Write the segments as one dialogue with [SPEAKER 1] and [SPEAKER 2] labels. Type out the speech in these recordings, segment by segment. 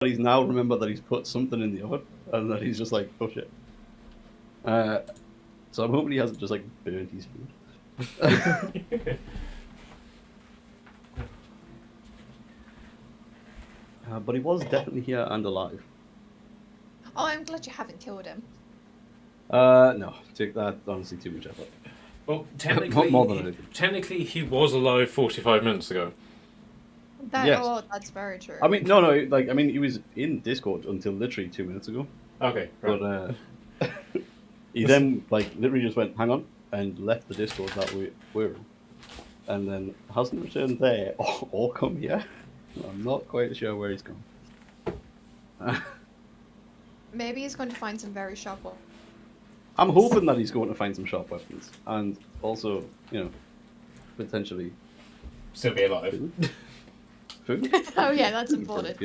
[SPEAKER 1] he's now remembered that he's put something in the oven, and that he's just like, oh shit. So I'm hoping he hasn't just like burnt his food. But he was definitely here and alive.
[SPEAKER 2] Oh, I'm glad you haven't killed him.
[SPEAKER 1] No, take that honestly too much effort.
[SPEAKER 3] Well, technically he was alive 45 minutes ago.
[SPEAKER 1] Yes.
[SPEAKER 2] Oh, that's very true.
[SPEAKER 1] I mean, no, like, I mean, he was in Discord until literally 2 minutes ago.
[SPEAKER 3] Okay, right.
[SPEAKER 1] But he then, like, literally just went, hang on, and left the Discord that we were in. And then hasn't returned there or come here. I'm not quite sure where he's gone.
[SPEAKER 2] Maybe he's going to find some very sharp ones.
[SPEAKER 1] I'm hoping that he's going to find some sharp weapons. And also, you know, potentially...
[SPEAKER 3] Still be alive.
[SPEAKER 1] Food?
[SPEAKER 2] Oh yeah, that's important.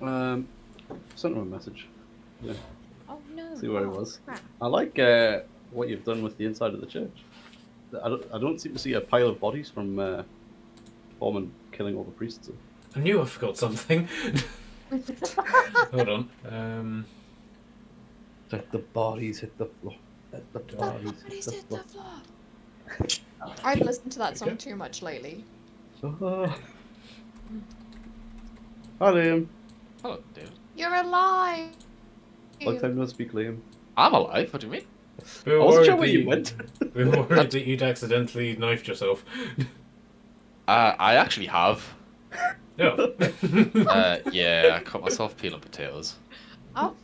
[SPEAKER 1] Sent him a message. Yeah.
[SPEAKER 2] Oh no.
[SPEAKER 1] See where it was.
[SPEAKER 2] Crap.
[SPEAKER 1] I like what you've done with the inside of the church. I don't seem to see a pile of bodies from Foreman killing all the priests.
[SPEAKER 3] I knew I forgot something. Hold on.
[SPEAKER 1] Let the bodies hit the floor. Let the bodies hit the floor.
[SPEAKER 2] I've listened to that song too much lately.
[SPEAKER 1] Hi, Liam.
[SPEAKER 4] Hello, David.
[SPEAKER 2] You're alive!
[SPEAKER 1] Long time no speak, Liam.
[SPEAKER 4] I'm alive? What do you mean?
[SPEAKER 3] We were
[SPEAKER 1] I wasn't sure
[SPEAKER 3] worried
[SPEAKER 1] where
[SPEAKER 3] that
[SPEAKER 1] you went.
[SPEAKER 3] We were worried that you'd accidentally knifed yourself.
[SPEAKER 4] I actually have.
[SPEAKER 3] No.
[SPEAKER 4] Yeah, I cut myself peeling potatoes.
[SPEAKER 2] Oh.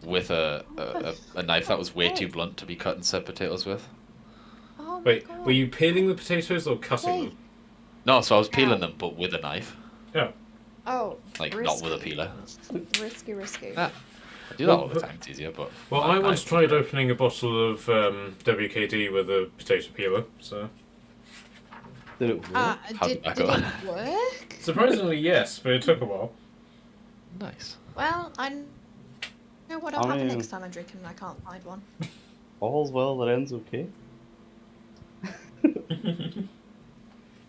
[SPEAKER 4] With a knife that was way too blunt to be cutting said potatoes with.
[SPEAKER 2] Oh
[SPEAKER 3] Wait,
[SPEAKER 2] God.
[SPEAKER 3] were you peeling the potatoes or cutting them?
[SPEAKER 4] No, so I was peeling them, but with a knife.
[SPEAKER 3] Yeah.
[SPEAKER 2] Oh.
[SPEAKER 4] Like,
[SPEAKER 2] risky.
[SPEAKER 4] not with a peeler.
[SPEAKER 2] Risky.
[SPEAKER 4] Ah, I do that all the time, it's easier, but...
[SPEAKER 3] Well, I once tried opening a bottle of WKD with a potato peeler, so...
[SPEAKER 1] Did it work?
[SPEAKER 2] Did it work?
[SPEAKER 3] Surprisingly, yes, but it took a while.
[SPEAKER 4] Nice.
[SPEAKER 2] Well, I know what I'll have next time I'm drinking and I can't find one.
[SPEAKER 1] All's well that ends okay.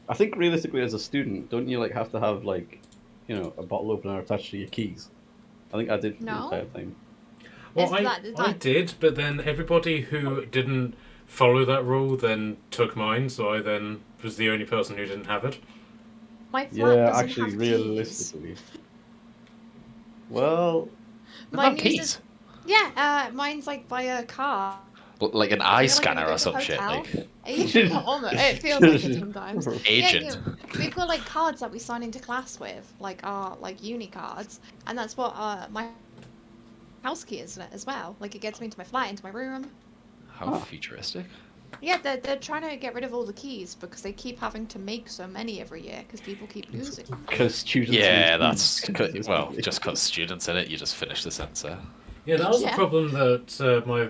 [SPEAKER 1] I think realistically, as a student, don't you like have to have like, you know, a bottle opener attached to your keys? I think I did for the entire time.
[SPEAKER 3] Well, I did, but then everybody who didn't follow that rule then took mine, so I then was the only person who didn't have it.
[SPEAKER 2] My flat doesn't
[SPEAKER 1] actually,
[SPEAKER 2] have
[SPEAKER 1] realistically. Well,
[SPEAKER 2] mine keys. Yeah, mine's like by a car.
[SPEAKER 4] Like an eye scanner or some shit, like.
[SPEAKER 2] Almost. It feels like it sometimes.
[SPEAKER 4] Agent.
[SPEAKER 2] Yeah, we've got like cards that we sign into class with, like our uni cards, and that's what my house key is as well. Like it gets me into my flat, into my room.
[SPEAKER 4] How futuristic.
[SPEAKER 2] Yeah, they're trying to get rid of all the keys because they keep having to make so many every year because people keep losing.
[SPEAKER 1] Because students.
[SPEAKER 4] Yeah, that's well, just because students in it, you just finish the sensor.
[SPEAKER 3] Yeah, that was the problem that my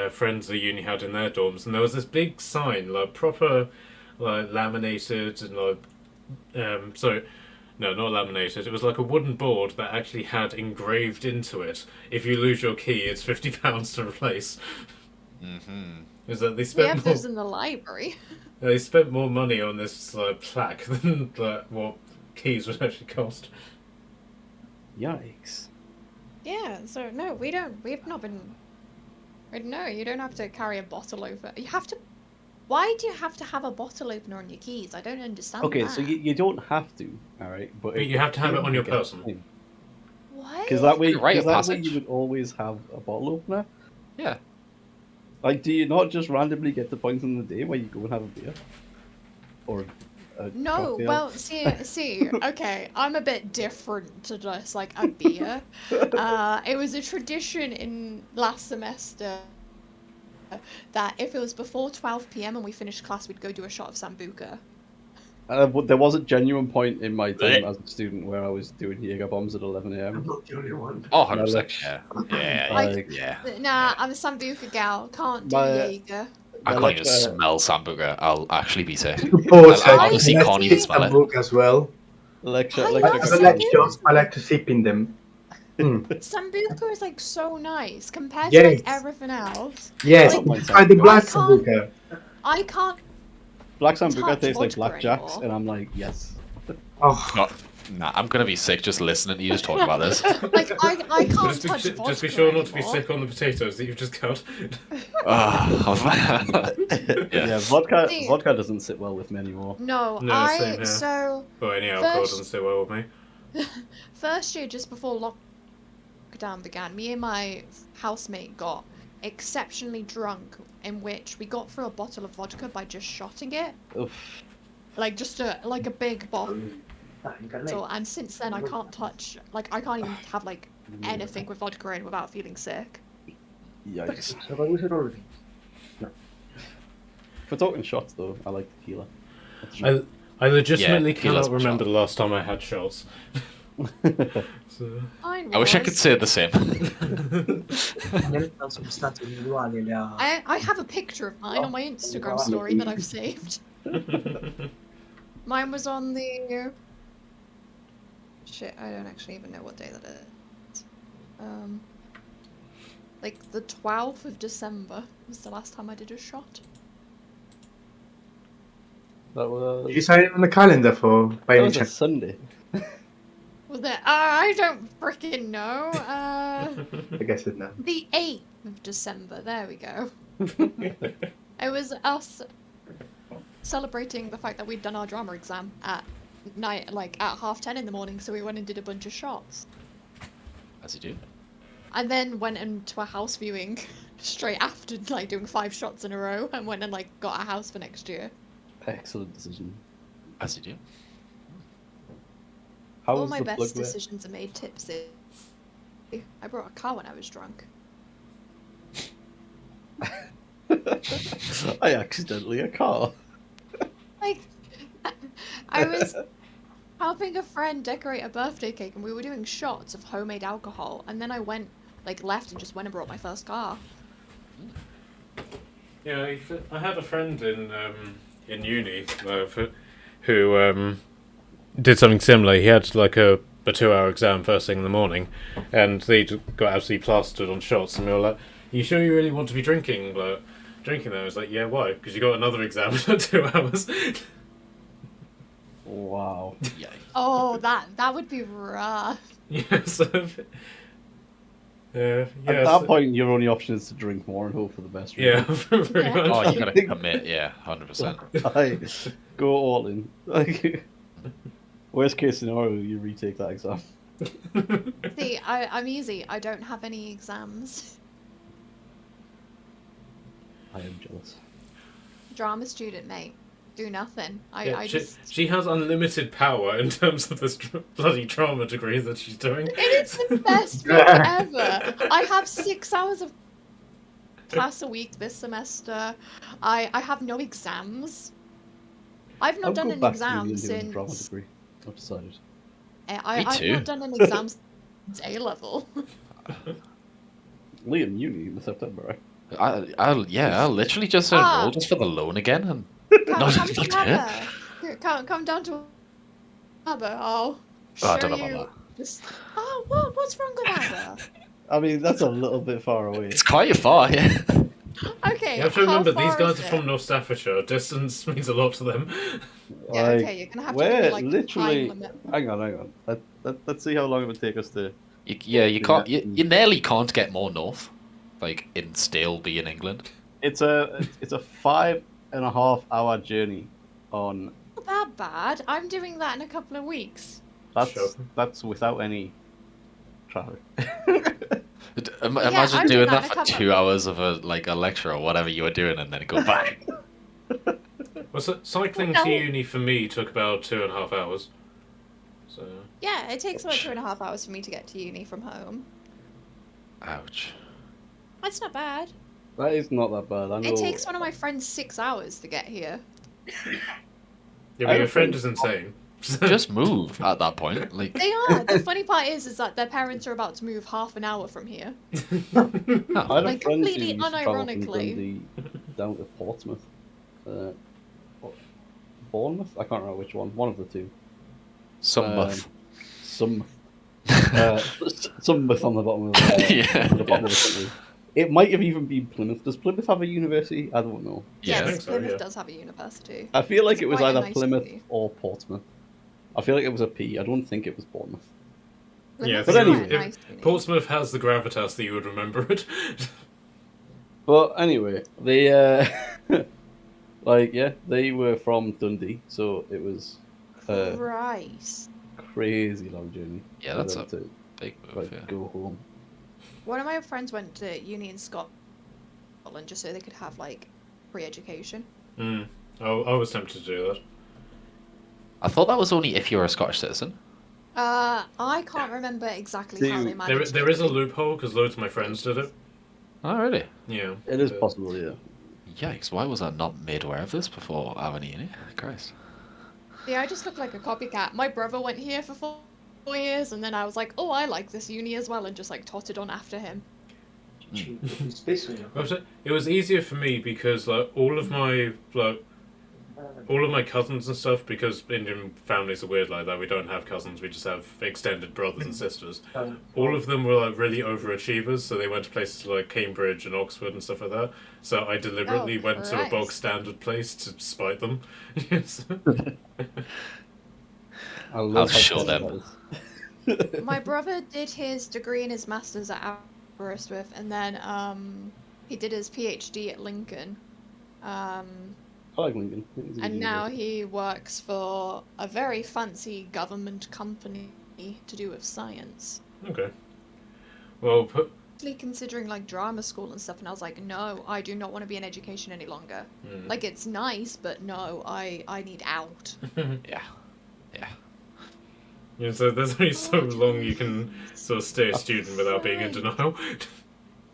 [SPEAKER 3] friends at uni had in their dorms, and there was this big sign, like proper, like laminated and like, sorry, no, not laminated. It was like a wooden board that actually had engraved into it. If you lose your key, it's £50 to replace.
[SPEAKER 4] Mm-hmm.
[SPEAKER 3] Is that they spent
[SPEAKER 2] we have those in the library.
[SPEAKER 3] They spent more money on this plaque than what keys would actually cost.
[SPEAKER 1] Yikes.
[SPEAKER 2] Yeah, so no, we've not been. No, you don't have to carry a bottle opener. You have to. Why do you have to have a bottle opener on your keys? I don't understand.
[SPEAKER 1] Okay,
[SPEAKER 2] that.
[SPEAKER 1] so you don't have to, all right, but
[SPEAKER 3] you have to have it on your person.
[SPEAKER 2] What?
[SPEAKER 1] Because that way,
[SPEAKER 4] you
[SPEAKER 1] you would always have a bottle opener.
[SPEAKER 4] Yeah.
[SPEAKER 1] Like, do you not just randomly get to points in the day where you go and have a beer? Or a
[SPEAKER 2] no,
[SPEAKER 1] cocktail?
[SPEAKER 2] well, see, okay, I'm a bit different to just like a beer. It was a tradition in last semester that if it was before 12 PM and we finished class, we'd go do a shot of Sambuca.
[SPEAKER 1] There was a genuine point in my time as a student where I was doing Jaeger bombs at 11 AM.
[SPEAKER 5] I'm not the only one.
[SPEAKER 4] Oh, 100%. Yeah.
[SPEAKER 2] Nah, I'm a Sambuca gal. Can't do Jaeger.
[SPEAKER 4] I can't even smell Sambuca. I'll actually be sick.
[SPEAKER 5] I
[SPEAKER 4] honestly can't even smell it.
[SPEAKER 5] Sambuca as well.
[SPEAKER 1] I
[SPEAKER 5] like to sip in them.
[SPEAKER 2] Sambuca is like so nice compared to like everything else.
[SPEAKER 5] Yes, try the black Sambuca.
[SPEAKER 2] I can't.
[SPEAKER 1] Black Sambuca tastes like blackjacks, and I'm like, yes.
[SPEAKER 5] Oh,
[SPEAKER 4] Nah, I'm gonna be sick just listening to you just talk about this.
[SPEAKER 2] Like I can't touch
[SPEAKER 3] Just be
[SPEAKER 2] vodka
[SPEAKER 3] sure not to be
[SPEAKER 2] anymore.
[SPEAKER 3] sick on the potatoes that you've just cut.
[SPEAKER 1] Yeah, vodka
[SPEAKER 2] See-
[SPEAKER 1] vodka doesn't sit well with me anymore.
[SPEAKER 2] No,
[SPEAKER 3] No, same here.
[SPEAKER 2] so
[SPEAKER 3] Well, any alcohol
[SPEAKER 2] First-
[SPEAKER 3] doesn't sit well with me.
[SPEAKER 2] first year just before lockdown began, me and my housemate got exceptionally drunk, in which we got through a bottle of vodka by just shotting it,
[SPEAKER 1] Oof.
[SPEAKER 2] like just a big bottle.
[SPEAKER 5] So,
[SPEAKER 2] And since then, I can't touch, like I can't even have like anything with vodka in without feeling sick.
[SPEAKER 1] Yikes.
[SPEAKER 5] so what was it already?
[SPEAKER 1] For talking shots though, I like tequila.
[SPEAKER 3] I legitimately
[SPEAKER 4] Yeah, he loves
[SPEAKER 3] cannot remember
[SPEAKER 4] shot.
[SPEAKER 3] the last time I had shots. So,
[SPEAKER 4] I wish I could say the same.
[SPEAKER 2] I have a picture of mine on my Instagram story that I've saved. Mine was on the... Shit, I don't actually even know what day that is. Like the 12th of December was the last time I did a shot.
[SPEAKER 1] That was.
[SPEAKER 5] Did you sign it on the calendar for by
[SPEAKER 1] That
[SPEAKER 5] any
[SPEAKER 1] was a
[SPEAKER 5] chance?
[SPEAKER 1] Sunday.
[SPEAKER 2] Was it? I don't freaking know.
[SPEAKER 5] I guess it now.
[SPEAKER 2] The 8th of December, there we go. It was us celebrating the fact that we'd done our drama exam at night, like at 10:30 in the morning, so we went and did a bunch of shots.
[SPEAKER 4] As you do.
[SPEAKER 2] And then went into a house viewing straight after, like doing 5 shots in a row, and went and like got a house for next year.
[SPEAKER 1] Excellent decision.
[SPEAKER 4] As you do.
[SPEAKER 1] How
[SPEAKER 2] All
[SPEAKER 1] was
[SPEAKER 2] my
[SPEAKER 1] the
[SPEAKER 2] best
[SPEAKER 1] plug there?
[SPEAKER 2] decisions are made tipsy. I brought a car when I was drunk.
[SPEAKER 1] I accidentally a car.
[SPEAKER 2] Like, I was helping a friend decorate a birthday cake, and we were doing shots of homemade alcohol, and then I left and just went and brought my first car.
[SPEAKER 3] yeah, I had a friend in uni who did something similar. He had like a 2-hour exam first thing in the morning, and they got absolutely plastered on shots. And we were like, "You sure you really want to be drinking that?" I was like, "Yeah, why? Because you got another exam in 2 hours."
[SPEAKER 1] Wow.
[SPEAKER 4] Yeah.
[SPEAKER 2] Oh, that would be rough.
[SPEAKER 3] Yeah, so yeah.
[SPEAKER 1] At that point, your only option is to drink more and hope for the best.
[SPEAKER 3] Yeah,
[SPEAKER 1] really.
[SPEAKER 3] pretty
[SPEAKER 2] Yeah.
[SPEAKER 3] much.
[SPEAKER 4] Oh, you gotta commit, yeah, 100%.
[SPEAKER 1] I go all in. Like, worst case scenario, you retake that exam.
[SPEAKER 2] See, I'm easy. I don't have any exams.
[SPEAKER 1] I am jealous.
[SPEAKER 2] Drama student, mate. Do nothing.
[SPEAKER 3] Yeah,
[SPEAKER 2] I
[SPEAKER 3] she,
[SPEAKER 2] just...
[SPEAKER 3] she has unlimited power in terms of this bloody drama degree that she's doing.
[SPEAKER 2] It is the best thing ever. I have 6 hours of class a week this semester. I have no exams. I've not
[SPEAKER 1] I'll
[SPEAKER 2] done
[SPEAKER 1] go
[SPEAKER 2] an
[SPEAKER 1] back to
[SPEAKER 2] exam
[SPEAKER 1] uni and do a drama
[SPEAKER 2] since...
[SPEAKER 1] degree. I've decided.
[SPEAKER 2] I've
[SPEAKER 4] too.
[SPEAKER 2] not done an exam since A-level.
[SPEAKER 1] Liam, uni in September, right?
[SPEAKER 4] I'll literally just enroll just for the loan again and
[SPEAKER 2] Come,
[SPEAKER 4] not
[SPEAKER 2] come to
[SPEAKER 4] it.
[SPEAKER 2] Abba. Come down to Abba. I'll show
[SPEAKER 4] Oh, I don't know
[SPEAKER 2] you.
[SPEAKER 4] about
[SPEAKER 2] This... Oh, what's wrong with Abba?
[SPEAKER 1] I mean, that's a little bit far away.
[SPEAKER 4] It's quite far, yeah.
[SPEAKER 2] Okay.
[SPEAKER 3] You have to
[SPEAKER 2] how
[SPEAKER 3] remember, these
[SPEAKER 2] far
[SPEAKER 3] guys
[SPEAKER 2] is
[SPEAKER 3] are
[SPEAKER 2] it?
[SPEAKER 3] from North Staffordshire. Distance means a lot to them.
[SPEAKER 2] Yeah,
[SPEAKER 1] Like,
[SPEAKER 2] okay, you're gonna have to
[SPEAKER 1] we're
[SPEAKER 2] give me, like,
[SPEAKER 1] literally.
[SPEAKER 2] time limit.
[SPEAKER 1] Hang on. Let's see how long it would take us to.
[SPEAKER 4] You can't. You nearly can't get more north, like in Staleby in England.
[SPEAKER 1] It's a 5.5 hour journey. On
[SPEAKER 2] Not that bad. I'm doing that in a couple of weeks.
[SPEAKER 3] Sure.
[SPEAKER 1] that's without any traffic.
[SPEAKER 4] Imagine
[SPEAKER 2] I'm
[SPEAKER 4] doing
[SPEAKER 2] doing that
[SPEAKER 4] that
[SPEAKER 2] in a
[SPEAKER 4] for
[SPEAKER 2] couple-
[SPEAKER 4] 2 hours of a lecture or whatever you were doing, and then go back.
[SPEAKER 3] Well, cycling
[SPEAKER 2] No.
[SPEAKER 3] to uni for me took about 2.5 hours. So
[SPEAKER 2] Yeah, it takes about 2.5 hours for me to get to uni from home.
[SPEAKER 4] Ouch.
[SPEAKER 2] That's not bad.
[SPEAKER 1] That is not that bad. I know.
[SPEAKER 2] It takes one of my friends 6 hours to get here.
[SPEAKER 3] yeah,
[SPEAKER 1] I
[SPEAKER 3] but your
[SPEAKER 1] don't
[SPEAKER 3] friend
[SPEAKER 1] think-
[SPEAKER 3] is insane.
[SPEAKER 4] Just move at that point. Like,
[SPEAKER 2] They are. The funny part is that their parents are about to move half an hour from here.
[SPEAKER 1] I had a
[SPEAKER 2] Like,
[SPEAKER 1] friend who
[SPEAKER 2] completely
[SPEAKER 1] used to travel from
[SPEAKER 2] unironically.
[SPEAKER 1] Dundee down to Portsmouth. Bournemouth? I can't remember which one. One of the two.
[SPEAKER 4] some muff.
[SPEAKER 1] Some myth on the bottom of the,
[SPEAKER 4] Yeah.
[SPEAKER 1] on the bottom of the country. It might have even been Plymouth. Does Plymouth have a university? I don't know.
[SPEAKER 4] Yeah.
[SPEAKER 3] I think
[SPEAKER 2] Yes,
[SPEAKER 3] so,
[SPEAKER 2] Plymouth
[SPEAKER 3] yeah.
[SPEAKER 2] does have a university.
[SPEAKER 1] I feel like
[SPEAKER 2] It's
[SPEAKER 1] it was
[SPEAKER 2] quite a
[SPEAKER 1] either
[SPEAKER 2] nice
[SPEAKER 1] Plymouth
[SPEAKER 2] city.
[SPEAKER 1] or Portsmouth. I feel like it was a P. I don't think it was Bournemouth.
[SPEAKER 3] Yeah,
[SPEAKER 1] But anyway.
[SPEAKER 2] Nice uni.
[SPEAKER 3] Portsmouth has the gravitas that you would remember it.
[SPEAKER 1] But anyway, they like they were from Dundee, so it was a
[SPEAKER 2] Christ.
[SPEAKER 1] crazy long journey.
[SPEAKER 4] Yeah,
[SPEAKER 1] for
[SPEAKER 4] that's
[SPEAKER 1] them
[SPEAKER 4] a
[SPEAKER 1] to
[SPEAKER 4] big move. Yeah.
[SPEAKER 1] go home.
[SPEAKER 2] One of my friends went to uni in Scotland just so they could have like free education.
[SPEAKER 3] I was tempted to do that.
[SPEAKER 4] I thought that was only if you were a Scottish citizen.
[SPEAKER 2] I can't remember exactly how they managed
[SPEAKER 3] There
[SPEAKER 2] it.
[SPEAKER 3] is a loophole because loads of my friends did it.
[SPEAKER 4] Oh, really?
[SPEAKER 3] Yeah.
[SPEAKER 1] It is possible, yeah.
[SPEAKER 4] Yikes! Why was I not made aware of this before having uni? Christ.
[SPEAKER 2] Yeah, I just look like a copycat. My brother went here for 4 years, and then I was like, oh, I like this uni as well, and just like totted on after him.
[SPEAKER 3] It was easier for me because like all of my cousins and stuff, because Indian families are weird like that. We don't have cousins, we just have extended brothers and sisters. All of them were like really overachievers, so they went to places like Cambridge and Oxford and stuff like that. So I deliberately went to a bog standard place to spite them. Yes.
[SPEAKER 4] I'll show them.
[SPEAKER 2] My brother did his degree and his master's at Aberystwyth, and then he did his PhD at Lincoln.
[SPEAKER 1] I like Lincoln.
[SPEAKER 2] And now he works for a very fancy government company to do with science.
[SPEAKER 3] Okay. Well,
[SPEAKER 2] Considering like drama school and stuff, and I was like, no, I do not want to be in education any longer. Like, it's nice, but no, I need out.
[SPEAKER 4] Yeah. Yeah.
[SPEAKER 3] Yeah, so there's only so long you can sort of stay a student without being in denial.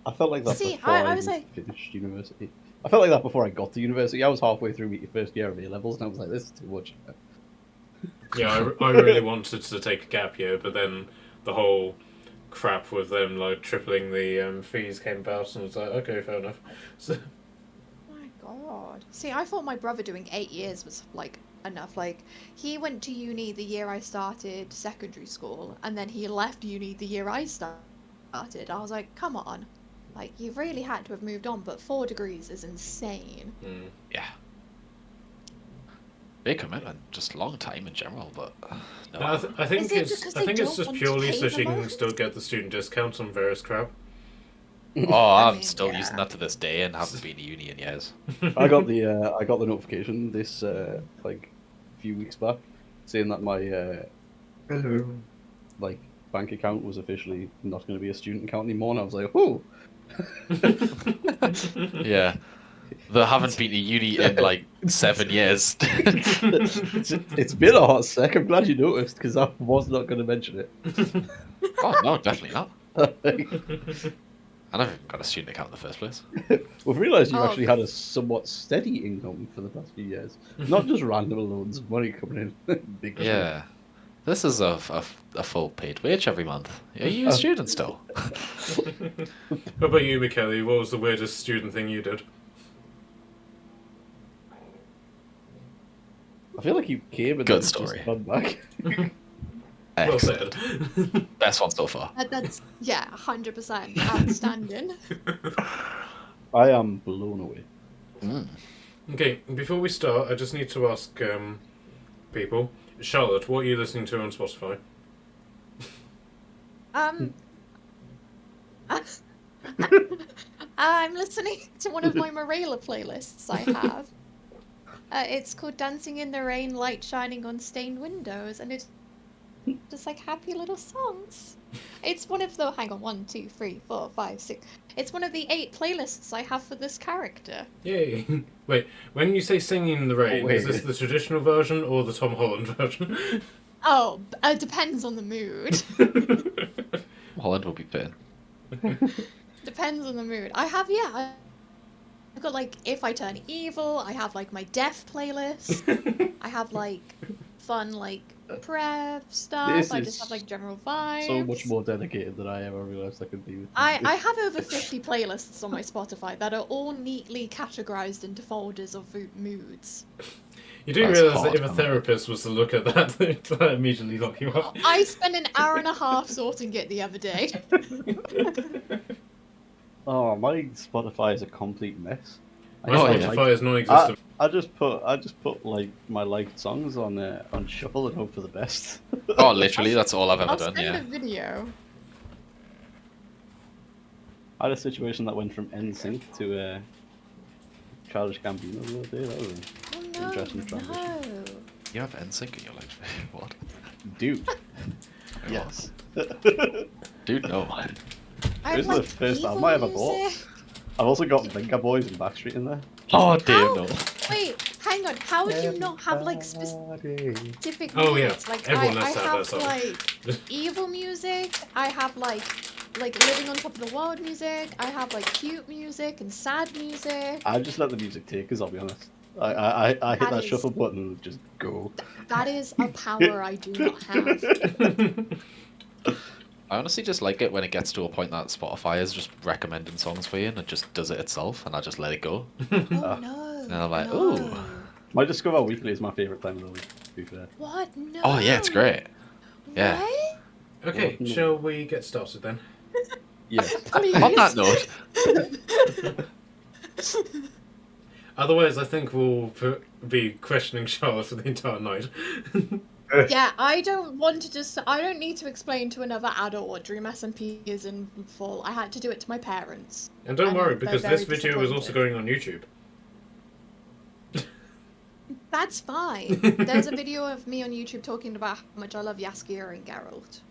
[SPEAKER 1] I felt like that
[SPEAKER 2] See,
[SPEAKER 1] before
[SPEAKER 2] I was like...
[SPEAKER 1] finished university. I felt like that before I got to university. I was halfway through my first year of A-levels, and I was like, this is too much.
[SPEAKER 3] Yeah, I really wanted to take a gap year, but then the whole crap with them like tripling the fees came about, and I was like, okay, fair enough. So...
[SPEAKER 2] My God. See, I thought my brother doing 8 years was like enough. Like, he went to uni the year I started secondary school, and then he left uni the year I started. I was like, come on. Like, you really had to have moved on, but 4 degrees is insane.
[SPEAKER 4] Yeah. Big commitment, just long time in general, but no.
[SPEAKER 3] No, I think
[SPEAKER 2] Is it
[SPEAKER 3] it's
[SPEAKER 2] because
[SPEAKER 3] I
[SPEAKER 2] they
[SPEAKER 3] think it's
[SPEAKER 2] don't
[SPEAKER 3] just
[SPEAKER 2] want to
[SPEAKER 3] purely
[SPEAKER 2] pay
[SPEAKER 3] so
[SPEAKER 2] the
[SPEAKER 3] she can
[SPEAKER 2] most?
[SPEAKER 3] still get the student discounts on various crap.
[SPEAKER 4] Oh,
[SPEAKER 2] I
[SPEAKER 4] I'm
[SPEAKER 2] mean,
[SPEAKER 4] still
[SPEAKER 2] yeah.
[SPEAKER 4] using that to this day and haven't been to uni in years.
[SPEAKER 1] I got the notification this like a few weeks back saying that my
[SPEAKER 5] Hello.
[SPEAKER 1] like bank account was officially not going to be a student account anymore, and I was like, oh.
[SPEAKER 4] Yeah. They haven't been to uni in like 7 years.
[SPEAKER 1] It's been a hot sec. I'm glad you noticed because I was not going to mention it.
[SPEAKER 4] Oh, no, definitely not.
[SPEAKER 1] We've
[SPEAKER 4] I never even got a student account in the first place.
[SPEAKER 1] realised you've
[SPEAKER 2] Oh.
[SPEAKER 1] actually had a somewhat steady income for the past few years, not just random loads of money coming in. Big
[SPEAKER 4] Yeah. This is a full paid wage every month. Are you a student still?
[SPEAKER 3] What about you, Michele? What was the weirdest student thing you did?
[SPEAKER 1] I feel like you came and
[SPEAKER 4] Good
[SPEAKER 1] then
[SPEAKER 4] story.
[SPEAKER 1] just gone back.
[SPEAKER 3] Well
[SPEAKER 4] Excellent.
[SPEAKER 3] said.
[SPEAKER 4] Best one so far.
[SPEAKER 2] That's, yeah, 100% outstanding.
[SPEAKER 1] I am blown away.
[SPEAKER 4] Mm.
[SPEAKER 3] Okay, before we start, I just need to ask people. Charlotte, what are you listening to on Spotify?
[SPEAKER 2] I'm listening to one of my Marilla playlists I have. It's called Dancing in the Rain, Light Shining on Stained Windows, and it's just like happy little songs. It's one of the, hang on, 1, 2, 3, 4, 5, 6. It's one of the 8 playlists I have for this character.
[SPEAKER 3] Yay! Wait, when you say Singing in the Rain, is
[SPEAKER 1] wait.
[SPEAKER 3] this the traditional version or the Tom Holland version?
[SPEAKER 2] Oh, it depends on the mood.
[SPEAKER 4] Holland will be paying.
[SPEAKER 2] Depends on the mood. I have, yeah, I've got like If I Turn Evil, I have like my Death playlist, I have like fun like prayer stuff,
[SPEAKER 1] This
[SPEAKER 2] I
[SPEAKER 1] is
[SPEAKER 2] just have like general vibes.
[SPEAKER 1] So much more dedicated than I ever realised I could be with.
[SPEAKER 2] I have over 50 playlists on my Spotify that are all neatly categorized into folders of moods.
[SPEAKER 3] You do
[SPEAKER 4] That's
[SPEAKER 3] realise
[SPEAKER 4] hard,
[SPEAKER 3] that if a
[SPEAKER 4] man.
[SPEAKER 3] therapist was to look at that, they'd immediately lock you up.
[SPEAKER 2] I spent an hour and a half sorting it the other day.
[SPEAKER 1] Oh, my Spotify is a complete mess. I
[SPEAKER 3] My
[SPEAKER 4] Oh,
[SPEAKER 1] just
[SPEAKER 4] yeah.
[SPEAKER 3] Spotify is non-existent.
[SPEAKER 1] I just put like my liked songs on shuffle and hope for the best.
[SPEAKER 4] Oh, literally, that's all I've ever
[SPEAKER 2] I'll
[SPEAKER 4] done.
[SPEAKER 2] send
[SPEAKER 4] Yeah.
[SPEAKER 2] a video.
[SPEAKER 1] I had a situation that went from NSYNC to Childish Gambino the other day. That was
[SPEAKER 2] Oh
[SPEAKER 1] an
[SPEAKER 2] no,
[SPEAKER 1] interesting transition.
[SPEAKER 2] no.
[SPEAKER 4] You have NSYNC in your life. What?
[SPEAKER 1] Dude,
[SPEAKER 4] Wait,
[SPEAKER 1] yes.
[SPEAKER 4] what? Dude, no.
[SPEAKER 2] I
[SPEAKER 1] This
[SPEAKER 2] have
[SPEAKER 1] is the
[SPEAKER 2] like
[SPEAKER 1] first
[SPEAKER 2] evil
[SPEAKER 1] album I ever bought.
[SPEAKER 2] music.
[SPEAKER 1] I've also got Venga Boys and Backstreet in there.
[SPEAKER 4] Oh, damn,
[SPEAKER 2] How?
[SPEAKER 4] no.
[SPEAKER 2] Wait, hang on. How would you not have like specific
[SPEAKER 3] Oh, yeah.
[SPEAKER 2] moods? Like
[SPEAKER 3] Everyone
[SPEAKER 2] I
[SPEAKER 3] has to have that
[SPEAKER 2] have
[SPEAKER 3] song.
[SPEAKER 2] like evil music. I have like living on top of the world music. I have like cute music and sad music.
[SPEAKER 1] I just let the music take us, I'll be honest. I hit
[SPEAKER 2] That
[SPEAKER 1] that
[SPEAKER 2] is-
[SPEAKER 1] shuffle button and just go.
[SPEAKER 2] That is a power I do not have.
[SPEAKER 4] I honestly just like it when it gets to a point that Spotify is just recommending songs for you and it just does it itself and I just let it go.
[SPEAKER 2] Oh no.
[SPEAKER 4] And I'm like,
[SPEAKER 2] no.
[SPEAKER 4] ooh.
[SPEAKER 1] My Discover Weekly is my favourite time of the week, to be fair.
[SPEAKER 2] What? No.
[SPEAKER 4] Oh, yeah, it's great. Yeah.
[SPEAKER 2] What?
[SPEAKER 3] Okay,
[SPEAKER 1] Well,
[SPEAKER 3] shall we get started then?
[SPEAKER 1] Yes.
[SPEAKER 2] Please.
[SPEAKER 4] On that note,
[SPEAKER 3] Otherwise, I think we'll be questioning Charlotte for the entire night.
[SPEAKER 2] Yeah, I don't need to explain to another adult what Dream SMP is in full. I had to do it to my parents.
[SPEAKER 3] And don't
[SPEAKER 2] And
[SPEAKER 3] worry,
[SPEAKER 2] they're
[SPEAKER 3] because
[SPEAKER 2] very
[SPEAKER 3] this video is also
[SPEAKER 2] disappointed.
[SPEAKER 3] going on YouTube.
[SPEAKER 2] That's fine. There's a video of me on YouTube talking about how much I love Jaskier and Geralt.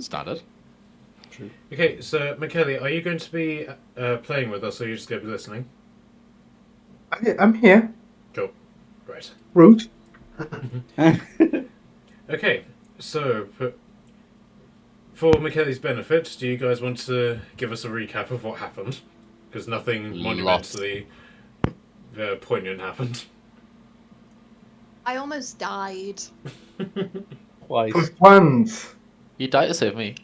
[SPEAKER 4] standard.
[SPEAKER 1] True.
[SPEAKER 3] Okay, so Michele, are you going to be playing with us, or are you just going to be listening?
[SPEAKER 5] I'm here.
[SPEAKER 3] Cool. Right.
[SPEAKER 5] Rude.
[SPEAKER 3] Okay, so for Michele's benefit, do you guys want to give us a recap of what happened? Because nothing
[SPEAKER 4] Lots.
[SPEAKER 3] monumentally poignant happened.
[SPEAKER 2] I almost died.
[SPEAKER 1] Twice.
[SPEAKER 5] For once.
[SPEAKER 4] You died to save me.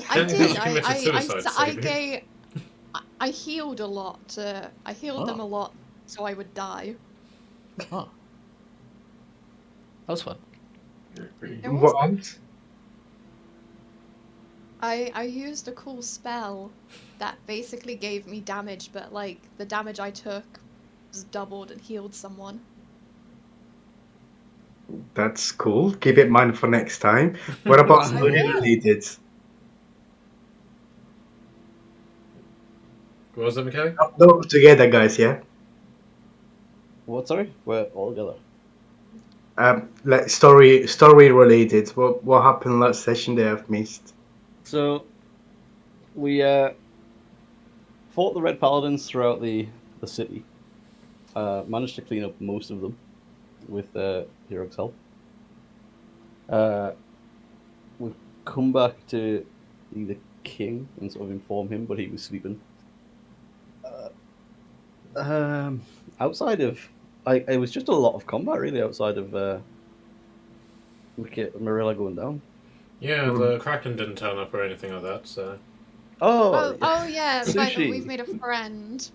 [SPEAKER 2] I
[SPEAKER 3] Don't you
[SPEAKER 2] did.
[SPEAKER 3] think you committed suicide to save you?
[SPEAKER 2] I healed a lot. I healed them
[SPEAKER 4] Oh.
[SPEAKER 2] a lot, so I would die.
[SPEAKER 4] Oh. That was fun.
[SPEAKER 2] It was-
[SPEAKER 5] What else?
[SPEAKER 2] I used a cool spell that basically gave me damage, but like the damage I took was doubled and healed someone.
[SPEAKER 5] That's cool. Keep it in mind for next time. What about
[SPEAKER 2] I
[SPEAKER 5] story
[SPEAKER 2] will.
[SPEAKER 5] related?
[SPEAKER 3] What was that, Michele?
[SPEAKER 5] No, together, guys. Yeah.
[SPEAKER 1] What, sorry? We're all together.
[SPEAKER 5] Like story related. What happened last session that I've missed?
[SPEAKER 1] So, we fought the Red Paladins throughout the city. Managed to clean up most of them with Hiroc's help. We've come back to the king and sort of inform him, but he was sleeping. Outside of, it was just a lot of combat really outside of Marilla going down.
[SPEAKER 3] Yeah, the Kraken didn't turn up or anything like that, so...
[SPEAKER 2] Oh yeah, by the way,
[SPEAKER 1] Sushi.
[SPEAKER 2] we've made a friend.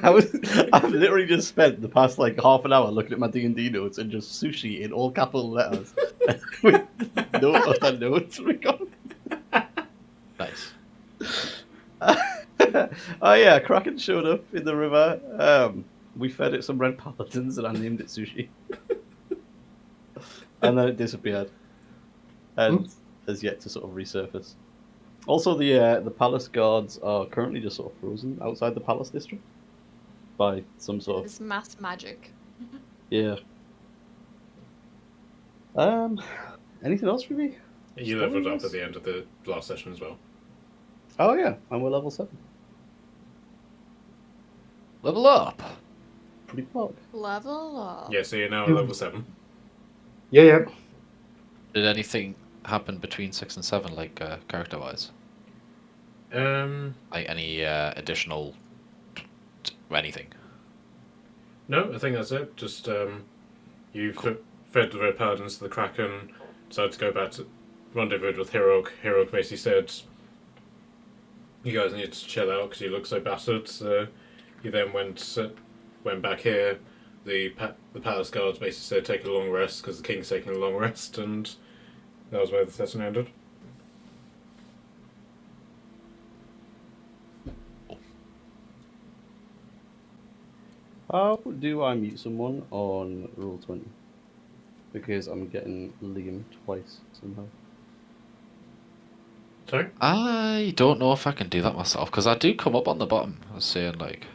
[SPEAKER 1] I've literally just spent the past like half an hour looking at my D&D notes and just sushi in all capital letters with no other notes recorded.
[SPEAKER 4] Nice.
[SPEAKER 1] Oh yeah, Kraken showed up in the river. We fed it some red paladins and I named it sushi. And then it disappeared. And has yet to sort of resurface. Also, the palace guards are currently just sort of frozen outside the palace district by some sort of
[SPEAKER 2] It's mass magic.
[SPEAKER 1] yeah. Anything else for me?
[SPEAKER 3] You leveled up
[SPEAKER 1] Stories?
[SPEAKER 3] at the end of the last session as well.
[SPEAKER 1] Oh yeah, and we're level 7.
[SPEAKER 4] Level up.
[SPEAKER 1] Pretty plug.
[SPEAKER 2] Level up.
[SPEAKER 3] Yeah, so you're now at level 7.
[SPEAKER 5] Yeah.
[SPEAKER 4] Did anything happen between 6 and 7, like character-wise? Like any additional anything?
[SPEAKER 3] No, I think that's it. Just, you fed the Red Paladins to the Kraken, decided to go back to rendezvous with Hiroc. Hiroc basically said, you guys need to chill out because you look so battered. So you then went back here. The palace guards basically said take a long rest because the king's taking a long rest, and that was where the session ended.
[SPEAKER 1] How do I mute someone on Roll20? Because I'm getting Liam twice somehow.
[SPEAKER 3] Sorry?
[SPEAKER 4] I don't know if I can do that myself because I do come up on the bottom. I was saying like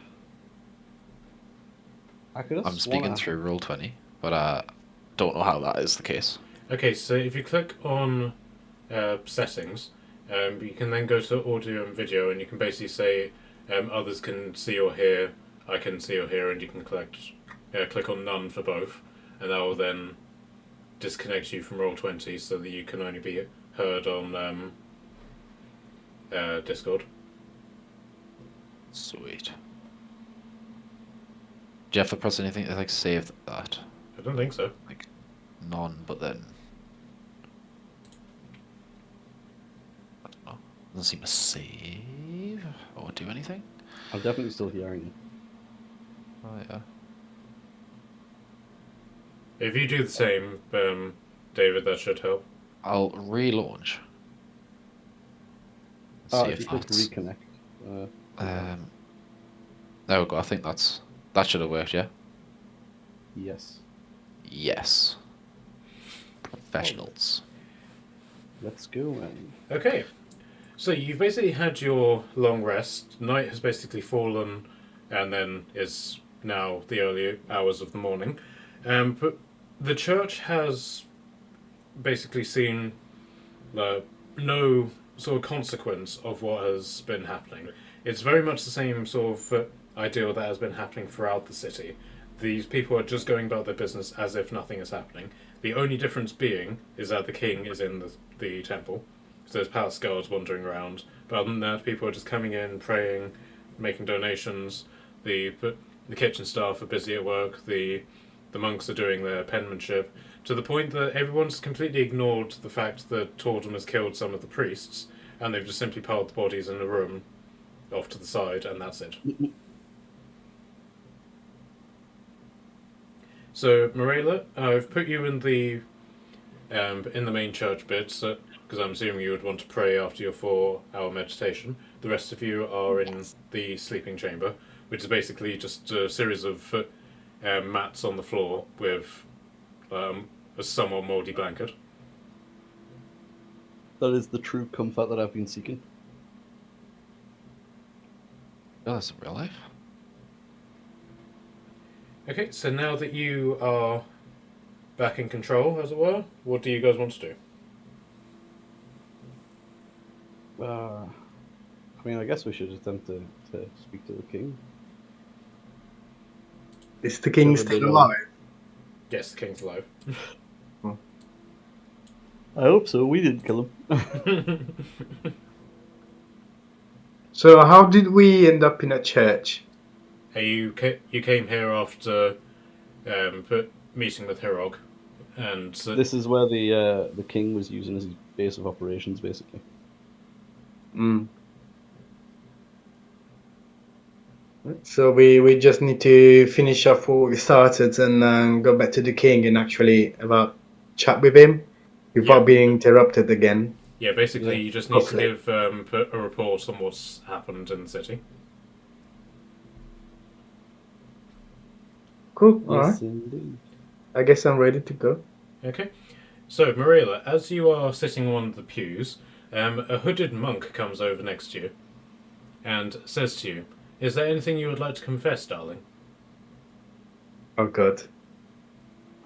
[SPEAKER 1] I could have
[SPEAKER 4] I'm
[SPEAKER 1] sworn
[SPEAKER 4] speaking
[SPEAKER 1] I-
[SPEAKER 4] through Roll20, but I don't know how that is the case.
[SPEAKER 3] Okay, so if you click on settings, you can then go to audio and video, and you can basically say others can see or hear, I can see or hear, and you can click on none for both, and that will then disconnect you from Roll20 so that you can only be heard on Discord.
[SPEAKER 4] Sweet. Do you have to press anything to like save that?
[SPEAKER 3] I don't think so.
[SPEAKER 4] Like none, but then I don't know. Doesn't seem to save or do anything.
[SPEAKER 1] I'm definitely still hearing you.
[SPEAKER 4] Oh yeah.
[SPEAKER 3] If you do the same, David, that should help.
[SPEAKER 4] I'll relaunch.
[SPEAKER 1] Oh,
[SPEAKER 4] See
[SPEAKER 1] if you
[SPEAKER 4] if
[SPEAKER 1] click
[SPEAKER 4] that's
[SPEAKER 1] reconnect.
[SPEAKER 4] there we go. I think that should have worked. Yeah.
[SPEAKER 1] Yes.
[SPEAKER 4] Yes. Professionals.
[SPEAKER 1] Let's go, man.
[SPEAKER 3] Okay, so you've basically had your long rest. Night has basically fallen, and then is now the early hours of the morning. But the church has basically seen no sort of consequence of what has been happening. It's very much the same sort of ideal that has been happening throughout the city. These people are just going about their business as if nothing is happening. The only difference being is that the king is in the temple. So there's palace guards wandering around. But other than that, people are just coming in, praying, making donations. The kitchen staff are busy at work. The monks are doing their penmanship. To the point that everyone's completely ignored the fact that Tordum has killed some of the priests, and they've just simply piled the bodies in a room off to the side, and that's it. So, Morella, I've put you in the main church bit, because I'm assuming you would want to pray after your 4-hour meditation. The rest of you are in the sleeping chamber, which is basically just a series of mats on the floor with a somewhat mouldy blanket.
[SPEAKER 1] That is the true comfort that I've been seeking.
[SPEAKER 4] Oh, that's in real life.
[SPEAKER 3] Okay, so now that you are back in control, as it were, what do you guys want to do?
[SPEAKER 1] I mean, I guess we should attempt to speak to the king.
[SPEAKER 5] Is the king
[SPEAKER 1] So
[SPEAKER 5] still
[SPEAKER 1] they know.
[SPEAKER 5] alive?
[SPEAKER 3] Yes, the king's alive.
[SPEAKER 1] I hope so. We didn't kill him.
[SPEAKER 5] So how did we end up in a church?
[SPEAKER 3] Hey, you came here after meeting with Hiroc, and
[SPEAKER 1] This is where the king was using as his base of operations, basically.
[SPEAKER 5] Mm. So we just need to finish off what we started and go back to the king and actually about chat with him without
[SPEAKER 3] Yeah.
[SPEAKER 5] being interrupted again.
[SPEAKER 3] yeah, basically
[SPEAKER 1] Yeah,
[SPEAKER 3] you just need
[SPEAKER 5] hopefully.
[SPEAKER 3] to give a report on what's happened in the city.
[SPEAKER 5] Cool. All right.
[SPEAKER 1] Yes, indeed.
[SPEAKER 5] I guess I'm ready to go.
[SPEAKER 3] Okay, so Marilla, as you are sitting on one of the pews, a hooded monk comes over next to you and says to you, "Is there anything you would like to confess, darling?"
[SPEAKER 5] Oh God.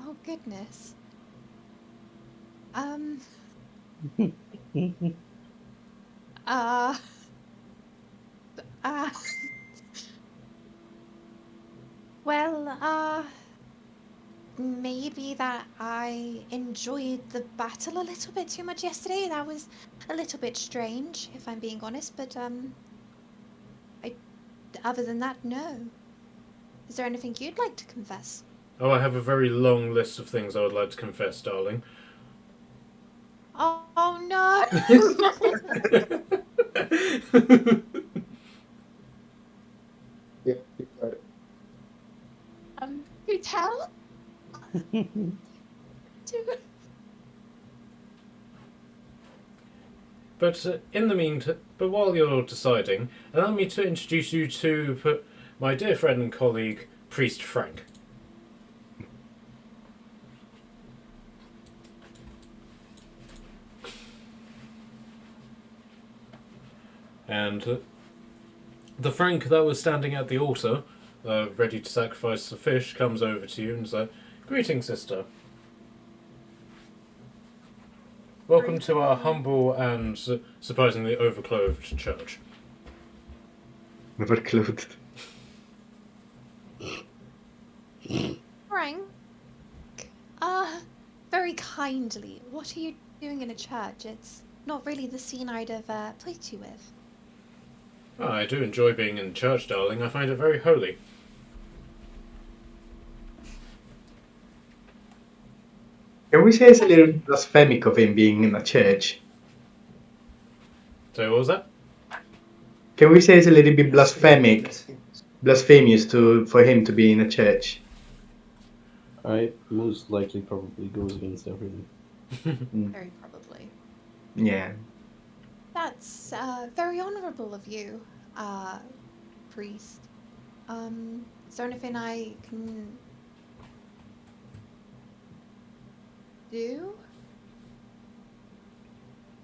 [SPEAKER 2] Oh goodness. Uh, uh, well, maybe that I enjoyed the battle a little bit too much yesterday. That was a little bit strange, if I'm being honest, but, other than that, no. Is there anything you'd like to confess?
[SPEAKER 3] Oh, I have a very long list of things I would like to confess, darling.
[SPEAKER 2] Oh no!
[SPEAKER 5] Yeah.
[SPEAKER 2] You tell?
[SPEAKER 3] But in the meantime, while you're deciding, allow me to introduce you to my dear friend and colleague, Priest Frank. And the Frank that was standing at the altar, ready to sacrifice the fish, comes over to you and says, "Greetings, sister. Welcome to our humble and surprisingly overclothed church."
[SPEAKER 5] Never clothed.
[SPEAKER 2] Frank, very kindly, what are you doing in a church? It's not really the scene I'd have placed you with.
[SPEAKER 3] Oh, I do enjoy being in church, darling. I find it very holy.
[SPEAKER 5] Can we say it's a little blasphemic of him being in a church?
[SPEAKER 3] So what was that?
[SPEAKER 5] Can we say it's a little bit blasphemous for him to be in a church?
[SPEAKER 1] I most likely probably goes against everything.
[SPEAKER 2] Very probably.
[SPEAKER 5] Yeah.
[SPEAKER 2] That's very honourable of you, priest. Is there anything I can do?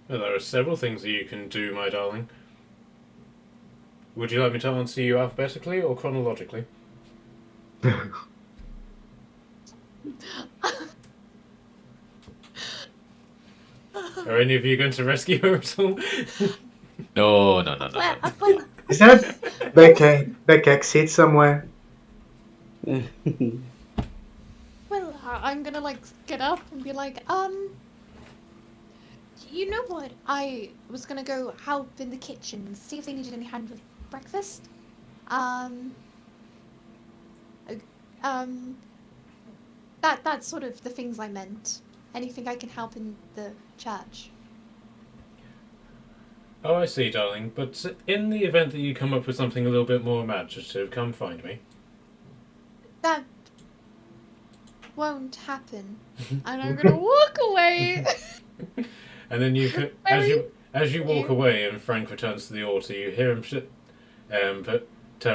[SPEAKER 3] Well, there are several things that you can do, my darling. Would you like me to answer you alphabetically or chronologically? Are any of you going to rescue her at all?
[SPEAKER 4] No.
[SPEAKER 2] Well,
[SPEAKER 5] Is that back exit somewhere?
[SPEAKER 2] I'm gonna like get up and be like, you know what? I was gonna go help in the kitchen, see if they needed any hand with breakfast. Uh, that's sort of the things I meant. Anything I can help in the church.
[SPEAKER 3] Oh, I see, darling. But in the event that you come up with something a little bit more imaginative, come find me.
[SPEAKER 2] That won't happen. And I'm gonna walk away.
[SPEAKER 3] And then as you walk away and Frank returns to the altar, you hear him turn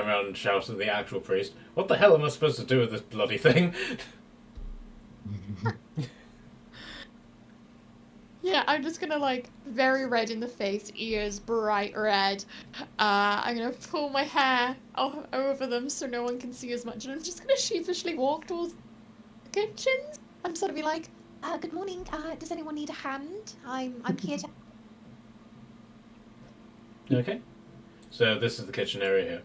[SPEAKER 3] around and shout at the actual priest, "What the hell am I supposed to do with this bloody thing?"
[SPEAKER 2] Yeah, I'm just gonna like very red in the face, ears bright red. I'm gonna pull my hair over them so no one can see as much, and I'm just gonna sheepishly walk towards the kitchen. I'm sort of be like, "Good morning. Does anyone need a hand? I'm here to."
[SPEAKER 3] Okay. So this is the kitchen area here.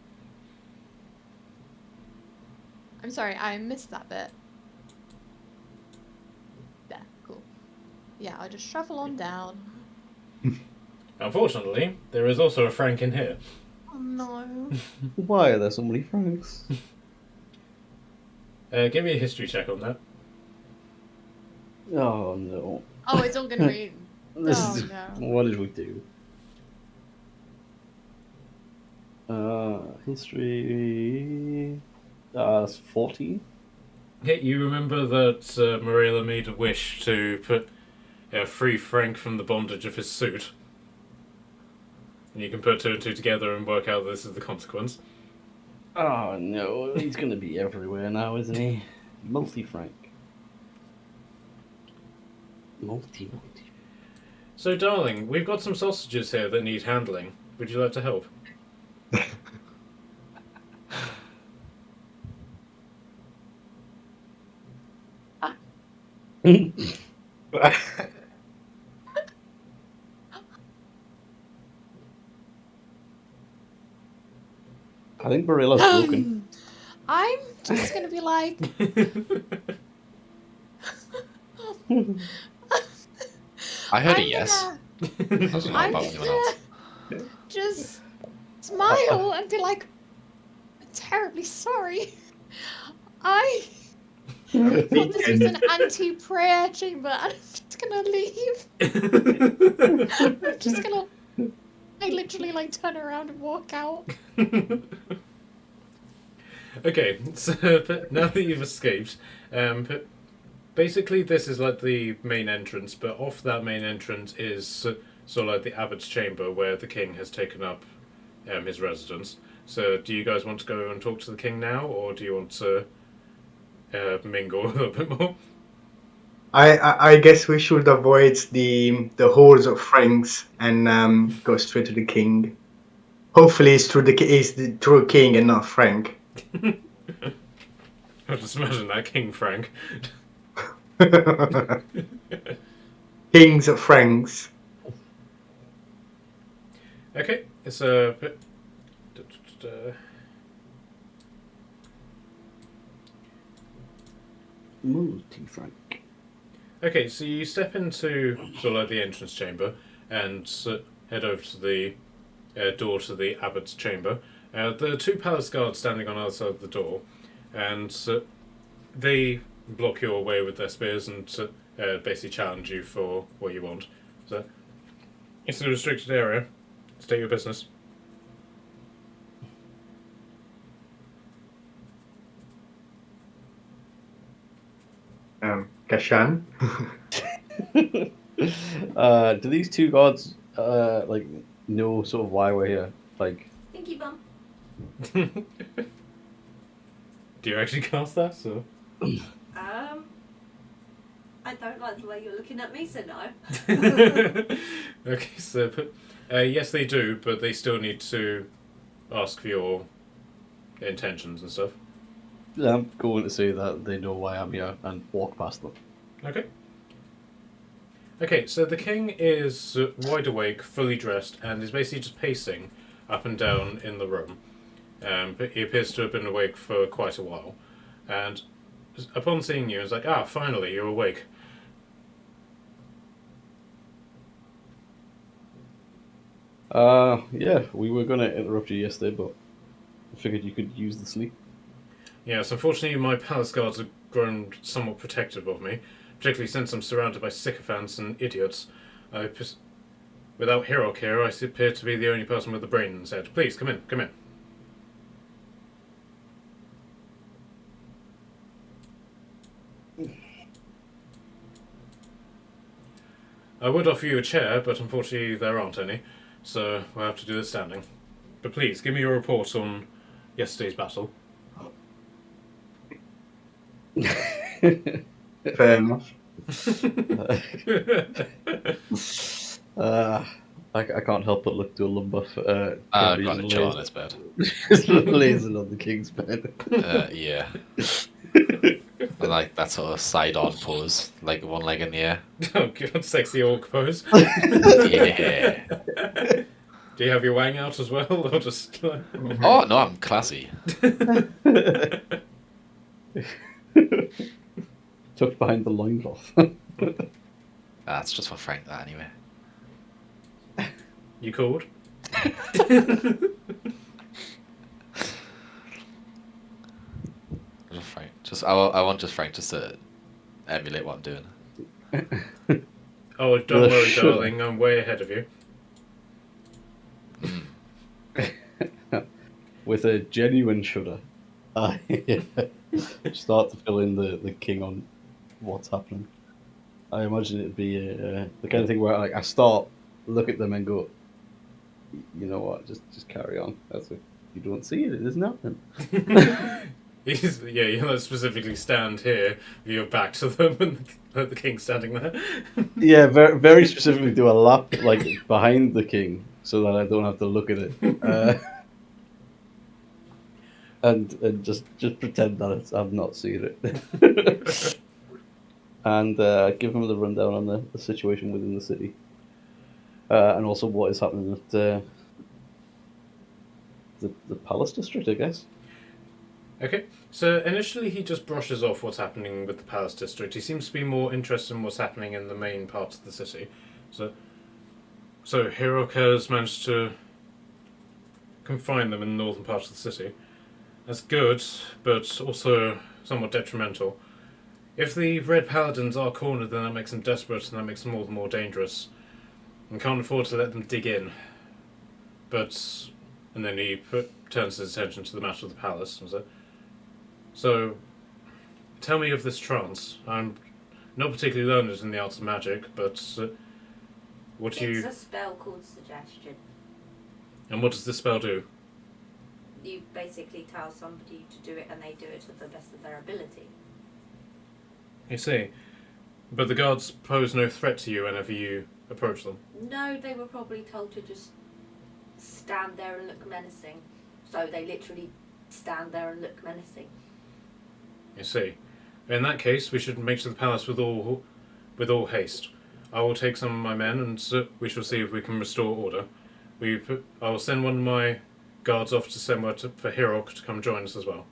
[SPEAKER 2] I'm sorry, I missed that bit. There, cool. Yeah, I'll just shuffle on down.
[SPEAKER 3] Unfortunately, there is also a Frank in here.
[SPEAKER 2] Oh no.
[SPEAKER 1] Why are there so many Franks?
[SPEAKER 3] Give me a history check on that.
[SPEAKER 1] Oh no.
[SPEAKER 2] Oh, it's all gonna be.
[SPEAKER 1] This
[SPEAKER 2] Oh,
[SPEAKER 1] is,
[SPEAKER 2] no.
[SPEAKER 1] What did we do? History. 40.
[SPEAKER 3] Hey, you remember that Morella made a wish to free Frank from the bondage of his suit? And you can put two and two together and work out this is the consequence.
[SPEAKER 1] Oh no, he's gonna be everywhere now, isn't he? Multi-Frank. Multi.
[SPEAKER 3] So, darling, we've got some sausages here that need handling. Would you like to help?
[SPEAKER 1] I think Barilla's broken.
[SPEAKER 2] I'm just gonna be like,
[SPEAKER 4] I heard a
[SPEAKER 2] I'm
[SPEAKER 4] yes.
[SPEAKER 2] gonna
[SPEAKER 4] I don't know
[SPEAKER 2] I'm
[SPEAKER 4] about anyone else.
[SPEAKER 2] just smile and be like, "I'm terribly sorry. I thought this was an anti-prayer chamber, and I'm just gonna leave. I'm just gonna, I literally like turn around and walk out."
[SPEAKER 3] Okay, so but now that you've escaped, basically this is like the main entrance, but off that main entrance is sort of like the abbot's chamber where the king has taken up his residence. So, do you guys want to go and talk to the king now, or do you want to mingle a little bit more?
[SPEAKER 5] I guess we should avoid the hordes of Franks and go straight to the king. Hopefully, it's the true king and not Frank.
[SPEAKER 3] I just imagine that King Frank.
[SPEAKER 5] Kings of Franks.
[SPEAKER 3] Okay, it's a bit.
[SPEAKER 1] Multi-Frank.
[SPEAKER 3] Okay, so you step into sort of like the entrance chamber and head over to the door to the abbot's chamber. There are two palace guards standing on the other side of the door, and they block your way with their spears and basically challenge you for what you want. So it's a restricted area. State your business.
[SPEAKER 5] Kashan.
[SPEAKER 1] Do these two gods like know sort of why we're here? Like,
[SPEAKER 6] Thinky bum.
[SPEAKER 3] Do you actually cast that? So
[SPEAKER 6] I don't like the way you're looking at me, so no.
[SPEAKER 3] okay, so yes, they do, but they still need to ask for your intentions and stuff.
[SPEAKER 1] I'm going to say that they know why I'm here and walk past them.
[SPEAKER 3] Okay. Okay, so the king is wide awake, fully dressed, and is basically just pacing up and down in the room. But he appears to have been awake for quite a while. And upon seeing you, he's like, "Ah, finally, you're awake."
[SPEAKER 1] Yeah, we were going to interrupt you yesterday, but I figured you could use the sleep.
[SPEAKER 3] Yes, unfortunately, my palace guards have grown somewhat protective of me, particularly since I'm surrounded by sycophants and idiots. Without Hiroc here, I appear to be the only person with a brain in his head. Please, come in, come in. I would offer you a chair, but unfortunately there aren't any, so we'll have to do this standing. But please, give me your report on yesterday's battle.
[SPEAKER 5] Fair enough.
[SPEAKER 1] I can't help but look to a lumber for
[SPEAKER 4] I've got a chill on his bed.
[SPEAKER 1] lazing on the king's bed.
[SPEAKER 4] Yeah. And like that sort of side-on pose, like one leg in the air.
[SPEAKER 3] Oh god, sexy orc pose.
[SPEAKER 4] Yeah.
[SPEAKER 3] Do you have your wang out as well, or just like...
[SPEAKER 4] Oh no, I'm classy.
[SPEAKER 1] Tucked behind the loincloth.
[SPEAKER 4] That's just for Frank, that anyway.
[SPEAKER 3] You called?
[SPEAKER 4] Just Frank. I want just Frank just to emulate what I'm doing.
[SPEAKER 3] Oh, don't
[SPEAKER 1] Well,
[SPEAKER 3] worry,
[SPEAKER 1] sure.
[SPEAKER 3] darling, I'm way ahead of you.
[SPEAKER 1] With a genuine shudder, I start to fill in the king on what's happening. I imagine it'd be the kind of thing where like I start, look at them and go, you know what, just carry on. That's if you don't see it, it is nothing.
[SPEAKER 3] You don't specifically stand here with your back to them and the king standing there.
[SPEAKER 1] Yeah, very, very specifically do a lap like behind the king so that I don't have to look at it. And just pretend that I've not seen it. And give him the rundown on the situation within the city. And also what is happening at the palace district, I guess.
[SPEAKER 3] Okay, so initially he just brushes off what's happening with the palace district. He seems to be more interested in what's happening in the main parts of the city. So Hiroc has managed to confine them in the northern parts of the city. That's good, but also somewhat detrimental. If the Red Paladins are cornered, then that makes them desperate, and that makes them all the more dangerous. And can't afford to let them dig in. And then he turns his attention to the matter of the palace. So, tell me of this trance. I'm not particularly learned in the arts of magic, but
[SPEAKER 6] It's a spell called suggestion.
[SPEAKER 3] And what does this spell do?
[SPEAKER 6] You basically tell somebody to do it and they do it to the best of their ability.
[SPEAKER 3] You see. But the guards pose no threat to you whenever you approach them.
[SPEAKER 6] No, they were probably told to just stand there and look menacing. So they literally stand there and look menacing.
[SPEAKER 3] You see. In that case, we should make to the palace with all haste. I will take some of my men, and we shall see if we can restore order. I will send one of my guards off to somewhere for Hiroc to come join us as well.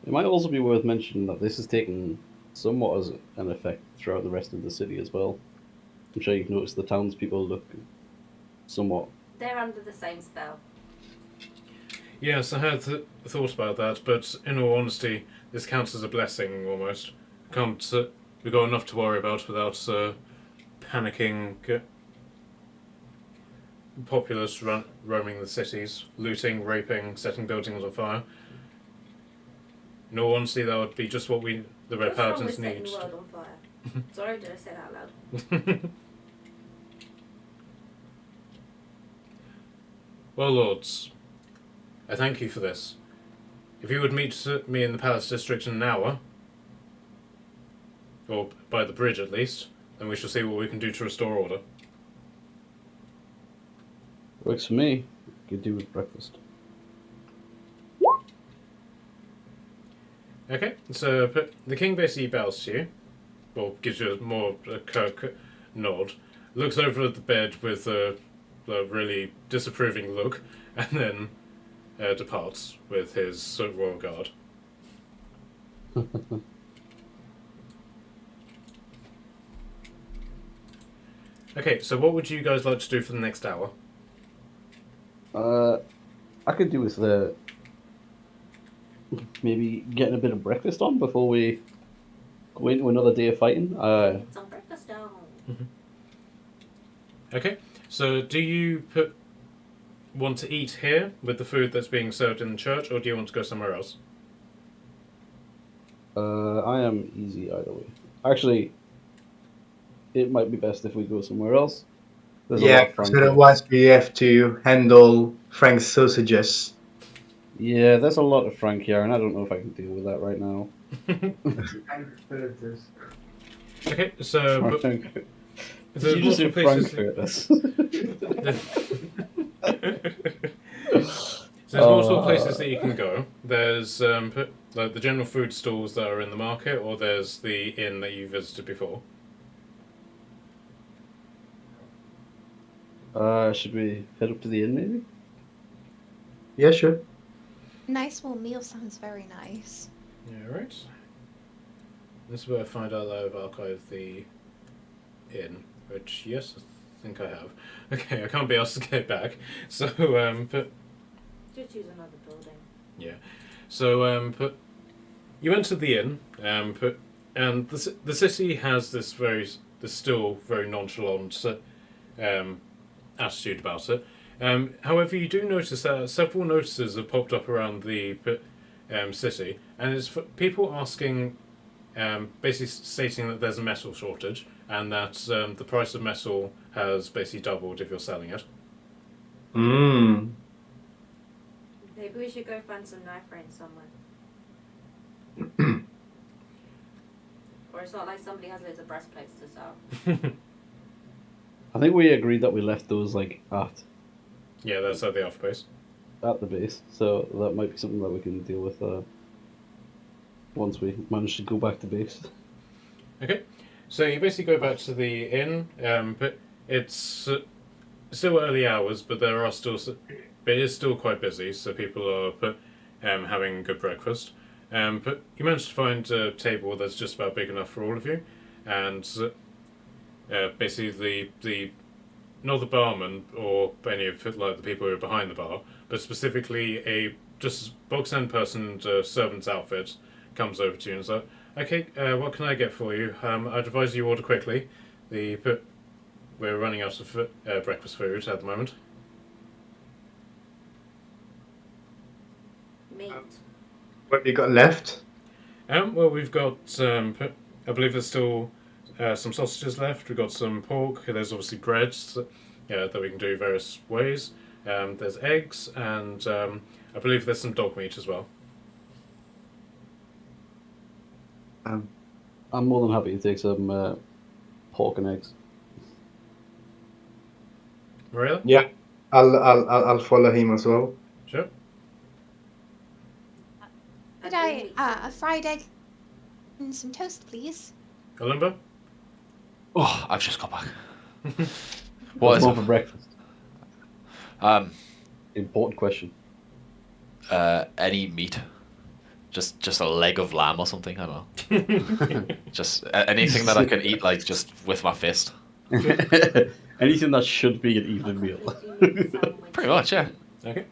[SPEAKER 1] It might also be worth mentioning that this is taken somewhat as an effect throughout the rest of the city as well. I'm sure you've noticed the townspeople look somewhat.
[SPEAKER 6] They're under the same spell.
[SPEAKER 3] Yes, I had thought about that, but in all honesty, this counts as a blessing almost. We've got enough to worry about without panicking populace roaming the cities, looting, raping, setting buildings on fire. In all honesty, that would be just what the Red
[SPEAKER 6] What's wrong
[SPEAKER 3] Paladins
[SPEAKER 6] with setting
[SPEAKER 3] need.
[SPEAKER 6] the world on fire? Sorry, did I say that out loud?
[SPEAKER 3] Well, lords, I thank you for this. If you would meet me in the Palace District in an hour, or by the bridge at least, then we shall see what we can do to restore order.
[SPEAKER 1] Works for me. Could do with breakfast.
[SPEAKER 3] Okay, so the king basically bows to you, or gives you a kirk nod, looks over at the bed with a really disapproving look, and then departs with his royal guard. Okay, so what would you guys like to do for the next hour?
[SPEAKER 1] I could do with maybe getting a bit of breakfast on before we go into another day of fighting.
[SPEAKER 6] Get some breakfast down.
[SPEAKER 3] Okay, so do you want to eat here with the food that's being served in the church, or do you want to go somewhere else?
[SPEAKER 1] I am easy either way. Actually, it might be best if we go somewhere else. There's a lot
[SPEAKER 5] Yeah,
[SPEAKER 1] of Frank
[SPEAKER 5] so
[SPEAKER 1] here.
[SPEAKER 5] otherwise we have to handle Frank's sausages.
[SPEAKER 1] Yeah, there's a lot of Frank here, and I don't know if I can deal with that right now.
[SPEAKER 3] Okay, so
[SPEAKER 1] Frank.
[SPEAKER 3] there's
[SPEAKER 1] Did you just say
[SPEAKER 3] multiple
[SPEAKER 1] Frank
[SPEAKER 3] places.
[SPEAKER 1] Curtis?
[SPEAKER 3] So there's multiple places that you can go. There's like the general food stalls that are in the market, or there's the inn that you visited before.
[SPEAKER 1] Should we head up to the inn, maybe?
[SPEAKER 5] Yeah, sure.
[SPEAKER 2] Nice small meal sounds very nice.
[SPEAKER 3] Yeah, right. This is where I find out that I've archived the inn, which, yes, I think I have. Okay, I can't be asked to get back. So, but
[SPEAKER 6] Just use another building.
[SPEAKER 3] yeah. So, but you enter the inn, and the city has this still very nonchalant attitude about it. However, you do notice that several notices have popped up around the city, and it's for people asking, basically stating that there's a metal shortage, and that the price of metal has basically doubled if you're selling it.
[SPEAKER 5] Mmm.
[SPEAKER 6] Maybe we should go find some knife range somewhere. Or it's not like somebody has loads of breastplates to sell.
[SPEAKER 1] I think we agreed that we left those like
[SPEAKER 3] Yeah, that's at the off base.
[SPEAKER 1] at the base, so that might be something that we can deal with once we manage to go back to base.
[SPEAKER 3] Okay, so you basically go back to the inn, but it's still early hours, but but it is still quite busy, so people are having good breakfast. But you managed to find a table that's just about big enough for all of you, and basically not the barman or any of like the people who are behind the bar, but specifically a just bog-standard person in a servant's outfit comes over to you and is like, "Okay, what can I get for you? I'd advise you order quickly. We're running out of breakfast food at the moment."
[SPEAKER 6] Meat.
[SPEAKER 5] What we got left?
[SPEAKER 3] Well, we've got I believe there's still some sausages left. We've got some pork. There's obviously breads that we can do various ways. There's eggs, and I believe there's some dog meat as well.
[SPEAKER 1] I'm more than happy to take some pork and eggs.
[SPEAKER 3] Marilla?
[SPEAKER 5] Yeah, I'll follow him as well.
[SPEAKER 3] Sure.
[SPEAKER 2] Could I a fried egg and some toast, please?
[SPEAKER 3] Alumba?
[SPEAKER 4] Oh, I've just got back. What
[SPEAKER 1] What's
[SPEAKER 4] is
[SPEAKER 1] more
[SPEAKER 4] it?
[SPEAKER 1] for breakfast? Important question.
[SPEAKER 4] Any meat? Just a leg of lamb or something. I don't know. Just anything that I can eat, like just with my fist.
[SPEAKER 1] Anything that should be an evening meal.
[SPEAKER 4] Pretty much, yeah.
[SPEAKER 3] Okay.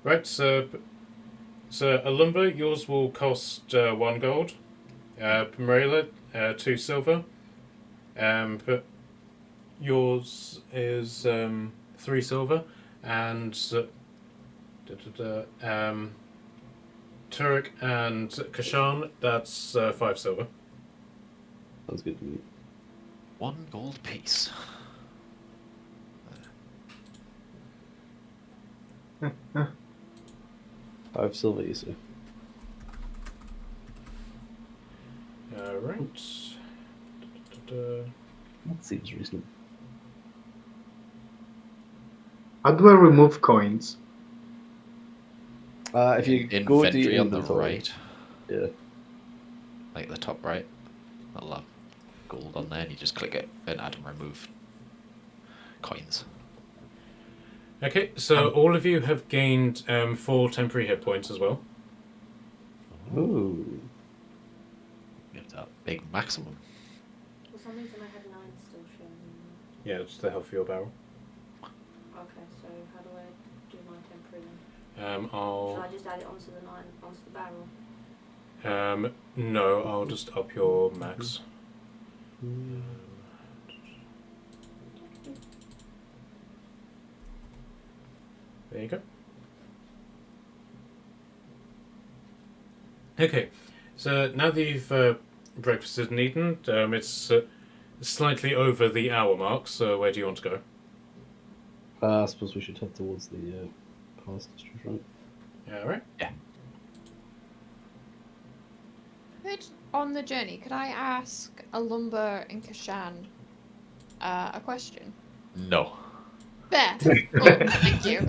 [SPEAKER 3] Right, so Alumba, yours will cost 1 gold. Marilla, 2 silver. But yours is 3 silver. And Turek and Kashan, that's 5 silver.
[SPEAKER 1] Sounds good to me.
[SPEAKER 4] 1 gold piece.
[SPEAKER 1] 5 silver, you say?
[SPEAKER 3] Right.
[SPEAKER 1] That seems reasonable.
[SPEAKER 5] How do I remove coins?
[SPEAKER 1] If you go to
[SPEAKER 4] Inventory
[SPEAKER 1] your
[SPEAKER 4] on the
[SPEAKER 1] inventory,
[SPEAKER 4] right,
[SPEAKER 1] yeah.
[SPEAKER 4] like the top right, that'll have gold on there, and you just click it and add and remove coins.
[SPEAKER 3] Okay, so all of you have gained 4 temporary hit points as well.
[SPEAKER 1] Ooh.
[SPEAKER 4] You have that big maximum.
[SPEAKER 6] For some reason I had 9 still showing.
[SPEAKER 3] Yeah, it's the health for your barrel.
[SPEAKER 6] Okay, so how do I do my temporary then? Should
[SPEAKER 3] I'll
[SPEAKER 6] I just add it onto the 9, onto the barrel?
[SPEAKER 3] no, I'll just up your max. There you go. Okay, so now that you've breakfasted and eaten, it's slightly over the hour mark, so where do you want to go?
[SPEAKER 1] I suppose we should head towards the palace district, right?
[SPEAKER 3] Alright.
[SPEAKER 2] Could, on the journey, could I ask Alumba and Kashan a question?
[SPEAKER 4] No.
[SPEAKER 2] There. Cool. Thank you.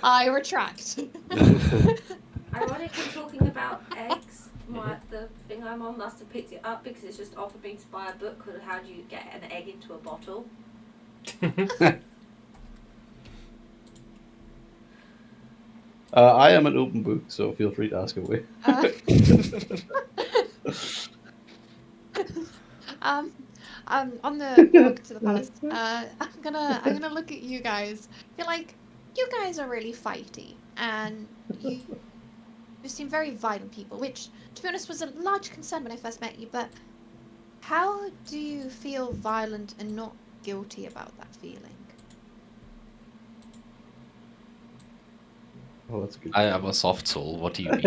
[SPEAKER 2] I retract.
[SPEAKER 6] Ironically, talking about eggs, the thing I'm on must have picked it up because it's just offered me to buy a book called How Do You Get an Egg into a Bottle?
[SPEAKER 1] I am an open book, so feel free to ask away.
[SPEAKER 2] On the walk to the palace, I'm gonna look at you guys. Feel like you guys are really fighty, and you seem very violent people, which, to be honest, was a large concern when I first met you. But how do you feel violent and not guilty about that feeling?
[SPEAKER 1] Oh, that's a good.
[SPEAKER 4] I am a soft soul. What do you mean?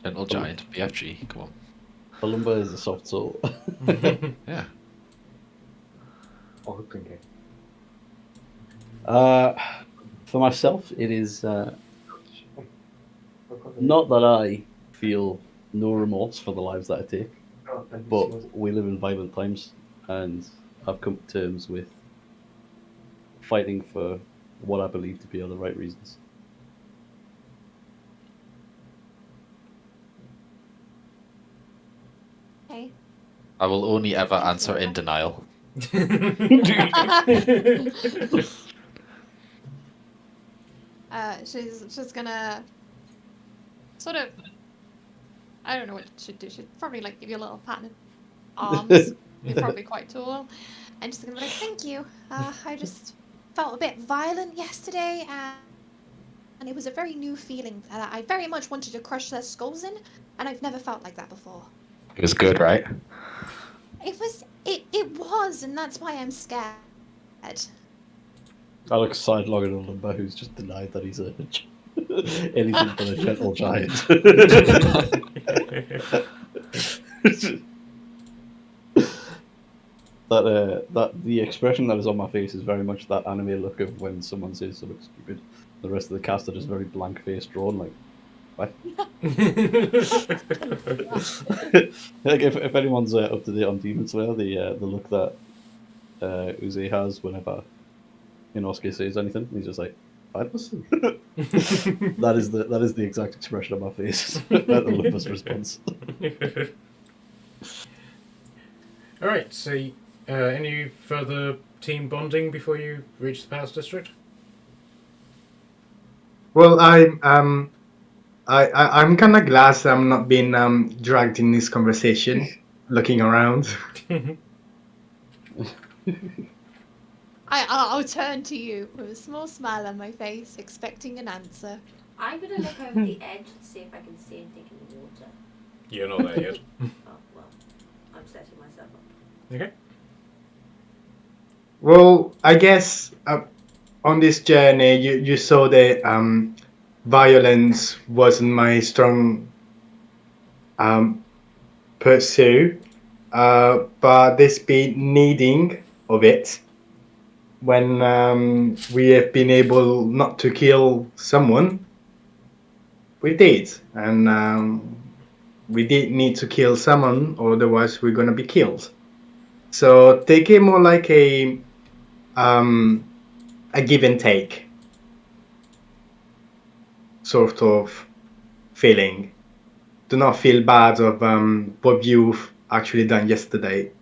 [SPEAKER 4] Gentle giant, BFG. Come on.
[SPEAKER 1] Alumba is a soft soul.
[SPEAKER 4] Yeah.
[SPEAKER 1] For myself, it is not that I feel no remorse for the lives that I take, but we live in violent times, and I've come to terms with fighting for what I believe to be are the right reasons.
[SPEAKER 2] Okay.
[SPEAKER 4] I will only ever answer in denial.
[SPEAKER 2] She's gonna sort of, I don't know what she'd do. She'd probably like give you a little pat in the arms. You're probably quite tall, and she's gonna be like, "Thank you. I just felt a bit violent yesterday, and it was a very new feeling that I very much wanted to crush their skulls in, and I've never felt like that before.
[SPEAKER 4] It was good, right?
[SPEAKER 2] It was, and that's why I'm scared."
[SPEAKER 1] I look sidelong at Alumba, who's just denied that he's anything but a gentle giant. That the expression that is on my face is very much that anime look of when someone says something stupid. The rest of the cast are just very blank faced drawn, like what? Like if anyone's up to date on Demon Slayer, the look that Uze has whenever Inosuke says anything, he's just like, what? that is the exact expression on my face at Olympus' response.
[SPEAKER 3] All right. So, any further team bonding before you reach the Palace District?
[SPEAKER 5] Well, I'm kind of glad I'm not being dragged in this conversation. Looking around.
[SPEAKER 2] I'll turn to you with a small smile on my face, expecting an answer.
[SPEAKER 6] I'm gonna look over the edge and see if I can see anything in the water.
[SPEAKER 3] You're not there yet.
[SPEAKER 6] Oh well, I'm setting myself up.
[SPEAKER 3] Okay.
[SPEAKER 5] Well, I guess on this journey, you saw that violence wasn't my strong pursue, but this been needing of it when we have been able not to kill someone, we did, and we did need to kill someone, otherwise we're gonna be killed. So take it more like a give and take sort of feeling. Do not feel bad of what you've actually done yesterday.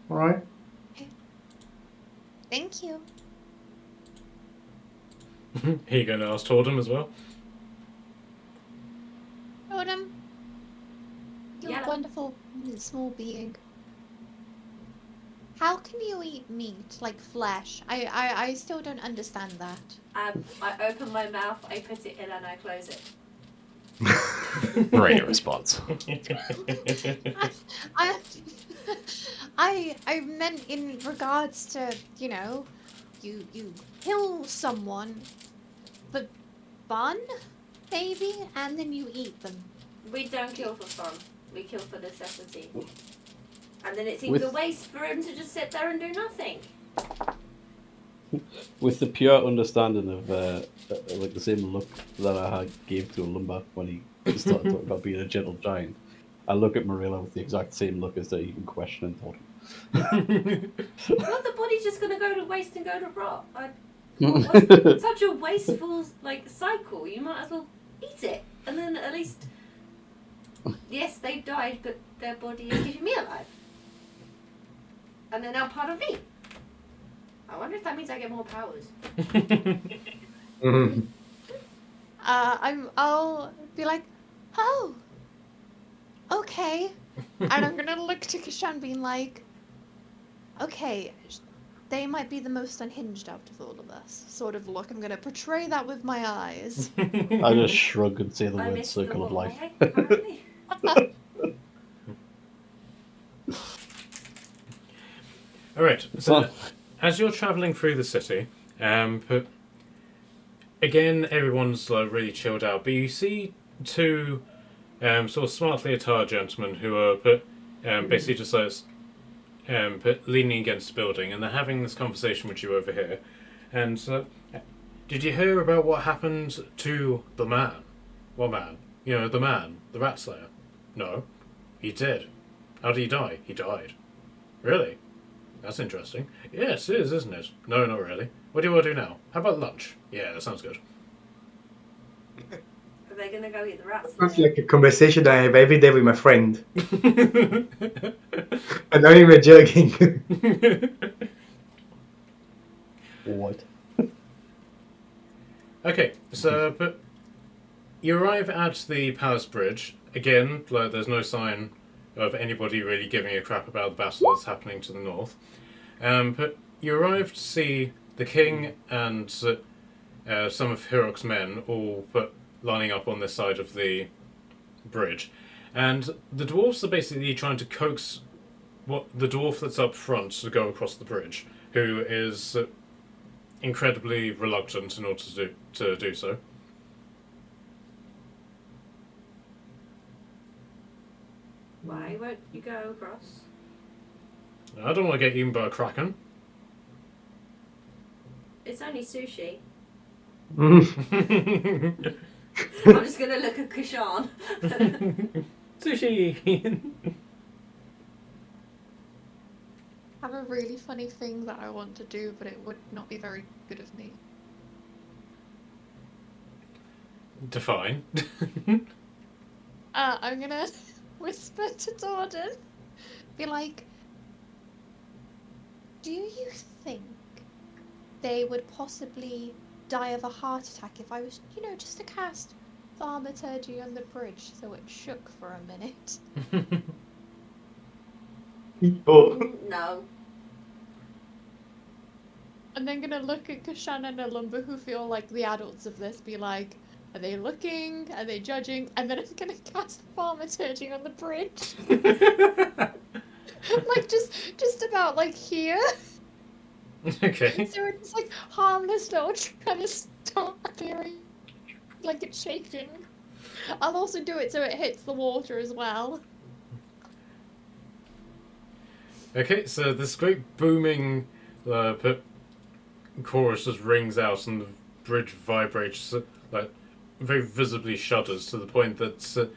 [SPEAKER 5] All right.
[SPEAKER 2] Thank you.
[SPEAKER 3] Are you going to ask Tordum as well?
[SPEAKER 2] Totem, you're
[SPEAKER 6] Yeah.
[SPEAKER 2] a wonderful small being. How can you eat meat, like flesh? I still don't understand that.
[SPEAKER 6] I open my mouth, I put it in, and I close it.
[SPEAKER 4] Great response.
[SPEAKER 2] I, I meant in regards to, you kill someone for fun, maybe, and then you eat them.
[SPEAKER 6] We don't kill for fun. We kill for necessity. And then it seems
[SPEAKER 1] With-
[SPEAKER 6] a waste for him to just sit there and do nothing.
[SPEAKER 1] With the pure understanding of like the same look that I gave to Lumba when he started talking about being a gentle giant, I look at Marilla with the exact same look as that you can question and thought.
[SPEAKER 6] Well, the body's just going to go to waste and go to rot. What's such a wasteful cycle? You might as well eat it, and then at least, yes, they've died, but their body is keeping me alive, and they're now part of me. I wonder if that means I get more powers.
[SPEAKER 5] Mhm.
[SPEAKER 2] I'll be like, oh, okay, and I'm gonna look to Kishan being like, okay, they might be the most unhinged out of all of us. Sort of look. I'm gonna portray that with my eyes.
[SPEAKER 1] I just shrug and say the
[SPEAKER 6] I
[SPEAKER 1] word
[SPEAKER 6] missed
[SPEAKER 1] circle
[SPEAKER 6] the
[SPEAKER 1] of
[SPEAKER 6] wall,
[SPEAKER 1] life.
[SPEAKER 6] apparently.
[SPEAKER 3] All right. So, as you're traveling through the city, but again, everyone's like really chilled out. But you see two sort of smartly attired gentlemen who are basically just like leaning against a building, and they're having this conversation with you over here. And did you hear about what happened to the man? What man? You know, the man, the rat slayer. No, he did. How did he die? He died. Really? That's interesting. Yes, it is, isn't it? No, not really. What do you want to do now? How about lunch? Yeah, that sounds good.
[SPEAKER 6] Are they going to go eat the rats?
[SPEAKER 5] That's
[SPEAKER 6] now?
[SPEAKER 5] like a conversation I have every day with my friend. I'm not even joking.
[SPEAKER 1] What?
[SPEAKER 3] Okay, so but you arrive at the palace bridge again. Like, there's no sign of anybody really giving a crap about the battle that's happening to the north. But you arrive to see the king and some of Hiroc's men all lining up on this side of the bridge, and the dwarves are basically trying to coax the dwarf that's up front to go across the bridge, who is incredibly reluctant in order to do so.
[SPEAKER 6] Why won't you go across?
[SPEAKER 3] I don't want to get eaten by a kraken.
[SPEAKER 6] It's only sushi.
[SPEAKER 5] Mm.
[SPEAKER 6] I'm just gonna look at Kushan.
[SPEAKER 3] Sushi.
[SPEAKER 2] I have a really funny thing that I want to do, but it would not be very good of me.
[SPEAKER 3] Define.
[SPEAKER 2] I'm gonna whisper to Jordan, be like, do you think they would possibly die of a heart attack if I was, just to cast thaumaturgy on the bridge so it shook for a minute?
[SPEAKER 5] Oh.
[SPEAKER 6] No.
[SPEAKER 2] And then gonna look at Kashan and Alumba, who feel like the adults of this, be like, are they looking? Are they judging? And then I'm gonna cast thaumaturgy on the bridge. Like just about like here.
[SPEAKER 3] Okay.
[SPEAKER 2] So it's like harmless little trying to stop appearing like it's shaking. I'll also do it so it hits the water as well.
[SPEAKER 3] Okay, so this great booming chorus just rings out, and the bridge vibrates, like very visibly shudders to the point that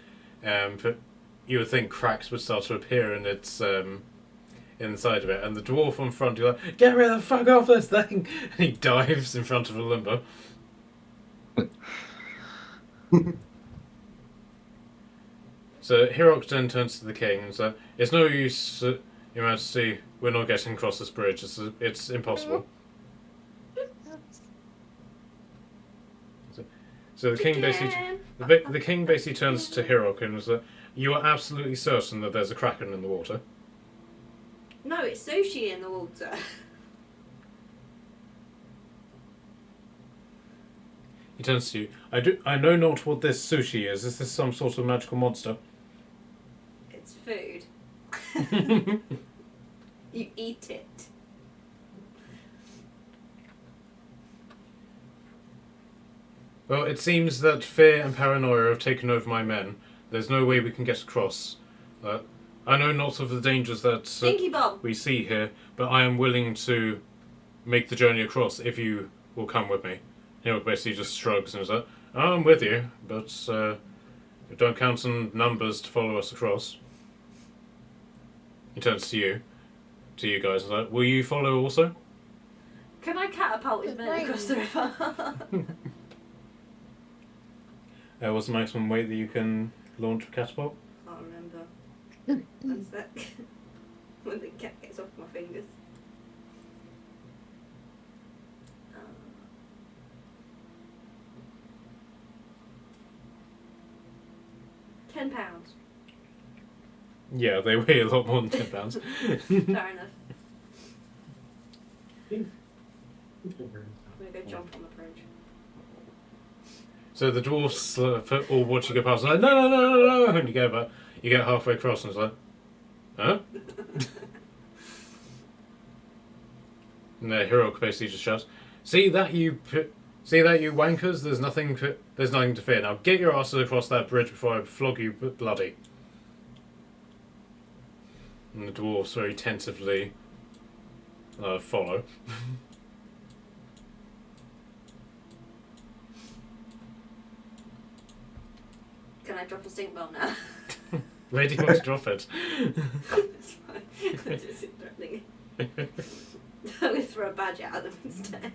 [SPEAKER 3] you would think cracks would start to appear in its inside of it. And the dwarf on front, you're like, "Get rid of the fuck off this thing!" And he dives in front of a limber. So Hiroc then turns to the king and says, "It's no use, Your Majesty. We're not getting across this bridge. It's impossible." So the king basically, the king basically turns to Hiroc and says, "You are absolutely certain that there's a kraken in the water?"
[SPEAKER 6] No, it's sushi in the water.
[SPEAKER 3] He turns to you. I know not what this sushi is. Is this some sort of magical monster?
[SPEAKER 6] It's food. You eat it.
[SPEAKER 3] Well, it seems that fear and paranoia have taken over my men. There's no way we can get across. I know not of the dangers that
[SPEAKER 6] Stinky Bob.
[SPEAKER 3] we see here, but I am willing to make the journey across if you will come with me. Hiroc basically just shrugs and is like, "I'm with you, but don't count on numbers to follow us across." He turns to you guys, and is like, "Will you follow also?"
[SPEAKER 6] Can I catapult his men across the river?
[SPEAKER 3] What's the maximum weight that you can launch a catapult?
[SPEAKER 6] Can't remember. One sec. When the cat gets off my fingers. £10.
[SPEAKER 3] Yeah, they weigh a lot more than 10 pounds.
[SPEAKER 6] Fair enough. I'm gonna go jump on the bridge.
[SPEAKER 3] So the dwarfs all watch you go past, and like, no, and you get halfway across, and it's like, huh? And Hiroc basically just shouts, see that you wankers? There's nothing to fear. Now get your asses across that bridge before I flog you bloody." And the dwarfs very tentatively follow.
[SPEAKER 6] Can I drop a stink bomb now?
[SPEAKER 3] Where do you want to drop it?
[SPEAKER 6] It's fine. I'm just threatening it. I'm going to throw a badge at them instead.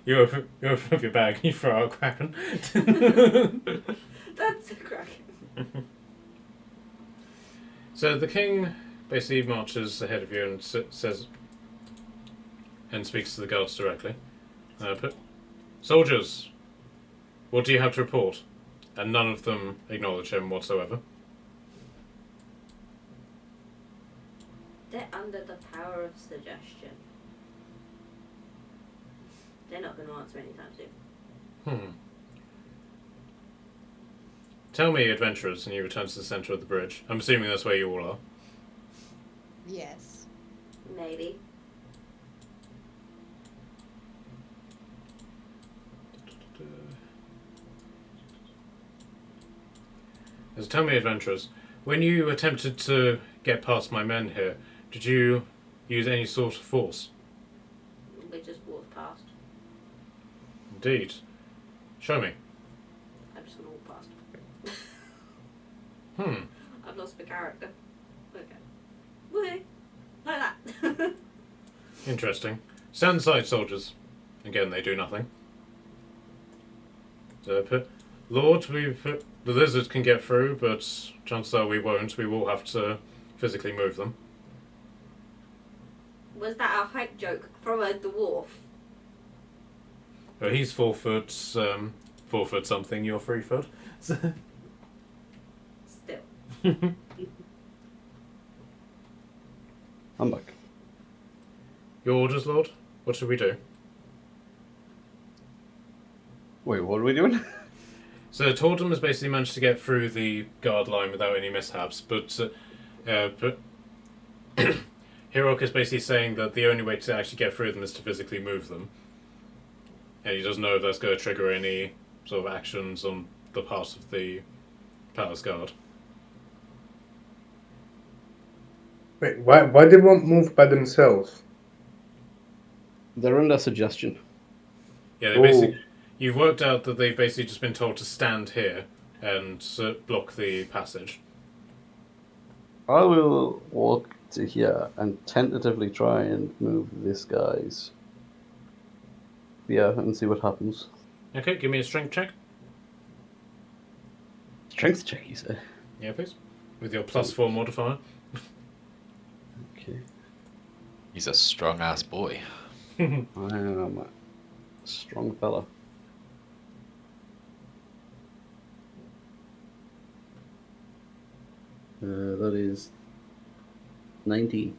[SPEAKER 3] you open up your bag and you throw out a kraken.
[SPEAKER 6] That's a kraken.
[SPEAKER 3] So the king basically marches ahead of you and says, and speaks to the guards directly. "Soldiers, what do you have to report?" And none of them acknowledge him whatsoever.
[SPEAKER 6] They're under the power of suggestion. They're not going to answer anytime soon.
[SPEAKER 3] Tell me, adventurers, and you return to the centre of the bridge. I'm assuming that's where you all are.
[SPEAKER 2] Yes.
[SPEAKER 6] Maybe.
[SPEAKER 3] So tell me, adventurers, when you attempted to get past my men here, did you use any sort of force?
[SPEAKER 6] We just walked past.
[SPEAKER 3] Indeed. Show me.
[SPEAKER 6] I'm just gonna walk past.
[SPEAKER 3] Hmm.
[SPEAKER 6] I've lost my character. Okay. Woohoo! Like that.
[SPEAKER 3] Interesting. Stand aside, soldiers. Again, they do nothing. Lord, the lizard can get through, but chances are we won't. We will have to physically move them.
[SPEAKER 6] Was that a hype joke from a dwarf?
[SPEAKER 3] He's 4 foot, 4 foot something. You're 3 foot.
[SPEAKER 6] Still.
[SPEAKER 1] I'm back.
[SPEAKER 3] Your orders, Lord. What should we do?
[SPEAKER 1] Wait, what are we doing?
[SPEAKER 3] So Tordum has basically managed to get through the guard line without any mishaps, but Hiroc is basically saying that the only way to actually get through them is to physically move them. And he doesn't know if that's going to trigger any sort of actions on the part of the palace guard.
[SPEAKER 5] Wait, why they won't move by themselves?
[SPEAKER 1] They're under suggestion.
[SPEAKER 3] Yeah, you've worked out that they've basically just been told to stand here and block the passage.
[SPEAKER 1] I will walk to here and tentatively try and move this guy's. Yeah, and see what happens.
[SPEAKER 3] Okay, give me a strength check.
[SPEAKER 1] Strength check, you say?
[SPEAKER 3] Yeah, please. With your +4 modifier.
[SPEAKER 1] Okay.
[SPEAKER 4] He's a strong ass boy.
[SPEAKER 1] I am a strong fella. That is 19.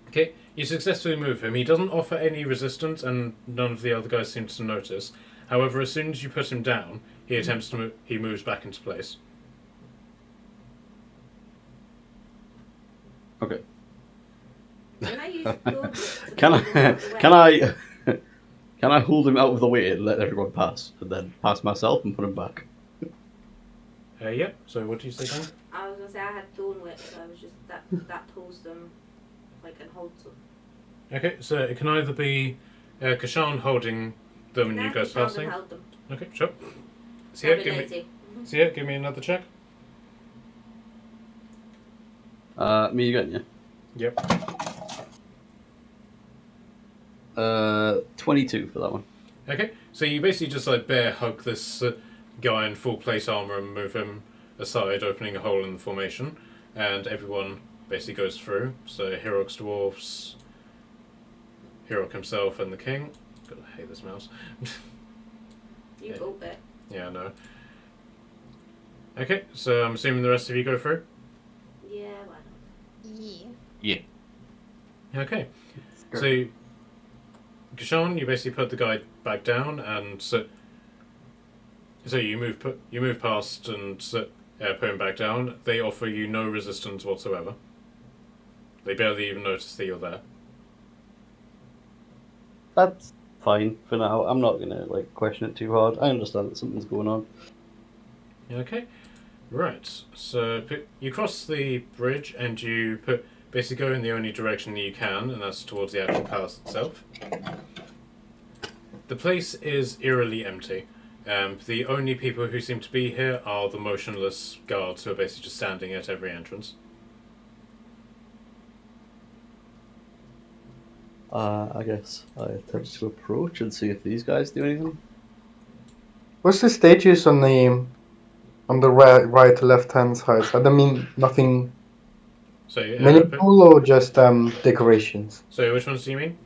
[SPEAKER 3] Okay, you successfully move him. He doesn't offer any resistance, and none of the other guys seem to notice. However, as soon as you put him down, he attempts to move. He moves back into place.
[SPEAKER 1] Okay.
[SPEAKER 6] Can I use Claude to
[SPEAKER 1] Can
[SPEAKER 6] move him
[SPEAKER 1] I?
[SPEAKER 6] out the way?
[SPEAKER 1] Can I? Can I hold him out of the way and let everyone pass, and then pass myself and put him back?
[SPEAKER 3] Yeah. So what do you say, Dan?
[SPEAKER 6] I was gonna say I had Thorn Whip, so I was just that pulls them, like, and holds them.
[SPEAKER 3] Okay, so it can either be Kashan holding them and you guys
[SPEAKER 6] Sean
[SPEAKER 3] passing.
[SPEAKER 6] held them.
[SPEAKER 3] Okay, sure. So
[SPEAKER 6] Don't
[SPEAKER 3] yeah,
[SPEAKER 6] be lazy.
[SPEAKER 3] give me another check.
[SPEAKER 1] Me again, yeah.
[SPEAKER 3] Yep.
[SPEAKER 1] 22 for that one.
[SPEAKER 3] Okay, so you basically just like bear hug this guy in full plate armor and move him aside, opening a hole in the formation, and everyone basically goes through. So Hiroc's dwarfs, Hiroc himself, and the king. God, I hate this mouse.
[SPEAKER 6] You built it.
[SPEAKER 3] Yeah, I know. Okay, so I'm assuming the rest of you go through.
[SPEAKER 6] Yeah, why not?
[SPEAKER 2] Yeah.
[SPEAKER 3] Okay, so Kashan, you basically put the guy back down, and so you move past and put him back down. They offer you no resistance whatsoever. They barely even notice that you're there.
[SPEAKER 1] That's fine for now. I'm not gonna question it too hard. I understand that something's going on.
[SPEAKER 3] Okay, right. So you cross the bridge and you basically go in the only direction that you can, and that's towards the actual palace itself. The place is eerily empty. The only people who seem to be here are the motionless guards who are basically just standing at every entrance.
[SPEAKER 1] I guess I attempt to approach and see if these guys do anything.
[SPEAKER 5] What's the stages on the right left hand side? I don't mean nothing
[SPEAKER 3] So,
[SPEAKER 5] meaningful or just decorations.
[SPEAKER 3] so which ones do you mean?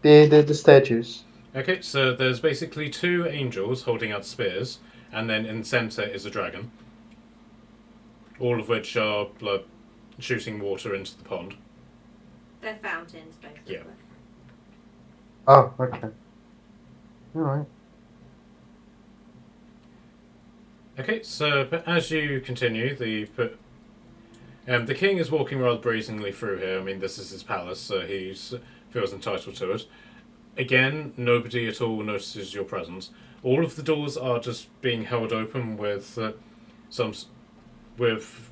[SPEAKER 5] The statues.
[SPEAKER 3] Okay, so there's basically 2 angels holding out spears, and then in the centre is a dragon. All of which are shooting water into the pond.
[SPEAKER 6] They're fountains, basically.
[SPEAKER 3] Yeah.
[SPEAKER 5] Oh, okay. Alright.
[SPEAKER 3] Okay, so as you continue, the king is walking rather brazenly through here. I mean, this is his palace, so he feels entitled to it. Again, nobody at all notices your presence. All of the doors are just being held open with with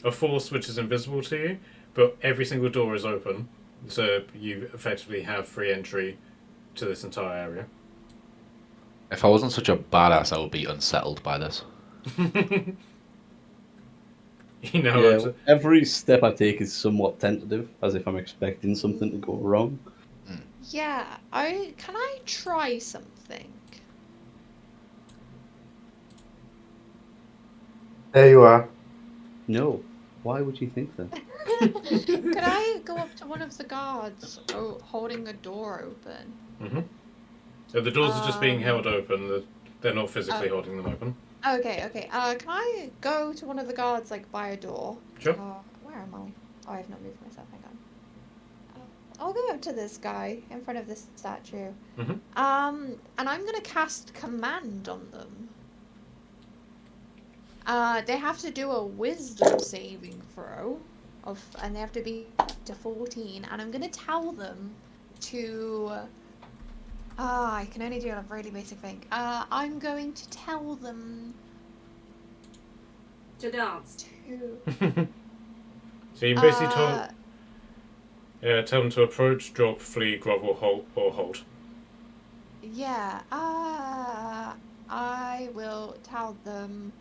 [SPEAKER 3] a force which is invisible to you, but every single door is open, so you effectively have free entry to this entire area.
[SPEAKER 4] If I wasn't such a badass, I would be unsettled by this.
[SPEAKER 3] You know,
[SPEAKER 1] Yeah,
[SPEAKER 3] it's-
[SPEAKER 1] every step I take is somewhat tentative, as if I'm expecting something to go wrong.
[SPEAKER 2] Yeah, can I try something?
[SPEAKER 5] There you are.
[SPEAKER 1] No. Why would you think that?
[SPEAKER 2] Could I go up to one of the guards holding a door open?
[SPEAKER 3] so the doors are just being held
[SPEAKER 2] Um,
[SPEAKER 3] open. They're not physically
[SPEAKER 2] Oh.
[SPEAKER 3] holding them open.
[SPEAKER 2] Okay. Can I go to one of the guards, like, by a door?
[SPEAKER 3] Sure.
[SPEAKER 2] Where am I? Oh, I have not moved myself. Hang on. I'll go up to this guy in front of this statue.
[SPEAKER 3] Mhm.
[SPEAKER 2] And I'm gonna cast command on them. They have to do a wisdom saving throw and they have to be to 14, and I'm gonna tell them to I can only do a really basic thing. I'm going to tell them
[SPEAKER 6] To dance.
[SPEAKER 2] to
[SPEAKER 3] So you can basically
[SPEAKER 2] uh,
[SPEAKER 3] tell them to approach, drop, flee, grovel, hold.
[SPEAKER 2] yeah, I will tell them.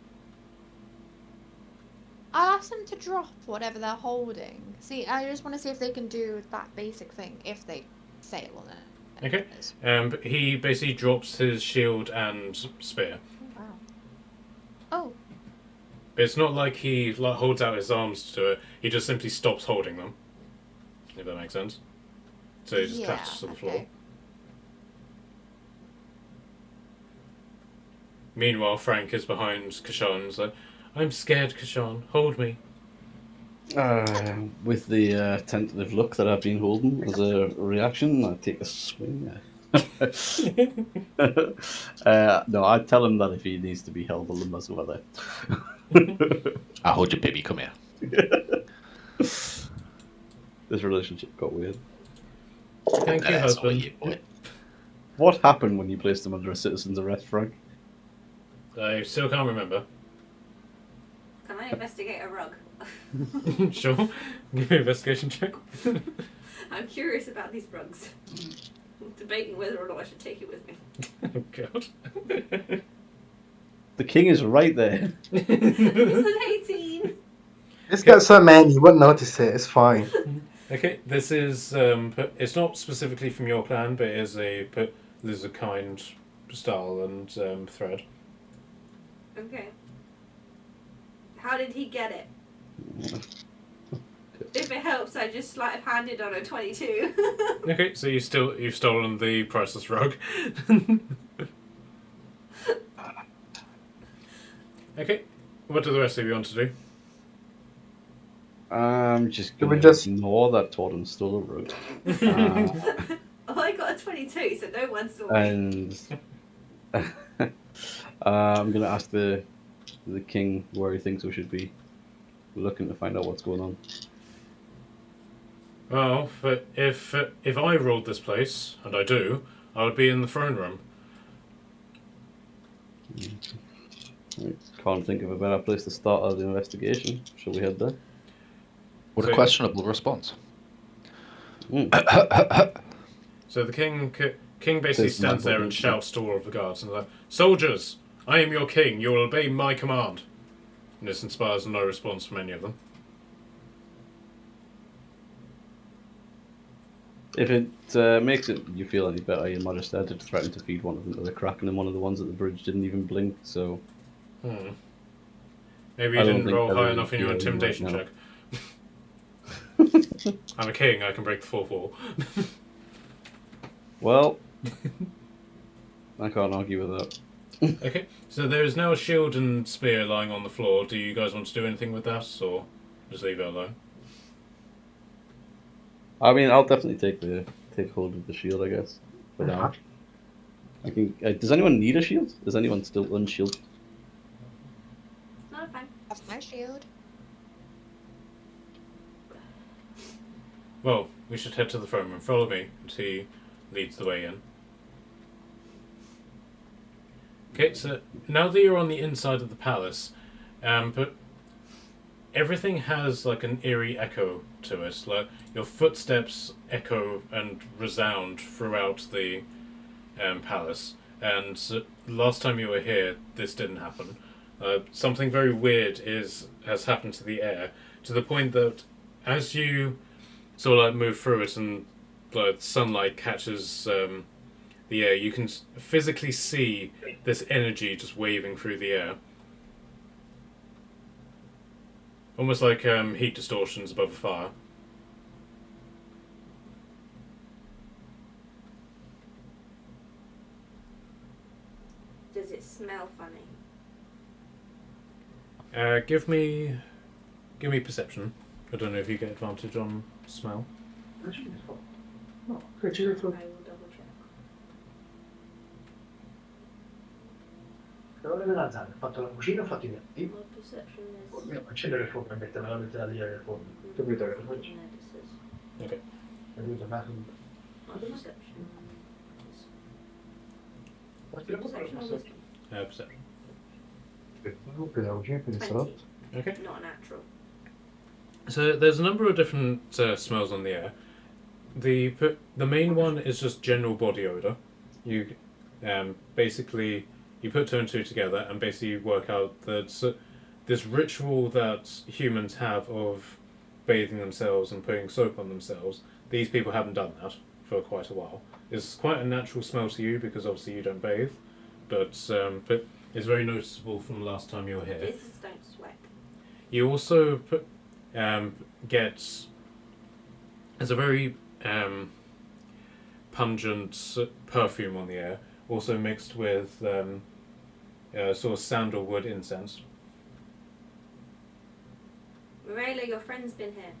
[SPEAKER 2] I'll ask them to drop whatever they're holding. See, I just want to see if they can do that basic thing, if they fail on it.
[SPEAKER 3] Okay. But he basically drops his shield and spear.
[SPEAKER 2] Oh, wow. Oh,
[SPEAKER 3] But it's not like he holds out his arms to it. He just simply stops holding them. If that makes sense. So he just
[SPEAKER 2] yeah,
[SPEAKER 3] collapses to the floor.
[SPEAKER 2] okay.
[SPEAKER 3] Meanwhile, Frank is behind Kashan and is like, I'm scared, Kashan. Hold me.
[SPEAKER 1] With the tentative look that I've been holding as a reaction, I take a swing. No, I tell him that if he needs to be held, I'll mess with it.
[SPEAKER 4] I hold your baby, come here.
[SPEAKER 1] This relationship got weird.
[SPEAKER 3] Thank you,
[SPEAKER 4] That's all
[SPEAKER 3] husband.
[SPEAKER 4] you, boy.
[SPEAKER 1] What happened when you placed him under a citizen's arrest, Frank?
[SPEAKER 3] I still can't remember.
[SPEAKER 6] Can I investigate a rug?
[SPEAKER 3] Sure. Give me an investigation check.
[SPEAKER 6] I'm curious about these rugs. I'm debating whether or not I should take it with me.
[SPEAKER 3] Oh, God.
[SPEAKER 1] The king is right there.
[SPEAKER 6] It's an 18.
[SPEAKER 5] It's got so many, you won't notice it. It's fine.
[SPEAKER 3] Okay, this is it's not specifically from your clan, but it is there's a kind style and thread.
[SPEAKER 6] Okay. How did he get it? If it helps, I just sleight of handed on a 22.
[SPEAKER 3] Okay, so you've stolen the priceless rug. Okay, what do the rest of you want to do?
[SPEAKER 1] I'm just
[SPEAKER 5] Should we
[SPEAKER 1] gonna
[SPEAKER 5] just-
[SPEAKER 1] ignore that Totem stole a road.
[SPEAKER 6] Oh, I got a 22, so no one saw me.
[SPEAKER 1] And I'm gonna ask the king where he thinks we should be looking to find out what's going on.
[SPEAKER 3] Well, but if I ruled this place, and I do, I would be in the throne room.
[SPEAKER 1] I can't think of a better place to start the investigation. Shall we head there?
[SPEAKER 4] What
[SPEAKER 3] So-
[SPEAKER 4] a questionable response.
[SPEAKER 3] So the king basically
[SPEAKER 1] Says
[SPEAKER 3] stands there and
[SPEAKER 1] Michael.
[SPEAKER 3] shouts to all of the guards and like, "Soldiers, I am your king. You will obey my command." And this inspires no response from any of them.
[SPEAKER 1] If it makes it you feel any better, Your Majesty, I did threaten to feed one of them to the Kraken, and one of the ones at the bridge didn't even blink. So
[SPEAKER 3] Maybe
[SPEAKER 1] I
[SPEAKER 3] you
[SPEAKER 1] don't
[SPEAKER 3] didn't
[SPEAKER 1] think
[SPEAKER 3] roll high
[SPEAKER 1] everyone
[SPEAKER 3] enough in your
[SPEAKER 1] feels right
[SPEAKER 3] intimidation
[SPEAKER 1] now.
[SPEAKER 3] check. I'm a king. I can break the fourth wall.
[SPEAKER 1] well, I can't argue with that.
[SPEAKER 3] Okay, so there is now a shield and spear lying on the floor. Do you guys want to do anything with that, or just leave it alone?
[SPEAKER 1] I mean, I'll definitely take hold of the shield, I guess. For now, I can. Does anyone need a shield? Is anyone still unshielded?
[SPEAKER 6] No, fine.
[SPEAKER 2] That's my shield.
[SPEAKER 3] Well, we should head to the throne room. Follow me, and he leads the way in. Okay, so now that you're on the inside of the palace, but everything has like an eerie echo to it. Like your footsteps echo and resound throughout the palace. And last time you were here, this didn't happen. Something very weird has happened to the air, to the point that as you sort of like move through it and like sunlight catches the air, you can physically see this energy just waving through the air. Almost like heat distortions above a fire.
[SPEAKER 6] Does it smell funny?
[SPEAKER 3] Give me perception. I don't know if you get advantage on smell.
[SPEAKER 5] No,
[SPEAKER 6] I will double check.
[SPEAKER 7] Però le melanzane, ho fatto la cucina, ho fatto i piatti.
[SPEAKER 6] My perception is.
[SPEAKER 7] Dobbiamo accendere il forno e metterla la metà lì al forno. Capito che faccio?
[SPEAKER 3] Okay.
[SPEAKER 7] Capito? Ma
[SPEAKER 6] My perception is.
[SPEAKER 7] fatti la cucina,
[SPEAKER 6] Perception or wisdom?
[SPEAKER 3] Perception.
[SPEAKER 7] per la cucina e per il
[SPEAKER 6] 20.
[SPEAKER 7] salotto.
[SPEAKER 3] Okay.
[SPEAKER 6] Not natural.
[SPEAKER 3] So there's a number of different smells on the air. The main one is just general body odor. You basically you put two and two together and basically work out that this ritual that humans have of bathing themselves and putting soap on themselves. These people haven't done that for quite a while. It's quite a natural smell to you because obviously you don't bathe, but it's very noticeable from the last time you were here.
[SPEAKER 6] Lizards don't sweat.
[SPEAKER 3] You also get there's a very pungent perfume on the air, also mixed with sort of sandalwood incense.
[SPEAKER 6] Morela, your friend's been here.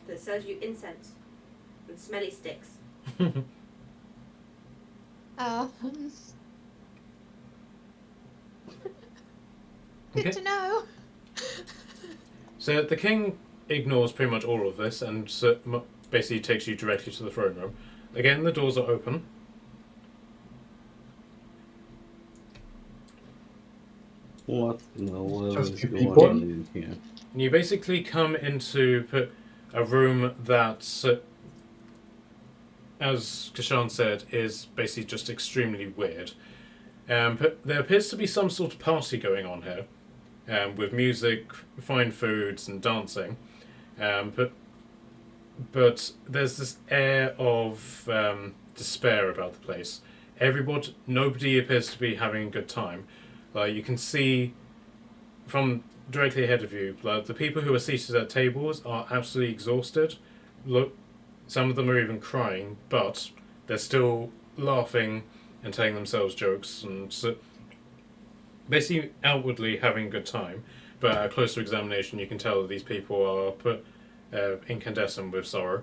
[SPEAKER 6] That sells you incense and smelly sticks.
[SPEAKER 2] Good
[SPEAKER 3] Okay.
[SPEAKER 2] to know.
[SPEAKER 3] So the king ignores pretty much all of this and basically takes you directly to the throne room. Again, the doors are open.
[SPEAKER 1] What in the world
[SPEAKER 5] Just
[SPEAKER 1] is
[SPEAKER 5] two
[SPEAKER 1] going
[SPEAKER 5] people?
[SPEAKER 1] on in here?
[SPEAKER 3] You basically come into a room that, as Kashan said, is basically just extremely weird. But there appears to be some sort of party going on here, with music, fine foods, and dancing. But there's this air of despair about the place. Nobody appears to be having a good time. You can see from directly ahead of you, the people who are seated at tables are absolutely exhausted. Look, some of them are even crying, but they're still laughing and telling themselves jokes and basically outwardly having a good time. But at a closer examination, you can tell that these people are incandescent with sorrow.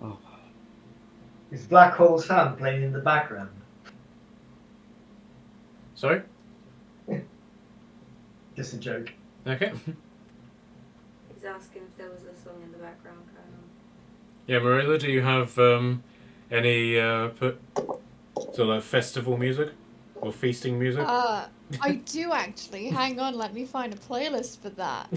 [SPEAKER 1] Oh,
[SPEAKER 7] Is Black Hole Sun playing in the background?
[SPEAKER 3] Sorry?
[SPEAKER 7] Just a joke.
[SPEAKER 3] Okay.
[SPEAKER 6] He's asking if there was a song in the background going on.
[SPEAKER 3] Yeah, Marilla, do you have any sort of festival music or feasting music?
[SPEAKER 2] I do actually. Hang on, let me find a playlist for that.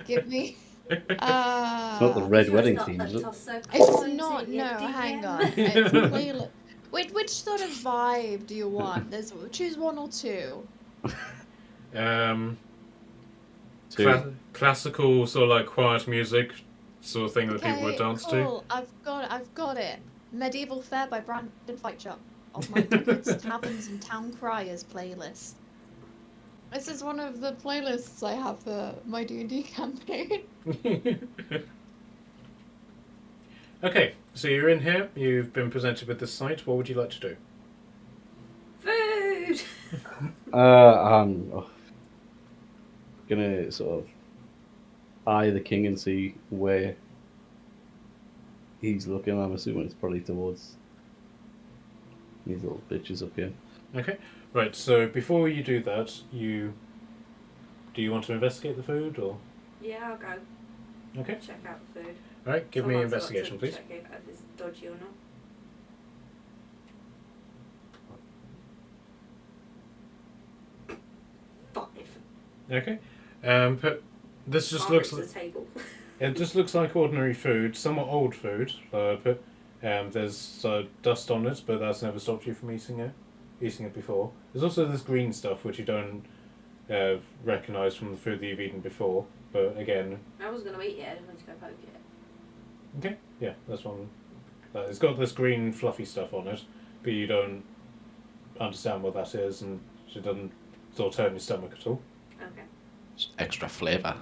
[SPEAKER 2] Give me.
[SPEAKER 1] it's not the red
[SPEAKER 6] Sure
[SPEAKER 1] wedding
[SPEAKER 6] it's
[SPEAKER 1] theme,
[SPEAKER 6] not
[SPEAKER 1] is
[SPEAKER 6] the
[SPEAKER 1] it?
[SPEAKER 6] Tosser
[SPEAKER 2] It's
[SPEAKER 6] Quality
[SPEAKER 2] not. No, hang
[SPEAKER 6] DM.
[SPEAKER 2] on. It's playlist. Which sort of vibe do you want? Choose one or two.
[SPEAKER 1] Two.
[SPEAKER 3] Classical sort of like quiet music sort of thing that people would dance
[SPEAKER 2] cool. I've got it. Medieval Fair by Brandon Fightshop. Of my Tickets, Taverns and Town Criers playlist. This is one of the playlists I have for my D&D campaign.
[SPEAKER 3] to. Okay, so you're in here. You've been presented with this site. What would you like to do?
[SPEAKER 6] Food!
[SPEAKER 1] I'm gonna sort of eye the king and see where he's looking. I'm assuming it's probably towards these little bitches up here.
[SPEAKER 3] Okay, right. So before you do that, do you want to investigate the food or?
[SPEAKER 6] Yeah, I'll go.
[SPEAKER 3] Okay.
[SPEAKER 6] Check out the food.
[SPEAKER 3] All right. Give me
[SPEAKER 6] Someone's got
[SPEAKER 3] investigation,
[SPEAKER 6] to
[SPEAKER 3] please.
[SPEAKER 6] Check if it's dodgy or not.
[SPEAKER 3] Okay. But this just
[SPEAKER 6] Margaret's
[SPEAKER 3] looks.
[SPEAKER 6] the table.
[SPEAKER 3] It just looks like ordinary food, somewhat old food. But there's dust on it, but that's never stopped you from eating it before. There's also this green stuff which you don't recognise from the food that you've eaten before. But again,
[SPEAKER 6] I was going to eat it, I just went to go poke it.
[SPEAKER 3] okay, yeah, that's one. It's got this green fluffy stuff on it, but you don't understand what that is, and it doesn't sort of turn your stomach at all.
[SPEAKER 6] Okay.
[SPEAKER 4] Just extra flavour.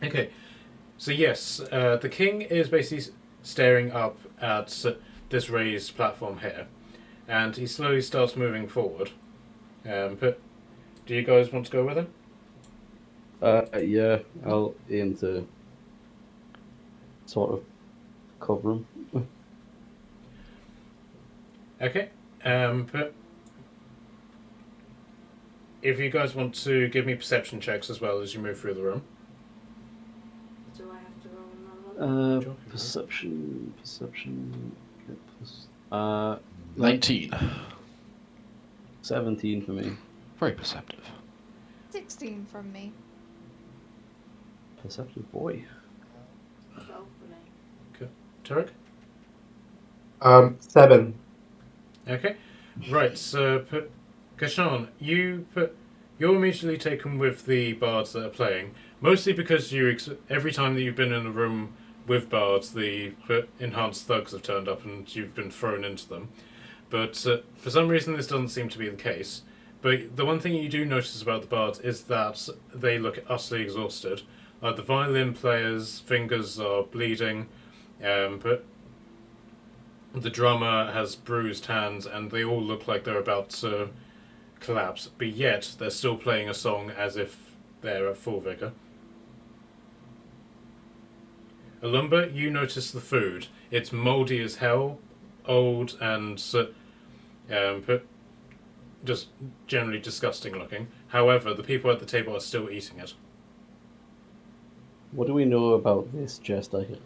[SPEAKER 3] Okay, so yes, the king is basically staring up at this raised platform here, and he slowly starts moving forward. But do you guys want to go with him?
[SPEAKER 1] Yeah, I'll aim to sort of cover him.
[SPEAKER 3] Okay, but if you guys want to give me perception checks as well as you move through the room.
[SPEAKER 6] Do I have to roll another one?
[SPEAKER 3] Sure.
[SPEAKER 1] Perception. Okay,
[SPEAKER 4] 19.
[SPEAKER 1] 17 for me.
[SPEAKER 4] Very perceptive.
[SPEAKER 2] 16 from me.
[SPEAKER 1] Perceptive boy.
[SPEAKER 6] 12 for me.
[SPEAKER 3] Tarek?
[SPEAKER 5] 7.
[SPEAKER 3] Okay, right. So, Kashan, you're immediately taken with the bards that are playing, mostly because every time that you've been in a room with bards, the enhanced thugs have turned up and you've been thrown into them. But for some reason, this doesn't seem to be the case. But the one thing you do notice about the bards is that they look utterly exhausted. Like the violin player's fingers are bleeding, but the drummer has bruised hands, and they all look like they're about to collapse. But yet, they're still playing a song as if they're at full vigor. Alumba, you notice the food. It's mouldy as hell, old, and just generally disgusting looking. However, the people at the table are still eating it.
[SPEAKER 1] What do we know about this jester here?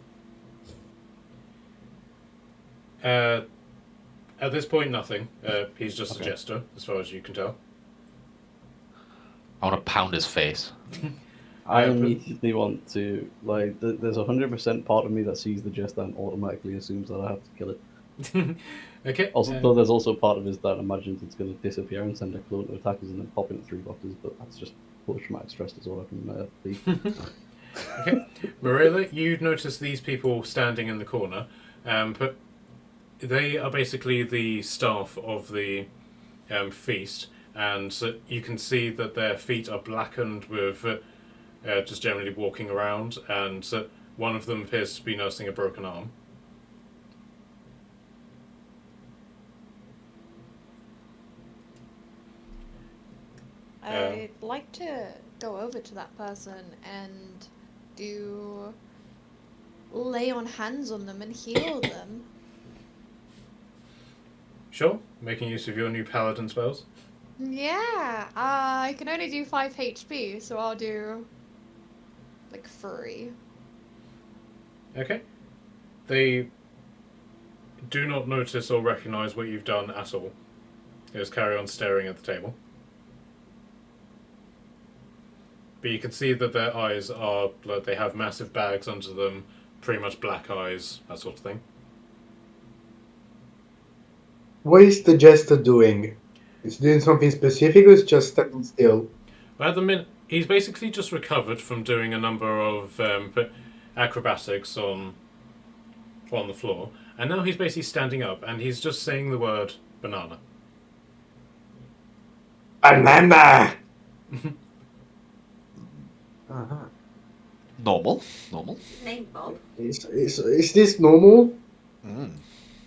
[SPEAKER 3] At this point, nothing. He's just a
[SPEAKER 1] Okay.
[SPEAKER 3] jester, as far as you can tell.
[SPEAKER 4] I want to pound his face.
[SPEAKER 1] I
[SPEAKER 3] Yeah, but-
[SPEAKER 1] immediately want to, like, there's 100% part of me that sees the jester and automatically assumes that I have to kill it.
[SPEAKER 3] Okay.
[SPEAKER 1] Also, though, there's also part of us that imagines it's going to disappear and send a clone to attack us and then pop into 3 boxes, but that's just post-traumatic stress disorder from the...
[SPEAKER 3] Okay, Marilla, you notice these people standing in the corner, but they are basically the staff of the feast, and you can see that their feet are blackened with just generally walking around, and one of them appears to be nursing a broken arm.
[SPEAKER 2] I'd like to go over to that person and lay on hands on them and heal them.
[SPEAKER 3] Sure, making use of your new paladin spells.
[SPEAKER 2] Yeah, I can only do 5 HP, so I'll do like 3.
[SPEAKER 3] Okay. They do not notice or recognise what you've done at all. They just carry on staring at the table. But you can see that their eyes are, like, they have massive bags under them, pretty much black eyes, that sort of thing.
[SPEAKER 5] What is the jester doing? Is he doing something specific or is just standing still?
[SPEAKER 3] But at the minute, he's basically just recovered from doing a number of acrobatics on the floor, and now he's basically standing up, and he's just saying the word banana.
[SPEAKER 5] Banana!
[SPEAKER 4] Normal.
[SPEAKER 6] What's his name, Bob?
[SPEAKER 5] Is this normal?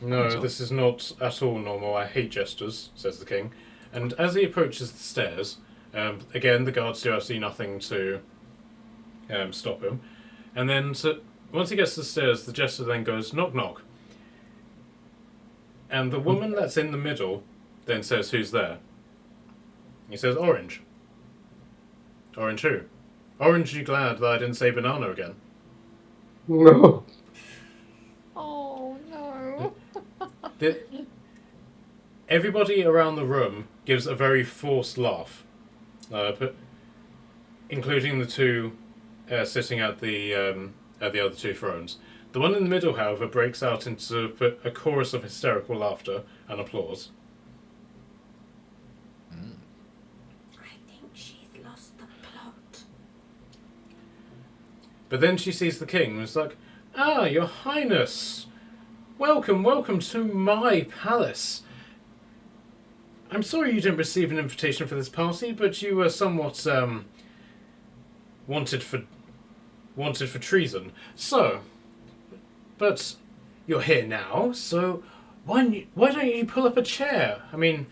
[SPEAKER 3] No,
[SPEAKER 4] So-
[SPEAKER 3] this is not at all normal. I hate jesters, says the king. And as he approaches the stairs, again, the guards do absolutely nothing to stop him. And then, once he gets to the stairs, the jester then goes, knock, knock. And the woman that's in the middle then says, who's there? He says, orange. Orange who? Orange, you glad that I didn't say banana again?
[SPEAKER 5] No.
[SPEAKER 2] Oh no.
[SPEAKER 3] Everybody around the room gives a very forced laugh. But including the two sitting at the other two thrones. The one in the middle, however, breaks out into a chorus of hysterical laughter and applause.
[SPEAKER 6] I think she's lost the plot.
[SPEAKER 3] But then she sees the king and is like, "Ah, your highness! Welcome, welcome to my palace. I'm sorry you didn't receive an invitation for this party, but you were somewhat wanted for treason. So, but you're here now, so why don't you pull up a chair? I mean,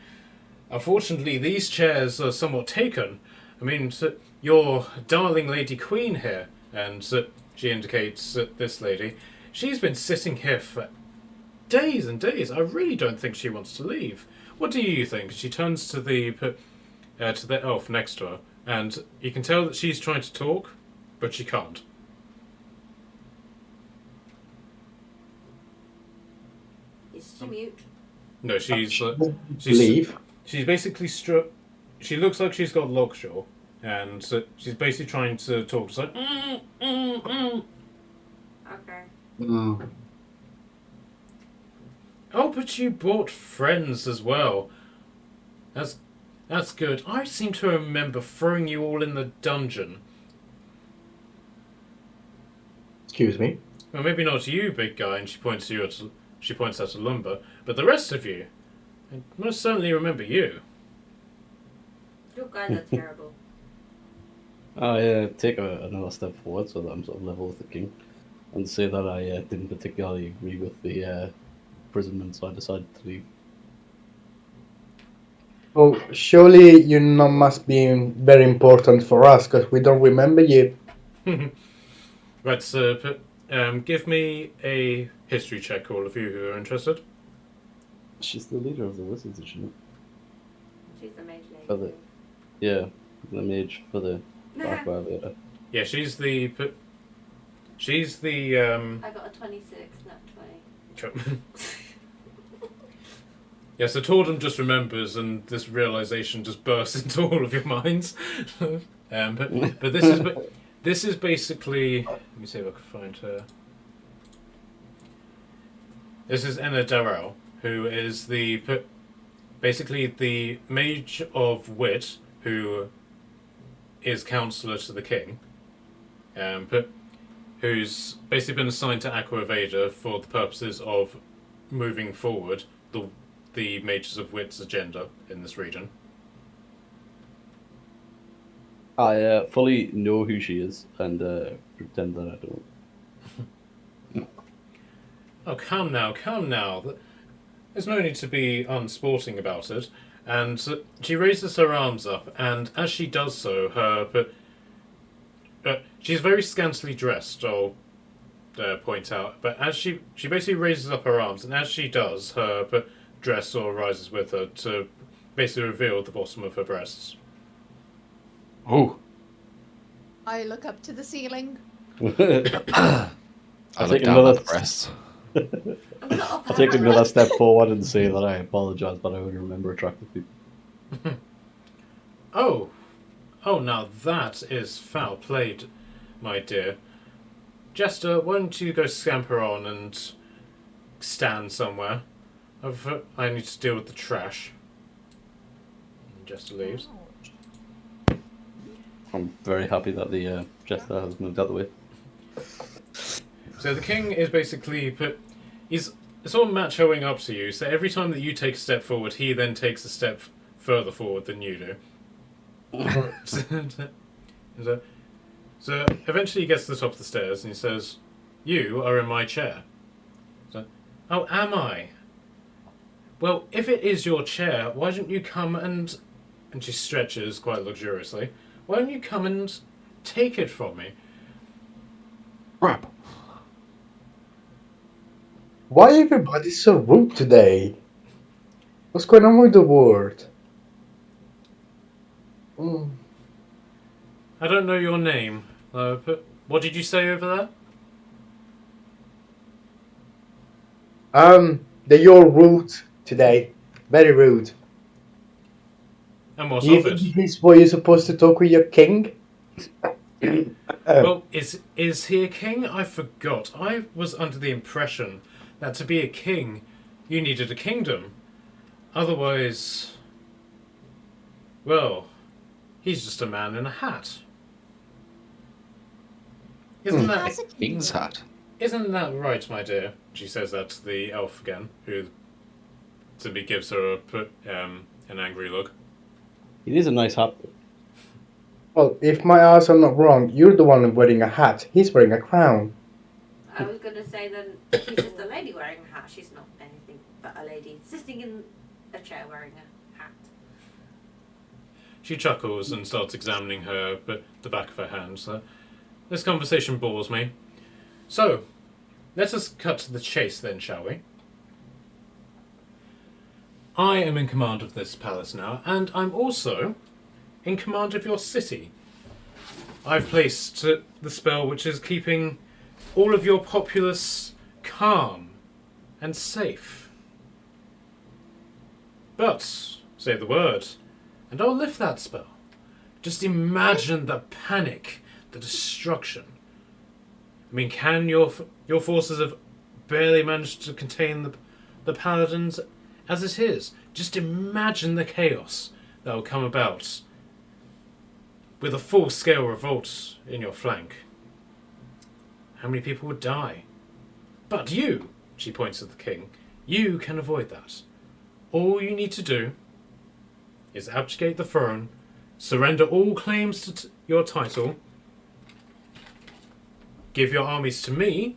[SPEAKER 3] unfortunately, these chairs are somewhat taken. I mean, your darling Lady Queen here," and she indicates this lady. "She's been sitting here for days and days. I really don't think she wants to leave. What do you think?" She turns to the elf next to her, and you can tell that she's trying to talk, but she can't.
[SPEAKER 6] Is she mute?
[SPEAKER 3] No, she's
[SPEAKER 5] Leave.
[SPEAKER 3] she's basically She looks like she's got lockjaw, and she's basically trying to talk. It's like,
[SPEAKER 6] Okay.
[SPEAKER 5] Mm.
[SPEAKER 3] "Oh, but you brought friends as well. That's good. I seem to remember throwing you all in the dungeon.
[SPEAKER 5] Excuse me.
[SPEAKER 3] Well, maybe not you, big guy." And she points at a lumber. "But the rest of you, I most certainly remember you."
[SPEAKER 6] You guys are terrible.
[SPEAKER 1] I take another step forward so that I'm sort of level with the king, and say that I didn't particularly agree with the imprisonment, so I decided to leave.
[SPEAKER 5] Oh, surely you not must be very important for us because we don't remember you.
[SPEAKER 3] Right, so give me a history check, all of you who are interested.
[SPEAKER 1] She's the leader of the wizards, isn't she?
[SPEAKER 6] She's the mage lady.
[SPEAKER 1] For the yeah, the mage for the Dark Violator.
[SPEAKER 3] Yeah, she's the.
[SPEAKER 6] I got a 26, not 20.
[SPEAKER 3] Yeah, so Tordum just remembers, and this realization just bursts into all of your minds. But this is basically. Let me see if I can find her. This is Enna Darrell, who is basically the mage of wit, who is counselor to the king, but who's basically been assigned to Aqua Veda for the purposes of moving forward the mages of wit's agenda in this region.
[SPEAKER 1] I fully know who she is and pretend that I don't.
[SPEAKER 3] Oh, come now, come now. There's no need to be unsporting about it. And she raises her arms up, and as she does so, she's very scantily dressed, I'll point out. But as she basically raises up her arms, and as she does, her dress sort of rises with her to basically reveal the bottom of her breasts.
[SPEAKER 5] Oh.
[SPEAKER 2] I look up to the ceiling.
[SPEAKER 4] I
[SPEAKER 1] I'll
[SPEAKER 4] look
[SPEAKER 1] take
[SPEAKER 4] down
[SPEAKER 1] another.
[SPEAKER 4] at the breasts.
[SPEAKER 1] I'll take another step forward and say that I apologize, but I would remember attractive people.
[SPEAKER 3] Oh, now that is foul played, my dear. Jester, why don't you go scamper on and stand somewhere? I need to deal with the trash. And Jester leaves.
[SPEAKER 1] I'm very happy that the jester has moved out of the way.
[SPEAKER 3] So the king is basically he's sort of machoing up to you. So every time that you take a step forward, he then takes a step further forward than you do. So eventually he gets to the top of the stairs and he says, "You are in my chair." So, "Oh, am I? Well, if it is your chair, why don't you come and she stretches quite luxuriously. "Why don't you come and take it from me?"
[SPEAKER 4] Crap.
[SPEAKER 5] Why everybody so rude today? What's going on with the world? Mm.
[SPEAKER 3] "I don't know your name. But what did you say over there?"
[SPEAKER 5] They're all rude today. Very rude.
[SPEAKER 3] "And what
[SPEAKER 5] Do you
[SPEAKER 3] of
[SPEAKER 5] think
[SPEAKER 3] it?"
[SPEAKER 5] this is what you're supposed to talk with your king?
[SPEAKER 3] Well, is he a king? I forgot. I was under the impression that to be a king, you needed a kingdom. Otherwise, well, he's just a man in a hat. Isn't
[SPEAKER 2] He
[SPEAKER 3] that
[SPEAKER 2] has a
[SPEAKER 4] King's
[SPEAKER 2] kingdom.
[SPEAKER 4] hat.
[SPEAKER 3] isn't that right, my dear? She says that to the elf again, who simply gives her an angry look.
[SPEAKER 1] It is a nice hat.
[SPEAKER 5] Well, if my eyes are not wrong, you're the one wearing a hat. He's wearing a crown.
[SPEAKER 6] I was going to say then she's just a lady wearing a hat. She's not anything but a lady sitting in a chair wearing a hat.
[SPEAKER 3] She chuckles and starts examining the back of her hands. This conversation bores me. So, let us cut to the chase then, shall we? I am in command of this palace now, and I'm also in command of your city. I've placed the spell which is keeping all of your populace calm and safe. But, say the word, and I'll lift that spell. Just imagine the panic, the destruction. I mean, can your forces have barely managed to contain the paladins as it is? Just imagine the chaos that will come about with a full-scale revolt in your flank. How many people would die? But you, she points at the king, you can avoid that. All you need to do is abdicate the throne, surrender all claims to your title, give your armies to me,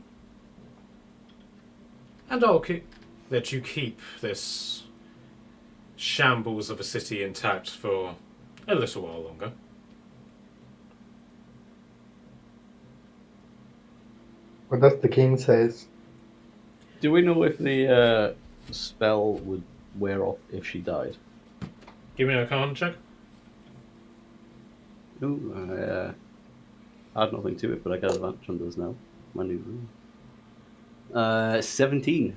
[SPEAKER 3] and I'll let you keep this shambles of a city intact for a little while longer.
[SPEAKER 5] What does the king says?
[SPEAKER 1] Do we know if the spell would wear off if she died?
[SPEAKER 3] Give me a Arcana check.
[SPEAKER 1] No, I had nothing to it, but I got advantage on those now. My new rule. 17.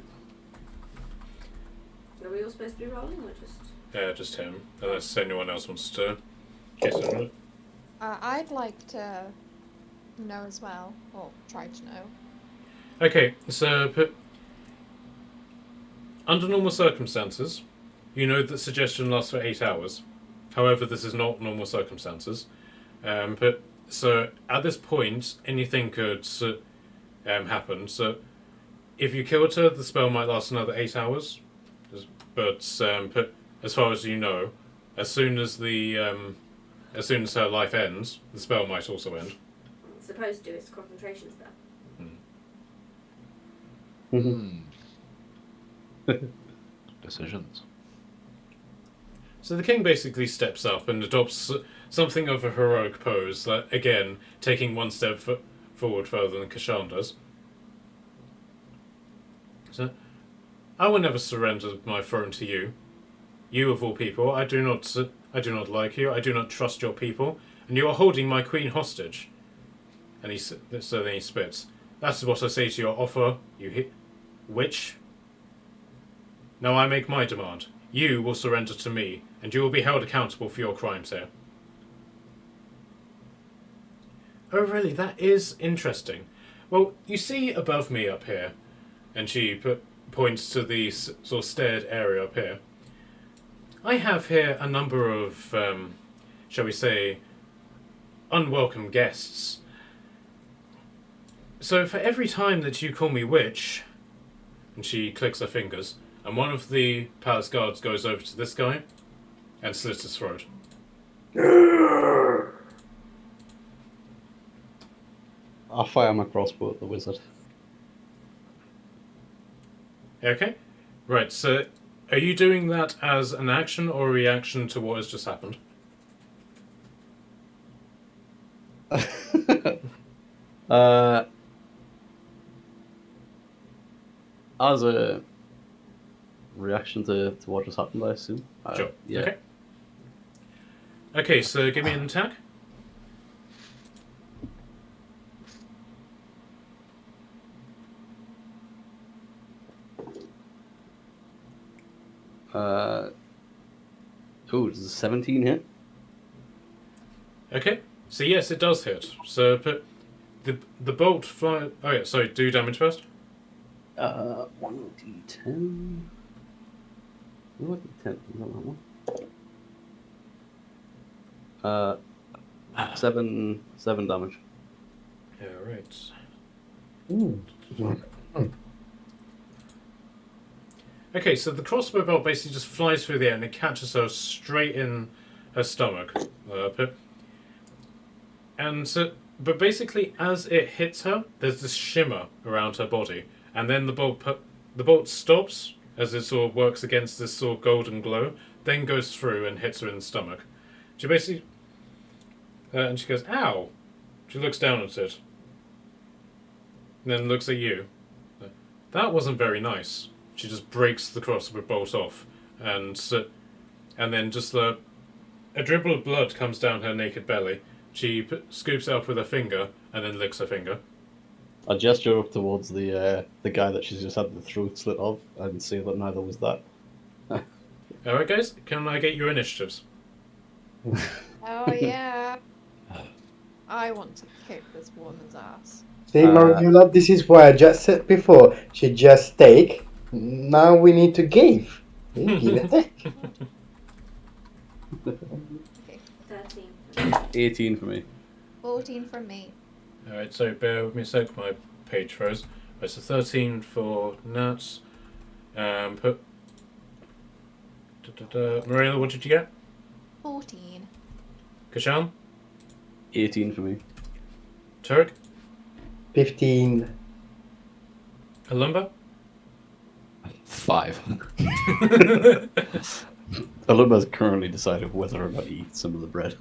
[SPEAKER 6] Are we all supposed to be rolling or just?
[SPEAKER 3] Just him, unless anyone else wants to guess on it.
[SPEAKER 2] I'd like to know as well, or try to know.
[SPEAKER 3] Okay, so under normal circumstances, you know that suggestion lasts for 8 hours. However, this is not normal circumstances. So at this point, anything could happen. So if you killed her, the spell might last another 8 hours. But as far as you know, as soon as her life ends, the spell might also end.
[SPEAKER 6] It's supposed to. It's a concentration spell.
[SPEAKER 4] Decisions.
[SPEAKER 3] So the king basically steps up and adopts something of a heroic pose, again, taking one step forward further than Kashan does. So, I will never surrender my throne to you. You of all people, I do not like you. I do not trust your people, and you are holding my queen hostage. And so then he spits. That is what I say to your offer, you witch. Now I make my demand. You will surrender to me, and you will be held accountable for your crimes here. Oh, really? That is interesting. Well, you see above me up here, and she points to the sort of staired area up here. I have here a number of, shall we say, unwelcome guests. So for every time that you call me witch, and she clicks her fingers, and one of the palace guards goes over to this guy and slits his throat.
[SPEAKER 1] I'll fire my crossbow at the wizard.
[SPEAKER 3] Okay? Right, so are you doing that as an action or a reaction to what has just happened?
[SPEAKER 1] As a reaction to what just happened, I assume.
[SPEAKER 3] Sure.
[SPEAKER 1] Yeah.
[SPEAKER 3] Okay. Okay, so give me an attack.
[SPEAKER 1] Does a 17 hit?
[SPEAKER 3] Okay. So yes, it does hit. So but the bolt fly. Oh yeah, sorry. Do damage first.
[SPEAKER 1] 1d10. What d10? Not that one. 7 damage.
[SPEAKER 3] Yeah, right. Okay, so the crossbow bolt basically just flies through the air and it catches her straight in her stomach. But basically, as it hits her, there's this shimmer around her body, and then the bolt stops as it sort of works against this sort of golden glow, then goes through and hits her in the stomach. She basically, and she goes, "Ow!" She looks down at it, and then looks at you. That wasn't very nice. She just breaks the crossbow bolt off, and then just a dribble of blood comes down her naked belly. She scoops it up with her finger and then licks her finger.
[SPEAKER 1] I gesture up towards the guy that she's just had the throat slit off and say that neither was that.
[SPEAKER 3] Alright, guys, can I get your initiatives?
[SPEAKER 2] Oh yeah. I want to kick this woman's ass.
[SPEAKER 5] See, Mariola, this is why I just said before. She just take. Now we need to give. Give and take.
[SPEAKER 2] Okay.
[SPEAKER 6] 13.
[SPEAKER 1] 18 for me.
[SPEAKER 2] 14 from me.
[SPEAKER 3] Alright, so bear with me a sec, my page froze. Right, so 13 for Nats. Marilla, what did you get?
[SPEAKER 2] 14.
[SPEAKER 3] Kashan?
[SPEAKER 1] 18 for me.
[SPEAKER 3] Turek?
[SPEAKER 5] 15.
[SPEAKER 3] Alumba?
[SPEAKER 4] 5.
[SPEAKER 1] Alumba's currently decided whether or not to eat some of the bread.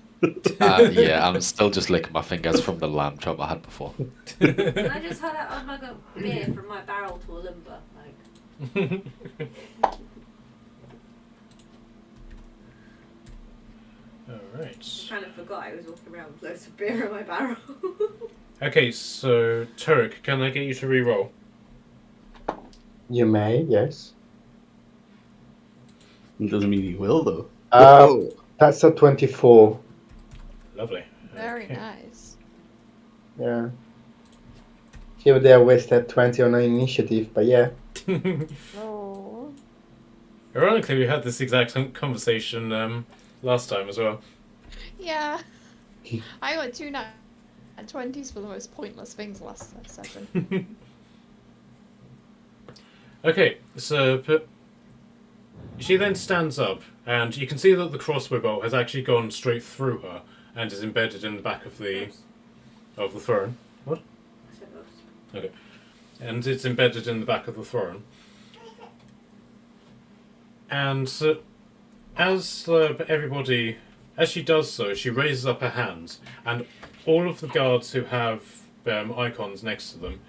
[SPEAKER 4] Yeah, I'm still just licking my fingers from the lamb chop I had before.
[SPEAKER 6] Can I just hold out a mug of beer from my barrel to a limber? Like,
[SPEAKER 3] Alright.
[SPEAKER 6] kind of forgot I was walking around with loads of beer in my barrel.
[SPEAKER 3] Okay, so Turek, can I get you to re-roll?
[SPEAKER 5] You may, yes.
[SPEAKER 1] It doesn't mean he will, though.
[SPEAKER 5] That's a 24.
[SPEAKER 3] Lovely.
[SPEAKER 2] Very
[SPEAKER 3] Okay.
[SPEAKER 2] nice.
[SPEAKER 5] Yeah. Here they are wasted 20 on an initiative, but yeah.
[SPEAKER 2] Oh.
[SPEAKER 3] Ironically, we had this exact conversation last time as well.
[SPEAKER 2] Yeah. I got 2 20s for the most pointless things last session.
[SPEAKER 3] Okay, so she then stands up, and you can see that the crossbow bolt has actually gone straight through her and is embedded in the back of the throne. What?
[SPEAKER 6] I said oops.
[SPEAKER 3] Okay, and it's embedded in the back of the throne. And as everybody, as she does so, she raises up her hands, and all of the guards who have icons next to them,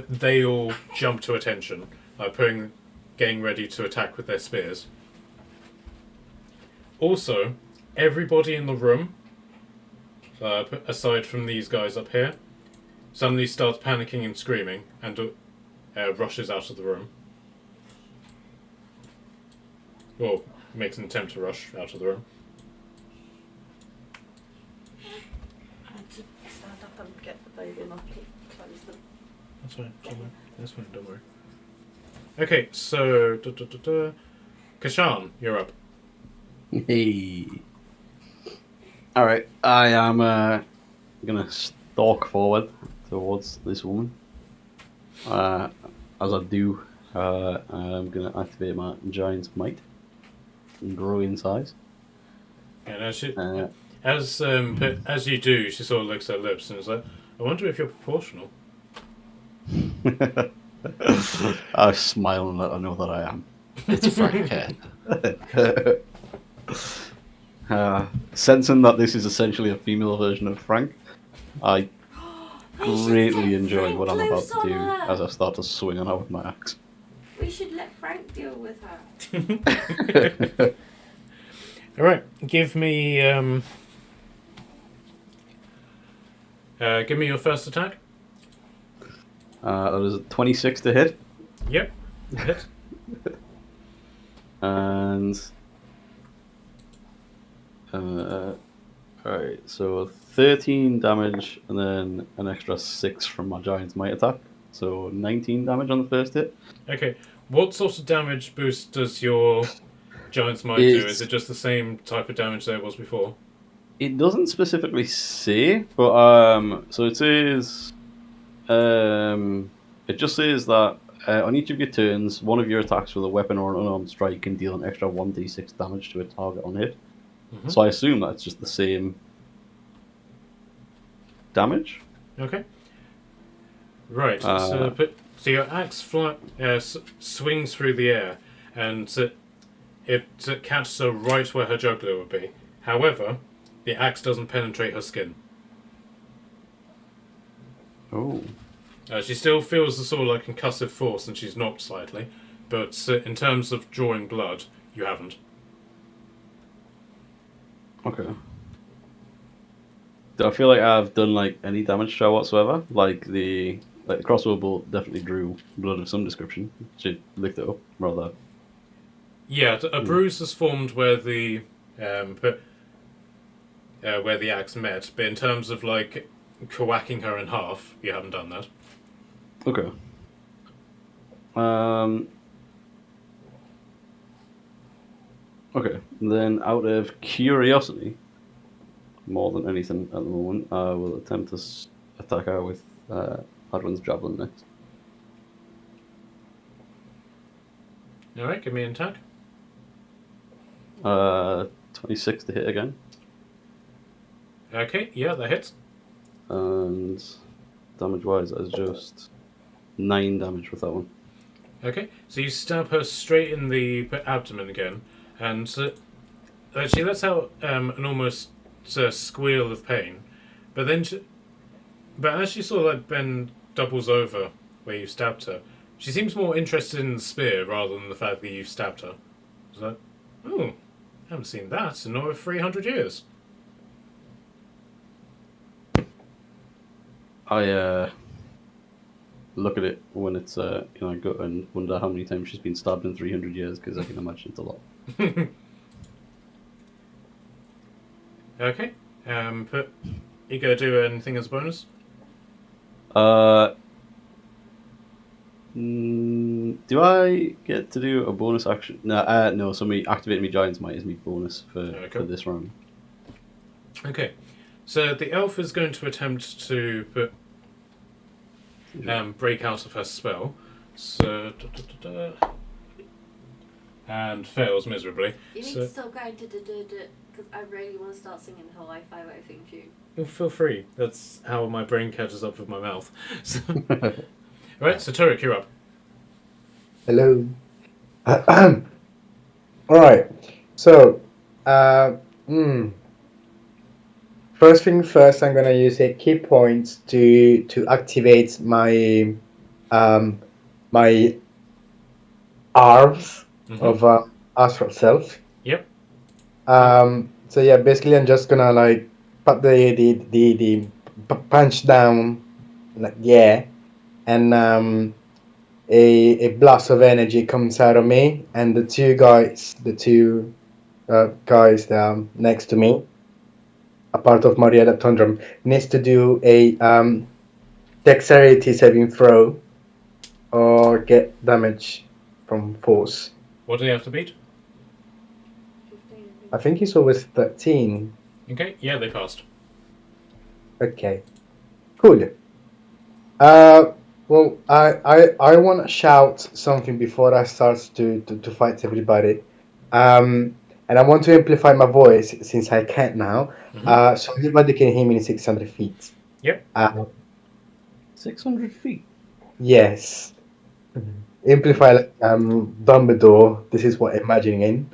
[SPEAKER 3] they all jump to attention, getting ready to attack with their spears. Also, everybody in the room, aside from these guys up here, suddenly starts panicking and screaming and rushes out of the room. Or makes an attempt to rush out of the room.
[SPEAKER 6] I had to stand up and get the baby and close them.
[SPEAKER 3] That's fine. That's fine. Don't worry. Okay, so Kashan, you're up.
[SPEAKER 1] Hey. Alright, I am gonna stalk forward towards this woman. As I do, I'm gonna activate my giant's might and grow in size.
[SPEAKER 3] And as you do, she sort of licks her lips and is like, "I wonder if you're proportional."
[SPEAKER 1] I smile and let her know that I am.
[SPEAKER 4] It's Frank here.
[SPEAKER 1] Sensing that this is essentially a female version of Frank, I
[SPEAKER 6] We should
[SPEAKER 1] greatly
[SPEAKER 6] set
[SPEAKER 1] enjoy
[SPEAKER 6] Frank
[SPEAKER 1] what I'm about
[SPEAKER 6] loose
[SPEAKER 1] to
[SPEAKER 6] on
[SPEAKER 1] do
[SPEAKER 6] her.
[SPEAKER 1] as I start to swing on her with my axe.
[SPEAKER 6] We should let Frank deal with her.
[SPEAKER 3] All right, give me your first attack.
[SPEAKER 1] That is a 26 to hit,
[SPEAKER 3] Yep, hit.
[SPEAKER 1] and Alright, so 13 damage and then an extra 6 from my Giant's Might attack. So 19 damage on the first hit.
[SPEAKER 3] Okay, what sort of damage boost does your Giant's Might do? Is it just the same type of damage that it was before?
[SPEAKER 1] It doesn't specifically say, but so it says, it just says that on each of your turns, one of your attacks with a weapon or an unarmed strike can deal an extra 1d6 damage to a target on hit.
[SPEAKER 3] Mm-hmm.
[SPEAKER 1] So I assume that's just the same damage.
[SPEAKER 3] Okay. Right. So your axe swings through the air, and it catches her right where her jugular would be. However, the axe doesn't penetrate her skin.
[SPEAKER 1] Oh.
[SPEAKER 3] She still feels the sort of like concussive force, and she's knocked slightly. But in terms of drawing blood, you haven't.
[SPEAKER 1] Okay. Do I feel like I've done like any damage to her whatsoever? Like the crossbow bolt definitely drew blood of some description. She licked it up rather.
[SPEAKER 3] Yeah, a bruise has formed where the axe met, but in terms of like whacking her in half, you haven't done that.
[SPEAKER 1] Okay. Okay. Then, out of curiosity, more than anything at the moment, I will attempt to attack her with Hadwin's Javelin next.
[SPEAKER 3] Alright, give me an attack.
[SPEAKER 1] 26 to hit again.
[SPEAKER 3] Okay, yeah, that hits.
[SPEAKER 1] And damage-wise, that is just 9 damage with that one.
[SPEAKER 3] Okay, so you stab her straight in the abdomen again, and she lets out an almost squeal of pain, but then but as she sort of like doubles over where you stabbed her, she seems more interested in the spear rather than the fact that you've stabbed her. It's like, oh, I haven't seen that in over 300 years.
[SPEAKER 1] I look at it when it's in my gut and wonder how many times she's been stabbed in 300 years, because I can imagine it's a lot.
[SPEAKER 3] Okay, but you gonna do anything as a bonus?
[SPEAKER 1] Do I get to do a bonus action? No. So me activating my Giant's Might is my bonus for this round.
[SPEAKER 3] Okay, so the elf is going to attempt to break out of her spell. So and fails miserably.
[SPEAKER 6] You need to stop going because I really want to start singing the Hawaii Five-O theme tune.
[SPEAKER 3] Oh, feel free. That's how my brain catches up with my mouth. So, right, so Turek, you're up.
[SPEAKER 5] Hello. Alright. So, first thing first, I'm gonna use a key point to activate my my arms of astral self.
[SPEAKER 3] Yep.
[SPEAKER 5] So yeah, basically I'm just gonna like put the punch down, like and a blast of energy comes out of me, and the two guys that are next to me, a part of Marietta Tundrum, needs to do a dexterity saving throw or get damage from force.
[SPEAKER 3] What do you have to beat?
[SPEAKER 6] 15.
[SPEAKER 5] I think it's always 13.
[SPEAKER 3] Okay, yeah, they passed.
[SPEAKER 5] Okay, cool. Well, I want to shout something before I start to fight everybody. And I want to amplify my voice since I can't now. So everybody can hear me in 600 feet.
[SPEAKER 3] Yep.
[SPEAKER 1] 600 feet?
[SPEAKER 5] Yes. Amplify like Dumbledore. This is what I'm imagining.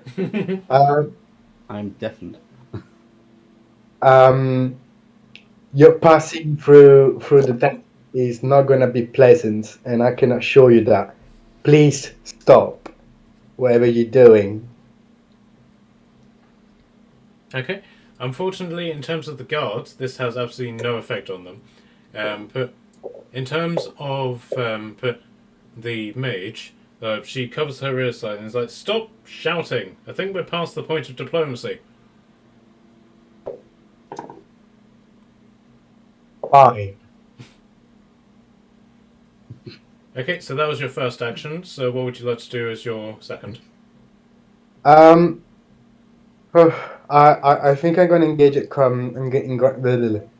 [SPEAKER 1] I'm deafened.
[SPEAKER 5] You're passing through the death is not going to be pleasant, and I can assure you that. Please stop whatever you're doing.
[SPEAKER 3] Okay. Unfortunately, in terms of the guards, this has absolutely no effect on them. But in terms of the mage, she covers her ears slightly and is like, "Stop shouting! I think we're past the point of diplomacy."
[SPEAKER 5] Fine.
[SPEAKER 3] Okay, so that was your first action. So what would you like to do as your second?
[SPEAKER 5] Um, I think I'm gonna engage it.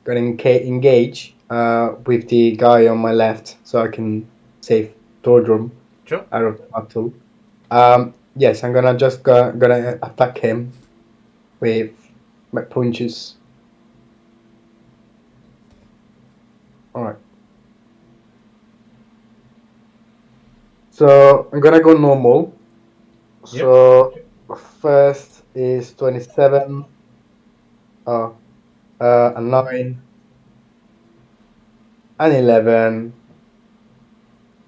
[SPEAKER 5] Engage with the guy on my left, so I can save Tordrum
[SPEAKER 3] Sure.
[SPEAKER 5] out of the battle. Yes, I'm gonna attack him with my punches. All right. So I'm gonna go normal.
[SPEAKER 3] Yep.
[SPEAKER 5] So first is 27. A 9, an 11.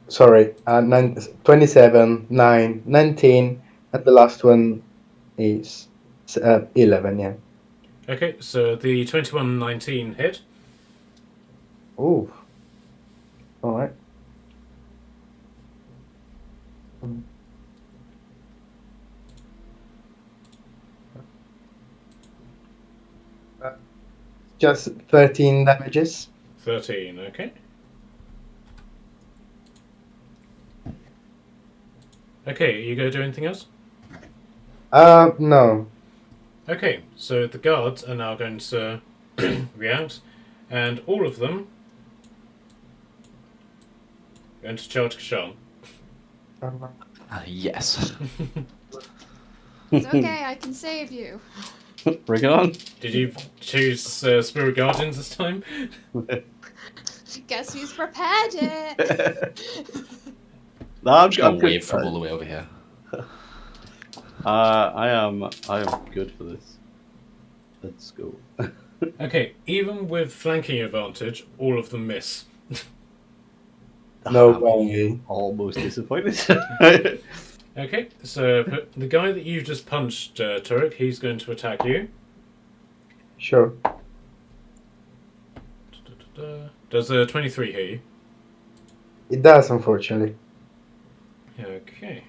[SPEAKER 5] Sorry, 27, 9, 19, and the last one is 11. Yeah.
[SPEAKER 3] Okay, so the 21-19 hit.
[SPEAKER 5] Ooh. All right. Uh, Just 13 damages.
[SPEAKER 3] 13, okay. Okay, you gonna do anything else?
[SPEAKER 5] No.
[SPEAKER 3] Okay, so the guards are now going to react, and all of them are going to charge Kashan.
[SPEAKER 4] Yes.
[SPEAKER 2] It's okay, I can save you.
[SPEAKER 1] Bring it on.
[SPEAKER 3] Did you choose Spirit Guardians this time?
[SPEAKER 2] Guess who's prepared it?
[SPEAKER 1] No, I'm,
[SPEAKER 4] Just gonna
[SPEAKER 1] I'm good.
[SPEAKER 4] wave from all the way over here.
[SPEAKER 1] I am good for this. Let's go.
[SPEAKER 3] Okay, even with flanking advantage, all of them miss.
[SPEAKER 5] No
[SPEAKER 1] I'm
[SPEAKER 5] way.
[SPEAKER 1] almost disappointed.
[SPEAKER 3] Okay, so the guy that you just punched, Turek, he's going to attack you.
[SPEAKER 5] Sure.
[SPEAKER 3] Does a 23 hit you?
[SPEAKER 5] It does, unfortunately.
[SPEAKER 3] Okay.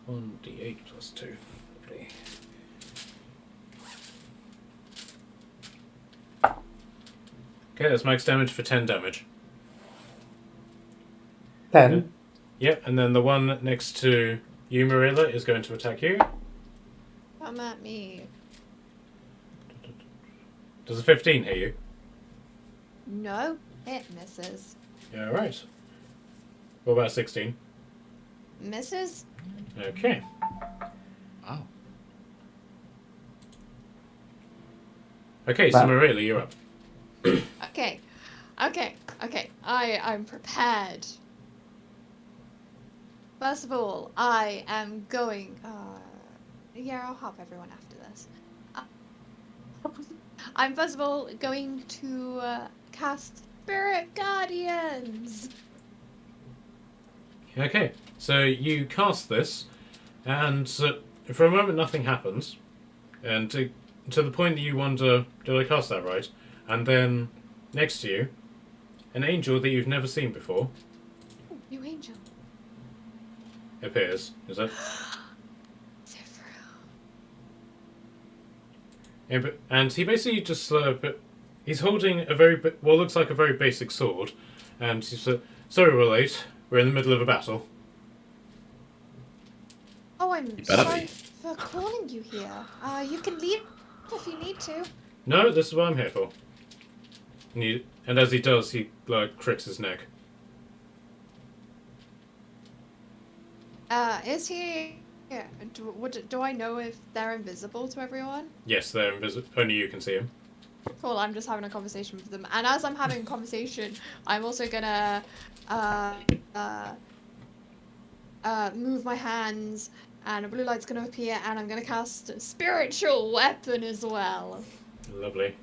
[SPEAKER 3] 1d8 plus 2. Lovely. Okay, that's max damage for 10 damage.
[SPEAKER 5] 10.
[SPEAKER 3] Yep, and then the one next to you, Marilla, is going to attack you.
[SPEAKER 2] Come at me.
[SPEAKER 3] Does a 15 hit you?
[SPEAKER 2] No, it misses.
[SPEAKER 3] Yeah, right. What about 16?
[SPEAKER 2] Misses?
[SPEAKER 3] Okay.
[SPEAKER 4] Oh.
[SPEAKER 3] Okay, so
[SPEAKER 5] Wow.
[SPEAKER 3] Marilla, you're up.
[SPEAKER 2] Okay. I'm prepared. First of all, I am going. Yeah, I'll help everyone after this. I'm first of all going to cast Spirit Guardians.
[SPEAKER 3] Okay, so you cast this, and for a moment nothing happens, and to the point that you wonder, did I cast that right? And then next to you, an angel that you've never seen before
[SPEAKER 2] Oh, new angel.
[SPEAKER 3] appears. Is it? And he basically just he's holding a what looks like a very basic sword, and he's sorry we're late. We're in the middle of a battle.
[SPEAKER 2] Oh, I'm
[SPEAKER 4] better
[SPEAKER 2] sorry
[SPEAKER 4] be.
[SPEAKER 2] for calling you here. You can leave if you need to.
[SPEAKER 3] No, this is what I'm here for. And as he does, he cricks his neck.
[SPEAKER 2] Is he? Yeah. Do I know if they're invisible to everyone?
[SPEAKER 3] Yes, they're invisible. Only you can see him.
[SPEAKER 2] Cool. I'm just having a conversation with them, and as I'm having a conversation, I'm also gonna move my hands, and a blue light's gonna appear, and I'm gonna cast spiritual weapon as well.
[SPEAKER 3] Lovely.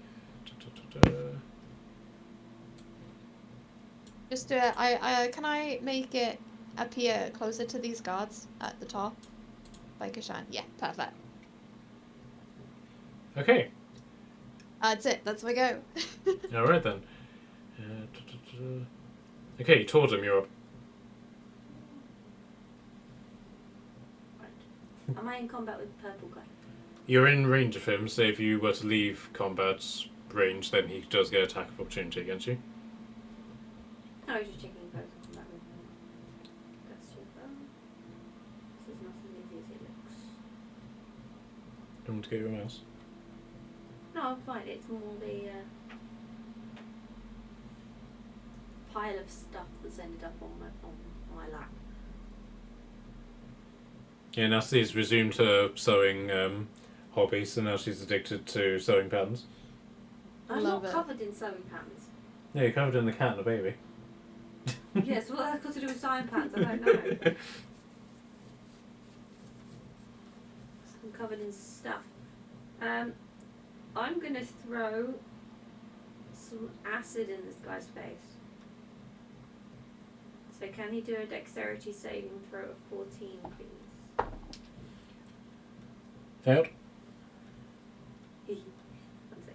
[SPEAKER 2] Just can I make it appear closer to these guards at the top? Like a shan. Yeah, perfect.
[SPEAKER 3] Okay.
[SPEAKER 2] That's it. That's my go.
[SPEAKER 3] All right then. Okay, Tordum, you're up.
[SPEAKER 6] Right. Am I in combat with the purple guy?
[SPEAKER 3] you're in range of him, so if you were to leave combat range, then he does get attack of opportunity against you.
[SPEAKER 6] No, I was just checking if I was in combat with him. That's too far. This is not as easy as it looks.
[SPEAKER 3] Do you want to get your mouse?
[SPEAKER 6] No, I'm fine. It's more the pile of stuff that's ended up on my lap.
[SPEAKER 3] Yeah, Nasty's resumed her sewing hobby, so now she's addicted to sewing patterns.
[SPEAKER 6] I'm
[SPEAKER 2] Love
[SPEAKER 6] not
[SPEAKER 2] it.
[SPEAKER 6] covered in sewing patterns.
[SPEAKER 3] Yeah, you're covered in the cat and the baby.
[SPEAKER 6] Yes, what that's got to do with sewing patterns, I don't know. I'm covered in stuff. I'm gonna throw some acid in this guy's face. So can he do a dexterity saving throw of 14, please?
[SPEAKER 3] Failed.
[SPEAKER 6] One sec.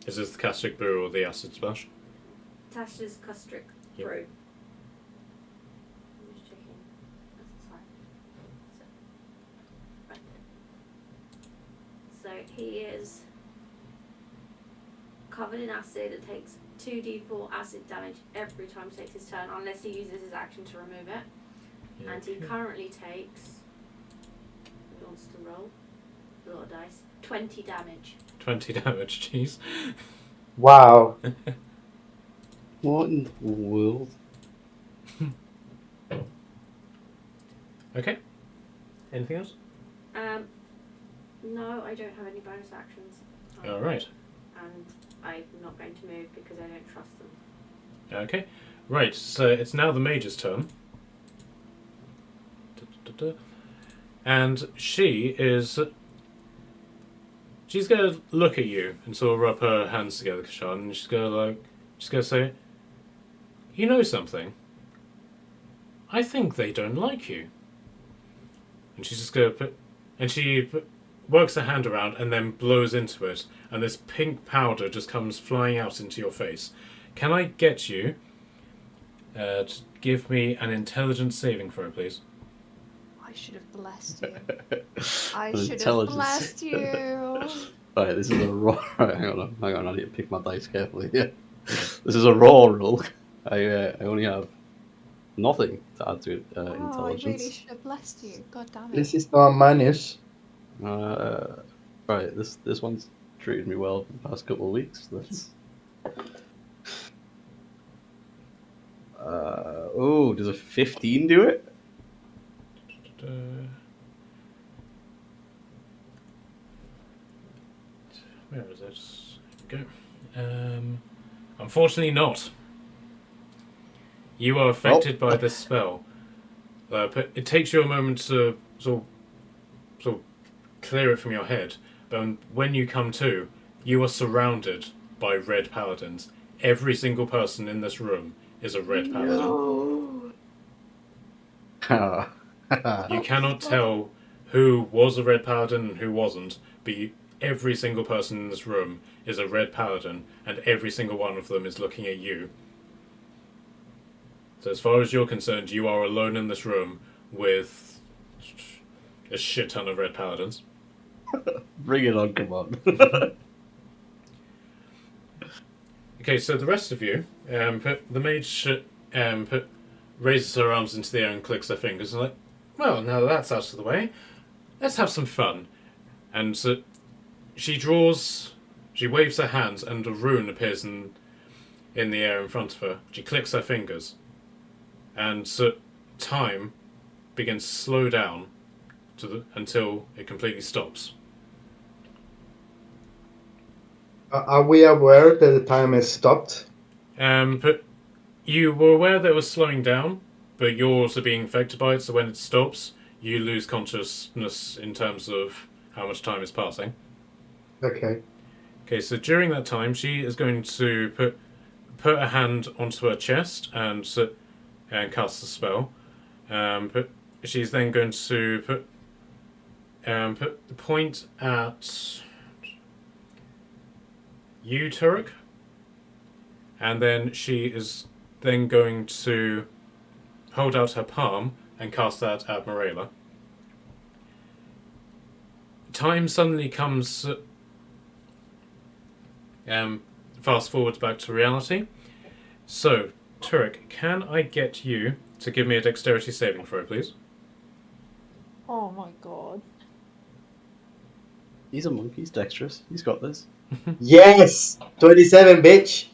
[SPEAKER 3] Is this the caustic brew or the acid splash?
[SPEAKER 6] Tasha's caustic
[SPEAKER 3] Yep.
[SPEAKER 6] brew. I'm just checking. That's fine. So, right. So he is covered in acid. It takes 2d4 acid damage every time he takes his turn, unless he uses his action to remove it.
[SPEAKER 3] Yeah.
[SPEAKER 6] And he currently takes. He wants to roll a lot of dice. 20 damage.
[SPEAKER 3] 20 damage, jeez.
[SPEAKER 5] Wow.
[SPEAKER 1] What in the world?
[SPEAKER 3] Okay. Anything else?
[SPEAKER 6] No, I don't have any bonus actions.
[SPEAKER 3] Alright.
[SPEAKER 6] And I'm not going to move because I don't trust them.
[SPEAKER 3] Okay. Right, so it's now the mage's turn. And she's gonna look at you and sort of rub her hands together, Kashan, and she's gonna say, you know something? I think they don't like you. And she's just gonna works her hand around and then blows into it, and this pink powder just comes flying out into your face. Can I get you to give me an intelligence saving throw, please?
[SPEAKER 2] I should have blessed you. I
[SPEAKER 1] An
[SPEAKER 2] should have
[SPEAKER 1] intelligence.
[SPEAKER 2] blessed you.
[SPEAKER 1] Right, this is a raw. Right, hang on, I need to pick my dice carefully. Yeah, this is a raw roll. I only have nothing to add to it.
[SPEAKER 2] Oh, I really
[SPEAKER 1] Intelligence.
[SPEAKER 2] should have blessed you. God damn it.
[SPEAKER 5] This is not a minus.
[SPEAKER 1] Right, this one's treated me well for the past couple of weeks. Let's. Does a 15 do it?
[SPEAKER 3] Where is it? Here we go. Unfortunately not. You are affected by this spell. But it takes you a moment to sort of clear it from your head. But when you come to, you are surrounded by red paladins. Every single person in this room is a red paladin. You cannot tell who was a red paladin and who wasn't, but every single person in this room is a red paladin, and every single one of them is looking at you. So as far as you're concerned, you are alone in this room with a shit ton of red paladins.
[SPEAKER 1] Bring it on, come on.
[SPEAKER 3] Okay, so the rest of you, the mage raises her arms into the air and clicks her fingers and like, well, now that's out of the way, let's have some fun. And so she waves her hands and a rune appears in the air in front of her. She clicks her fingers. And so time begins to slow down until it completely stops.
[SPEAKER 5] Are we aware that the time has stopped?
[SPEAKER 3] But you were aware that it was slowing down, but you're also being affected by it, so when it stops, you lose consciousness in terms of how much time is passing.
[SPEAKER 5] Okay.
[SPEAKER 3] Okay, so during that time, she is going to put a hand onto her chest and cast the spell. But she's then going to put the point at you, Hiroc, and then she is then going to hold out her palm and cast that at Morella. time suddenly comes. Fast forwards back to reality. So, Turek, can I get you to give me a dexterity saving throw, please?
[SPEAKER 2] Oh my god.
[SPEAKER 1] He's a monk. He's dexterous. He's got this.
[SPEAKER 5] Yes! 27, bitch!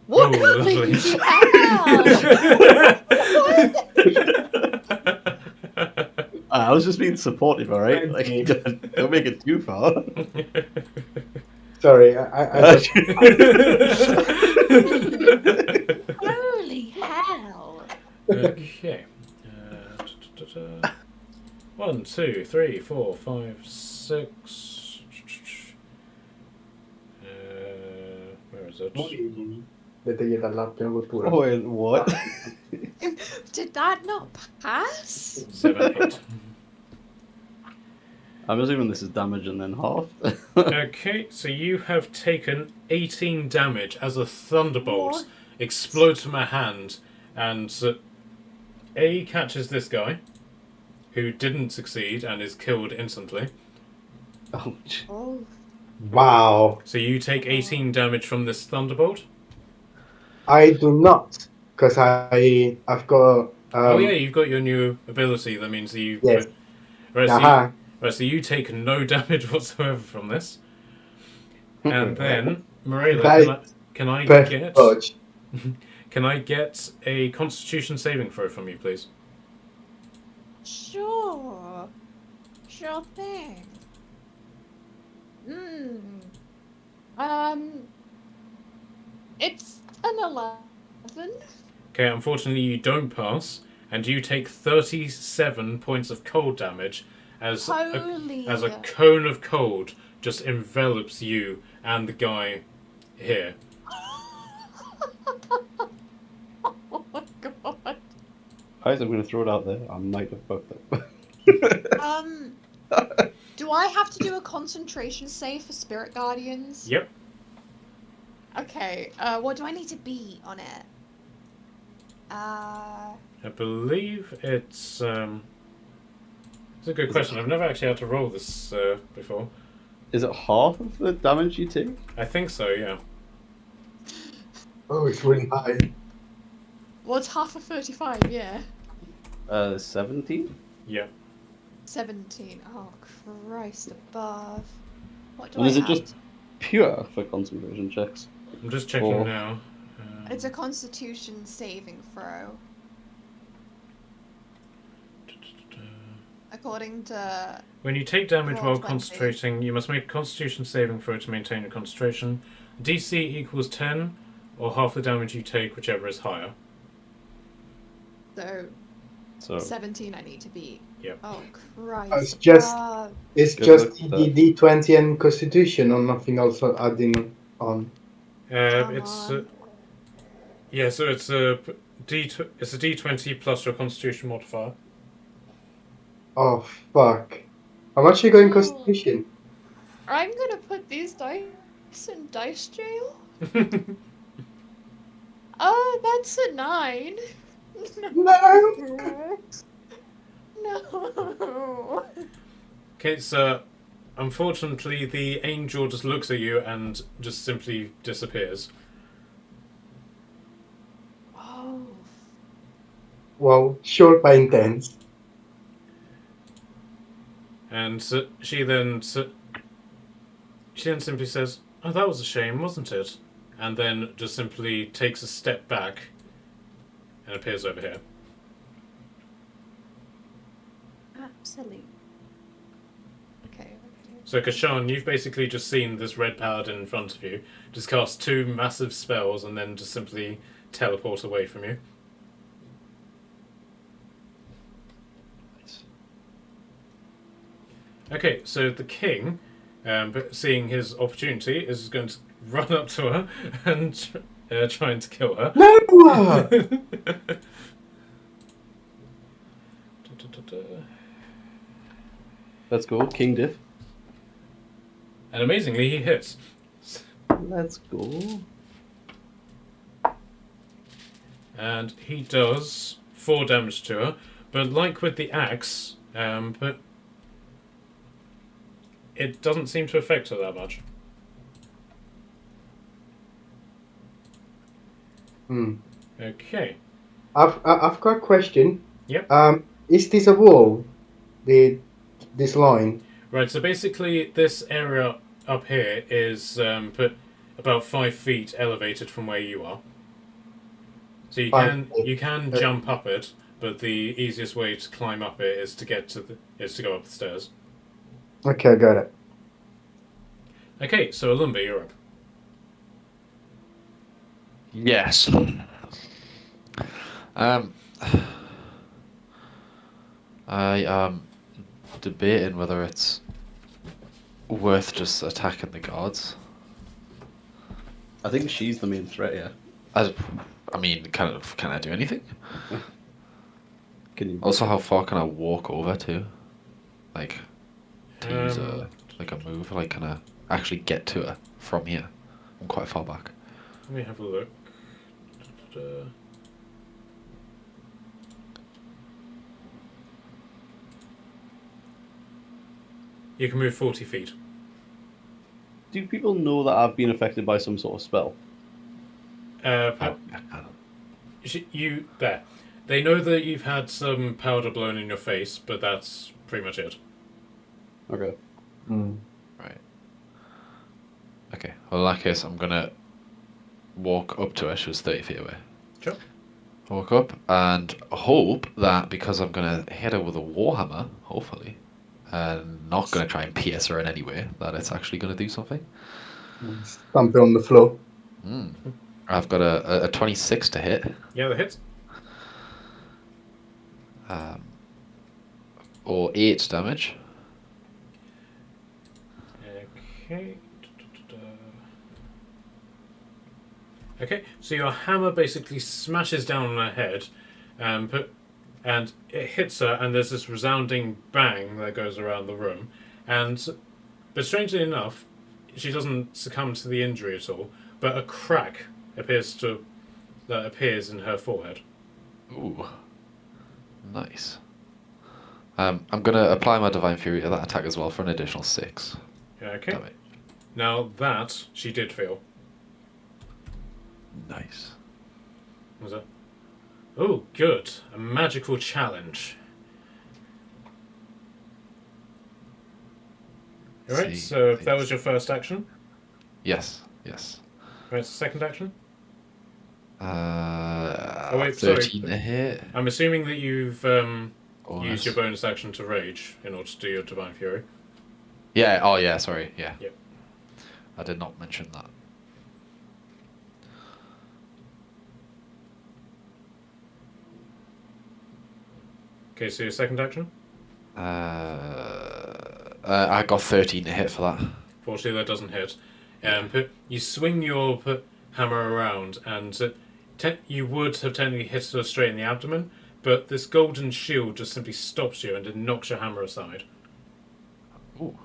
[SPEAKER 2] What?
[SPEAKER 3] Oh, lovely.
[SPEAKER 1] I was just being supportive, all right? Like,
[SPEAKER 5] Okay.
[SPEAKER 1] don't make it too far.
[SPEAKER 5] Sorry, I thought...
[SPEAKER 2] Holy hell.
[SPEAKER 3] Okay. 1, 2, 3, 4, 5, 6. Where is it?
[SPEAKER 5] Vete la piangotura.
[SPEAKER 1] Oh, wait, what?
[SPEAKER 2] Did that not pass?
[SPEAKER 3] 7, 8.
[SPEAKER 1] I'm assuming this is damage and then half.
[SPEAKER 3] Okay, so you have taken 18 damage as a thunderbolt
[SPEAKER 2] What?
[SPEAKER 3] explodes from her hand, and A catches this guy, who didn't succeed and is killed instantly.
[SPEAKER 1] Ouch.
[SPEAKER 2] Oh.
[SPEAKER 5] Wow.
[SPEAKER 3] So you take 18 damage from this thunderbolt.
[SPEAKER 5] I do not, because I've got...
[SPEAKER 3] Oh yeah, you've got your new ability. That means you.
[SPEAKER 5] Yes.
[SPEAKER 3] Right,
[SPEAKER 5] Aha.
[SPEAKER 3] so you take no damage whatsoever from this. And then, Marilla,
[SPEAKER 5] That
[SPEAKER 3] can I
[SPEAKER 5] Perfect
[SPEAKER 3] get
[SPEAKER 5] dodge.
[SPEAKER 3] can I get a Constitution saving throw from you, please?
[SPEAKER 2] Sure. Sure thing. It's an 11.
[SPEAKER 3] Okay, unfortunately you don't pass, and you take 37 points of cold damage as
[SPEAKER 2] Holy.
[SPEAKER 3] a cone of cold just envelops you and the guy here.
[SPEAKER 2] Oh my god.
[SPEAKER 1] Guys, I'm going to throw it out there. I might have fucked up.
[SPEAKER 2] Do I have to do a concentration save for Spirit Guardians?
[SPEAKER 3] Yep.
[SPEAKER 2] Okay, what do I need to be on it?
[SPEAKER 3] I believe it's a good question. I've never actually had to roll this before.
[SPEAKER 1] Is it half of the damage you take?
[SPEAKER 3] I think so, yeah.
[SPEAKER 5] Oh, it's really high.
[SPEAKER 2] What's half of 35? Yeah.
[SPEAKER 1] 17?
[SPEAKER 3] Yeah.
[SPEAKER 2] 17. Oh, Christ above. What do
[SPEAKER 1] And
[SPEAKER 2] I
[SPEAKER 1] is it
[SPEAKER 2] have?
[SPEAKER 1] just pure for concentration checks?
[SPEAKER 3] I'm just checking
[SPEAKER 1] Or-
[SPEAKER 3] now.
[SPEAKER 2] It's a Constitution saving throw. According to...
[SPEAKER 3] When you take damage
[SPEAKER 2] Roll
[SPEAKER 3] while
[SPEAKER 2] 20.
[SPEAKER 3] concentrating, you must make a Constitution saving throw to maintain your concentration. DC equals 10, or half the damage you take, whichever is higher.
[SPEAKER 2] So,
[SPEAKER 1] So,
[SPEAKER 2] 17 I need to beat.
[SPEAKER 3] Yep.
[SPEAKER 2] Oh, Christ.
[SPEAKER 5] It's just-
[SPEAKER 2] above.
[SPEAKER 5] It's
[SPEAKER 1] Good
[SPEAKER 5] just
[SPEAKER 1] luck with
[SPEAKER 5] the D20 and Constitution, or nothing else adding on.
[SPEAKER 2] Come
[SPEAKER 3] It's
[SPEAKER 2] on.
[SPEAKER 3] yeah, so it's a D20 plus your Constitution modifier.
[SPEAKER 5] Oh, fuck. How much you got in
[SPEAKER 2] Oh.
[SPEAKER 5] Constitution?
[SPEAKER 2] I'm gonna put these dice in dice jail. That's a 9.
[SPEAKER 5] No!
[SPEAKER 2] No.
[SPEAKER 3] Okay, so unfortunately the angel just looks at you and just simply disappears.
[SPEAKER 2] Oh.
[SPEAKER 5] Well, short by intense.
[SPEAKER 3] And she then simply says, "Oh, that was a shame, wasn't it?" And then just simply takes a step back and appears over here.
[SPEAKER 2] Absolutely. Okay.
[SPEAKER 3] So, Kashan, you've basically just seen this red paladin in front of you just cast 2 massive spells and then just simply teleport away from you. Okay, so the king, seeing his opportunity, is going to run up to her and trying to kill her.
[SPEAKER 5] No!
[SPEAKER 1] let's go. King Diff.
[SPEAKER 3] And amazingly, he hits.
[SPEAKER 1] Let's go.
[SPEAKER 3] And he does 4 damage to her, but like with the axe, but it doesn't seem to affect her that much. Okay.
[SPEAKER 5] I've got a question.
[SPEAKER 3] Yep.
[SPEAKER 5] Is this a wall? This line?
[SPEAKER 3] Right, so basically this area up here is put about 5 feet elevated from where you are. So you can jump up it, but the easiest way to climb up it is to go up the stairs.
[SPEAKER 5] Okay, got it.
[SPEAKER 3] Okay, so Alumba, you're up.
[SPEAKER 4] Yes. I am debating whether it's worth just attacking the guards.
[SPEAKER 1] I think she's the main threat, yeah.
[SPEAKER 4] I mean, can I do anything?
[SPEAKER 1] Can you?
[SPEAKER 4] Also, how far can I walk over to? Like, to use a move? Like, can I actually get to her from here? I'm quite far back.
[SPEAKER 3] Let me have a look. You can move 40 feet.
[SPEAKER 1] Do people know that I've been affected by some sort of spell?
[SPEAKER 3] There. They know that you've had some powder blown in your face, but that's pretty much it.
[SPEAKER 1] Okay.
[SPEAKER 4] Right. Okay. Well, in that case, I'm gonna walk up to her. She was 30 feet away.
[SPEAKER 3] Sure.
[SPEAKER 4] Walk up and hope that because I'm gonna hit her with a warhammer, hopefully, and not gonna try and pierce her in any way, that it's actually gonna do something.
[SPEAKER 5] Stamp it on the floor.
[SPEAKER 4] I've got a 26 to hit.
[SPEAKER 3] Yeah, that hits.
[SPEAKER 4] Or 8 damage.
[SPEAKER 3] Okay. Okay, so your hammer basically smashes down on her head, and it hits her, and there's this resounding bang that goes around the room. But strangely enough, she doesn't succumb to the injury at all, but a crack appears in her forehead.
[SPEAKER 4] Ooh. Nice. I'm going to apply my Divine Fury to that attack as well for an additional 6.
[SPEAKER 3] Okay.
[SPEAKER 4] Damage.
[SPEAKER 3] Now that she did feel.
[SPEAKER 4] Nice.
[SPEAKER 3] Was that? Oh, good. A magical challenge. Alright, so if that was your first action.
[SPEAKER 4] Yes, yes.
[SPEAKER 3] Right, second action?
[SPEAKER 4] Wait, 13
[SPEAKER 3] sorry.
[SPEAKER 4] to hit.
[SPEAKER 3] I'm assuming that you've
[SPEAKER 4] Oh,
[SPEAKER 3] used your bonus action to rage in order to do your Divine Fury.
[SPEAKER 4] Yeah, oh yeah, sorry, yeah.
[SPEAKER 3] Yep.
[SPEAKER 4] I did not mention that.
[SPEAKER 3] Okay, so your second action?
[SPEAKER 4] I got 13 to hit for that.
[SPEAKER 3] Fortunately, that doesn't hit. You swing your hammer around, and you would have technically hit her straight in the abdomen, but this golden shield just simply stops you and it knocks your hammer aside.
[SPEAKER 4] Ooh.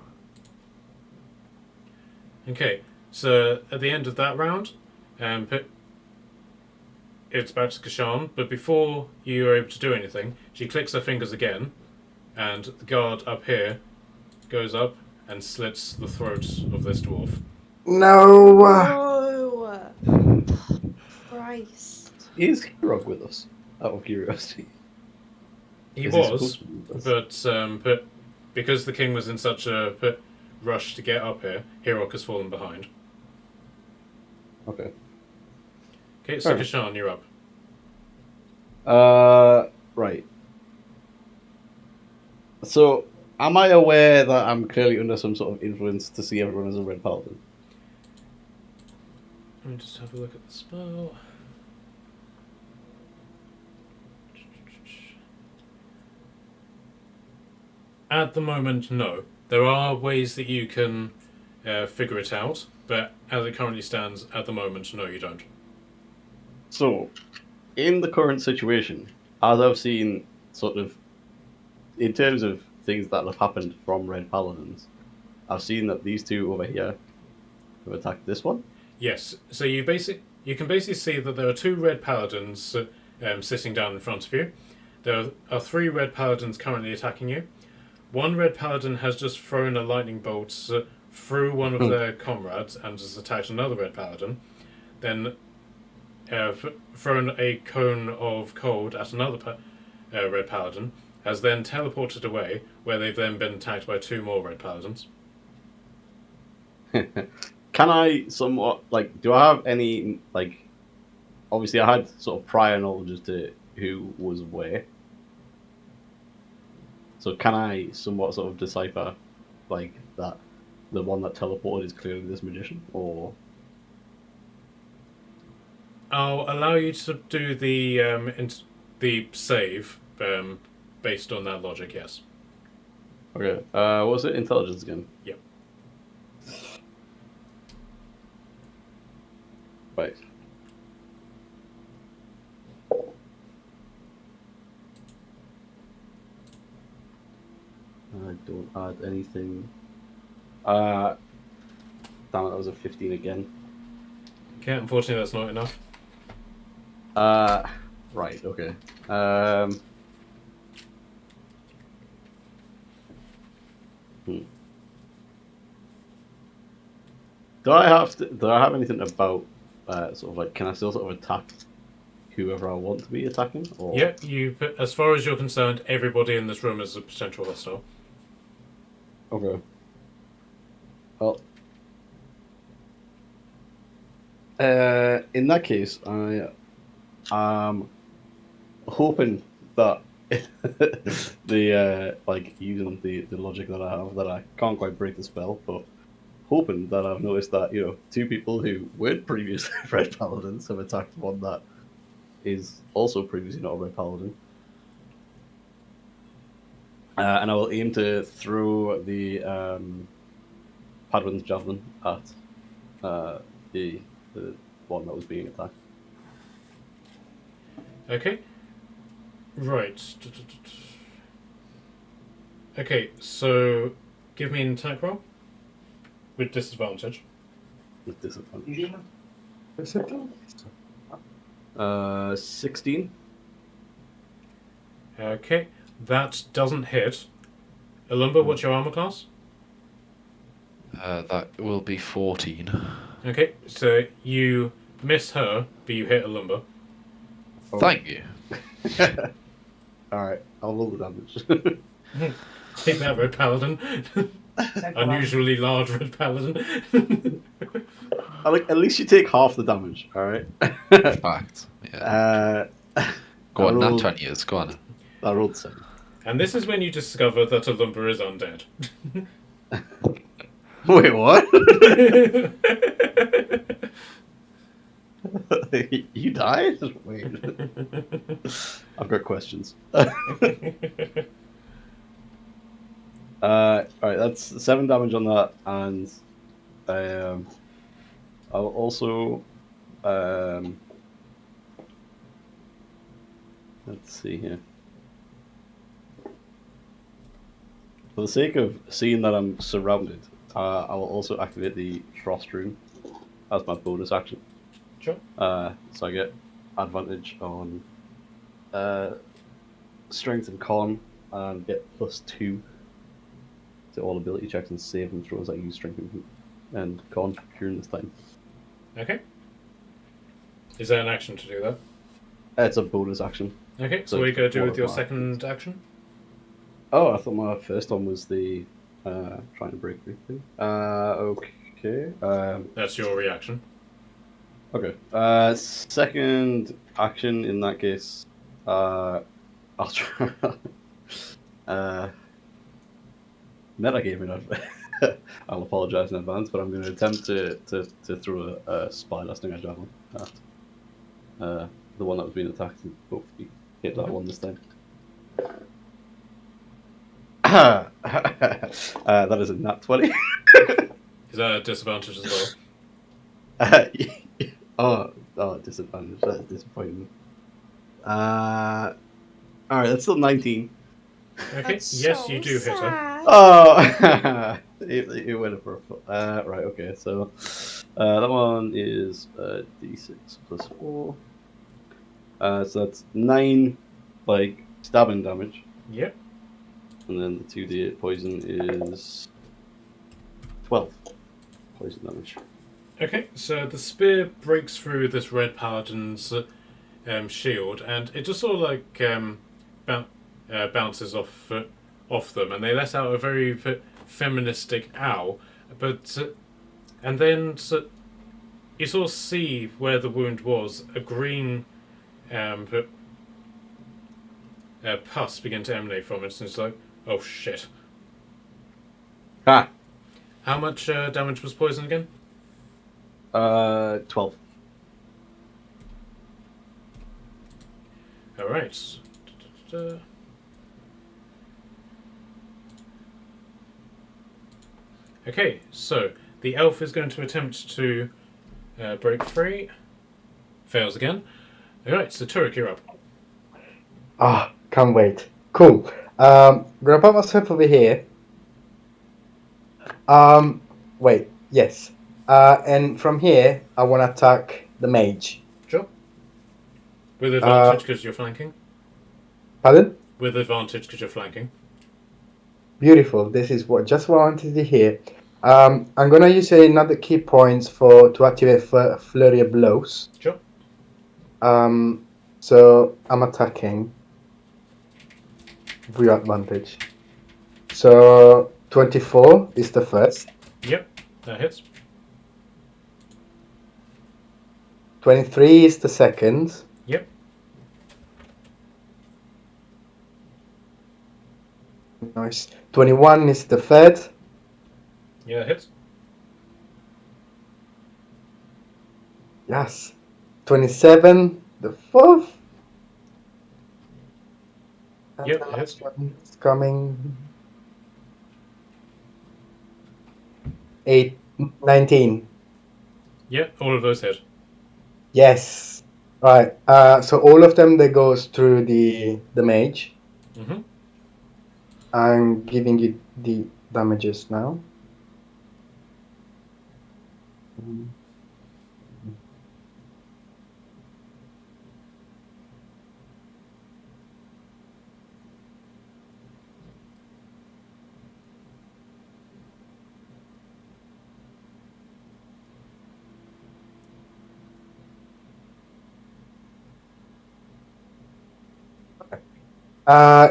[SPEAKER 3] Okay, so at the end of that round, it's back to Kashan, but before you are able to do anything, she clicks her fingers again, and the guard up here goes up and slits the throat of this dwarf.
[SPEAKER 5] No.
[SPEAKER 2] Oh, Christ.
[SPEAKER 1] Is Hiroc with us? Out of curiosity.
[SPEAKER 3] He
[SPEAKER 1] Is
[SPEAKER 3] was,
[SPEAKER 1] supposed to be with us?
[SPEAKER 3] but because the king was in such a rush to get up here, Hiroc has fallen behind.
[SPEAKER 1] Okay.
[SPEAKER 3] Okay, so
[SPEAKER 1] Alright.
[SPEAKER 3] Kashan, you're up.
[SPEAKER 1] Right. So, am I aware that I'm clearly under some sort of influence to see everyone as a red paladin?
[SPEAKER 3] Let me just have a look at the spell. At the moment, no. There are ways that you can figure it out, but as it currently stands, at the moment, no, you don't.
[SPEAKER 1] So, in the current situation, as I've seen, sort of, in terms of things that have happened from red paladins, I've seen that these two over here have attacked this one.
[SPEAKER 3] Yes, so you can basically see that there are 2 red paladins sitting down in front of you. There are 3 red paladins currently attacking you. one red paladin has just thrown a lightning bolt through one of their comrades and has attacked another red paladin, then thrown a cone of cold at another red paladin, has then teleported away, where they've then been attacked by 2 more red paladins.
[SPEAKER 1] Can I somewhat like? Do I have any like? Obviously, I had sort of prior knowledge as to who was where. So can I somewhat sort of decipher, like that, the one that teleported is clearly this magician, or?
[SPEAKER 3] I'll allow you to do the save based on that logic. Yes.
[SPEAKER 1] Okay. What was it? Intelligence again.
[SPEAKER 3] Yep.
[SPEAKER 1] Right. I don't add anything. Damn it, that was a 15 again.
[SPEAKER 3] Okay, unfortunately that's not enough.
[SPEAKER 1] Right, okay. Do I have anything about sort of like, can I still sort of attack whoever I want to be attacking? Or...
[SPEAKER 3] Yep, as far as you're concerned, everybody in this room is a potential hostile.
[SPEAKER 1] Okay. Well, in that case, I am hoping that the like using the logic that I have, that I can't quite break the spell, but hoping that I've noticed that 2 people who weren't previously red paladins have attacked one that is also previously not a red paladin. And I will aim to throw the Padwin's javelin at the one that was being attacked.
[SPEAKER 3] Okay. Right. Okay, so give me an attack roll with disadvantage.
[SPEAKER 1] With disadvantage. 16.
[SPEAKER 3] Okay, that doesn't hit. Alumba, what's your armor class?
[SPEAKER 4] That will be 14.
[SPEAKER 3] Okay, so you miss her, but you hit Alumba.
[SPEAKER 1] Oh.
[SPEAKER 4] Thank you.
[SPEAKER 1] Alright, I'll roll the damage.
[SPEAKER 3] Take that, Red Paladin. Unusually large Red Paladin.
[SPEAKER 1] At least you take half the damage, alright?
[SPEAKER 4] Fact. Yeah. Go on,
[SPEAKER 1] rolled-
[SPEAKER 4] nat 20 years. Go on.
[SPEAKER 1] I rolled 7.
[SPEAKER 3] And this is when you discover that Alumba is undead.
[SPEAKER 1] Wait, what? You died? Wait. I've got questions. Alright, that's 7 damage on that, and I'll also let's see here. For the sake of seeing that I'm surrounded, I will also activate the Frost Rune as my bonus action.
[SPEAKER 3] Sure.
[SPEAKER 1] So I get advantage on strength and con, and get +2 to all ability checks and saving throws I use strength and con during this time.
[SPEAKER 3] Okay. Is there an action to do that?
[SPEAKER 1] It's a bonus action.
[SPEAKER 3] Okay, so
[SPEAKER 1] So
[SPEAKER 3] what are you going to do
[SPEAKER 1] one
[SPEAKER 3] with
[SPEAKER 1] of
[SPEAKER 3] your
[SPEAKER 1] my
[SPEAKER 3] second action?
[SPEAKER 1] Oh, I thought my first one was the trying to break free thing. Okay.
[SPEAKER 3] That's your reaction.
[SPEAKER 1] Okay. Second action in that case, I'll try. Metagaming. I'll apologize in advance, but I'm going to attempt to throw a spy stinger javelin at the one that was being attacked and hopefully hit that one this time. That is a nat 20.
[SPEAKER 3] Is that a disadvantage as well?
[SPEAKER 1] Oh, disadvantage. That's disappointing. Alright, that's still 19.
[SPEAKER 3] Okay,
[SPEAKER 2] That's
[SPEAKER 3] yes,
[SPEAKER 2] so
[SPEAKER 3] you do hit her.
[SPEAKER 2] sad.
[SPEAKER 1] Oh! it went up for a foot. Right, okay, so that one is d6 plus 4. So that's 9, like, stabbing damage.
[SPEAKER 3] Yep.
[SPEAKER 1] And then the 2d8 poison is 12 poison damage.
[SPEAKER 3] Okay, so the spear breaks through this red paladin's shield, and it just sort of like bounces off them, and they let out a very feministic ow. But and then you sort of see where the wound was. A green pus begin to emanate from it, and it's like, oh shit.
[SPEAKER 1] Ah!
[SPEAKER 3] How much damage was poison again?
[SPEAKER 1] 12.
[SPEAKER 3] All right. Okay, so the elf is going to attempt to break free. Fails again. All right, so Turek, you're up.
[SPEAKER 5] Ah, can't wait. Cool. Gonna put myself over here. Wait, yes. And from here, I want to attack the mage.
[SPEAKER 3] Sure. With advantage because you're flanking.
[SPEAKER 5] Pardon?
[SPEAKER 3] With advantage because you're flanking.
[SPEAKER 5] Beautiful. This is what I wanted to hear. I'm gonna use another key points to activate flurry of blows.
[SPEAKER 3] Sure.
[SPEAKER 5] So I'm attacking with advantage. So 24 is the first.
[SPEAKER 3] Yep, that hits.
[SPEAKER 5] 23 is the second.
[SPEAKER 3] Yep.
[SPEAKER 5] Nice. 21 is the third.
[SPEAKER 3] Yeah, that hits.
[SPEAKER 5] Yes. 27, the fourth. And
[SPEAKER 3] Yep,
[SPEAKER 5] the
[SPEAKER 3] it hits.
[SPEAKER 5] last one is coming. 19.
[SPEAKER 3] Yep, all of those hit.
[SPEAKER 5] Yes. Right. So all of them that goes through the mage.
[SPEAKER 3] Mm-hmm.
[SPEAKER 5] I'm giving you the damages now.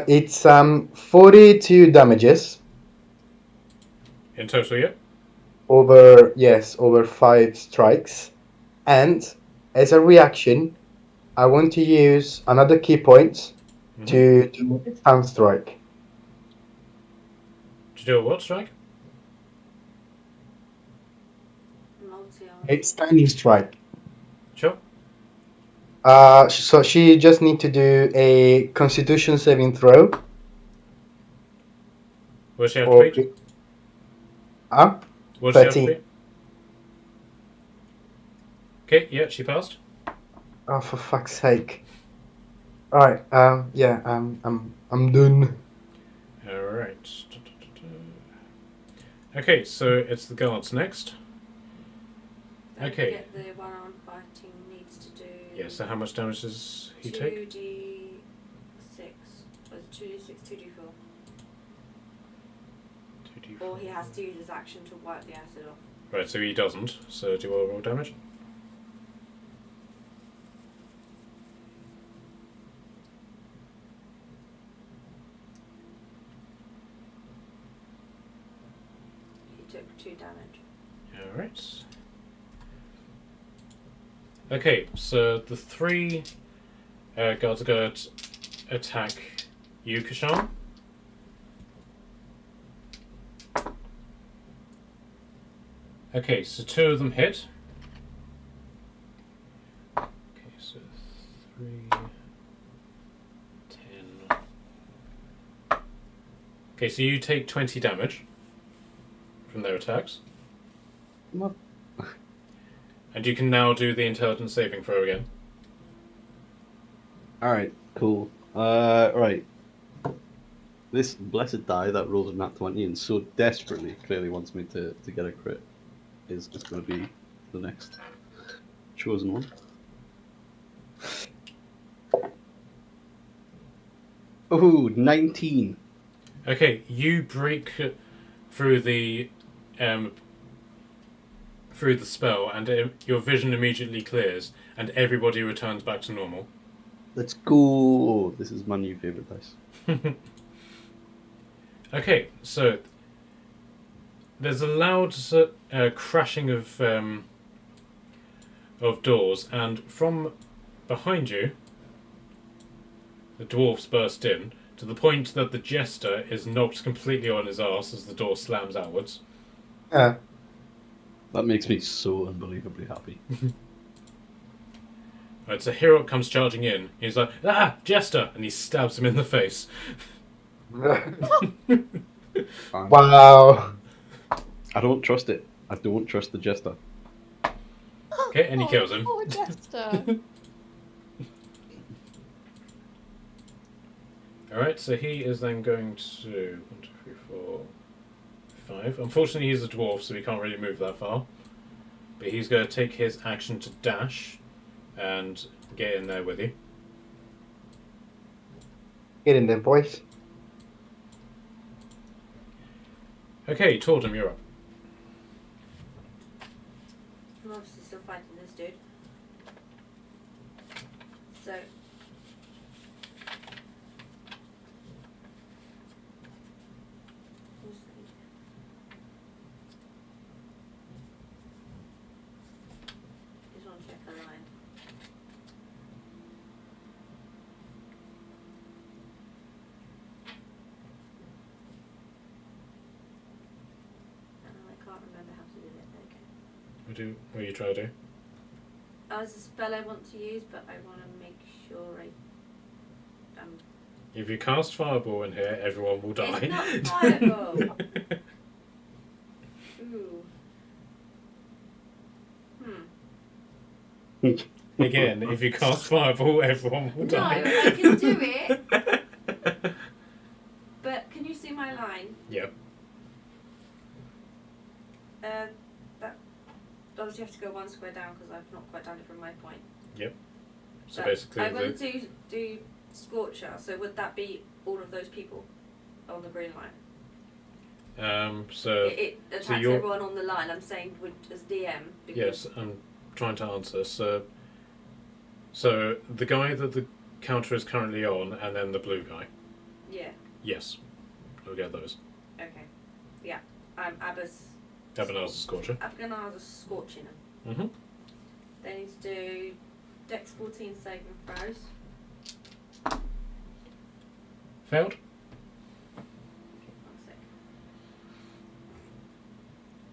[SPEAKER 5] It's 42 damages
[SPEAKER 3] In total, yep.
[SPEAKER 5] over 5 strikes, and as a reaction, I want to use another key point
[SPEAKER 3] Mm-hmm.
[SPEAKER 5] to do a stun strike.
[SPEAKER 3] To do a what strike?
[SPEAKER 5] A standing strike.
[SPEAKER 3] Sure.
[SPEAKER 5] So she just need to do a Constitution saving throw.
[SPEAKER 3] What does she have
[SPEAKER 5] Or
[SPEAKER 3] to beat? What does she have to
[SPEAKER 5] 13.
[SPEAKER 3] beat? Okay, yeah, she passed.
[SPEAKER 5] Oh, for fuck's sake! All right. Yeah. I'm done.
[SPEAKER 3] All right. Okay, so it's the guards next.
[SPEAKER 6] Don't
[SPEAKER 3] Okay.
[SPEAKER 6] forget the one-on fighting needs to do.
[SPEAKER 3] Yeah. So how much damage does he take?
[SPEAKER 6] 2d6. Or 2d6, 2d4.
[SPEAKER 3] 2d4.
[SPEAKER 6] Or he has to use his action to wipe the acid off.
[SPEAKER 3] Right. So he doesn't. So do I roll damage?
[SPEAKER 6] He took 2 damage.
[SPEAKER 3] All right. Okay, so the 3 guards are going to attack you, Kashan. Okay, so 2 of them hit. Okay, so 3, 10. Okay, so you take 20 damage from their attacks.
[SPEAKER 1] What?
[SPEAKER 3] And you can now do the intelligence saving throw again.
[SPEAKER 1] Alright, cool. Right. This blessed die that rolls a nat 20 and so desperately clearly wants me to get a crit is just going to be the next chosen one. Oh, 19.
[SPEAKER 3] Okay, you break through the spell, and your vision immediately clears, and everybody returns back to normal.
[SPEAKER 1] Let's go. This is my new favorite dice.
[SPEAKER 3] Okay, so there's a loud crashing of doors, and from behind you, the dwarfs burst in, to the point that the jester is knocked completely on his arse as the door slams outwards.
[SPEAKER 5] Yeah.
[SPEAKER 1] That makes me so unbelievably happy.
[SPEAKER 3] Right, so Hiroc comes charging in. He's like, "Ah, jester!" and he stabs him in the face.
[SPEAKER 5] Wow.
[SPEAKER 1] I don't trust it. I don't trust the jester.
[SPEAKER 3] Okay, and he kills him.
[SPEAKER 2] Poor Jester.
[SPEAKER 3] Alright, so he is then going to 1, 2, 3, 4, 5. Unfortunately, he's a dwarf, so he can't really move that far. But he's going to take his action to dash and get in there with you.
[SPEAKER 5] Get in there, boys.
[SPEAKER 3] Okay, Tordum, you're up.
[SPEAKER 6] I'm obviously still fighting this dude. So. Just want to check a line. I can't remember how to do it. Okay.
[SPEAKER 3] What are you trying to do?
[SPEAKER 6] There's a spell I want to use, but I want to make sure I.
[SPEAKER 3] If you cast Fireball in here, everyone will die.
[SPEAKER 6] It's not fireball. Ooh.
[SPEAKER 3] Again, if you cast Fireball, everyone will
[SPEAKER 6] No,
[SPEAKER 3] die.
[SPEAKER 6] I can do it. But can you see my line?
[SPEAKER 3] Yep.
[SPEAKER 6] That obviously have to go one square down because I've not quite done it from my point.
[SPEAKER 3] Yep. So
[SPEAKER 6] But
[SPEAKER 3] basically,
[SPEAKER 6] I want to do Scorcher. So would that be all of those people on the green line?
[SPEAKER 3] so
[SPEAKER 6] It attacks
[SPEAKER 3] you're-
[SPEAKER 6] everyone on the line. I'm saying as DM.
[SPEAKER 3] yes, I'm trying to answer. So the guy that the counter is currently on, and then the blue guy.
[SPEAKER 6] Yeah.
[SPEAKER 3] Yes, we'll get those.
[SPEAKER 6] Okay. Yeah. I'm Abba's.
[SPEAKER 3] Abernathy's Scorcher.
[SPEAKER 6] Abganar's scorching them.
[SPEAKER 3] Mm-hmm.
[SPEAKER 6] They need to do Dex 14 saving throws.
[SPEAKER 3] Failed.
[SPEAKER 6] One sec.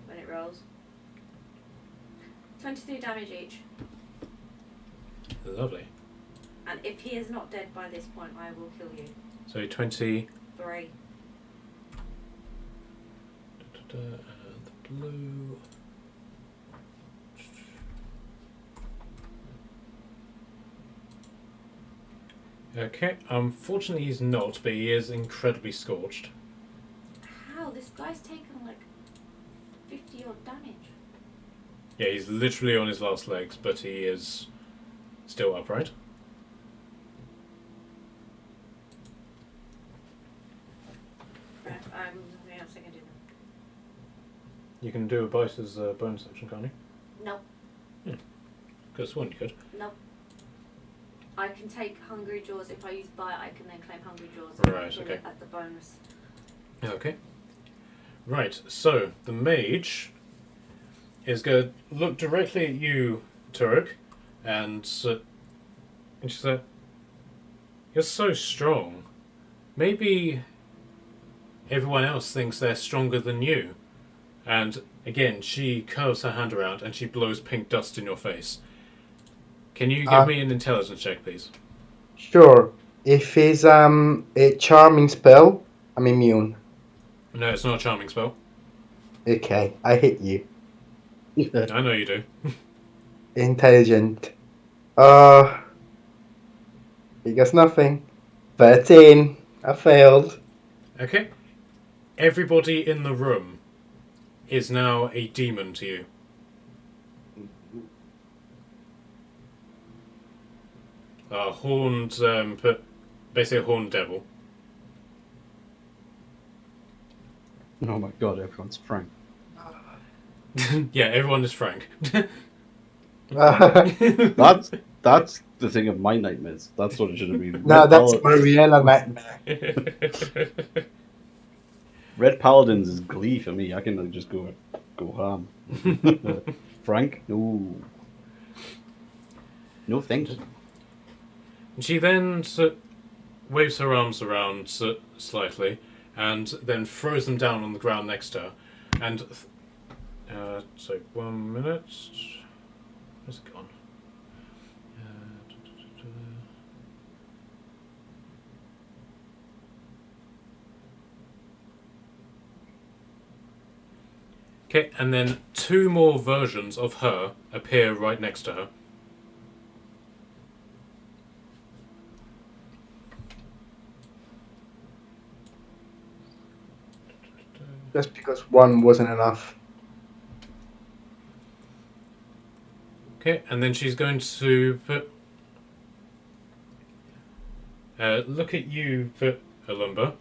[SPEAKER 6] When it rolls. 22 damage each.
[SPEAKER 3] Lovely.
[SPEAKER 6] And if he is not dead by this point, I will kill you.
[SPEAKER 3] So 20.
[SPEAKER 6] 3.
[SPEAKER 3] And the blue. Okay, unfortunately he's not, but he is incredibly scorched.
[SPEAKER 6] How? This guy's taken like 50 odd damage.
[SPEAKER 3] Yeah, he's literally on his last legs, but he is still upright.
[SPEAKER 6] Right, nothing else I can do then.
[SPEAKER 3] You can do a bite as a bonus action, can't you?
[SPEAKER 6] Nope.
[SPEAKER 3] Could have sworn you could.
[SPEAKER 6] Nope. I can take Hungry Jaws. If I use Bite, I can then claim Hungry Jaws
[SPEAKER 3] Right,
[SPEAKER 6] and
[SPEAKER 3] okay.
[SPEAKER 6] at the bonus.
[SPEAKER 3] Okay. Right, so the mage is going to look directly at you, Turek, and she said, "You're so strong. Maybe everyone else thinks they're stronger than you." And again, she curves her hand around and she blows pink dust in your face. Can you give me an intelligence check, please?
[SPEAKER 5] Sure. If it's a charming spell, I'm immune.
[SPEAKER 3] No, it's not a charming spell.
[SPEAKER 5] Okay, I hit you.
[SPEAKER 3] I know you do.
[SPEAKER 5] Intelligent. He gets nothing. 13. I failed.
[SPEAKER 3] Okay. Everybody in the room is now a demon to you. Horned, basically a horned devil.
[SPEAKER 1] Oh my god, everyone's frank.
[SPEAKER 3] Yeah, everyone is frank.
[SPEAKER 1] That's the thing of my nightmares. That's what it should have been.
[SPEAKER 5] No, that's Mariella nightmare.
[SPEAKER 1] Red Paladins is glee for me. I can like, just go ham. Frank, no, no thanks.
[SPEAKER 3] She then waves her arms around slightly, and then throws them down on the ground next to her. And so 1 minute. Where's it gone? Okay, and then 2 more versions of her appear right next to her.
[SPEAKER 5] Just because one wasn't enough.
[SPEAKER 3] Okay, and then she's going to put look at you, Alumba,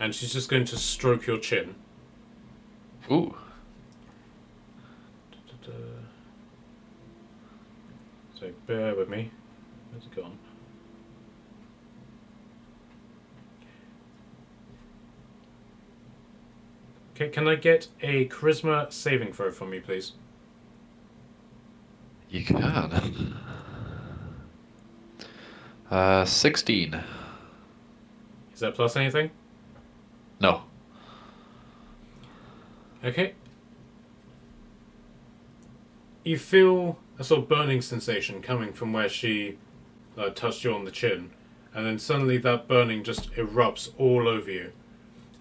[SPEAKER 3] and she's just going to stroke your chin.
[SPEAKER 4] Ooh.
[SPEAKER 3] So bear with me. Where's it gone? Okay, can I get a charisma saving throw from me, please?
[SPEAKER 4] You can. 16.
[SPEAKER 3] Is that plus anything?
[SPEAKER 4] No.
[SPEAKER 3] Okay. You feel a sort of burning sensation coming from where she touched you on the chin, and then suddenly that burning just erupts all over you,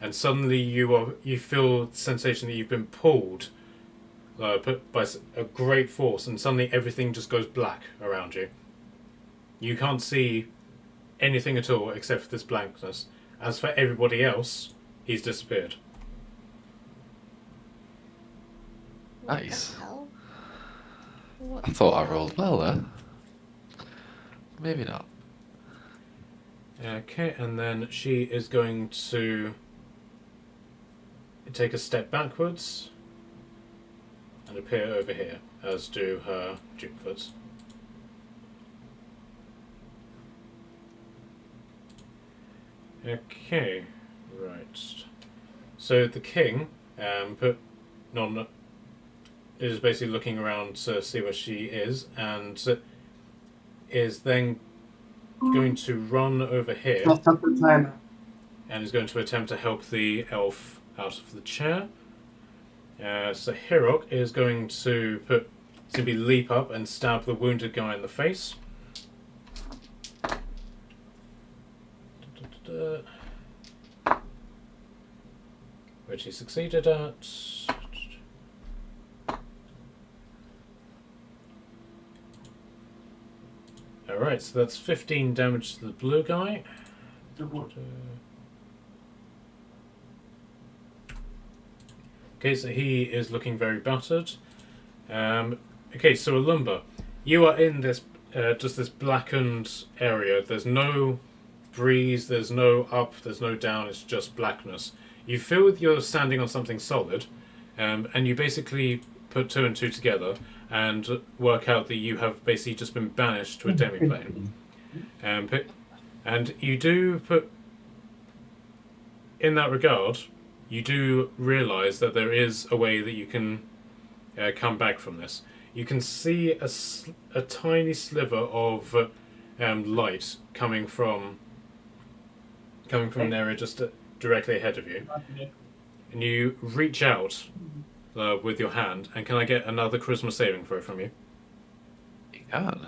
[SPEAKER 3] and suddenly you feel the sensation that you've been pulled by a great force, and suddenly everything just goes black around you. You can't see anything at all except for this blankness. As for everybody else, he's disappeared.
[SPEAKER 2] What
[SPEAKER 4] Nice.
[SPEAKER 2] the hell? What
[SPEAKER 4] I thought
[SPEAKER 2] the
[SPEAKER 4] I
[SPEAKER 2] hell?
[SPEAKER 4] rolled well there. Maybe not.
[SPEAKER 3] Okay, and then she is going to take a step backwards and appear over here, as do her duplicate. Okay, right. So the king is basically looking around to see where she is, and is then going to run over here
[SPEAKER 5] That's not the time.
[SPEAKER 3] and is going to attempt to help the elf out of the chair. So Hiroc is going to simply leap up and stab the wounded guy in the face. Which he succeeded at. Alright, so that's 15 damage to the blue guy. Okay, so he is looking very battered. Okay, so Alumba, you are in this just this blackened area. There's no breeze, there's no up, there's no down, it's just blackness. You feel that you're standing on something solid, and you basically put 2 and 2 together and work out that you have basically just been banished to a demiplane. And you do put, in that regard, you do realise that there is a way that you can come back from this. You can see a tiny sliver of light coming from an area just directly ahead of you, and you reach out with your hand. And can I get another charisma saving throw from you?
[SPEAKER 4] You can.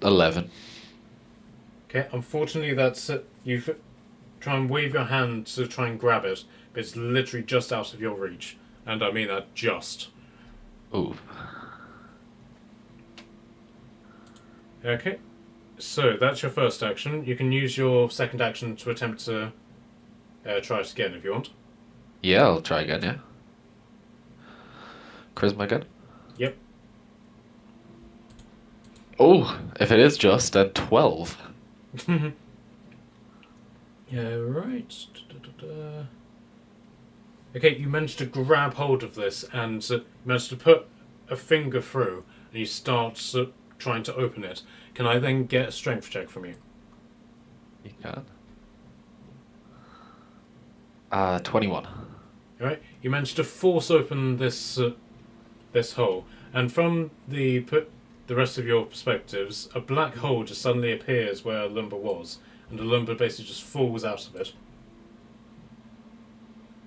[SPEAKER 4] 11.
[SPEAKER 3] Okay, unfortunately that's you try and wave your hand to try and grab it, but it's literally just out of your reach, and I mean that just.
[SPEAKER 4] Ooh.
[SPEAKER 3] Okay, so that's your first action. You can use your second action to attempt to try it again if you want.
[SPEAKER 4] Yeah, I'll try again, yeah. Charisma again?
[SPEAKER 3] Yep.
[SPEAKER 4] Oh, if it is just, then 12.
[SPEAKER 3] Yeah, right. Okay, you managed to grab hold of this and you managed to put a finger through, and you start trying to open it. Can I then get a strength check from you?
[SPEAKER 4] You can. 21.
[SPEAKER 3] Alright, you managed to force open this this hole, and from the rest of your perspectives, a black hole just suddenly appears where Lumber was, and the Lumber basically just falls out of it.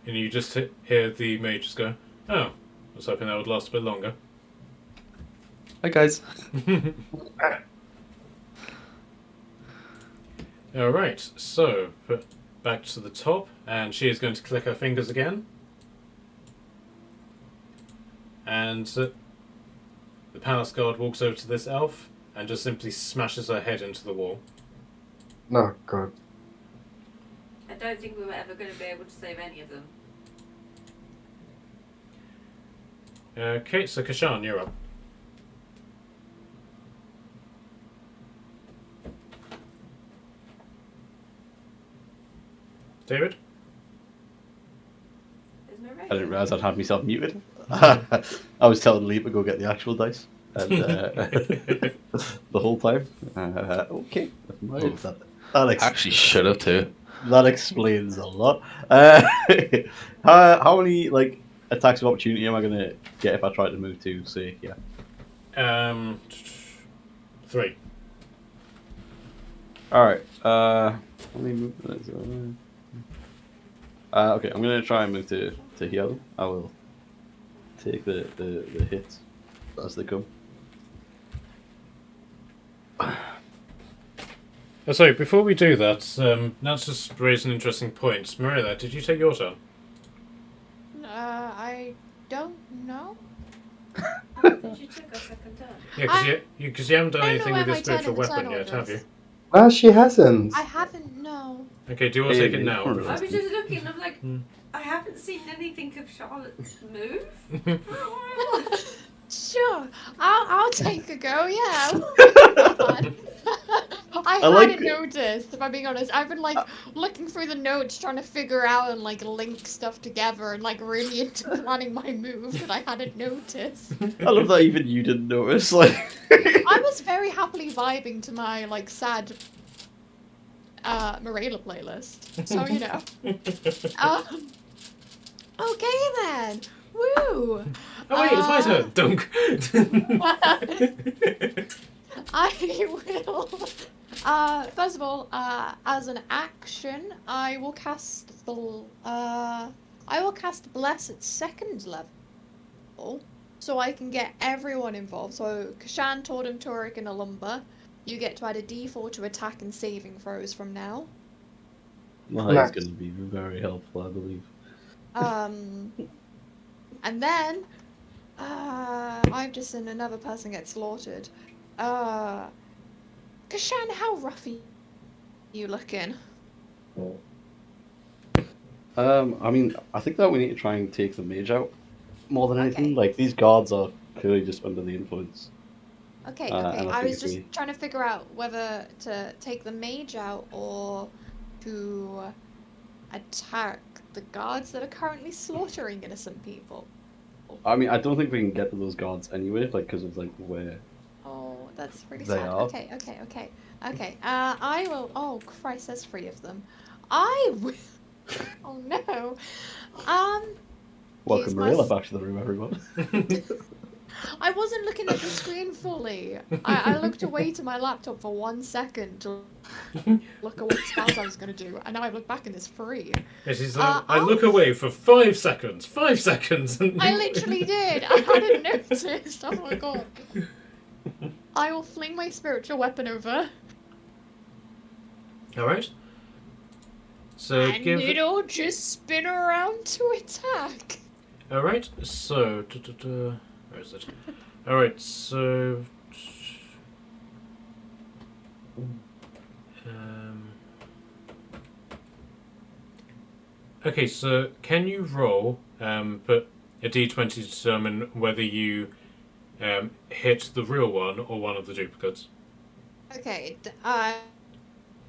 [SPEAKER 3] And you just hear the mage just go, "Oh, I was hoping that would last a bit longer."
[SPEAKER 4] Hi guys.
[SPEAKER 3] Alright, so back to the top, and she is going to click her fingers again. And the palace guard walks over to this elf and just simply smashes her head into the wall.
[SPEAKER 5] Oh god.
[SPEAKER 6] I don't think we were ever going to be able to save any of them.
[SPEAKER 3] Okay, so Kashan, you're up. David?
[SPEAKER 6] There's no
[SPEAKER 1] I didn't realise I'd had myself muted. I was telling Lee to go get the actual dice, and the whole time. Okay, never mind. That
[SPEAKER 4] Actually, should have too.
[SPEAKER 1] that explains a lot. How many like attacks of opportunity am I gonna get if I try to move to say here?
[SPEAKER 3] 3.
[SPEAKER 1] All right. How many movements? Okay, I'm gonna try and move to here. I will take the hits as they come.
[SPEAKER 3] Oh, sorry, before we do that, that's just raised an interesting point. Marilla, did you take your turn?
[SPEAKER 2] I don't know.
[SPEAKER 6] Did you take our second turn?
[SPEAKER 3] Yeah, because you haven't done
[SPEAKER 2] I don't
[SPEAKER 3] anything
[SPEAKER 2] know
[SPEAKER 3] with your
[SPEAKER 2] where my turn
[SPEAKER 3] spiritual
[SPEAKER 2] in the
[SPEAKER 3] weapon
[SPEAKER 2] turn
[SPEAKER 3] yet, have you?
[SPEAKER 2] orders.
[SPEAKER 5] No, she hasn't.
[SPEAKER 2] I haven't, no.
[SPEAKER 3] Okay, do you want to take it now?
[SPEAKER 6] I was just looking, I'm like,
[SPEAKER 3] Hmm.
[SPEAKER 6] I haven't seen anything of Charlotte's move for a while.
[SPEAKER 2] Sure, I'll take a go, yeah. I
[SPEAKER 1] like
[SPEAKER 2] hadn't noticed, if I'm being honest. I've been like looking through the notes trying to figure out and like link stuff together and like really into planning my move that I hadn't noticed.
[SPEAKER 1] I love that even you didn't notice. Like,
[SPEAKER 2] I was very happily vibing to my like sad Morela playlist. So you know. Okay then. Woo!
[SPEAKER 3] Oh wait, it's my turn. Dunk.
[SPEAKER 2] I will. First of all, as an action, I will cast Bless at 2nd level, so I can get everyone involved. So Kashan, Tordum, Torek, and Alumba, you get to add a D4 to attack and saving throws from now.
[SPEAKER 1] that is going to be very helpful, I believe.
[SPEAKER 2] And then, I've just seen another person get slaughtered. Kashan, how rough are you looking?
[SPEAKER 1] I mean, I think that we need to try and take the mage out more than anything.
[SPEAKER 2] Okay.
[SPEAKER 1] Like, these guards are clearly just under the influence.
[SPEAKER 2] Okay,
[SPEAKER 1] and
[SPEAKER 2] okay.
[SPEAKER 1] I
[SPEAKER 2] I
[SPEAKER 1] think
[SPEAKER 2] was
[SPEAKER 1] if
[SPEAKER 2] just trying to figure out whether to take the mage out or to attack the guards that are currently slaughtering innocent people.
[SPEAKER 1] I mean, I don't think we can get to those guards anyway, like, because of, like, where...
[SPEAKER 2] Oh, that's really
[SPEAKER 1] They
[SPEAKER 2] sad.
[SPEAKER 1] are.
[SPEAKER 2] Okay. I will. Oh, Christ, there's 3 of them. I will. Oh no.
[SPEAKER 1] Welcome
[SPEAKER 2] Use my
[SPEAKER 1] Marilla
[SPEAKER 2] s-
[SPEAKER 1] back to the room, everyone.
[SPEAKER 2] I wasn't looking at the screen fully. I looked away to my laptop for 1 second to look at what spells I was going to do, and now I look back and it's 3.
[SPEAKER 3] Yeah, she's like, I look away for 5 seconds. 5 seconds. And
[SPEAKER 2] I literally did. I hadn't noticed. Oh my god. I will fling my spiritual weapon over.
[SPEAKER 3] All right. So
[SPEAKER 2] And
[SPEAKER 3] give.
[SPEAKER 2] it'll just spin around to attack.
[SPEAKER 3] All right. So where is it? All right. So. Okay. So can you roll? Put a d20 to determine whether you hit the real one or one of the duplicates.
[SPEAKER 2] Okay,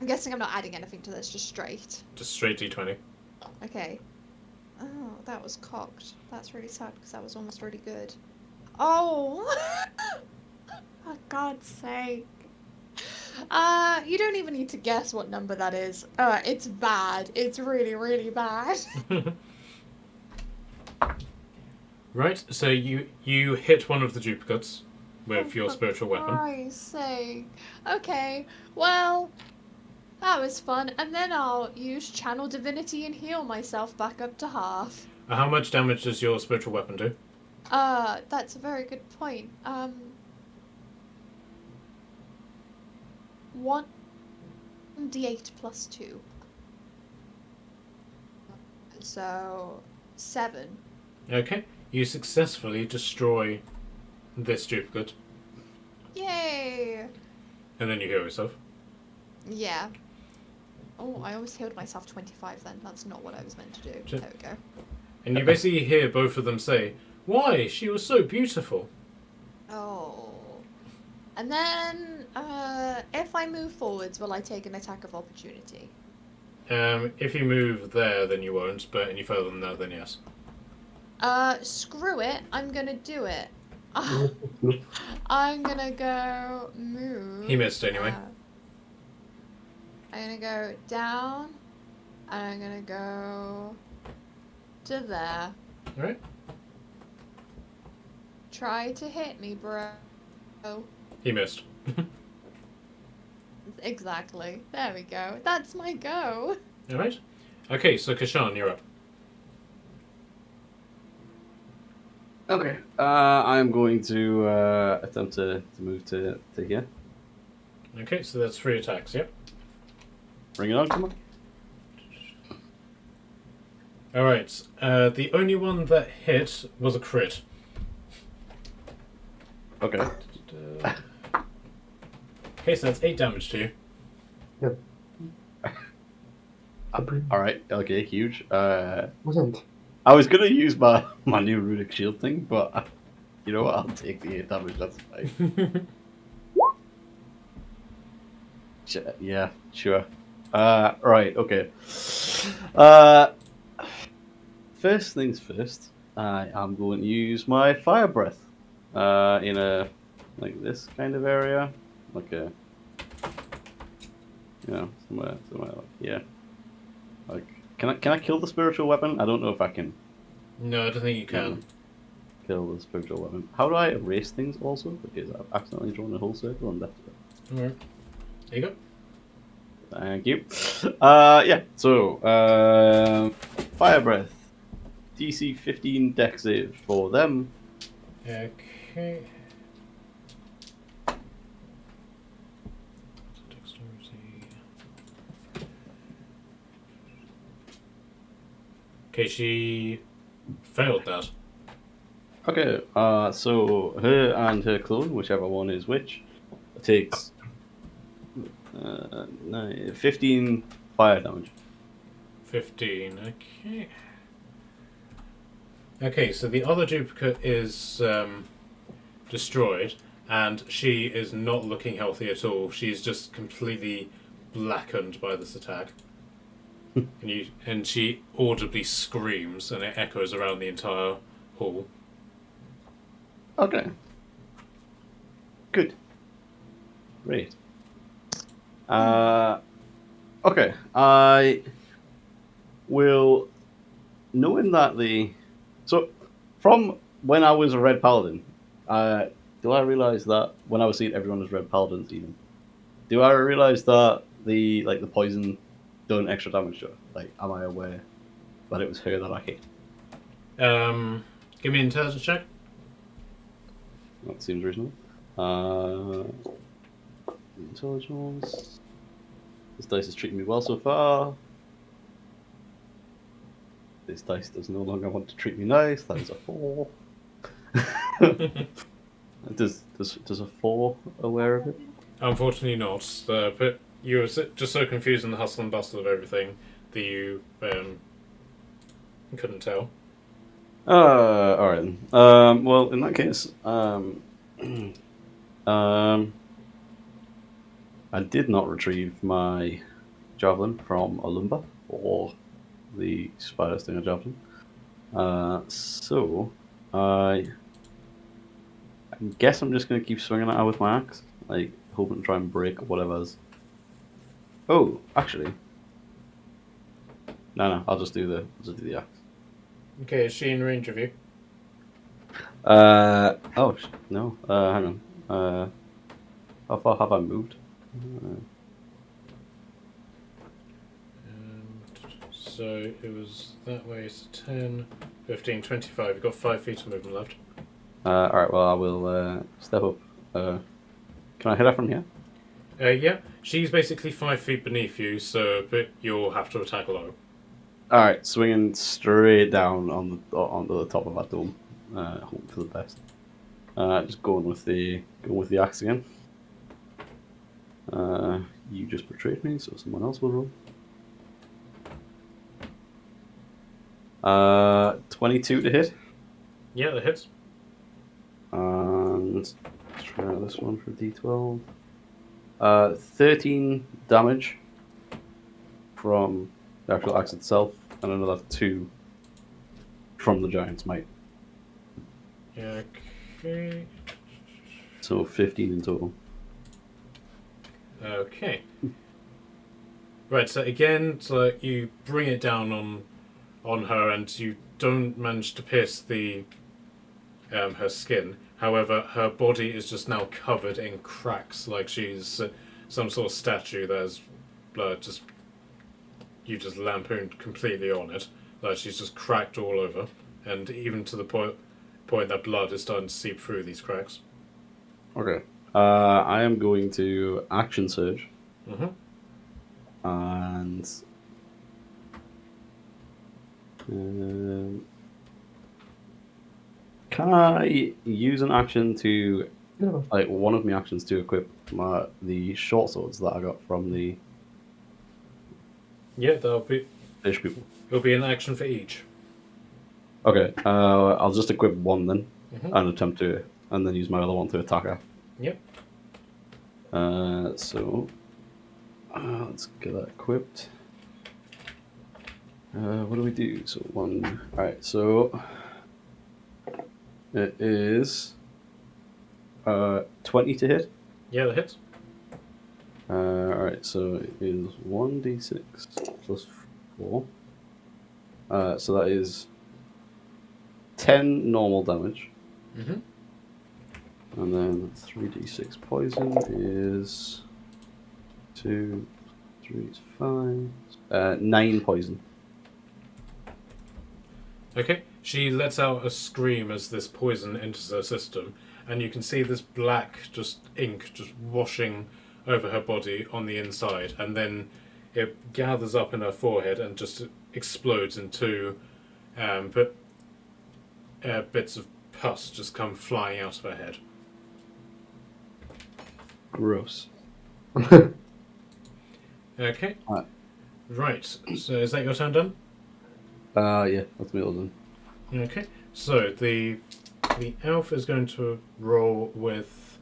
[SPEAKER 2] I'm guessing I'm not adding anything to this, just straight.
[SPEAKER 3] Just straight d20.
[SPEAKER 2] Okay. Oh, that was cocked. That's really sad because that was almost really good. Oh! For God's sake. You don't even need to guess what number that is. It's bad. It's really, really bad.
[SPEAKER 3] Right, so you hit one of the duplicates with your
[SPEAKER 2] For
[SPEAKER 3] spiritual weapon.
[SPEAKER 2] Christ's sake. Okay, well, that was fun. And then I'll use Channel Divinity and heal myself back up to half.
[SPEAKER 3] How much damage does your spiritual weapon do?
[SPEAKER 2] That's a very good point. 1d8 plus 2. So, 7.
[SPEAKER 3] Okay, you successfully destroy this duplicate,
[SPEAKER 2] Yay!
[SPEAKER 3] and then you heal yourself.
[SPEAKER 2] Yeah. Oh, I almost healed myself 25 then. That's not what I was meant to do.
[SPEAKER 3] Sure.
[SPEAKER 2] There we go.
[SPEAKER 3] And you basically hear both of them say, "Why? She was so beautiful."
[SPEAKER 2] Oh. And then, if I move forwards, will I take an attack of opportunity?
[SPEAKER 3] If you move there, then you won't, but any further than that, then yes.
[SPEAKER 2] Screw it. I'm gonna do it. I'm gonna go move.
[SPEAKER 3] He missed anyway.
[SPEAKER 2] I'm gonna go down. And I'm gonna go to there.
[SPEAKER 3] Alright.
[SPEAKER 2] Try to hit me, bro.
[SPEAKER 3] He missed.
[SPEAKER 2] Exactly. There we go. That's my go.
[SPEAKER 3] Alright. Okay, so Kashan, you're up.
[SPEAKER 1] Okay. I'm going to attempt to move to here.
[SPEAKER 3] Okay, so that's 3 attacks, yep.
[SPEAKER 1] Bring it on, come on.
[SPEAKER 3] Alright, the only one that hit was a crit.
[SPEAKER 1] Okay.
[SPEAKER 3] Okay, so that's 8 damage to you.
[SPEAKER 1] All right. Okay. Huge.
[SPEAKER 5] Wasn't.
[SPEAKER 1] I was gonna use my new runic shield thing, but you know what? I'll take the 8 damage. That's fine. Yeah. Sure. Right. Okay. First things first. I am going to use my fire breath. In a like this kind of area, like a somewhere like yeah. Like, can I kill the spiritual weapon? I don't know if I can
[SPEAKER 3] No, I don't think you can.
[SPEAKER 1] kill the spiritual weapon. How do I erase things also? Because I've accidentally drawn a whole circle and left it.
[SPEAKER 3] Alright. There you go.
[SPEAKER 1] Thank you. Yeah. So, fire breath. DC 15 dex save for them.
[SPEAKER 3] Okay. Dexterity. Okay, she failed that.
[SPEAKER 1] Okay. So her and her clone, whichever one is which, takes 15 fire damage.
[SPEAKER 3] 15, okay. Okay, so the other duplicate is destroyed, and she is not looking healthy at all. She's just completely blackened by this attack. and she audibly screams, and it echoes around the entire hall.
[SPEAKER 1] Okay. Good. Great. Okay. I will, knowing that so from when I was a red paladin, do I realize that when I was seeing everyone as red paladins, even, do I realize that the poison done extra damage to her? Like, am I aware that it was her that I hit?
[SPEAKER 3] Give me an intelligence check.
[SPEAKER 1] That seems reasonable. Intelligence. This dice is treating me well so far. This dice does no longer want to treat me nice. That is a 4. Does a 4 aware of it?
[SPEAKER 3] Unfortunately not, but you were just so confused in the hustle and bustle of everything that you couldn't tell.
[SPEAKER 1] All right. Well, in that case, I did not retrieve my javelin from Olumba or the spider stinger javelin. So I guess I'm just gonna keep swinging at her with my axe, like hoping to try and break whatever's. Oh, actually, no, I'll just do the axe.
[SPEAKER 3] Okay, is she in range of you?
[SPEAKER 1] No. Hang on. How far have I moved?
[SPEAKER 3] So it was that way, so 10, 15, 25. You've got 5 feet of movement left.
[SPEAKER 1] All right. Well, I will step up. Can I hit her from here?
[SPEAKER 3] Yeah, she's basically 5 feet beneath you, so but you'll have to attack low.
[SPEAKER 1] All right, swinging straight down onto the top of that dome. Hoping for the best. Just going with the axe again. You just betrayed me, so someone else will roll. 22 to hit.
[SPEAKER 3] Yeah, that hits.
[SPEAKER 1] And let's try this one for D12. 13 damage from the actual axe itself, and another 2 from the giant's might.
[SPEAKER 3] Yeah, okay.
[SPEAKER 1] So 15 in total.
[SPEAKER 3] Okay. Right, so again, so you bring it down on her, and you don't manage to pierce the her skin. However, her body is just now covered in cracks, like she's some sort of statue that has just you just lampooned completely on it. Like she's just cracked all over, and even to the point that blood is starting to seep through these cracks.
[SPEAKER 1] Okay. I am going to action surge.
[SPEAKER 3] Mm-hmm.
[SPEAKER 1] And can I use an action to, like, one of my actions to equip the short swords that I got from the
[SPEAKER 3] Yeah, that'll be.
[SPEAKER 1] fish people?
[SPEAKER 3] It'll be an action for each.
[SPEAKER 1] Okay. I'll just equip one then,
[SPEAKER 3] Mm-hmm.
[SPEAKER 1] and attempt to, and then use my other one to attack her.
[SPEAKER 3] Yep.
[SPEAKER 1] So let's get that equipped. What do we do? So one. All right. So it is 20 to hit.
[SPEAKER 3] Yeah, that hits.
[SPEAKER 1] All right. So it is 1d6 plus 4. So that is 10 normal damage.
[SPEAKER 3] Mm-hmm.
[SPEAKER 1] And then 3d6 poison is 2, 3 is 5, 9 poison.
[SPEAKER 3] Okay, she lets out a scream as this poison enters her system, and you can see this black ink just washing over her body on the inside, and then it gathers up in her forehead and just explodes into bits of pus just come flying out of her head.
[SPEAKER 1] Gross.
[SPEAKER 3] Okay.
[SPEAKER 1] Right.
[SPEAKER 3] Right, so is that your turn done?
[SPEAKER 1] Yeah, that's me all done.
[SPEAKER 3] Okay, so the elf is going to roll with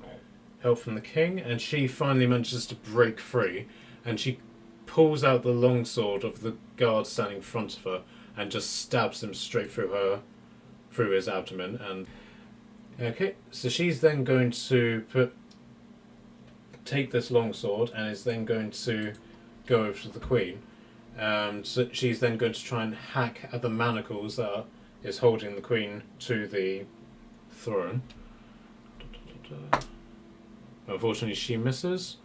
[SPEAKER 3] help from the king, and she finally manages to break free, and she pulls out the longsword of the guard standing in front of her and just stabs him straight through his abdomen. And okay, so she's then going to take this longsword and is then going to go over to the queen. So she's then going to try and hack at the manacles that is holding the queen to the throne. Unfortunately, she misses.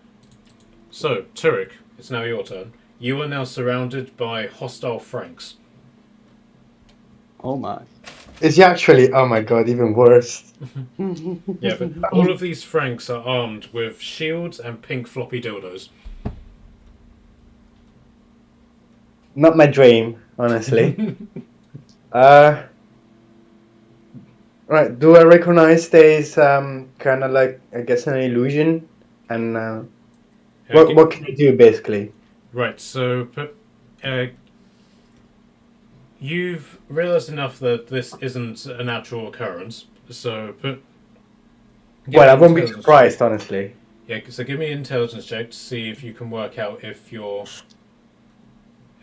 [SPEAKER 3] So, Turek, it's now your turn. You are now surrounded by hostile Franks.
[SPEAKER 1] Oh my.
[SPEAKER 5] Is he actually? Oh my god, even worse.
[SPEAKER 3] Yeah, but all of these Franks are armed with shields and pink floppy dildos.
[SPEAKER 5] Not my dream, honestly. Right. Do I recognize there's kind of like, I guess, an illusion? And
[SPEAKER 3] Okay.
[SPEAKER 5] what can you do basically?
[SPEAKER 3] Right, so you've realised enough that this isn't a natural occurrence, so
[SPEAKER 5] Well, I won't be surprised, honestly.
[SPEAKER 3] Yeah, so give me an intelligence check to see if you can work out if you're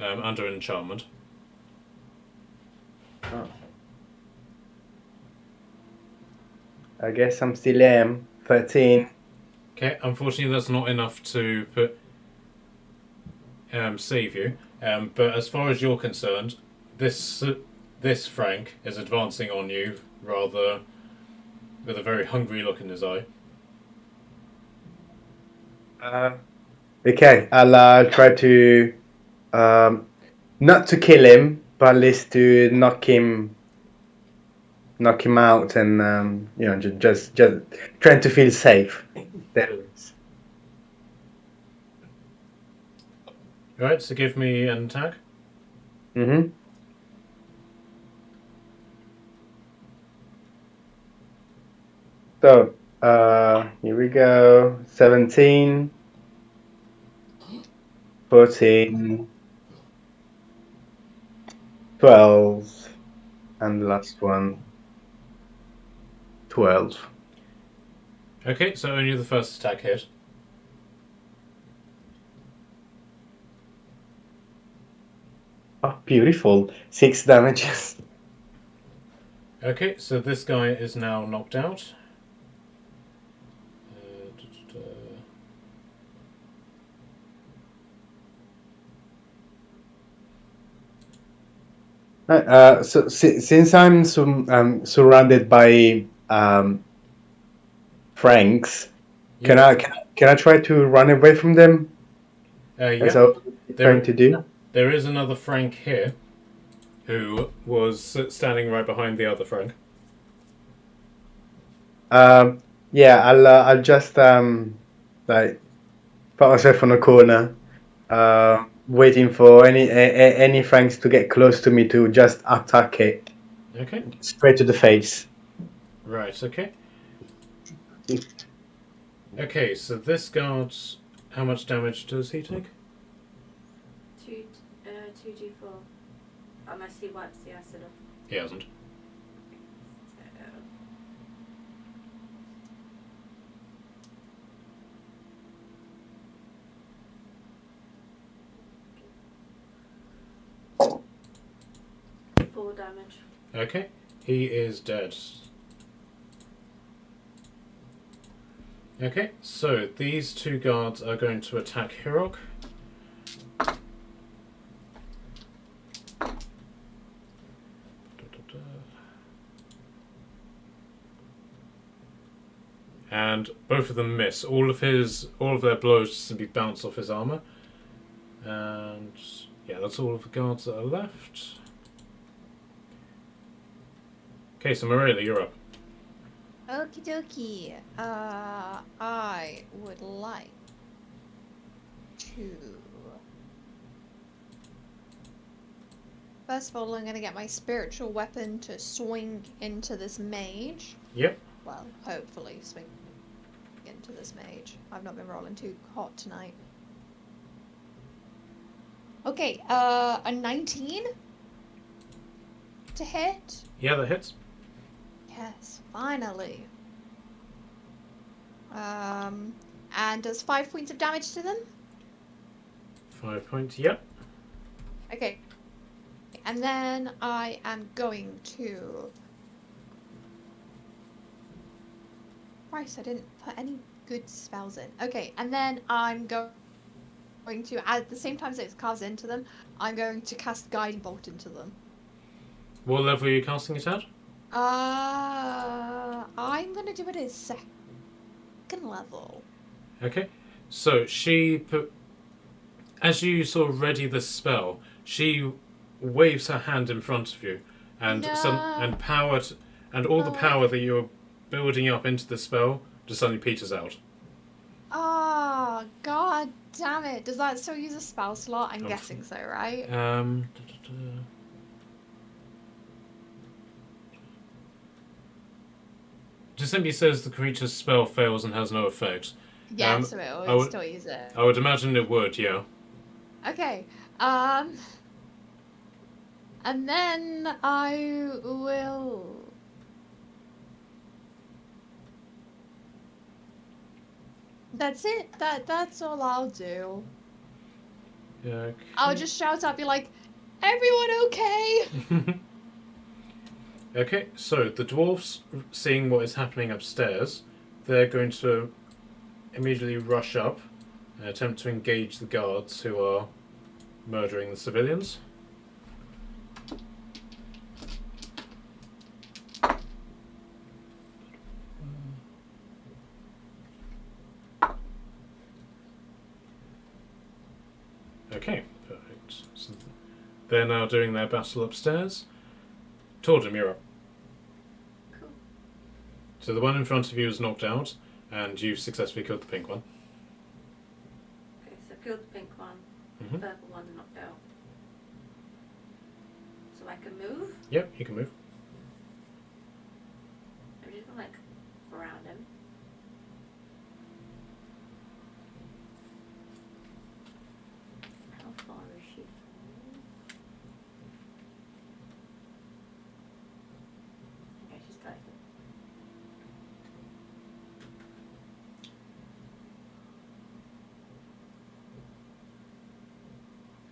[SPEAKER 3] under enchantment.
[SPEAKER 5] I guess I'm still am. 13.
[SPEAKER 3] Okay, unfortunately that's not enough to save you. But as far as you're concerned, this Frank is advancing on you rather with a very hungry look in his eye.
[SPEAKER 5] Okay, I'll try to not to kill him, but at least to knock him out, and just trying to feel safe. There it is.
[SPEAKER 3] Alright, so give me an attack.
[SPEAKER 5] Mm-hmm. So, here we go. 17, 14, 12, and the last one, 12.
[SPEAKER 3] Okay, so only the first attack hit.
[SPEAKER 5] Oh, beautiful. 6 damages.
[SPEAKER 3] Okay, so this guy is now knocked out.
[SPEAKER 5] So since I'm surrounded by Franks, can I try to run away from them as
[SPEAKER 3] Yeah.
[SPEAKER 5] I was trying to do?
[SPEAKER 3] There is another Frank here who was standing right behind the other Frank.
[SPEAKER 5] Yeah, I'll just like put myself on a corner, waiting for any Franks to get close to me to just attack it
[SPEAKER 3] Okay.
[SPEAKER 5] straight to the face.
[SPEAKER 3] Right, okay. Okay, so this guard, how much damage does he take?
[SPEAKER 6] 2d4. Unless he wipes the acid off.
[SPEAKER 3] He hasn't.
[SPEAKER 6] So, 4 damage.
[SPEAKER 3] Okay, he is dead. Okay, so these two guards are going to attack Hiroc. And both of them miss. All of their blows just simply bounce off his armor. And yeah, that's all of the guards that are left. Okay, so Morella, you're up.
[SPEAKER 2] Okie dokie. I would like to. First of all, I'm gonna get my spiritual weapon to swing into this mage.
[SPEAKER 3] Yep.
[SPEAKER 2] Well, hopefully swing into this mage. I've not been rolling too hot tonight. Okay, a 19 to hit.
[SPEAKER 3] Yeah, that hits.
[SPEAKER 2] Yes, finally. And does 5 points of damage to them?
[SPEAKER 3] 5 points, yep.
[SPEAKER 2] Okay. And then I am going to... Christ, I didn't put any good spells in. Okay, and then I'm going to, at the same time as it carves into them, I'm going to cast Guiding Bolt into them.
[SPEAKER 3] What level are you casting it at?
[SPEAKER 2] I'm gonna do it at 2nd level.
[SPEAKER 3] Okay. So as you sort of ready the spell, she waves her hand in front of you, and
[SPEAKER 2] No.
[SPEAKER 3] and all the power that you're building up into the spell just suddenly peters out.
[SPEAKER 2] Oh, god damn it. Does that still use a spell slot? I'm guessing so, right?
[SPEAKER 3] Just simply says the creature's spell fails and has no effect.
[SPEAKER 2] Yeah, so it will still use it.
[SPEAKER 3] I would imagine it would, yeah.
[SPEAKER 2] Okay. And then I will... That's it. That's all I'll do.
[SPEAKER 3] Okay.
[SPEAKER 2] I'll just shout out, be like, "Everyone okay?"
[SPEAKER 3] Okay, so the dwarves, seeing what is happening upstairs, they're going to immediately rush up and attempt to engage the guards who are murdering the civilians. Okay, perfect. So they're now doing their battle upstairs. Tordim, you're up.
[SPEAKER 6] Cool.
[SPEAKER 3] So the one in front of you is knocked out, and you've successfully killed the pink one.
[SPEAKER 6] Okay, so killed the pink one,
[SPEAKER 3] Mhm.
[SPEAKER 6] purple one knocked out. So I can move.
[SPEAKER 3] Yep, you can move.
[SPEAKER 6] I'm just gonna like around him. How far is she from me? Okay, she's tight.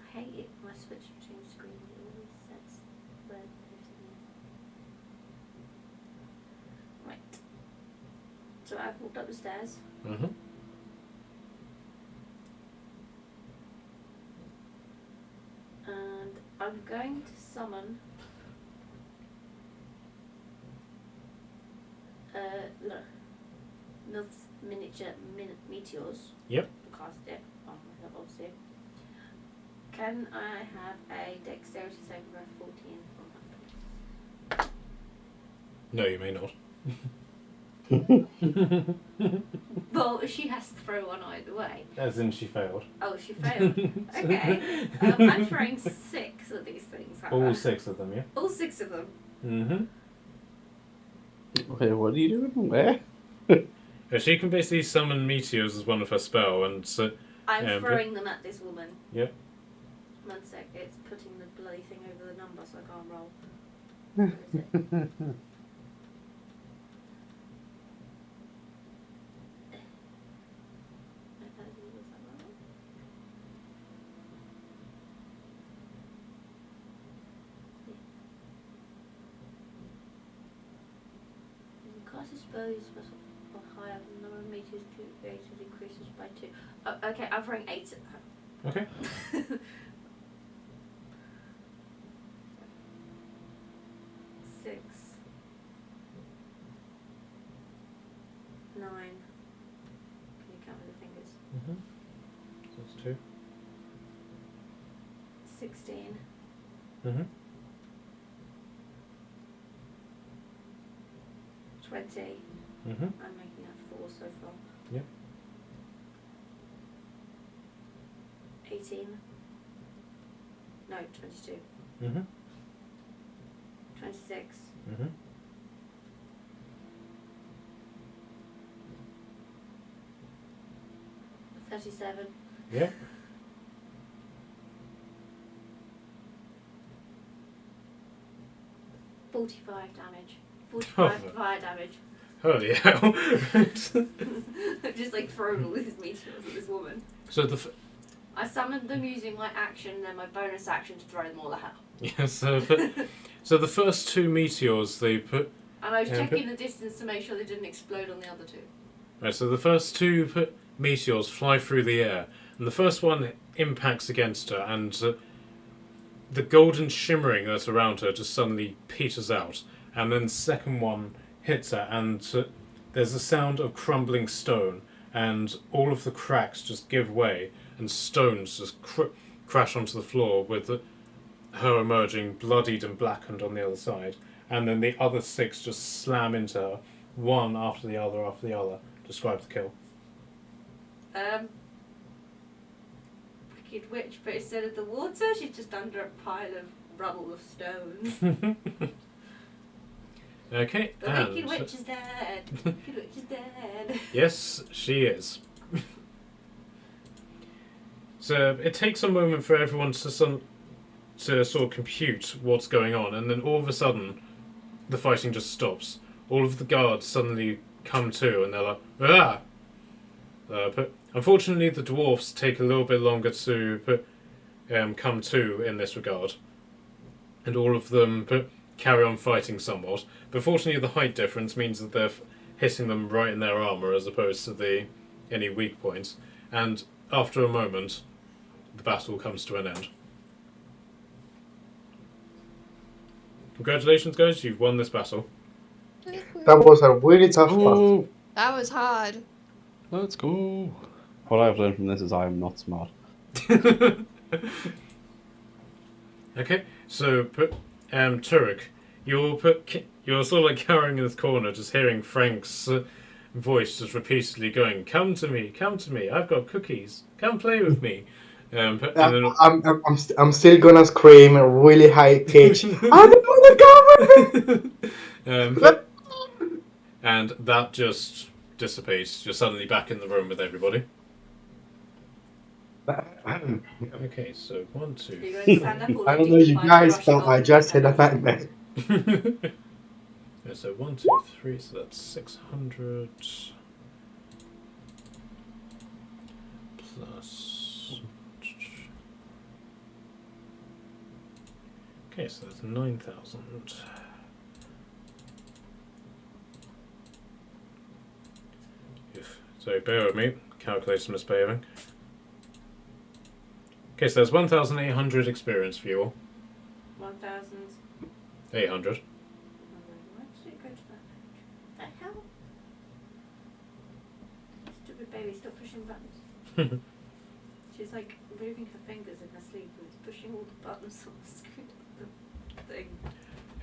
[SPEAKER 6] I hate it when I switch between screens. It always sets where the person is. Right. So I've walked up the stairs.
[SPEAKER 3] Mm-hmm.
[SPEAKER 6] And I'm going to summon look, miniature meteors.
[SPEAKER 3] Yep.
[SPEAKER 6] Cast it on myself, obviously. Can I have a dexterity saving throw 14 from that?
[SPEAKER 3] No, you may not.
[SPEAKER 6] Well, she has to throw one either way.
[SPEAKER 3] As in, she failed.
[SPEAKER 6] Oh, she failed. Okay. I'm throwing 6 of these things.
[SPEAKER 3] All 6 of them, yeah?
[SPEAKER 6] All 6 of them.
[SPEAKER 3] Mm-hmm.
[SPEAKER 1] Okay, what are you doing? Where?
[SPEAKER 3] She can basically summon meteors as one of her spell, and so
[SPEAKER 6] I'm throwing them at this woman.
[SPEAKER 3] Yep.
[SPEAKER 6] 1 sec, it's putting the bloody thing over the number so I can't roll. Where is it? Cast a spell is higher than the number of meters created increases by 2. Oh, okay, I'm throwing 8 at her.
[SPEAKER 3] okay.
[SPEAKER 6] 6, 9. Can you count with the fingers?
[SPEAKER 3] Mm-hmm. So that's 2.
[SPEAKER 6] 16.
[SPEAKER 3] Mm-hmm.
[SPEAKER 6] 20.
[SPEAKER 3] Mm-hmm.
[SPEAKER 6] I'm making that 4 so far.
[SPEAKER 3] Yep.
[SPEAKER 6] 18. No, 22.
[SPEAKER 3] Mm-hmm.
[SPEAKER 6] 26.
[SPEAKER 3] Mm-hmm.
[SPEAKER 6] 37.
[SPEAKER 3] Yep.
[SPEAKER 6] 45 damage. 45
[SPEAKER 3] Oh.
[SPEAKER 6] fire damage.
[SPEAKER 3] Holy hell.
[SPEAKER 6] Just like throwing all these meteors at this woman.
[SPEAKER 3] So
[SPEAKER 6] I summoned them using my action and then my bonus action to throw them all at her.
[SPEAKER 3] yes, so the first 2 meteors they put.
[SPEAKER 6] And I was
[SPEAKER 3] Yeah,
[SPEAKER 6] checking the distance to make sure they didn't explode on the other 2.
[SPEAKER 3] Right, so the first 2 meteors fly through the air, and the first one impacts against her, and the golden shimmering that's around her just suddenly peters out, and then the second one hits her, and there's a sound of crumbling stone, and all of the cracks just give way, and stones just crash onto the floor with her emerging bloodied and blackened on the other side, and then the other 6 just slam into her, one after the other after the other. Describe the kill.
[SPEAKER 6] Wicked witch, but instead of the water, she's just under a pile of rubble of stones.
[SPEAKER 3] Okay,
[SPEAKER 6] The
[SPEAKER 3] and
[SPEAKER 6] wicked witch is dead. The wicked witch is dead.
[SPEAKER 3] yes, she is. So it takes a moment for everyone to sort of compute what's going on, and then all of a sudden, the fighting just stops. All of the guards suddenly come to, and they're like, "Ah!" But unfortunately, the dwarfs take a little bit longer to come to in this regard, and all of them carry on fighting somewhat. But fortunately, the height difference means that they're hitting them right in their armor as opposed to any weak points. And after a moment, the battle comes to an end. Congratulations, guys! You've won this battle.
[SPEAKER 5] That was a really tough part.
[SPEAKER 1] Oh,
[SPEAKER 2] That was hard.
[SPEAKER 1] let's go. What I've learned from this is I am not smart.
[SPEAKER 3] Okay, so Turek, you're sort of like cowering in this corner, just hearing Frank's voice just repeatedly going, "Come to me, I've got cookies. Come play with me." And then,
[SPEAKER 5] I'm still gonna scream a really high pitch. I don't want to go with it.
[SPEAKER 3] and that just dissipates. You're suddenly back in the room with everybody. Okay, so 1, 2.
[SPEAKER 6] You're going to stand up all
[SPEAKER 5] I don't know
[SPEAKER 6] empty
[SPEAKER 5] you
[SPEAKER 6] to find
[SPEAKER 5] guys,
[SPEAKER 6] brush
[SPEAKER 5] but
[SPEAKER 6] off
[SPEAKER 5] I
[SPEAKER 6] the
[SPEAKER 5] just had a
[SPEAKER 6] back.
[SPEAKER 5] nightmare.
[SPEAKER 3] Yeah, so 1, 2, 3. So that's 600 plus. Okay, so that's 9,000. So bear with me. Calculate misbehaving. Okay, so there's 1,800 experience for you all.
[SPEAKER 6] 1,000.
[SPEAKER 3] 800.
[SPEAKER 6] Why did it go to that page? The hell? Stupid baby, stop pushing buttons. She's like moving her fingers in her sleep and it's pushing all the buttons on the screen. The thing.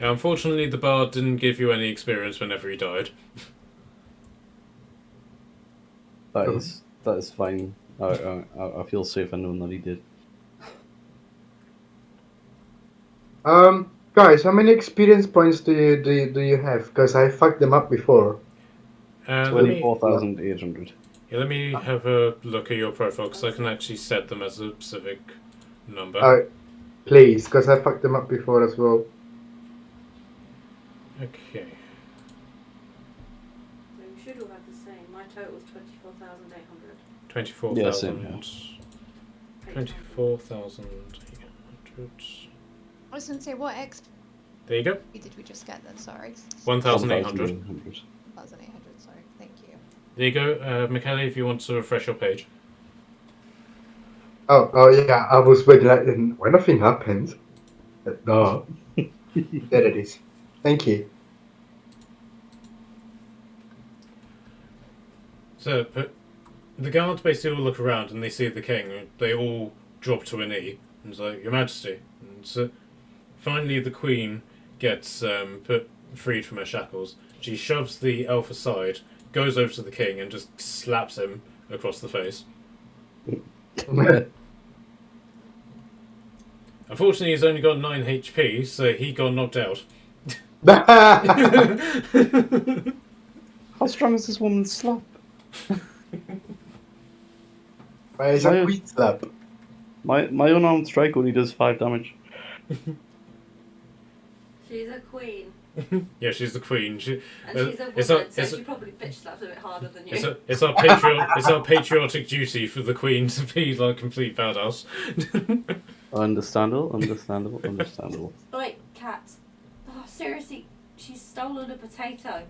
[SPEAKER 3] Yeah, unfortunately, the bard didn't give you any experience whenever he died.
[SPEAKER 1] That is fine. I feel safe in knowing that he did.
[SPEAKER 5] Guys, how many experience points do you have? Because I fucked them up before.
[SPEAKER 3] Let me
[SPEAKER 1] 24,800.
[SPEAKER 3] let me have a look at your profile because I can actually set them as a specific number.
[SPEAKER 5] Please, because I fucked them up before as well.
[SPEAKER 3] Okay.
[SPEAKER 6] So we should all have the same. My total was 24,800.
[SPEAKER 3] 24,000.
[SPEAKER 1] Yeah, same, yeah.
[SPEAKER 3] 24,800.
[SPEAKER 2] I was going to say, what XP
[SPEAKER 3] There you go.
[SPEAKER 2] did we just get then? Sorry.
[SPEAKER 3] 1,800.
[SPEAKER 2] 1,800, sorry. Thank you.
[SPEAKER 3] There you go, Michele, if you want to refresh your page.
[SPEAKER 5] Oh yeah, I was waiting like, when nothing happens. No. There it is. Thank you.
[SPEAKER 3] So, the guards basically all look around and they see the king. They all drop to a knee. And it's like, Your Majesty. And so, finally, the queen gets freed from her shackles. She shoves the elf aside, goes over to the king, and just slaps him across the face. Unfortunately, he's only got 9 HP, so he got knocked out.
[SPEAKER 1] How strong is this woman's slap?
[SPEAKER 5] It's a quick slap.
[SPEAKER 1] My unarmed strike only does 5 damage.
[SPEAKER 6] She's a queen.
[SPEAKER 3] Yeah, she's the queen.
[SPEAKER 6] And she's a woman, so she probably bitch slaps a bit harder than you.
[SPEAKER 3] It's our patriotic duty for the queen to be like complete badass.
[SPEAKER 1] Understandable.
[SPEAKER 6] Wait, cat. Oh, seriously, she's stolen a potato.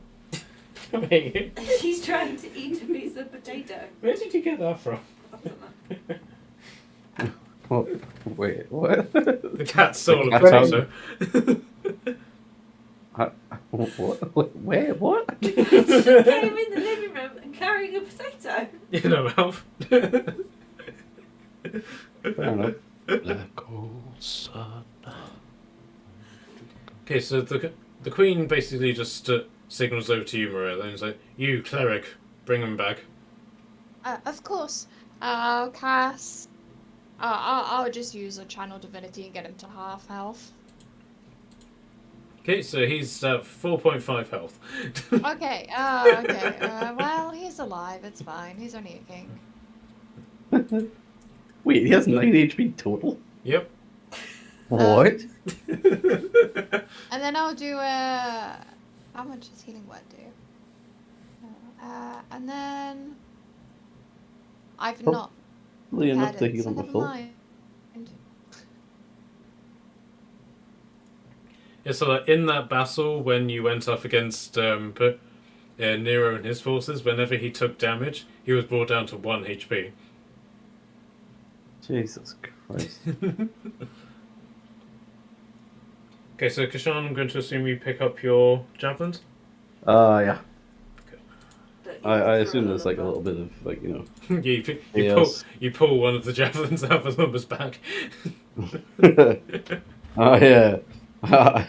[SPEAKER 3] Wait,
[SPEAKER 6] She's trying to eat a piece of potato.
[SPEAKER 3] where did you get that from?
[SPEAKER 6] I don't know.
[SPEAKER 1] What? Wait, what?
[SPEAKER 3] The cat stole a
[SPEAKER 1] The cat
[SPEAKER 3] potato.
[SPEAKER 1] What? Where? What?
[SPEAKER 6] She came in the living room and carrying a potato.
[SPEAKER 3] You know, Alf.
[SPEAKER 1] Fair enough.
[SPEAKER 4] Black hole sun.
[SPEAKER 3] Okay, so the queen basically just signals over to you, Morella, and is like, "You cleric, bring him back."
[SPEAKER 2] Of course. I'll cast. I'll just use a channel divinity and get him to half health.
[SPEAKER 3] Okay, so he's 4.5 health.
[SPEAKER 2] Okay. Okay. Well, he's alive. It's fine. He's only a king.
[SPEAKER 1] Wait, he has 9 HP total?
[SPEAKER 3] Yep.
[SPEAKER 1] What?
[SPEAKER 2] And then I'll do how much does healing word do? And then I've
[SPEAKER 1] Oh,
[SPEAKER 2] not
[SPEAKER 1] Probably enough
[SPEAKER 2] had
[SPEAKER 1] to
[SPEAKER 2] it,
[SPEAKER 1] heal
[SPEAKER 2] so
[SPEAKER 1] him a
[SPEAKER 2] never
[SPEAKER 1] full.
[SPEAKER 2] mind.
[SPEAKER 3] Yeah, so like, in that battle, when you went up against Nero and his forces, whenever he took damage, he was brought down to 1 HP.
[SPEAKER 1] Jesus Christ.
[SPEAKER 3] Okay, so Kashan, I'm going to assume you pick up your javelins.
[SPEAKER 1] Yeah.
[SPEAKER 6] But
[SPEAKER 1] I
[SPEAKER 6] throw
[SPEAKER 1] assume
[SPEAKER 6] it
[SPEAKER 1] there's
[SPEAKER 6] on
[SPEAKER 1] like a
[SPEAKER 6] the
[SPEAKER 1] little bit of like
[SPEAKER 3] you
[SPEAKER 1] chaos.
[SPEAKER 3] pull one of the javelins out of Lumber's back.
[SPEAKER 1] Oh yeah. I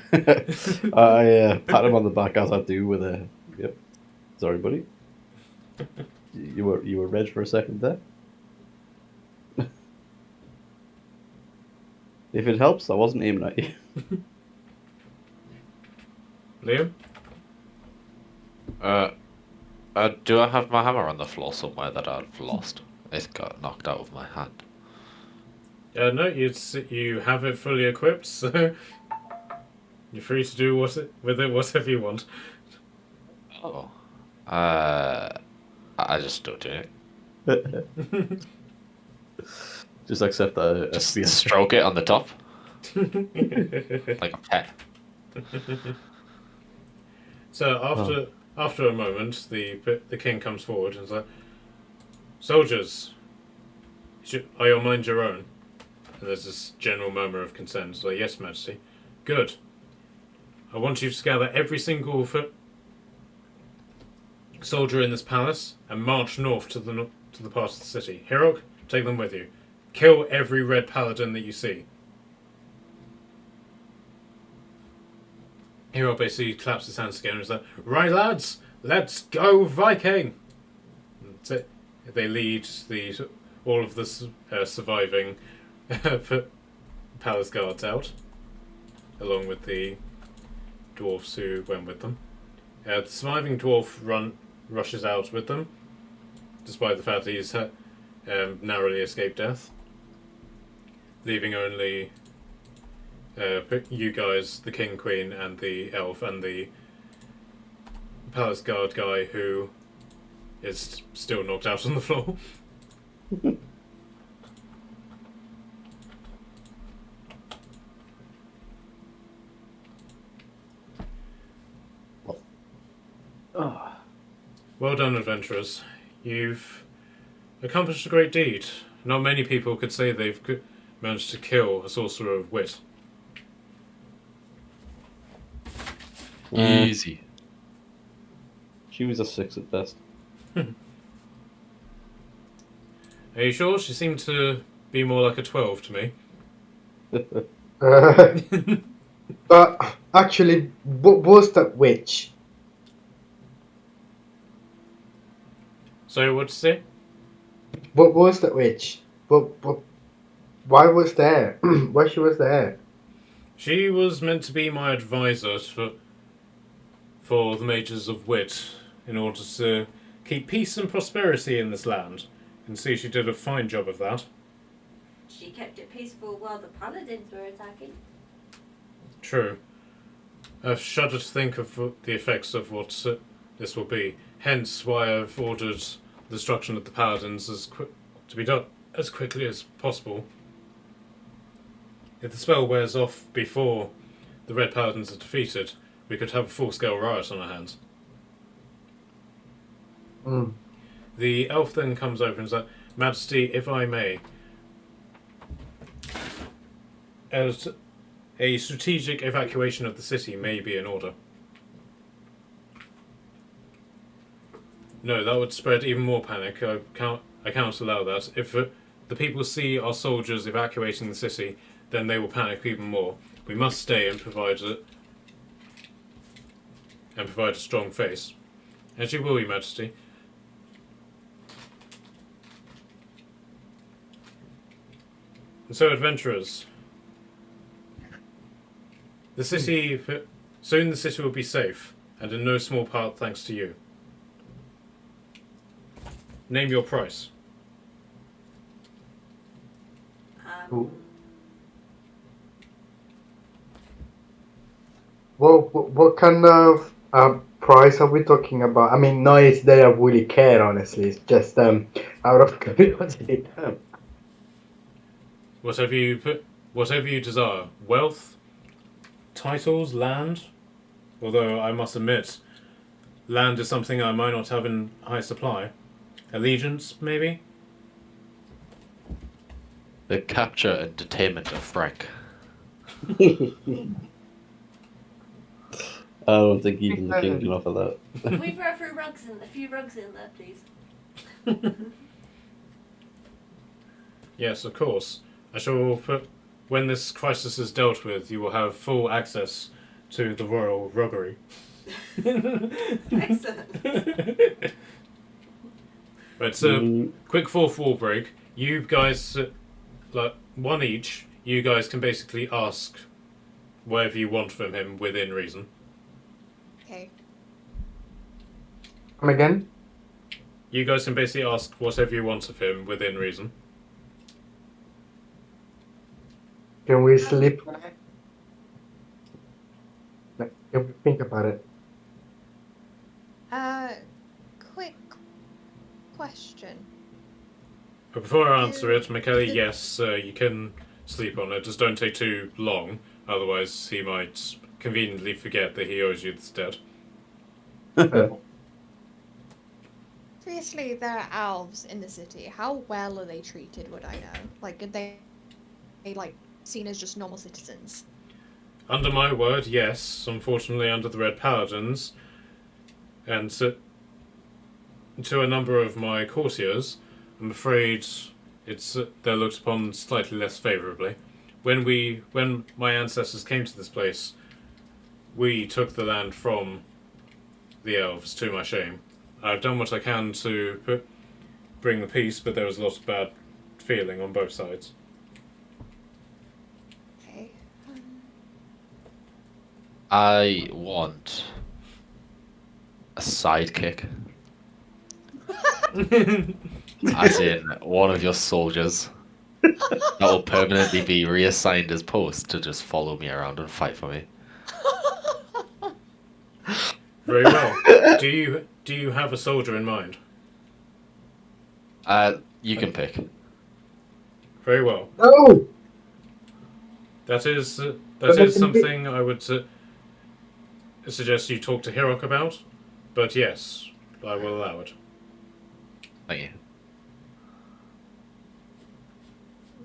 [SPEAKER 1] pat him on the back as I do with a. Yep. Sorry, buddy. You were red for a second there. If it helps, I wasn't aiming at you.
[SPEAKER 3] Liam?
[SPEAKER 4] Do I have my hammer on the floor somewhere that I've lost? It got knocked out of my hand.
[SPEAKER 3] No, you have it fully equipped, so you're free to do with it whatever you want.
[SPEAKER 4] Oh. I just don't do it.
[SPEAKER 1] Just accept that.
[SPEAKER 4] Just stroke it on the top. Like a pet.
[SPEAKER 3] So after a moment, the king comes forward and is like, "Soldiers, are your minds your own?" And there's this general murmur of consent. It's like, "Yes, Majesty." Good. I want you to gather every single soldier in this palace and march north to the part of the city. Hiroc, take them with you. Kill every red paladin that you see. Hiroc basically claps his hands together and is like, "Right, lads, let's go, Viking!" That's it. They lead all of the surviving palace guards out, along with the dwarfs who went with them. The surviving dwarf rushes out with them, despite the fact that he's narrowly escaped death, leaving only you guys, the king, queen, and the elf, and the palace guard guy who is still knocked out on the floor.
[SPEAKER 1] Oh.
[SPEAKER 3] Well done, adventurers. You've accomplished a great deed. Not many people could say they've managed to kill a sorcerer of wit.
[SPEAKER 4] Easy.
[SPEAKER 1] She was a 6 at best.
[SPEAKER 3] Are you sure? She seemed to be more like a 12 to me.
[SPEAKER 5] But actually, what was that witch?
[SPEAKER 3] So, what'd you say?
[SPEAKER 5] What was that witch? Why was there? Why she was there?
[SPEAKER 3] She was meant to be my advisor for the mages of wit in order to keep peace and prosperity in this land. And see, she did a fine job of that.
[SPEAKER 6] She kept it peaceful while the paladins were attacking.
[SPEAKER 3] True. I shudder to think of the effects of what this will be. Hence why I've ordered the destruction of the paladins to be done as quickly as possible. If the spell wears off before the red paladins are defeated, we could have a full-scale riot on our hands.
[SPEAKER 5] Mm.
[SPEAKER 3] The elf then comes over and says, "Majesty, if I may, as a strategic evacuation of the city may be in order." No, that would spread even more panic. I can't allow that. If the people see our soldiers evacuating the city, then they will panic even more. We must stay and provide a strong face. As you will, Your Majesty. And so, adventurers, soon the city will be safe, and in no small part thanks to you. Name your price.
[SPEAKER 5] Cool. Well, what kind of price are we talking about? I mean, no, it's they don't really care, honestly. It's just out of curiosity.
[SPEAKER 3] Whatever you desire. Wealth, titles, land. Although I must admit, land is something I might not have in high supply. Allegiance, maybe?
[SPEAKER 4] The capture and detainment of Frank.
[SPEAKER 1] I don't think even the king can offer that.
[SPEAKER 6] Can we throw a few rugs in there, please?
[SPEAKER 3] Yes, of course. I shall put. When this crisis is dealt with, you will have full access to the royal ruggery.
[SPEAKER 6] Excellent.
[SPEAKER 3] But quick fourth wall break. You guys, like one each. You guys can basically ask whatever you want from him within reason.
[SPEAKER 2] Okay.
[SPEAKER 5] Come again?
[SPEAKER 3] You guys can basically ask whatever you want of him within reason.
[SPEAKER 5] Can we sleep? Like, can we think about it?
[SPEAKER 2] Quick question.
[SPEAKER 3] But before I answer it, Michele, yes, you can sleep on it. Just don't take too long, otherwise he might conveniently forget that he owes you this debt.
[SPEAKER 2] Obviously, there are elves in the city. How well are they treated, would I know? Like, are they like, seen as just normal citizens?
[SPEAKER 3] Under my word, yes. Unfortunately, under the Red Paladins, and to a number of my courtiers, I'm afraid they're looked upon slightly less favourably. When my ancestors came to this place, we took the land from the elves, to my shame. I've done what I can to bring the peace, but there was a lot of bad feeling on both sides.
[SPEAKER 2] Okay.
[SPEAKER 4] I want a sidekick. As in one of your soldiers that will permanently be reassigned as post to just follow me around and fight for me.
[SPEAKER 3] Very well. Do you have a soldier in mind?
[SPEAKER 4] You can pick.
[SPEAKER 3] Very well.
[SPEAKER 5] Oh!
[SPEAKER 3] That is
[SPEAKER 5] But
[SPEAKER 3] something I would suggest you talk to Hiroc about. But yes, I will allow it.
[SPEAKER 4] Thank you.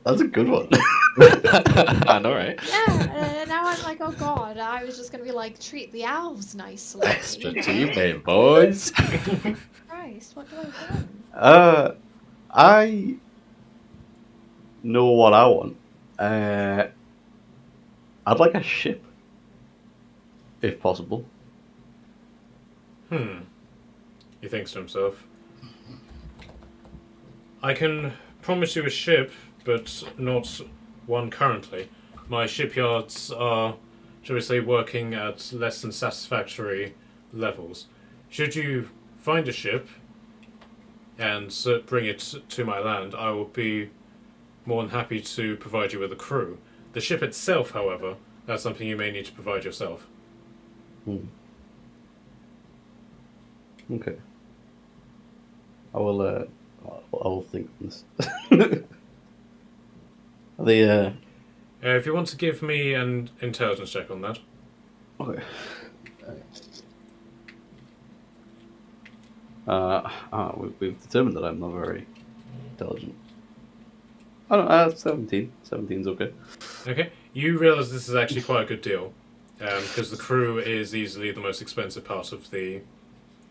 [SPEAKER 1] That's a good one.
[SPEAKER 4] I know, right?
[SPEAKER 2] Yeah, now I'm like, oh god, I was just gonna be like, treat the elves nicely.
[SPEAKER 4] Extra teammate, boys.
[SPEAKER 2] Christ, what do I want?
[SPEAKER 1] I know what I want. I'd like a ship, if possible.
[SPEAKER 3] He thinks to himself. I can promise you a ship, but not one currently. My shipyards are, shall we say, working at less than satisfactory levels. Should you find a ship and bring it to my land, I will be more than happy to provide you with a crew. The ship itself, however, that's something you may need to provide yourself.
[SPEAKER 1] Okay. I will think on this. Are they,
[SPEAKER 3] If you want to give me an intelligence check on that.
[SPEAKER 1] okay. We've determined that I'm not very intelligent. I don't know, 17. 17's okay.
[SPEAKER 3] Okay, you realise this is actually quite a good deal, because the crew is easily the most expensive part of the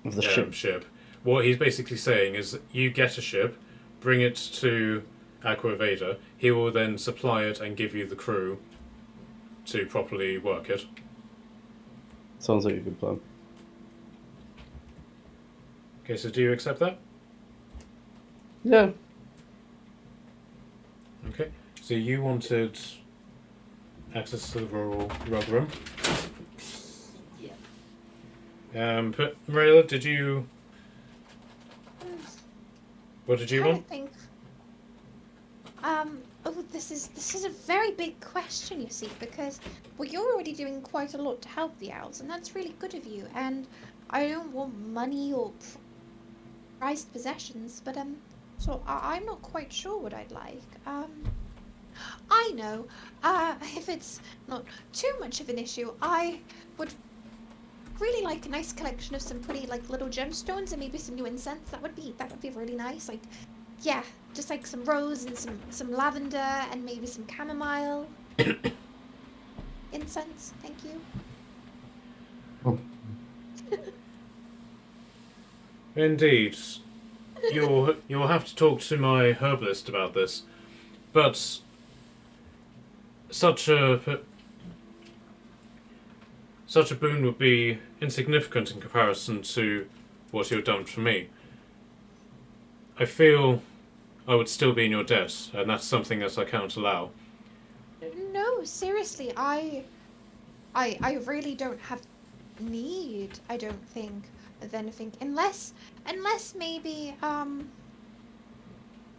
[SPEAKER 1] Of the ship.
[SPEAKER 3] What he's basically saying is, you get a ship, bring it to Aqua Veda, he will then supply it and give you the crew to properly work it.
[SPEAKER 1] Sounds like a good plan.
[SPEAKER 3] Okay, so do you accept that?
[SPEAKER 1] Yeah.
[SPEAKER 3] Okay, so you wanted access to the rural rug room.
[SPEAKER 6] Yeah.
[SPEAKER 3] But Marilla, did you... What did you
[SPEAKER 2] I
[SPEAKER 3] want?
[SPEAKER 2] think. Oh, this is a very big question, you see, because well, you're already doing quite a lot to help the owls, and that's really good of you. And I don't want money or prized possessions, but so I'm not quite sure what I'd like. I know. If it's not too much of an issue, I would really like a nice collection of some pretty like little gemstones and maybe some new incense. That would be really nice. Like, yeah, just like some rose and some lavender and maybe some chamomile incense. Thank you.
[SPEAKER 3] Indeed. You'll have to talk to my herbalist about this. But such a boon would be insignificant in comparison to what you've done for me. I feel I would still be in your debt, and that's something that I can't allow.
[SPEAKER 2] No, seriously, I really don't have need. I don't think of anything unless maybe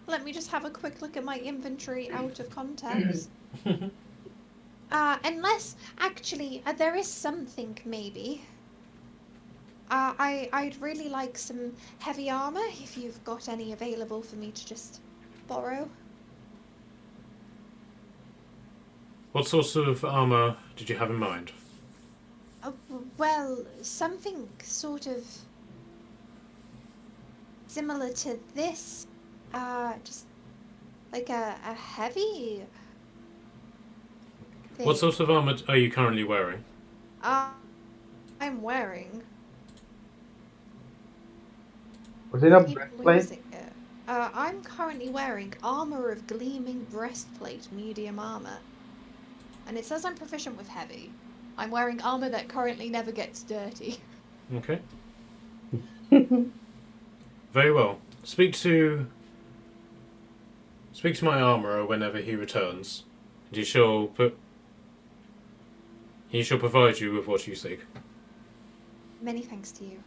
[SPEAKER 2] let me just have a quick look at my inventory out of context. Unless actually there is something maybe. I'd really like some heavy armor if you've got any available for me to just borrow.
[SPEAKER 3] What sort of armor did you have in mind?
[SPEAKER 2] Well, something sort of similar to this. Just like a heavy thing.
[SPEAKER 3] What sort of armor are you currently wearing?
[SPEAKER 2] I'm wearing.
[SPEAKER 5] Was it a
[SPEAKER 2] Keep
[SPEAKER 5] breastplate?
[SPEAKER 2] losing it. I'm currently wearing armor of gleaming breastplate, medium armor. And it says I'm proficient with heavy. I'm wearing armor that currently never gets dirty.
[SPEAKER 3] Okay. Very well. Speak to my armourer whenever he returns, and he shall provide you with what you seek.
[SPEAKER 2] Many thanks to you.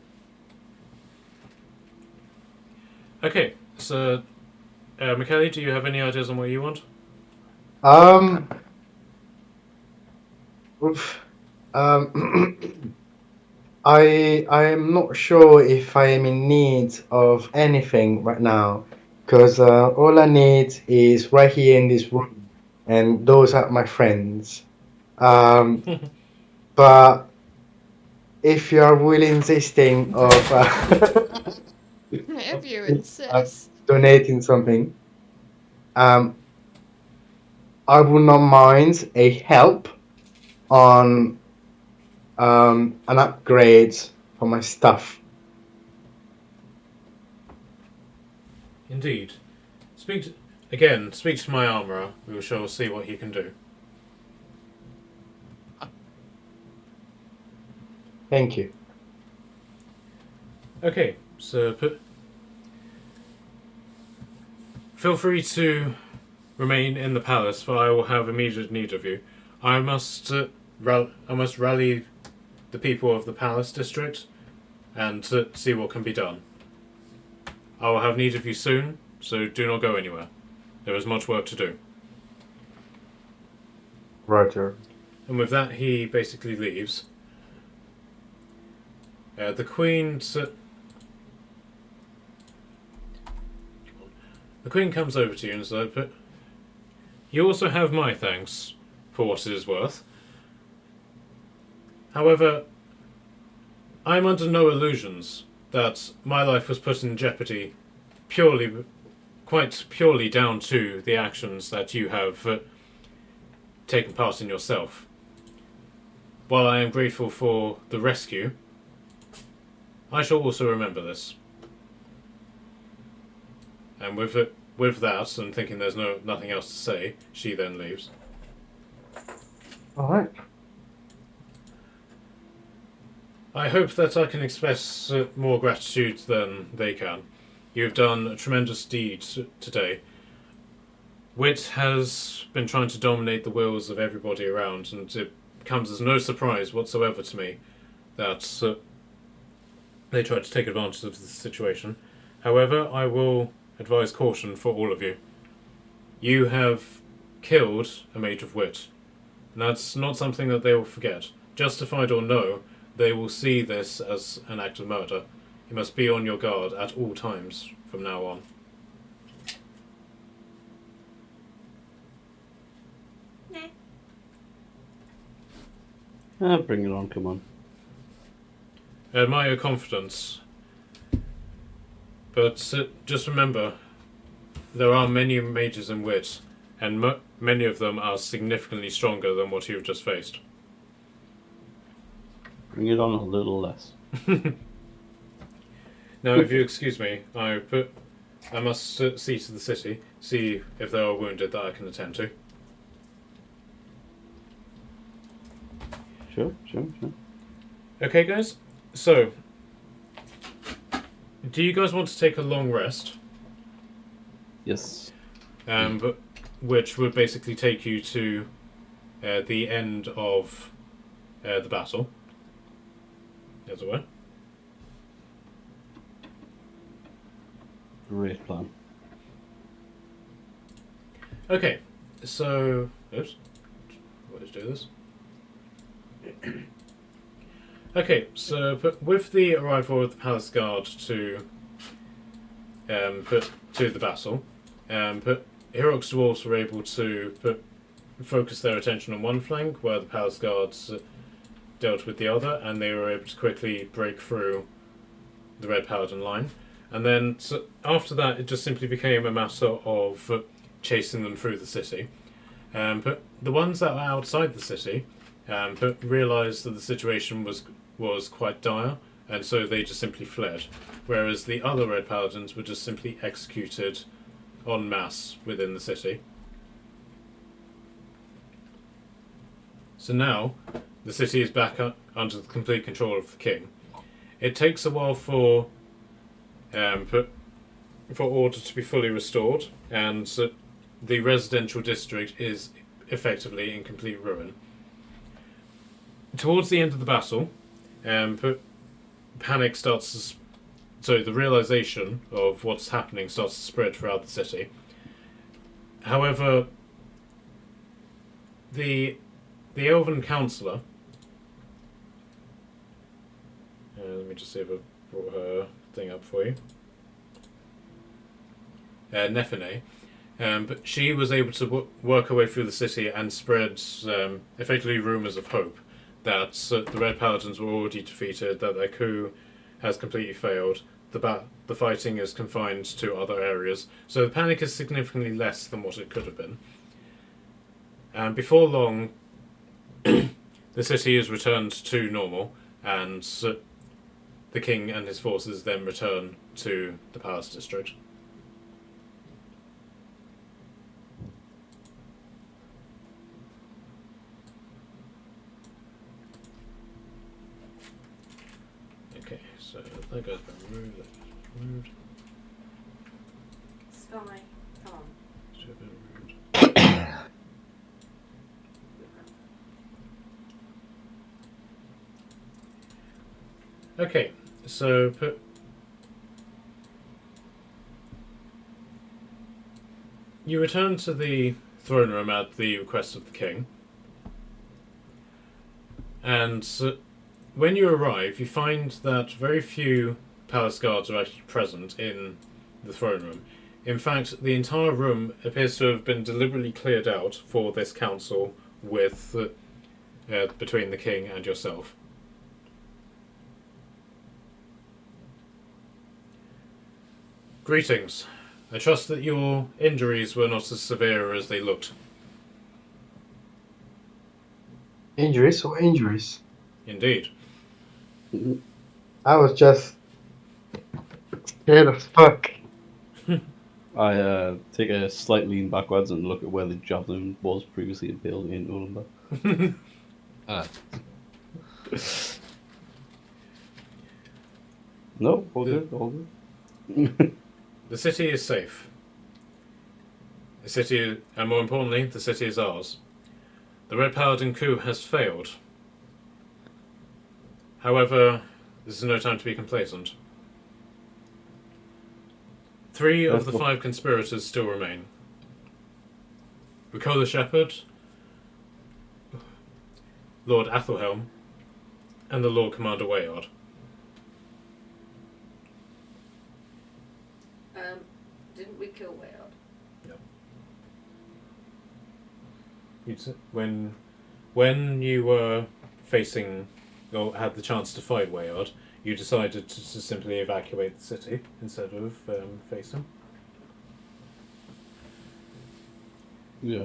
[SPEAKER 3] Okay, so Michele, do you have any ideas on what you want?
[SPEAKER 5] Oof. I am not sure if I am in need of anything right now, because all I need is right here in this room, and those are my friends. But if you are really insisting of
[SPEAKER 2] If you
[SPEAKER 5] uh,
[SPEAKER 2] insist.
[SPEAKER 5] donating something, I would not mind a help on an upgrade for my stuff.
[SPEAKER 3] Indeed. Speak to my armourer. We shall see what he can do.
[SPEAKER 5] Thank you.
[SPEAKER 3] Okay, so feel free to remain in the palace, for I will have immediate need of you. I must rally the people of the palace district and see what can be done. I will have need of you soon, so do not go anywhere. There is much work to do.
[SPEAKER 5] Roger.
[SPEAKER 3] And with that, he basically leaves. The Queen comes over to you and says, "But you also have my thanks for what it is worth. However, I am under no illusions that my life was put in jeopardy quite purely down to the actions that you have taken part in yourself. While I am grateful for the rescue, I shall also remember this." And with that, and thinking there's nothing else to say, she then leaves.
[SPEAKER 5] All right.
[SPEAKER 3] I hope that I can express more gratitude than they can. You have done a tremendous deed today. Wit has been trying to dominate the wills of everybody around, and it comes as no surprise whatsoever to me that they tried to take advantage of the situation. However, I will advise caution for all of you. You have killed a mage of wit. And that's not something that they will forget. Justified or no, they will see this as an act of murder. You must be on your guard at all times from now on.
[SPEAKER 6] Nah.
[SPEAKER 1] Bring it on, come on.
[SPEAKER 3] I admire your confidence. But just remember, there are many mages in wit, and many of them are significantly stronger than what you've just faced.
[SPEAKER 1] Bring it on a little less.
[SPEAKER 3] Now, if you excuse me, I must see to the city, see if there are wounded that I can attend to.
[SPEAKER 1] Sure.
[SPEAKER 3] Okay, guys? So, do you guys want to take a long rest?
[SPEAKER 1] Yes.
[SPEAKER 3] But which would basically take you to the end of the battle, as it were.
[SPEAKER 1] Great plan.
[SPEAKER 3] Okay, so... Oops. Let's do this. Okay, so with the arrival of the Palace Guard to the battle, Hiroc's dwarves were able to focus their attention on one flank, where the Palace Guards dealt with the other, and they were able to quickly break through the Red Paladin line. And then after that, it just simply became a matter of chasing them through the city. But the ones that were outside the city realised that the situation was quite dire, and so they just simply fled. Whereas the other Red Paladins were just simply executed en masse within the city. So now, the city is back under the complete control of the king. It takes a while for order to be fully restored, and the residential district is effectively in complete ruin. Towards the end of the battle, panic starts to... So the realization of what's happening starts to spread throughout the city. However, the Elven Councillor... let me just see if I brought her thing up for you. Nefene. But she was able to work her way through the city and spread effectively rumours of hope that the Red Paladins were already defeated, that their coup has completely failed, the fighting is confined to other areas, so the panic is significantly less than what it could have been. And before long, the city is returned to normal, and the king and his forces then return to the Palace District. Okay, so that guy's been removed, that guy's been removed.
[SPEAKER 6] Sky, come on.
[SPEAKER 3] Should have been removed. Okay, so you return to the throne room at the request of the king, and when you arrive, you find that very few palace guards are actually present in the throne room. In fact, the entire room appears to have been deliberately cleared out for this council with between the king and yourself. Greetings. I trust that your injuries were not as severe as they looked.
[SPEAKER 5] Injuries or injuries?
[SPEAKER 3] Indeed.
[SPEAKER 5] I was just scared as fuck.
[SPEAKER 1] I take a slight lean backwards and look at where the javelin was previously impaled in Ulamba. No, all good, all good.
[SPEAKER 3] The city is safe. The city, and more importantly, the city is ours. The Red Paladin coup has failed. However, this is no time to be complacent. 3 of the 5 conspirators still remain. Ricola Shepherd, Lord Athelhelm, and the Lord Commander Wayard.
[SPEAKER 6] Didn't we kill Wayard?
[SPEAKER 3] When you were facing, or had the chance to fight Wayard, you decided to simply evacuate the city instead of face him.
[SPEAKER 1] Yeah.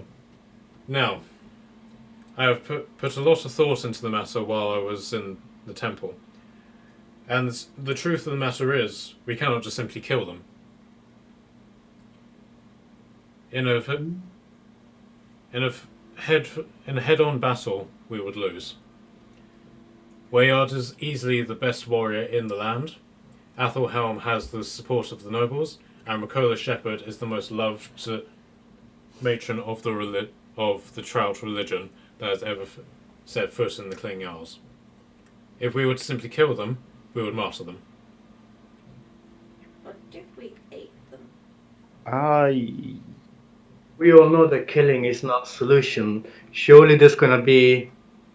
[SPEAKER 3] Now, I have put a lot of thought into the matter while I was in the temple, and the truth of the matter is, we cannot just simply kill them. In a head-on battle, we would lose. Wayard is easily the best warrior in the land. Athelhelm has the support of the nobles, and Ricola Shepherd is the most loved matron of the Trout religion that has ever set foot in the Cling Isles. If we were to simply kill them, we would martyr them.
[SPEAKER 6] What if we ate them?
[SPEAKER 5] We all know that killing is not a solution. Surely there's gonna be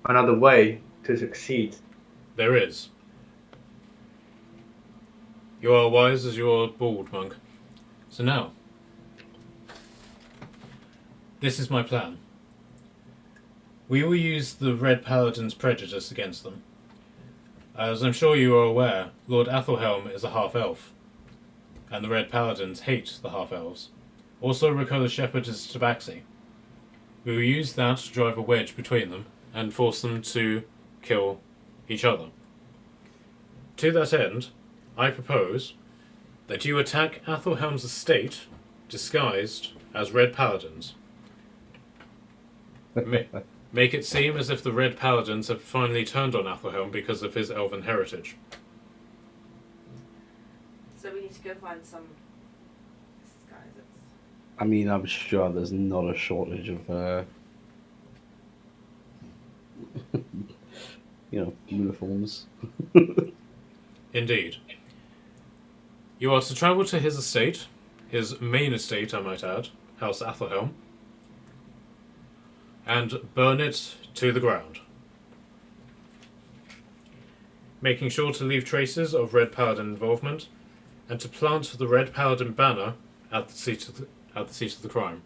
[SPEAKER 5] another way to succeed.
[SPEAKER 3] There is. You are wise as you are bald, monk. So now, this is my plan. We will use the Red Paladin's prejudice against them. As I'm sure you are aware, Lord Athelhelm is a half-elf, and the Red Paladins hate the half-elves. Also, Ricola Shepherd is Tabaxi. We will use that to drive a wedge between them and force them to kill each other. To that end, I propose that you attack Athelhelm's estate disguised as Red Paladins. Make it seem as if the Red Paladins have finally turned on Athelhelm because of his elven heritage.
[SPEAKER 6] So we need to go find some disguises.
[SPEAKER 1] I mean, I'm sure there's not a shortage of, uniforms.
[SPEAKER 3] Indeed. You are to travel to his estate, his main estate, I might add, House Athelhelm, and burn it to the ground, making sure to leave traces of Red Paladin involvement, and to plant the Red Paladin banner at the seat of the crime.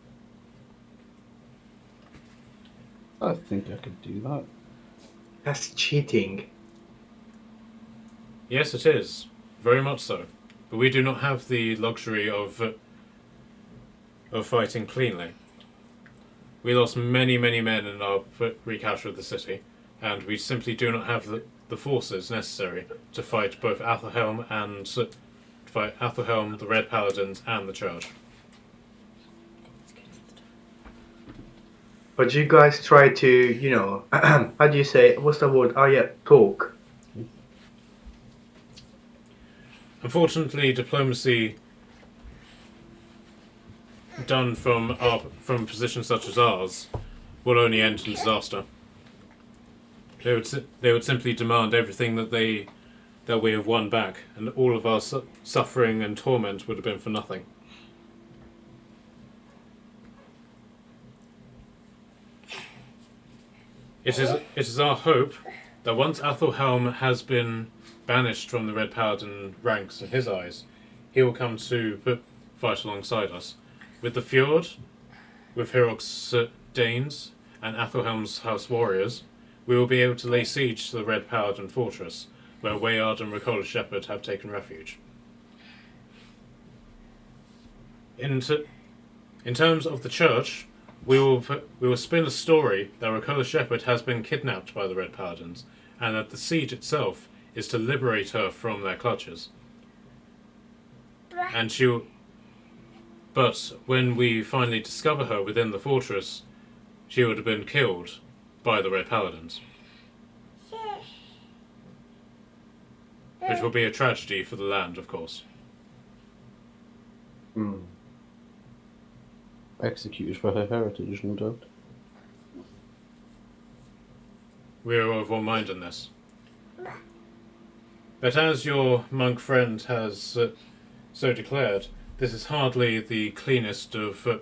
[SPEAKER 1] I think I could do that.
[SPEAKER 5] That's cheating.
[SPEAKER 3] Yes, it is. Very much so. But we do not have the luxury of fighting cleanly. We lost many, many men in our recapture of the city, and we simply do not have the forces necessary to fight both Athelhelm the Red Paladins, and the Church.
[SPEAKER 5] But you guys try to, how do you say, what's the word? Oh yeah, talk.
[SPEAKER 3] Unfortunately, diplomacy done from positions such as ours will only end in disaster. They would simply demand everything that we have won back, and all of our suffering and torment would have been for nothing. It is our hope that once Athelhelm has been banished from the Red Paladin ranks in his eyes, he will come to fight alongside us. With the Fjord, with Hiroc's Danes, and Athelhelm's House Warriors, we will be able to lay siege to the Red Paladin fortress, where Wayard and Ricola Shepherd have taken refuge. In terms of the Church, we will spin a story that Ricola Shepherd has been kidnapped by the Red Paladins, and that the siege itself is to liberate her from their clutches. But when we finally discover her within the fortress, she would have been killed by the Red Paladins. Which will be a tragedy for the land, of course.
[SPEAKER 1] Executed for her heritage, no doubt.
[SPEAKER 3] We are of one mind in this. But as your monk friend has so declared, this is hardly the cleanest of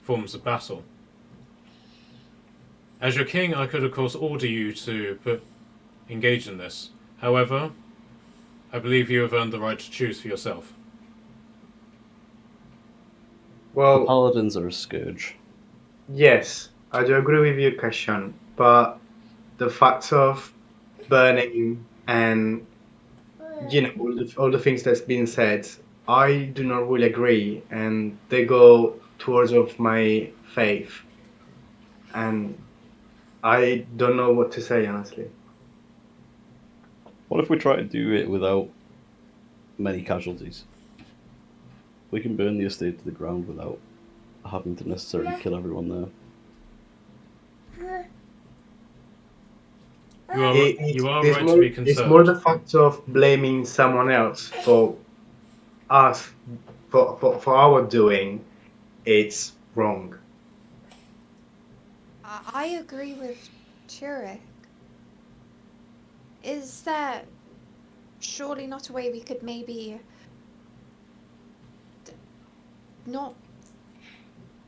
[SPEAKER 3] forms of battle. As your king, I could of course order you to engage in this. However, I believe you have earned the right to choose for yourself.
[SPEAKER 1] The
[SPEAKER 5] Well,
[SPEAKER 1] paladins are a scourge.
[SPEAKER 5] yes, I do agree with you, Kashan, but the facts of burning and all the things that's been said, I do not really agree, and they go towards of my faith, and I don't know what to say honestly.
[SPEAKER 1] What if we try to do it without many casualties? We can burn the estate to the ground without having to necessarily kill everyone there.
[SPEAKER 3] You are
[SPEAKER 5] It's
[SPEAKER 3] right
[SPEAKER 5] more,
[SPEAKER 3] to be
[SPEAKER 5] it's more
[SPEAKER 3] concerned.
[SPEAKER 5] the fact of blaming someone else for us for our doing. It's wrong.
[SPEAKER 2] I agree with Hiroc. Is there surely not a way we could maybe not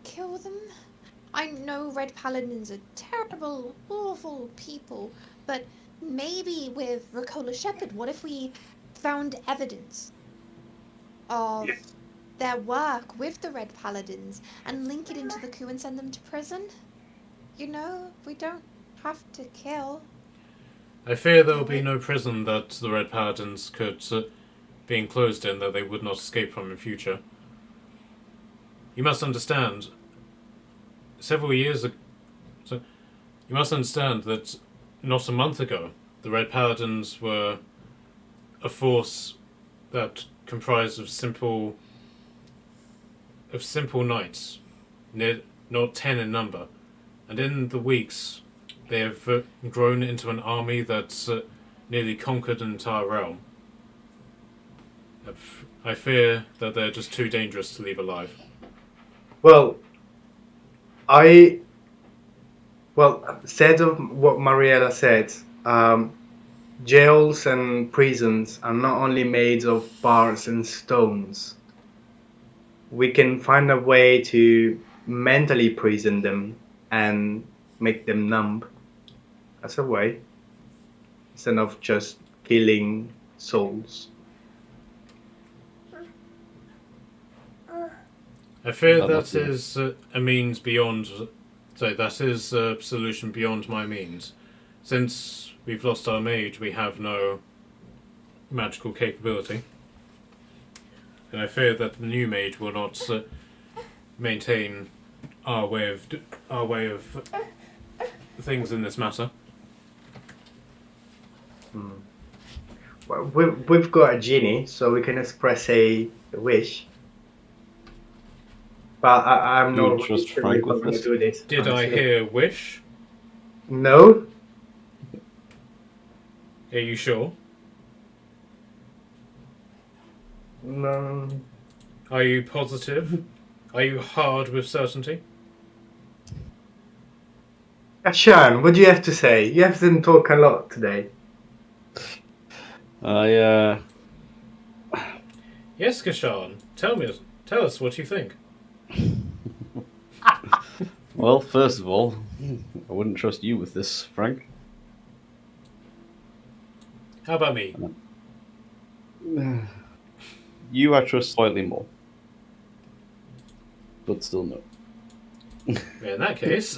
[SPEAKER 2] kill them? I know Red Paladins are terrible, awful people, but maybe with Ricola Shepherd, what if we found evidence of their work with the Red Paladins and link it into the coup and send them to prison? You know, we don't have to kill.
[SPEAKER 3] I fear there will be no prison that the Red Paladins could be enclosed in that they would not escape from in future. You must understand, several years ago, you must understand that not a month ago, the Red Paladins were a force that comprised of simple knights, not 10 in number, and in the weeks they have grown into an army that's nearly conquered an entire realm. I fear that they're just too dangerous to leave alive.
[SPEAKER 5] Well, said of what Mariella said, jails and prisons are not only made of bars and stones. We can find a way to mentally prison them and make them numb. That's a way, instead of just killing souls.
[SPEAKER 3] I fear
[SPEAKER 1] That
[SPEAKER 3] that
[SPEAKER 1] must be-
[SPEAKER 3] is a means beyond. So that is a solution beyond my means. Since we've lost our mage, we have no magical capability, and I fear that the new mage will not maintain our way of things in this matter.
[SPEAKER 5] Well, we've got a genie, so we can express a wish. But I'm
[SPEAKER 1] Do you
[SPEAKER 5] not
[SPEAKER 1] trust
[SPEAKER 5] really sure
[SPEAKER 1] Frank
[SPEAKER 5] if I'm
[SPEAKER 1] with
[SPEAKER 5] going to
[SPEAKER 1] this?
[SPEAKER 5] do this.
[SPEAKER 3] Did I
[SPEAKER 5] honestly.
[SPEAKER 3] hear wish?
[SPEAKER 5] No.
[SPEAKER 3] Are you sure?
[SPEAKER 5] No.
[SPEAKER 3] Are you positive? Are you hard with certainty?
[SPEAKER 5] Sean, what do you have to say? You haven't talked a lot today.
[SPEAKER 3] Yes, Kashan. Tell us what you think.
[SPEAKER 1] Well, first of all, I wouldn't trust you with this, Frank.
[SPEAKER 3] How about me?
[SPEAKER 1] You I trust slightly more. But still no.
[SPEAKER 3] In that case,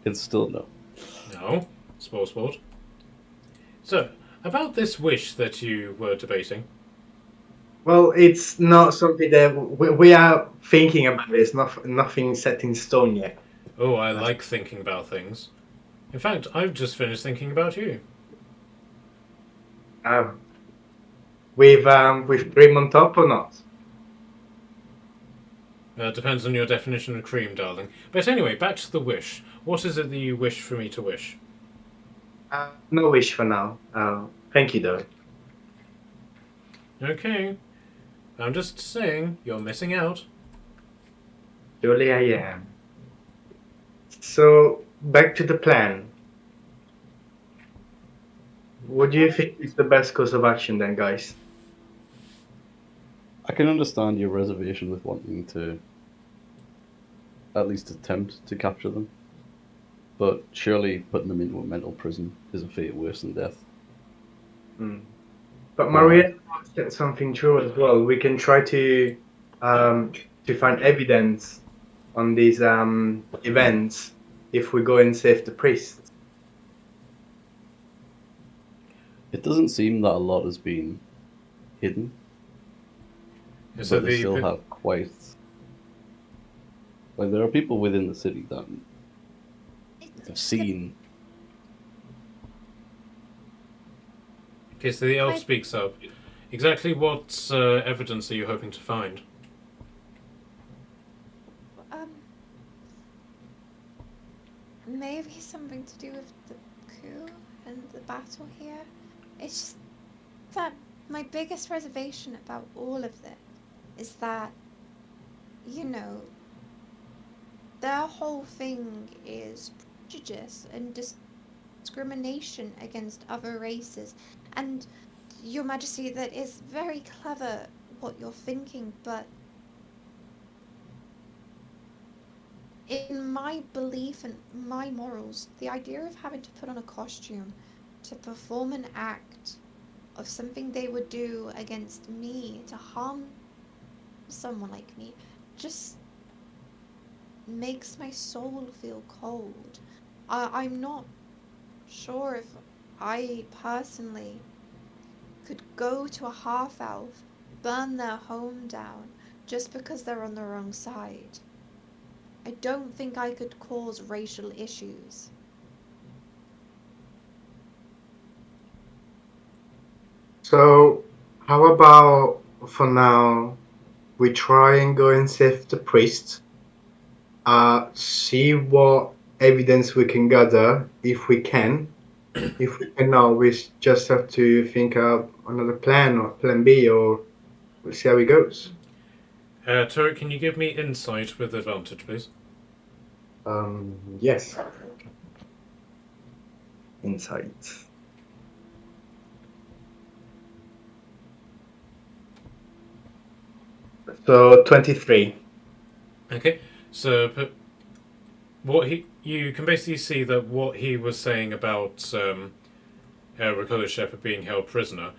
[SPEAKER 1] It's still no.
[SPEAKER 3] no. Sport. So, about this wish that you were debating.
[SPEAKER 5] Well, it's not something that we are thinking about. It's nothing set in stone yet.
[SPEAKER 3] Oh, I like thinking about things. In fact, I've just finished thinking about you.
[SPEAKER 5] With cream on top or not?
[SPEAKER 3] Depends on your definition of cream, darling. But anyway, back to the wish. What is it that you wish for me to wish?
[SPEAKER 5] No wish for now. Thank you though.
[SPEAKER 3] Okay. I'm just saying, you're missing out.
[SPEAKER 5] Surely I am. So back to the plan. What do you think is the best course of action then, guys?
[SPEAKER 1] I can understand your reservation with wanting to at least attempt to capture them, but surely putting them into a mental prison is a fate worse than death.
[SPEAKER 5] But Maria said something true as well. We can try to find evidence on these events if we go and save the priest.
[SPEAKER 1] It doesn't seem that a lot has been hidden,
[SPEAKER 3] So
[SPEAKER 1] but they still have quite. Like, there are people within the city that have seen.
[SPEAKER 3] Okay, so the elf
[SPEAKER 2] I-
[SPEAKER 3] speaks up. Exactly what evidence are you hoping to find?
[SPEAKER 2] Maybe something to do with the coup and the battle here. It's just that my biggest reservation about all of this is that, you know, their whole thing is prejudice and discrimination against other races. And, Your Majesty, that is very clever what you're thinking, but in my belief and my morals, the idea of having to put on a costume to perform an act of something they would do against me to harm someone like me just makes my soul feel cold. I'm not sure if I personally could go to a half-elf, burn their home down just because they're on the wrong side. I don't think I could cause racial issues.
[SPEAKER 5] So, how about for now we try and go and save the priest, see what evidence we can gather if we can. If we cannot, we just have to think of another plan or plan B, or we'll see how it goes.
[SPEAKER 3] Turret, can you give me insight with advantage, please?
[SPEAKER 5] Yes. Insight. So 23.
[SPEAKER 3] Okay, so you can basically see that what he was saying about Ricola Shepherd being held prisoner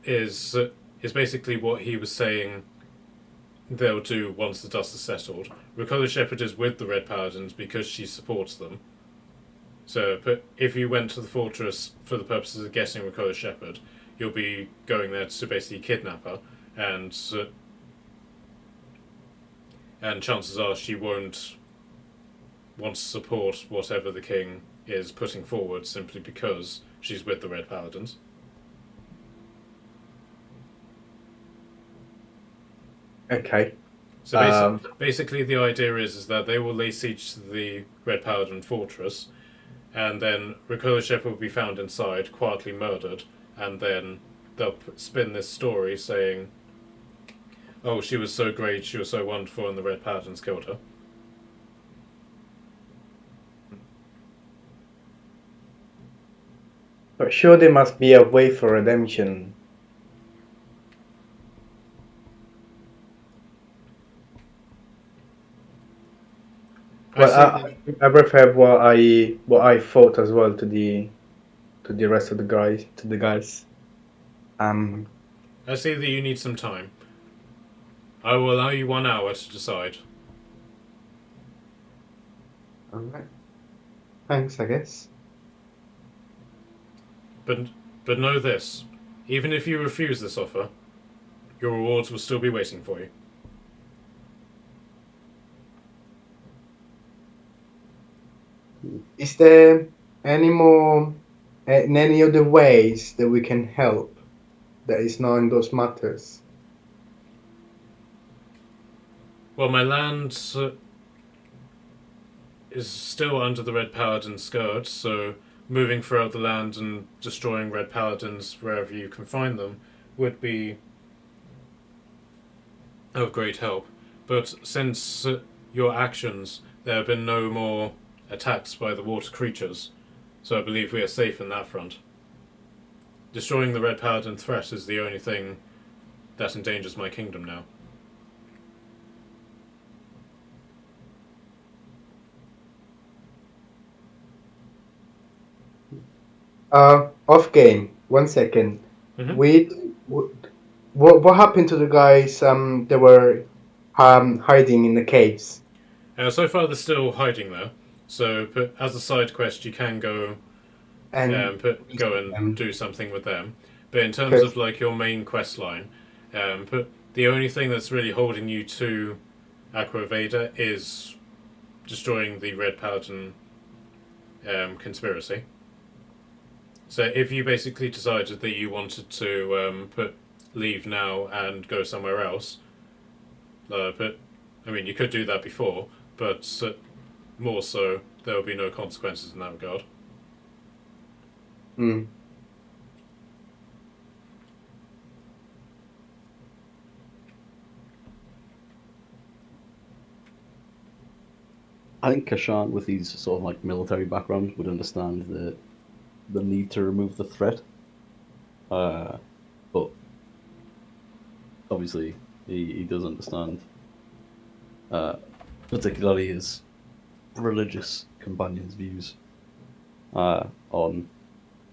[SPEAKER 3] is basically what he was saying they'll do once the dust is settled. Ricola Shepherd is with the Red Paladins because she supports them. So, if you went to the fortress for the purposes of getting Ricola Shepherd, you'll be going there to basically kidnap her, and chances are she won't want to support whatever the king is putting forward simply because she's with the Red Paladins.
[SPEAKER 5] Okay.
[SPEAKER 3] So basically the idea is that they will lay siege to the Red Paladin fortress, and then Ricola Shepherd will be found inside, quietly murdered, and then they'll spin this story saying, oh, she was so great, she was so wonderful, and the Red Paladins killed her.
[SPEAKER 5] But sure, there must be a way for redemption. Well, I prefer what I thought as well to the rest of the guys.
[SPEAKER 3] I see that you need some time. I will allow you 1 hour to decide.
[SPEAKER 5] Alright. Thanks, I guess.
[SPEAKER 3] But know this, even if you refuse this offer, your rewards will still be waiting for you.
[SPEAKER 5] Is there any more, in any other ways that we can help that is not in those matters?
[SPEAKER 3] Well, my land is still under the Red Paladin scourge, so moving throughout the land and destroying Red Paladins wherever you can find them would be of great help. But since your actions, there have been no more attacks by the water creatures, so I believe we are safe in that front. Destroying the Red Paladin threat is the only thing that endangers my kingdom now.
[SPEAKER 5] Off game. 1 second.
[SPEAKER 3] Mhm.
[SPEAKER 5] What happened to the guys? They were hiding in the caves.
[SPEAKER 3] So far, they're still hiding there. So, but as a side quest, you can go
[SPEAKER 5] And
[SPEAKER 3] go and do something with them. But in terms
[SPEAKER 5] because
[SPEAKER 3] of like your main quest line, but the only thing that's really holding you to Aqua Veda is destroying the Red Paladin conspiracy. So if you basically decided that you wanted to leave now and go somewhere else, but I mean you could do that before, but more so there will be no consequences in that regard.
[SPEAKER 5] mm,
[SPEAKER 1] I think Kashan, with his sort of like military background, would understand the need to remove the threat. But obviously, he does understand, particularly his religious companion's views on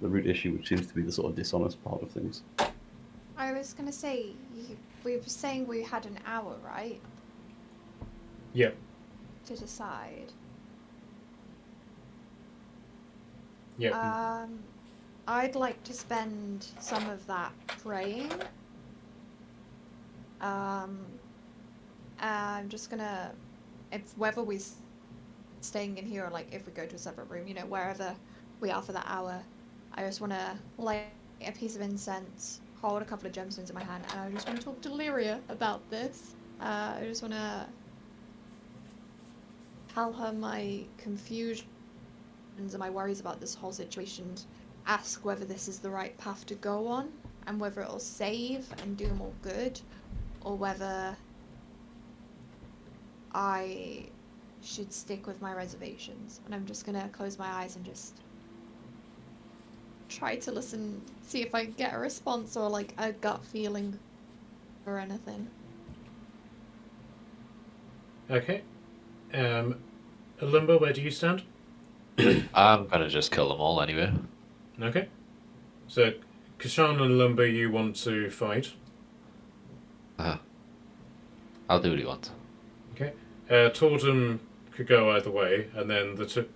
[SPEAKER 1] the root issue, which seems to be the sort of dishonest part of things.
[SPEAKER 2] I was gonna say, we were saying we had an hour, right?
[SPEAKER 3] Yep.
[SPEAKER 2] To decide.
[SPEAKER 3] Yep.
[SPEAKER 2] I'd like to spend some of that praying. I'm just gonna, whether we're staying in here or like if we go to a separate room, wherever we are for that hour, I just want to light a piece of incense, hold a couple of gemstones in my hand, and I just want to talk to Lyria about this. I just want to tell her my confusions and my worries about this whole situation, ask whether this is the right path to go on, and whether it'll save and do more good, or whether I should stick with my reservations. And I'm just gonna close my eyes and just try to listen, see if I can get a response or like a gut feeling or anything.
[SPEAKER 3] Okay. Alumba, where do you stand?
[SPEAKER 4] I'm gonna just kill them all anyway.
[SPEAKER 3] Okay. So, Kashan and Alumba, you want to fight.
[SPEAKER 4] I'll do what he wants.
[SPEAKER 3] Okay. Tordum could go either way, and then the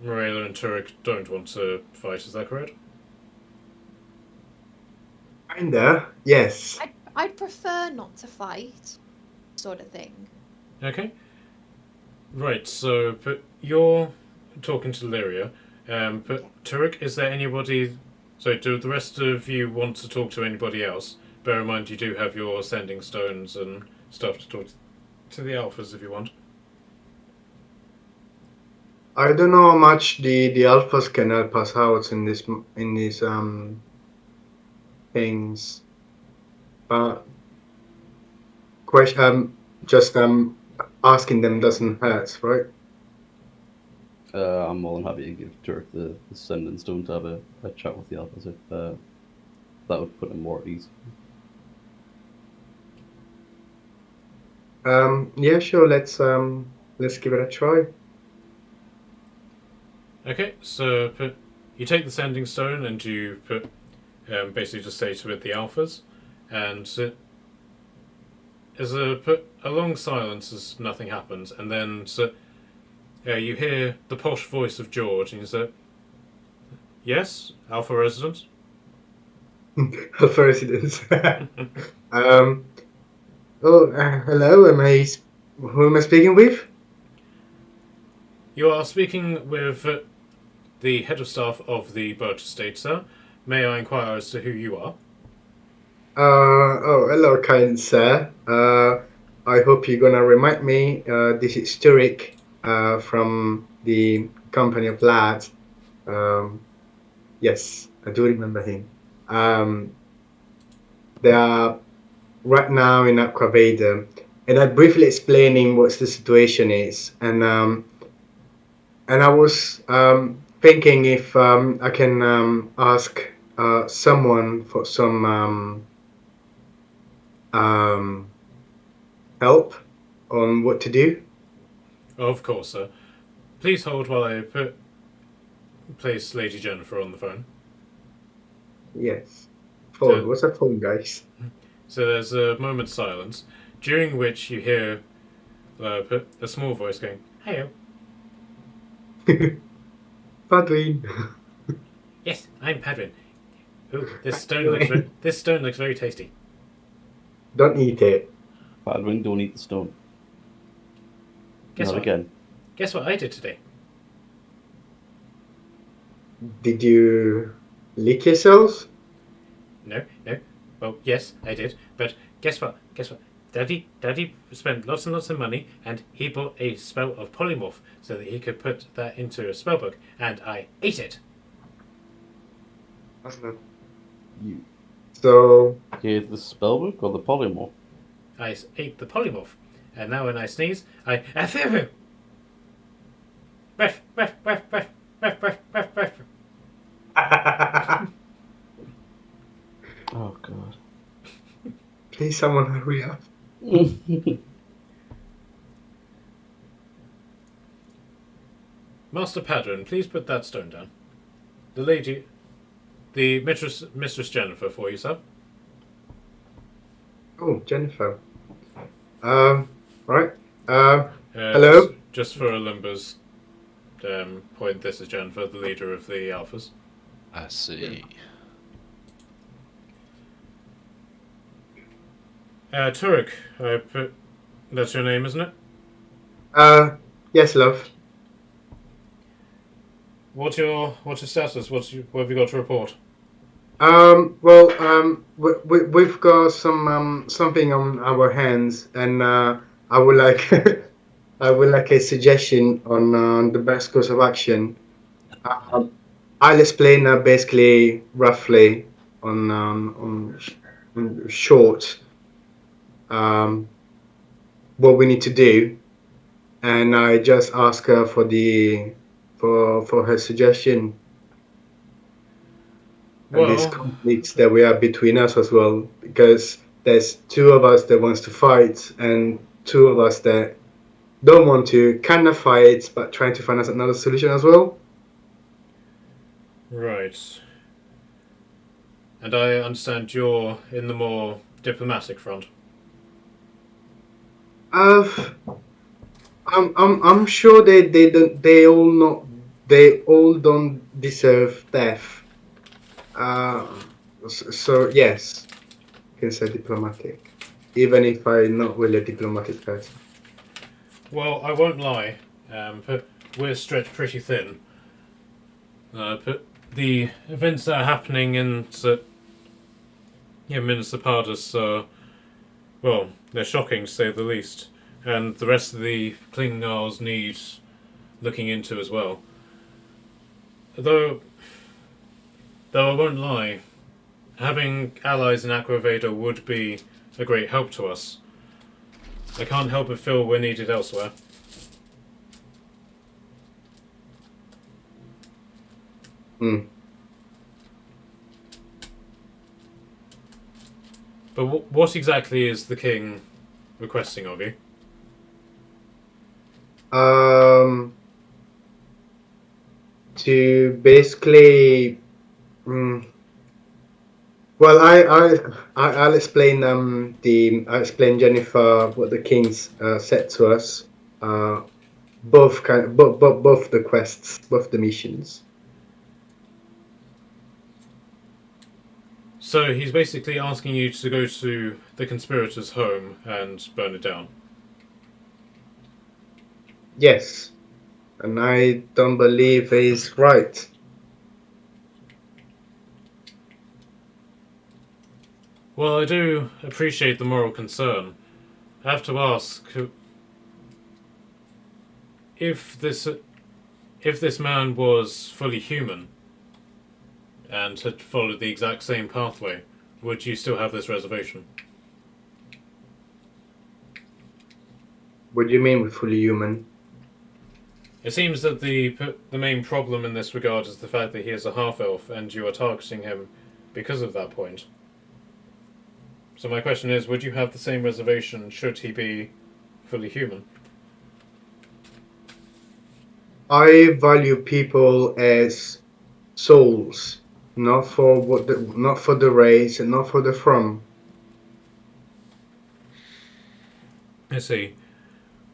[SPEAKER 3] Morela and Turek don't want to fight, is that correct?
[SPEAKER 5] kinda, yes.
[SPEAKER 2] I'd prefer not to fight, sort of thing.
[SPEAKER 3] Okay. Right, so but you're talking to Lyria, but
[SPEAKER 2] Yeah.
[SPEAKER 3] Turek, is there anybody... So do the rest of you want to talk to anybody else? Bear in mind you do have your sending stones and stuff to talk to the alphas if you want.
[SPEAKER 5] I don't know how much the alphas can help us out in these things. But just asking them doesn't hurt, right?
[SPEAKER 1] I'm more than happy to give Turk the Sending Stone to have a chat with the Alphas if that would put him more at ease.
[SPEAKER 5] Yeah, sure. Let's give it a try.
[SPEAKER 3] Okay, so you take the sending stone and you basically just say to it the alphas, and there's a long silence as nothing happens, and then you hear the posh voice of George, and you say, "Yes, Alpha resident."
[SPEAKER 5] Alpha residents. Hello. Who am I speaking with?
[SPEAKER 3] You are speaking with the head of staff of the Birch Estate, sir. May I inquire as to who you are?
[SPEAKER 5] Hello, kind sir. I hope you're gonna remind me. This is Hiroc, from the company of lads. Yes, I do remember him. They are right now in Aquaveda, and I'm briefly explaining what the situation is. And I was thinking if I can ask someone for some help on what to do?
[SPEAKER 3] Of course, sir. Please hold while I place Lady Jennifer on the phone.
[SPEAKER 5] Yes. Phone.
[SPEAKER 3] So-
[SPEAKER 5] What's a phone, guys?
[SPEAKER 3] So there's a moment's silence, during which you hear a small voice going, "Hello.
[SPEAKER 5] Padwin.
[SPEAKER 3] Yes, I'm Padwin. Ooh, this stone looks very tasty.
[SPEAKER 5] Don't eat it.
[SPEAKER 1] Padwin, don't eat the stone.
[SPEAKER 3] Guess
[SPEAKER 1] Not
[SPEAKER 3] what?
[SPEAKER 1] again.
[SPEAKER 3] Guess what I did today?
[SPEAKER 5] Did you lick yourselves?
[SPEAKER 3] No. Well, yes, I did. But guess what? Daddy spent lots and lots of money, and he bought a spell of polymorph so that he could put that into a spellbook, and I ate it.
[SPEAKER 1] You
[SPEAKER 5] So
[SPEAKER 1] gave the spellbook or the polymorph?
[SPEAKER 3] I ate the polymorph, and now when I sneeze, I affiliate. Ref.
[SPEAKER 1] Oh god.
[SPEAKER 5] please, someone hurry up.
[SPEAKER 3] Master Padwin, please put that stone down. The Mistress Jennifer for you, sir.
[SPEAKER 5] Oh, Jennifer. Right. Hello?
[SPEAKER 3] Just for Olympus' point, this is Jennifer, the leader of the Alphas.
[SPEAKER 4] I see.
[SPEAKER 3] Turek, that's your name, isn't it?
[SPEAKER 5] Yes, love.
[SPEAKER 3] What's your status? What have you got to report?
[SPEAKER 5] We've got something on our hands, and I would like I would like a suggestion on the best course of action. I'll explain basically roughly on short what we need to do, and I just ask her for for her suggestion. And this
[SPEAKER 3] Well,
[SPEAKER 5] conflicts that we have between us as well, because there's two of us that wants to fight and two of us that don't want to kind of fight but trying to find us another solution as well.
[SPEAKER 3] right. And I understand you're in the more diplomatic front.
[SPEAKER 5] I'm sure they all don't deserve death. So yes, you can say diplomatic, even if I'm not really a diplomatic person.
[SPEAKER 3] Well, I won't lie, but we're stretched pretty thin. But the events that are happening in Minas Tirith are, well, they're shocking to say the least, and the rest of the Clinging Isles need looking into as well. Though I won't lie, having allies in Aquaveda would be a great help to us. I can't help but feel we're needed elsewhere.
[SPEAKER 5] Hmm.
[SPEAKER 3] But what exactly is the king requesting of you?
[SPEAKER 5] To basically, well, I'll explain I'll explain Jennifer what the kings said to us. Both both the quests, both the missions.
[SPEAKER 3] So he's basically asking you to go to the conspirators' home and burn it down.
[SPEAKER 5] Yes, and I don't believe he's right.
[SPEAKER 3] Well, I do appreciate the moral concern. I have to ask, if this man was fully human and had followed the exact same pathway, would you still have this reservation?
[SPEAKER 5] What do you mean with fully human?
[SPEAKER 3] It seems that the main problem in this regard is the fact that he is a half-elf, and you are targeting him because of that point. So my question is, would you have the same reservation should he be fully human?
[SPEAKER 5] I value people as souls, not for not for the race and not for the from.
[SPEAKER 3] I see.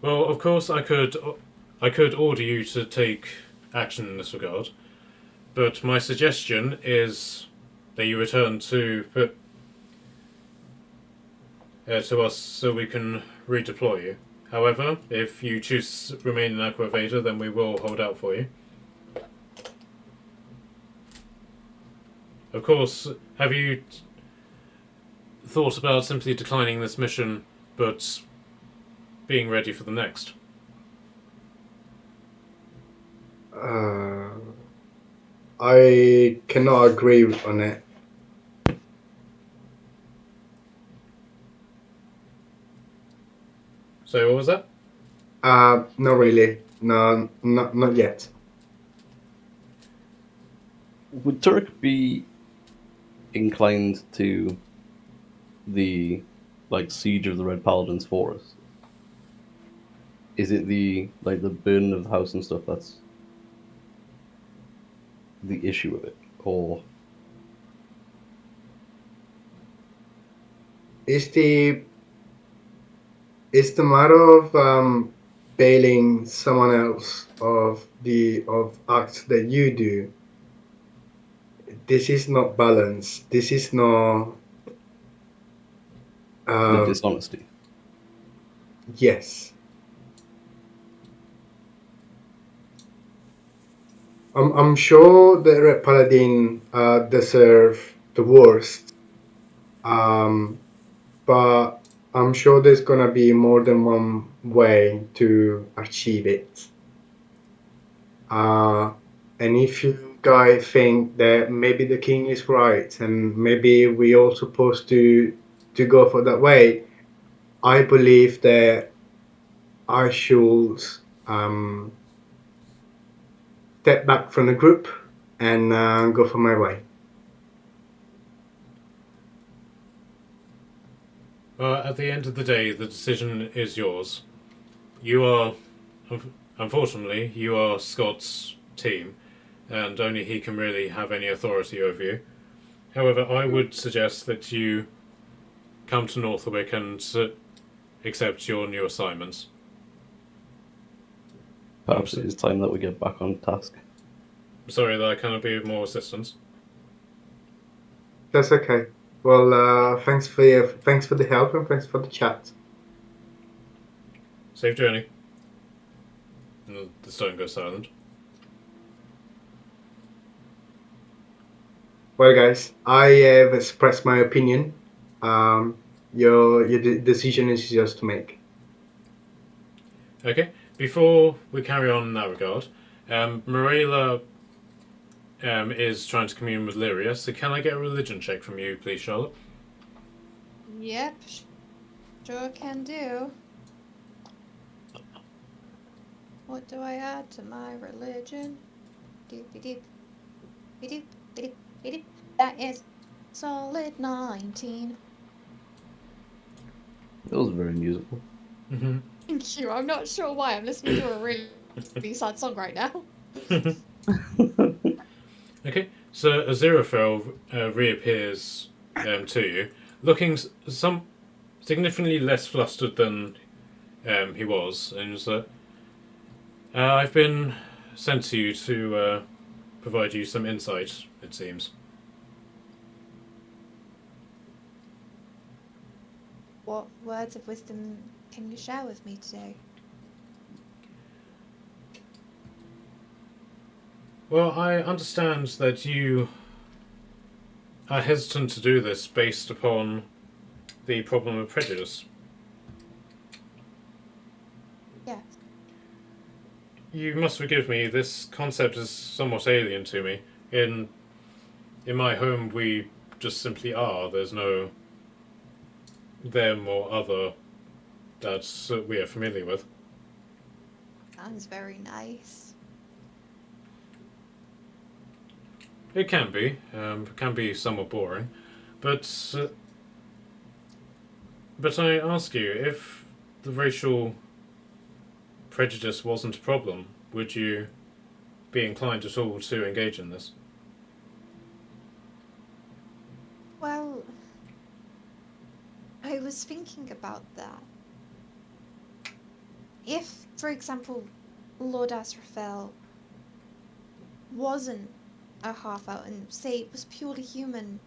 [SPEAKER 3] Well, of course, I could order you to take action in this regard, but my suggestion is that you return to us so we can redeploy you. However, if you choose to remain in Aqua Veda, then we will hold out for you. Of course, have you thought about simply declining this mission, but being ready for the next?
[SPEAKER 5] I cannot agree on it.
[SPEAKER 3] So what was that?
[SPEAKER 5] Not really. No, not yet.
[SPEAKER 1] Would Turk be inclined to the siege of the Red Paladins for us? Is it the burden of the house and stuff that's the issue of it, or
[SPEAKER 5] It's the matter of bailing someone else of acts that you do. This is not balance. This is not.
[SPEAKER 1] the dishonesty?
[SPEAKER 5] Yes. I'm sure the Red Paladin deserve the worst. But I'm sure there's gonna be more than one way to achieve it. And if you guys think that maybe the king is right and maybe we all supposed to go for that way, I believe that I should step back from the group and go for my way.
[SPEAKER 3] At the end of the day, the decision is yours. You are, unfortunately, you are Scott's team, and only he can really have any authority over you. However, I would suggest that you come to Northwick and accept your new assignments.
[SPEAKER 1] Perhaps it is time that we get back on task.
[SPEAKER 3] Sorry that I cannot be of more assistance.
[SPEAKER 5] That's okay. Well, thanks for the help and thanks for the chat.
[SPEAKER 3] Safe journey. And the stone goes silent.
[SPEAKER 5] Well, guys, I have expressed my opinion. Your decision is yours to make.
[SPEAKER 3] Okay, before we carry on in that regard, Morella is trying to commune with Lyria, so can I get a religion check from you, please, Charlotte?
[SPEAKER 2] Yep, sure can do. What do I add to my religion? That is solid 19.
[SPEAKER 1] That was very musical.
[SPEAKER 3] Mm-hmm.
[SPEAKER 2] Thank you. I'm not sure why. I'm listening to a really sad song right now.
[SPEAKER 3] Okay, so Aziraphale reappears to you, looking some significantly less flustered than he was, and is that I've been sent to you to provide you some insight, it seems.
[SPEAKER 2] What words of wisdom can you share with me today?
[SPEAKER 3] Well, I understand that you are hesitant to do this based upon the problem of prejudice.
[SPEAKER 2] Yes.
[SPEAKER 3] You must forgive me, this concept is somewhat alien to me. In my home, we just simply are. There's no them or other that we are familiar with.
[SPEAKER 2] Sounds very nice.
[SPEAKER 3] It can be somewhat boring, but But I ask you, if the racial prejudice wasn't a problem, would you be inclined at all to engage in this?
[SPEAKER 2] Well, I was thinking about that. If, for example, Lord Asraphel wasn't a half-elf and say it was purely human,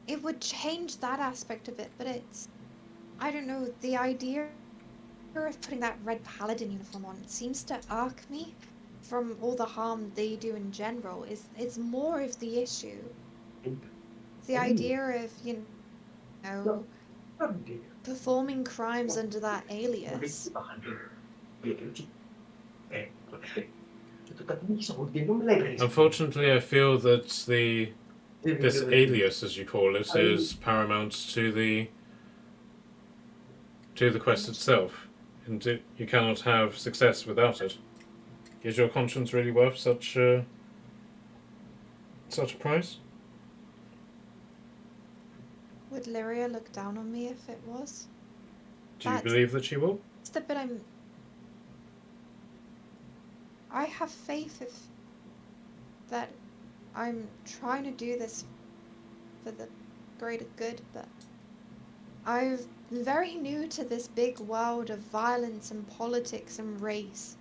[SPEAKER 2] it would change that aspect of it, but it's, I don't know, the idea of putting that red paladin uniform on seems to irk me from all the harm they do in general. It's more of the issue. The idea of, you know, performing crimes under that alias.
[SPEAKER 3] Unfortunately, I feel that this alias, as you call it, is paramount to the quest itself, and you cannot have success without it. Is your conscience really worth such a price?
[SPEAKER 2] Would Lyria look down on me if it was?
[SPEAKER 3] Do you
[SPEAKER 2] That's-
[SPEAKER 3] believe that she will?
[SPEAKER 2] It's the bit I have faith that I'm trying to do this for the greater good, but I'm very new to this big world of violence and politics and race.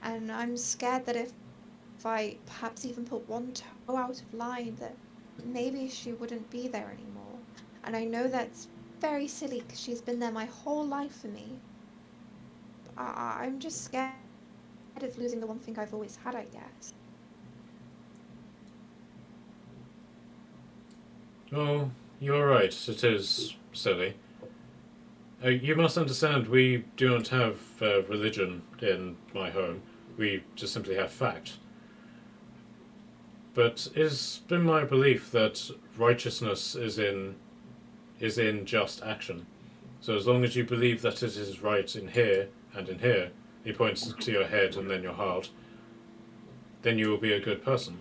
[SPEAKER 2] And I'm scared that if I perhaps even put one toe out of line, that maybe she wouldn't be there anymore. And I know that's very silly because she's been there my whole life for me. I'm just scared of losing the one thing I've always had, I guess.
[SPEAKER 3] Oh, you're right. It is silly. You must understand, we do not have religion in my home. We just simply have fact. But it's been my belief that righteousness is in just action. So as long as you believe that it is right in here and in here, he points to your head and then your heart, then you will be a good person.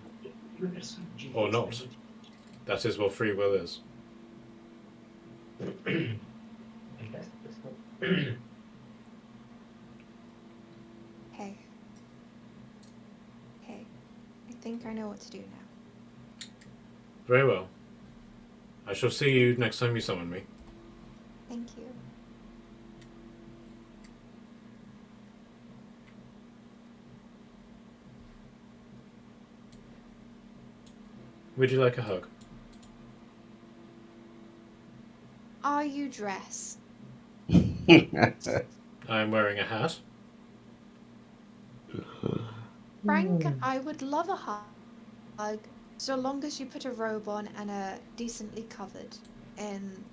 [SPEAKER 3] Or not. That is what free will is.
[SPEAKER 2] Hey. I think I know what to do now.
[SPEAKER 3] Very well. I shall see you next time you summon me.
[SPEAKER 2] Thank you.
[SPEAKER 3] Would you like a hug?
[SPEAKER 2] Are you dressed?
[SPEAKER 3] I am wearing a hat.
[SPEAKER 2] Frank, I would love a hug, so long as you put a robe on and are decently covered in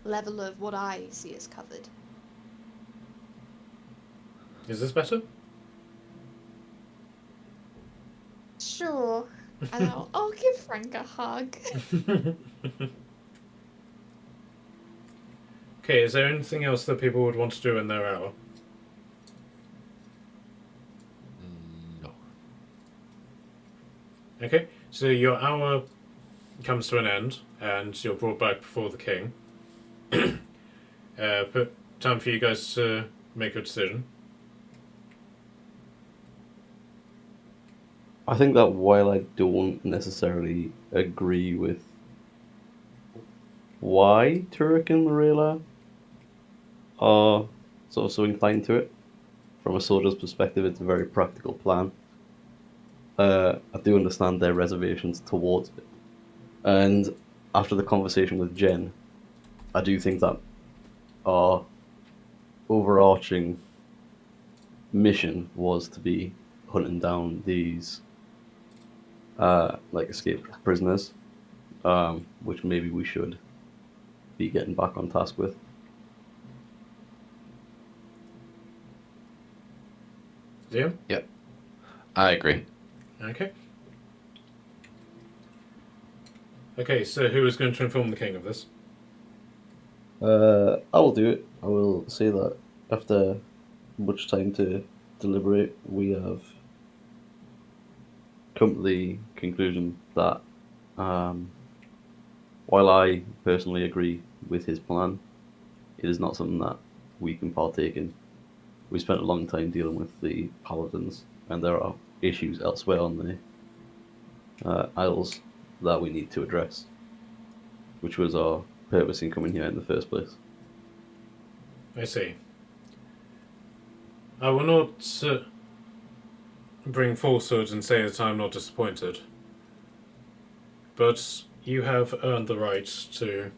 [SPEAKER 2] level of what I see as covered.
[SPEAKER 3] Is this better?
[SPEAKER 2] Sure. And I'll give Frank a hug.
[SPEAKER 3] Okay, is there anything else that people would want to do in their hour?
[SPEAKER 4] No.
[SPEAKER 3] Okay, so your hour comes to an end, and you're brought back before the king. But time for you guys to make a decision.
[SPEAKER 1] I think that while I don't necessarily agree with why Turek and Marilla are sort of so inclined to it, from a soldier's perspective, it's a very practical plan. I do understand their reservations towards it. And after the conversation with Jen, I do think that our overarching mission was to be hunting down these escaped prisoners, which maybe we should be getting back on task with.
[SPEAKER 3] Liam?
[SPEAKER 4] Yep. I agree.
[SPEAKER 3] Okay. Okay, so who is going to inform the king of this?
[SPEAKER 1] I will do it. I will say that after much time to deliberate, we have come to the conclusion that while I personally agree with his plan, it is not something that we can partake in. We spent a long time dealing with the paladins, and there are issues elsewhere on the isles that we need to address, which was our purpose in coming here in the first place.
[SPEAKER 3] I see. I will not bring falsehood and say that I'm not disappointed. But you have earned the right to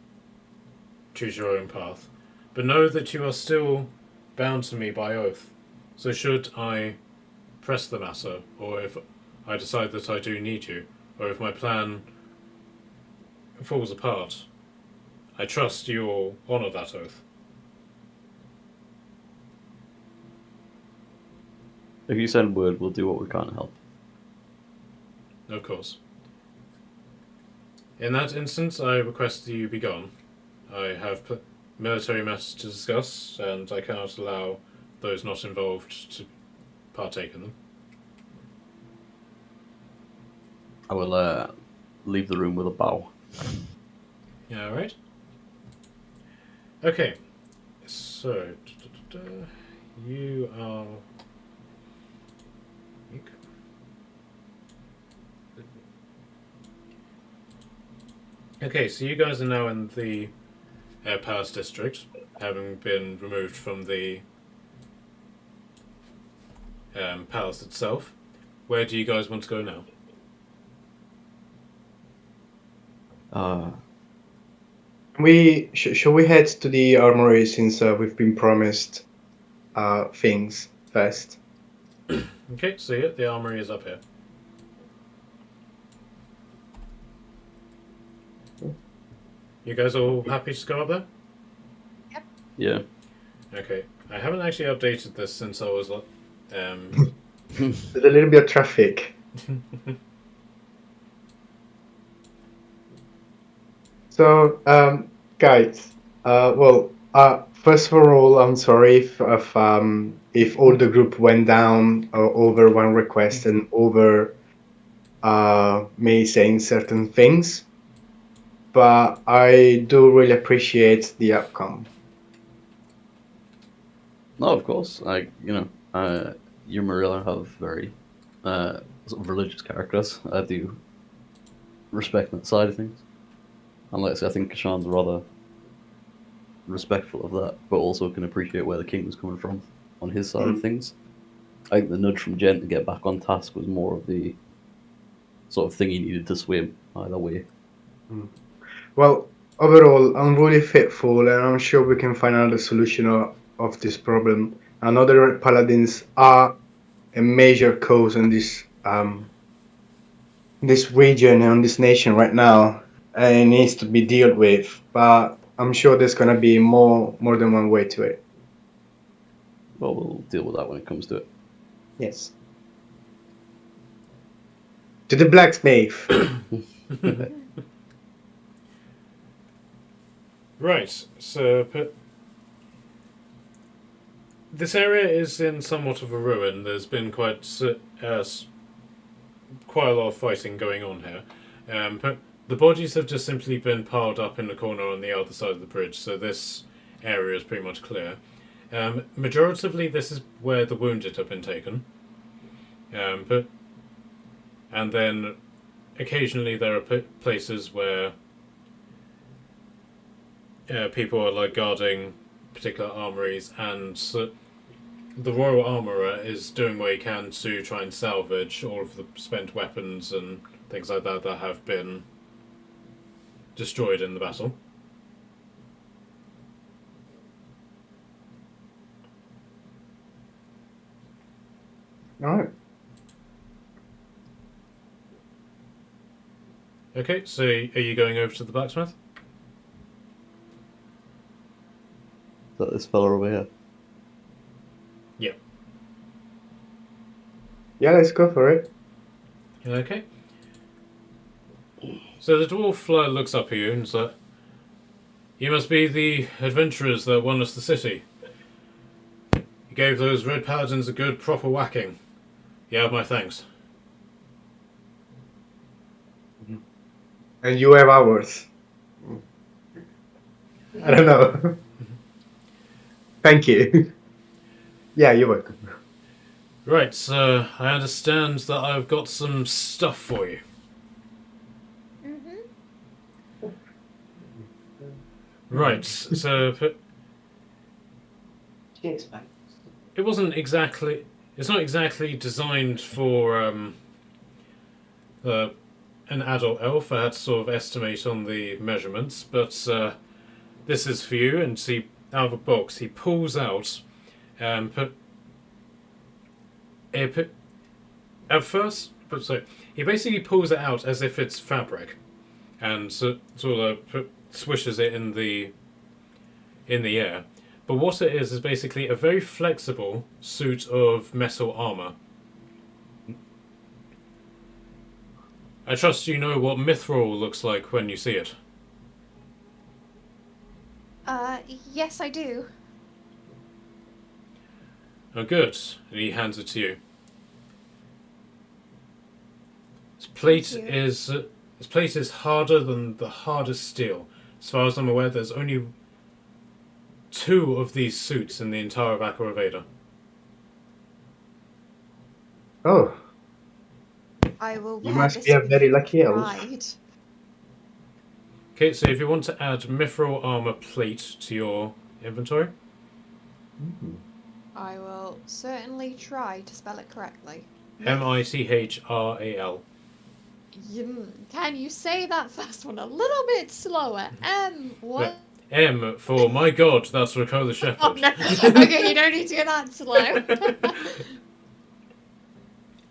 [SPEAKER 3] choose your own path. But know that you are still bound to me by oath. So should I press the matter, or if I decide that I do need you, or if my plan falls apart, I trust you will honour that oath.
[SPEAKER 1] If you send word, we'll do what we can to help.
[SPEAKER 3] Of course. In that instance, I request that you be gone. I have military matters to discuss, and I cannot allow those not involved to partake in them.
[SPEAKER 1] I will leave the room with a bow.
[SPEAKER 3] Alright. Okay. So, you are... Okay, so you guys are now in the Palace District, having been removed from the palace itself. Where do you guys want to go now?
[SPEAKER 5] Shall we head to the armory since we've been promised things first?
[SPEAKER 3] Okay, so yeah, the armory is up here. You guys all happy to go up there?
[SPEAKER 1] Yeah.
[SPEAKER 3] Okay. I haven't actually updated this since I was
[SPEAKER 5] There's a little bit of traffic. So, guys, first of all, I'm sorry if all the group went down over one request and over me saying certain things, but I do really appreciate the outcome.
[SPEAKER 1] No, of course. You and Marilla have very sort of religious characters. I do respect that side of things. And like I say, I think Kashan's rather respectful of that, but also can appreciate where the king was coming from on his side of things. I think the nudge from Jen to get back on task was more of the sort of thing he needed to swim either way.
[SPEAKER 5] Well, overall, I'm really faithful, and I'm sure we can find another solution of this problem. Another paladins are a major cause in this region and this nation right now, and it needs to be dealt with. But I'm sure there's gonna be more than one way to it.
[SPEAKER 1] Well, we'll deal with that when it comes to it.
[SPEAKER 5] Yes. To the blacksmith.
[SPEAKER 3] Right, so this area is in somewhat of a ruin. There's been quite a lot of fighting going on here. But the bodies have just simply been piled up in the corner on the other side of the bridge, so this area is pretty much clear. Majoritively, this is where the wounded have been taken. And then occasionally there are places where people are like guarding particular armories, and the royal armourer is doing what he can to try and salvage all of the spent weapons and things like that that have been destroyed in the battle.
[SPEAKER 5] All right.
[SPEAKER 3] Okay, so are you going over to the blacksmith?
[SPEAKER 1] Is that this fella over here?
[SPEAKER 3] Yeah.
[SPEAKER 5] Yeah, let's go for it.
[SPEAKER 3] Okay. So the dwarf looks up at you and says, "You must be the adventurers that won us the city. You gave those red paladins a good proper whacking. You have my thanks."
[SPEAKER 5] And you have ours. I don't know. Thank you. Yeah, you're welcome.
[SPEAKER 3] Right, so I understand that I've got some stuff for you.
[SPEAKER 2] Mm-hmm.
[SPEAKER 3] Right, so it wasn't exactly. It's not exactly designed for an adult elf. I had to sort of estimate on the measurements, but this is for you. And see, out of a box, he pulls out at first. But so he basically pulls it out as if it's fabric, and sort of swishes it in the air. But what it is basically a very flexible suit of metal armor. I trust you know what mithril looks like when you see it.
[SPEAKER 2] Yes, I do.
[SPEAKER 3] Oh, good. And he hands it to you. This plate
[SPEAKER 2] Thank you.
[SPEAKER 3] is harder than the hardest steel. As far as I'm aware, there's only 2 of these suits in the entire of Aquaveda.
[SPEAKER 5] Oh,
[SPEAKER 2] I will
[SPEAKER 5] you
[SPEAKER 2] wear
[SPEAKER 5] must
[SPEAKER 2] this
[SPEAKER 5] be a
[SPEAKER 2] with
[SPEAKER 5] very lucky elf.
[SPEAKER 2] pride.
[SPEAKER 3] Okay, so if you want to add mithril armor plate to your inventory,
[SPEAKER 2] I will certainly try to spell it correctly.
[SPEAKER 3] Mithral.
[SPEAKER 2] Can you say that first one a little bit slower? What?
[SPEAKER 3] M for my god, that's Rico the Shepherd.
[SPEAKER 2] Oh, no. Okay, you don't need to go that slow.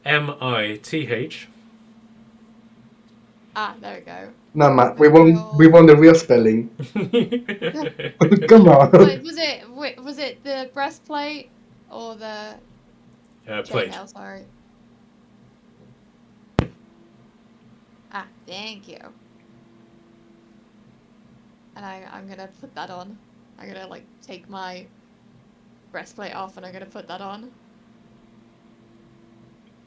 [SPEAKER 3] Mith.
[SPEAKER 2] Ah, there we go.
[SPEAKER 5] No, Matt, we want the real spelling.
[SPEAKER 3] Plate.
[SPEAKER 5] Come on.
[SPEAKER 2] Was it the breastplate or the chainmail? Sorry. Ah, thank you. And I'm gonna put that on. I'm gonna like take my breastplate off and I'm gonna put that on.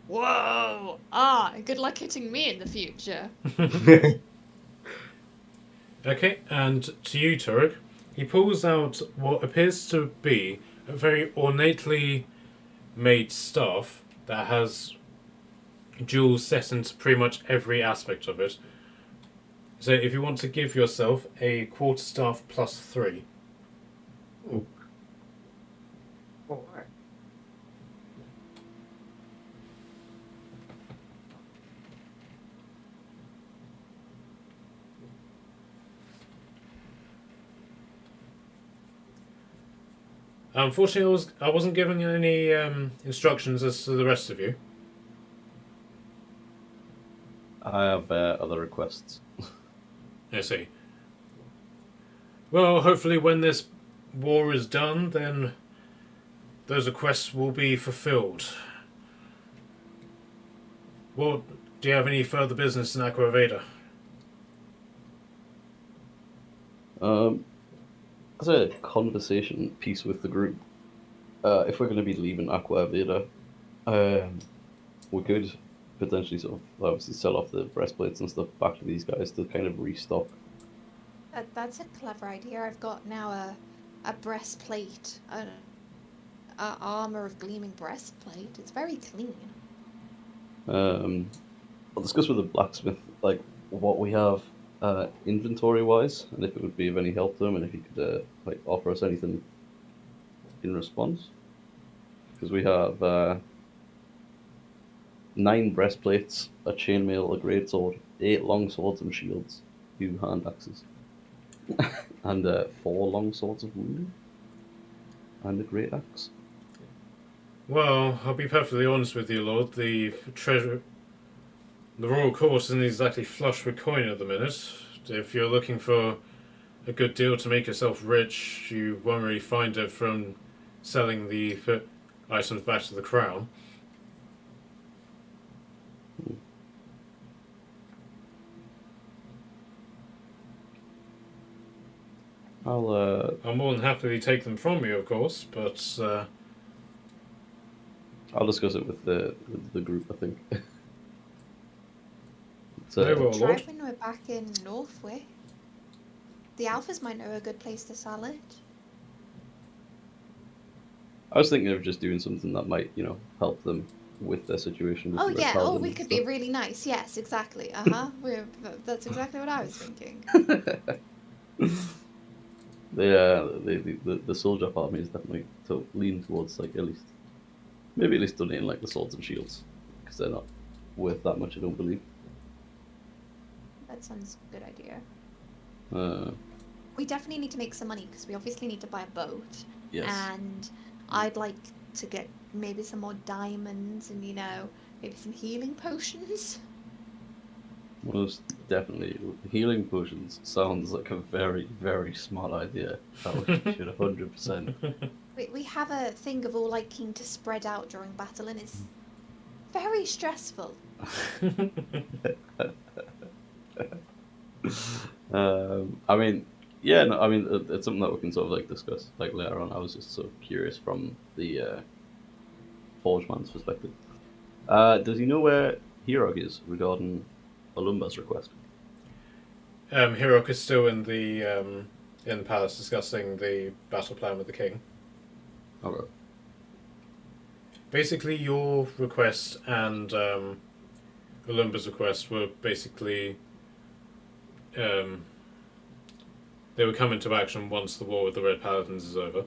[SPEAKER 2] Whoa! Ah, good luck hitting me in the future.
[SPEAKER 3] Okay, and to you, Turek, he pulls out what appears to be a very ornately made staff that has jewels set into pretty much every aspect of it. So if you want to give yourself a quarterstaff +3. Unfortunately, I wasn't given any instructions as to the rest of you.
[SPEAKER 1] I have other requests.
[SPEAKER 3] I see. Well, hopefully when this war is done, then those requests will be fulfilled. Well, do you have any further business in Aquaveda?
[SPEAKER 1] As a conversation piece with the group, if we're going to be leaving Aqua Veda, we could potentially sort of obviously sell off the breastplates and stuff back to these guys to kind of restock.
[SPEAKER 2] That's a clever idea. I've got now a breastplate, a armor of gleaming breastplate. It's very clean.
[SPEAKER 1] I'll discuss with the blacksmith like what we have inventory wise, and if it would be of any help to him, and if he could like offer us anything in response, because we have 9 breastplates, a chainmail, a greatsword, 8 long swords and shields, 2 hand axes, and 4 long swords of wounding, and a great axe.
[SPEAKER 3] Well, I'll be perfectly honest with you, Lord. The royal court isn't exactly flush with coin at the minute. If you're looking for a good deal to make yourself rich, you won't really find it from selling the items back to the crown. I'll more than happily take them from you, of course, but
[SPEAKER 1] I'll discuss it with the group, I think.
[SPEAKER 3] Very well,
[SPEAKER 2] Try
[SPEAKER 3] Lord.
[SPEAKER 2] when we're back in Northwick. The Alphas might know a good place to sell it.
[SPEAKER 1] I was thinking of just doing something that might, help them with their situation with
[SPEAKER 2] Oh
[SPEAKER 1] the Red
[SPEAKER 2] yeah. Oh,
[SPEAKER 1] Paladin
[SPEAKER 2] we
[SPEAKER 1] and
[SPEAKER 2] could
[SPEAKER 1] stuff.
[SPEAKER 2] be really nice. Yes, exactly. That's exactly what I was thinking.
[SPEAKER 1] The soldier part of me is definitely to lean towards like maybe at least donating like the swords and shields because they're not worth that much. I don't believe.
[SPEAKER 2] That sounds a good idea.
[SPEAKER 1] Uh,
[SPEAKER 2] We definitely need to make some money because we obviously need to buy a boat.
[SPEAKER 1] yes.
[SPEAKER 2] And I'd like to get maybe some more diamonds and maybe some healing potions.
[SPEAKER 1] Most definitely. Healing potions sounds like a very, very smart idea. That we should 100%.
[SPEAKER 2] We have a thing of all liking to spread out during battle, and it's very stressful.
[SPEAKER 1] I mean, yeah, no, I mean, it's something that we can sort of like discuss like later on. I was just sort of curious from the Forge Man's perspective. Does he know where Hiroc is regarding Olumba's request?
[SPEAKER 3] Hiroc is still in the palace discussing the battle plan with the king.
[SPEAKER 1] Okay.
[SPEAKER 3] Basically, your request and Olumba's request were basically they would come into action once the war with the Red Paladins is over.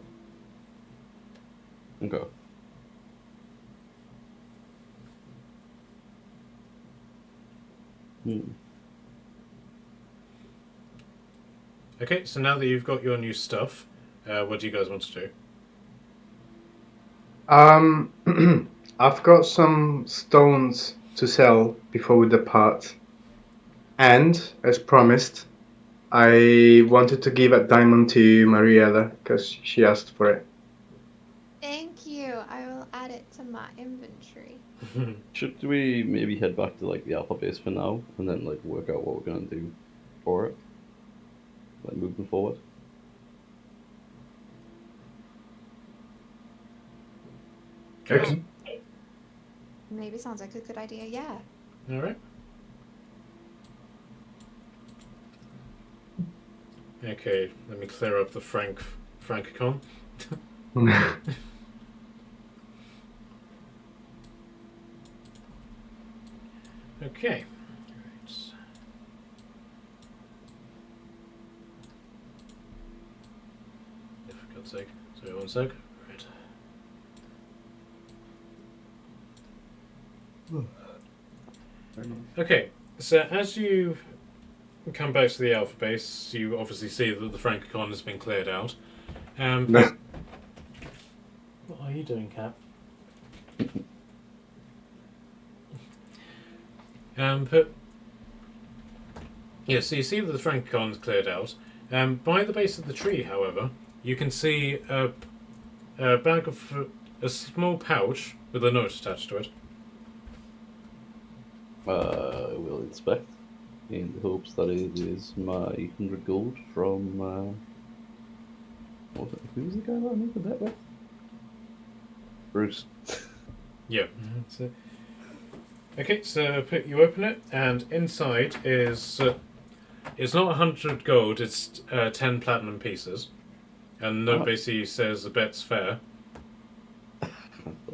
[SPEAKER 1] Okay. Hmm.
[SPEAKER 3] Okay, so now that you've got your new stuff, what do you guys want to do?
[SPEAKER 5] I've got some stones to sell before we depart, and as promised, I wanted to give a diamond to Mariella because she asked for it.
[SPEAKER 2] Thank you. I will add it to my inventory.
[SPEAKER 1] Should we maybe head back to like the alpha base for now and then like work out what we're gonna do for it? Like moving forward?
[SPEAKER 3] Okay.
[SPEAKER 2] Maybe sounds like a good idea. Yeah.
[SPEAKER 3] All right. Okay, let me clear up the Francicon. Okay. Right. For God's sake. Sorry, one sec. Right. Okay, so as you come back to the Alpha base, you obviously see that the Francicon has been cleared out. What are you doing, Cap? But yeah, so you see that the Francicon is cleared out. By the base of the tree, however, you can see a bag of a small pouch with a note attached to it.
[SPEAKER 1] We'll inspect in the hopes that it is my 100 gold from. Who's the guy that I made the bet with? Bruce.
[SPEAKER 3] Yeah. So, okay, so you open it, and inside is it's not 100 gold; it's 10 platinum pieces, and the note basically says the bet's fair.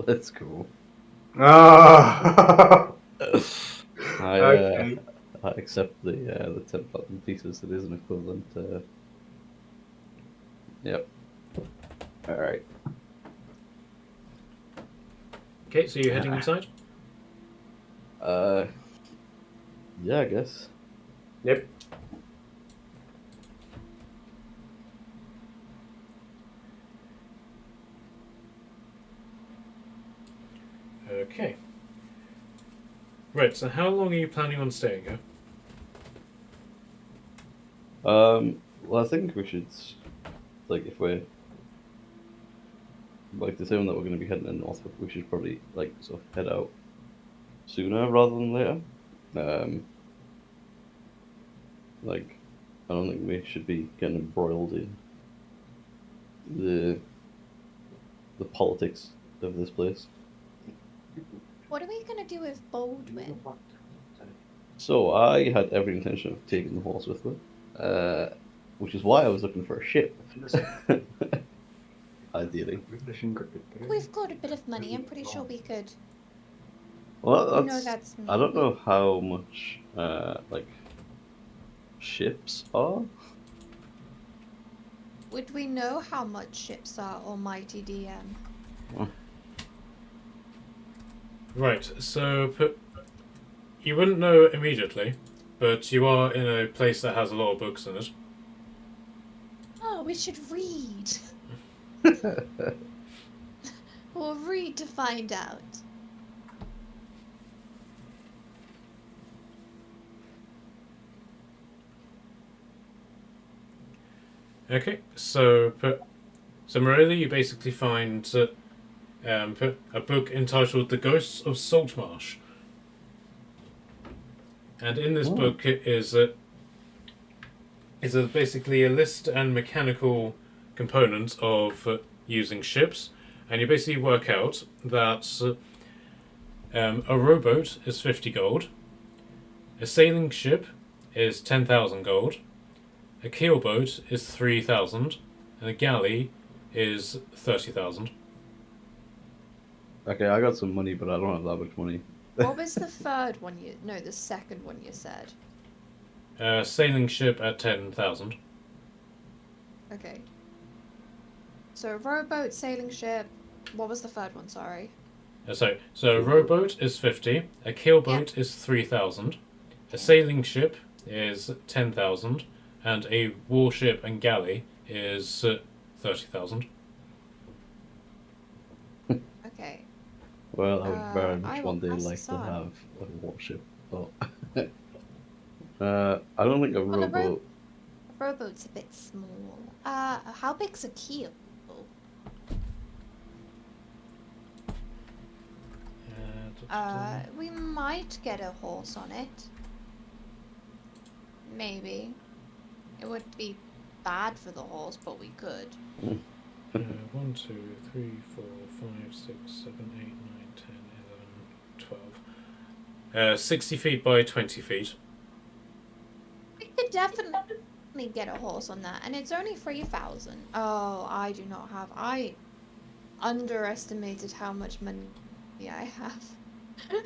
[SPEAKER 1] That's cool.
[SPEAKER 5] Ah. Okay.
[SPEAKER 1] I accept the 10 platinum pieces. It is an equivalent. Yep. All right.
[SPEAKER 3] Okay, so you're heading inside.
[SPEAKER 1] Yeah, I guess.
[SPEAKER 5] Yep.
[SPEAKER 3] Okay. Right. So how long are you planning on staying here?
[SPEAKER 1] Well, I think we should, like, if we're like determined that we're going to be heading in north, we should probably like sort of head out sooner rather than later. Like, I don't think we should be getting embroiled in the politics of this place.
[SPEAKER 2] What are we gonna do with Baldwin?
[SPEAKER 1] So I had every intention of taking the horse with me. which is why I was looking for a ship. Ideally.
[SPEAKER 2] We've got a bit of money. I'm pretty sure we could.
[SPEAKER 1] Well,
[SPEAKER 2] No, that's me.
[SPEAKER 1] I don't know how much like ships are.
[SPEAKER 2] Would we know how much ships are, almighty DM?
[SPEAKER 3] Right, so you wouldn't know immediately, but you are in a place that has a lot of books in it.
[SPEAKER 2] Oh, we should read. We'll read to find out.
[SPEAKER 3] Okay, so Morelli, you basically find a book entitled "The Ghosts of Saltmarsh," and in this book it is basically a list and mechanical components of using ships, and you basically work out that a rowboat is 50 gold, a sailing ship is 10,000 gold, a keelboat is 3,000, and a galley is 30,000.
[SPEAKER 1] Okay, I got some money, but I don't have that much money.
[SPEAKER 2] What was the third one No, the second one you said.
[SPEAKER 3] Sailing ship at 10,000.
[SPEAKER 2] Okay. So rowboat, sailing ship. What was the third one? Sorry.
[SPEAKER 3] So a rowboat is 50, a keelboat is 3,000, a sailing ship is 10,000, and a warship and galley is 30,000.
[SPEAKER 2] Okay.
[SPEAKER 1] Well, I would very
[SPEAKER 2] I
[SPEAKER 1] much
[SPEAKER 2] will
[SPEAKER 1] one day
[SPEAKER 2] pass
[SPEAKER 1] like
[SPEAKER 2] this
[SPEAKER 1] to
[SPEAKER 2] on.
[SPEAKER 1] have a warship, but I don't think a
[SPEAKER 2] Well,
[SPEAKER 1] rowboat.
[SPEAKER 2] A rowboat's a bit small. How big's a keel? We might get a horse on it. Maybe. It would be bad for the horse, but we could.
[SPEAKER 3] 1, 2, 3, 4, 5, 6, 7, 8, 9, 10, 11, 12. 60 feet by 20 feet.
[SPEAKER 2] We could definitely get a horse on that, and it's only 3,000. Oh, I do not have. I underestimated how much money I have.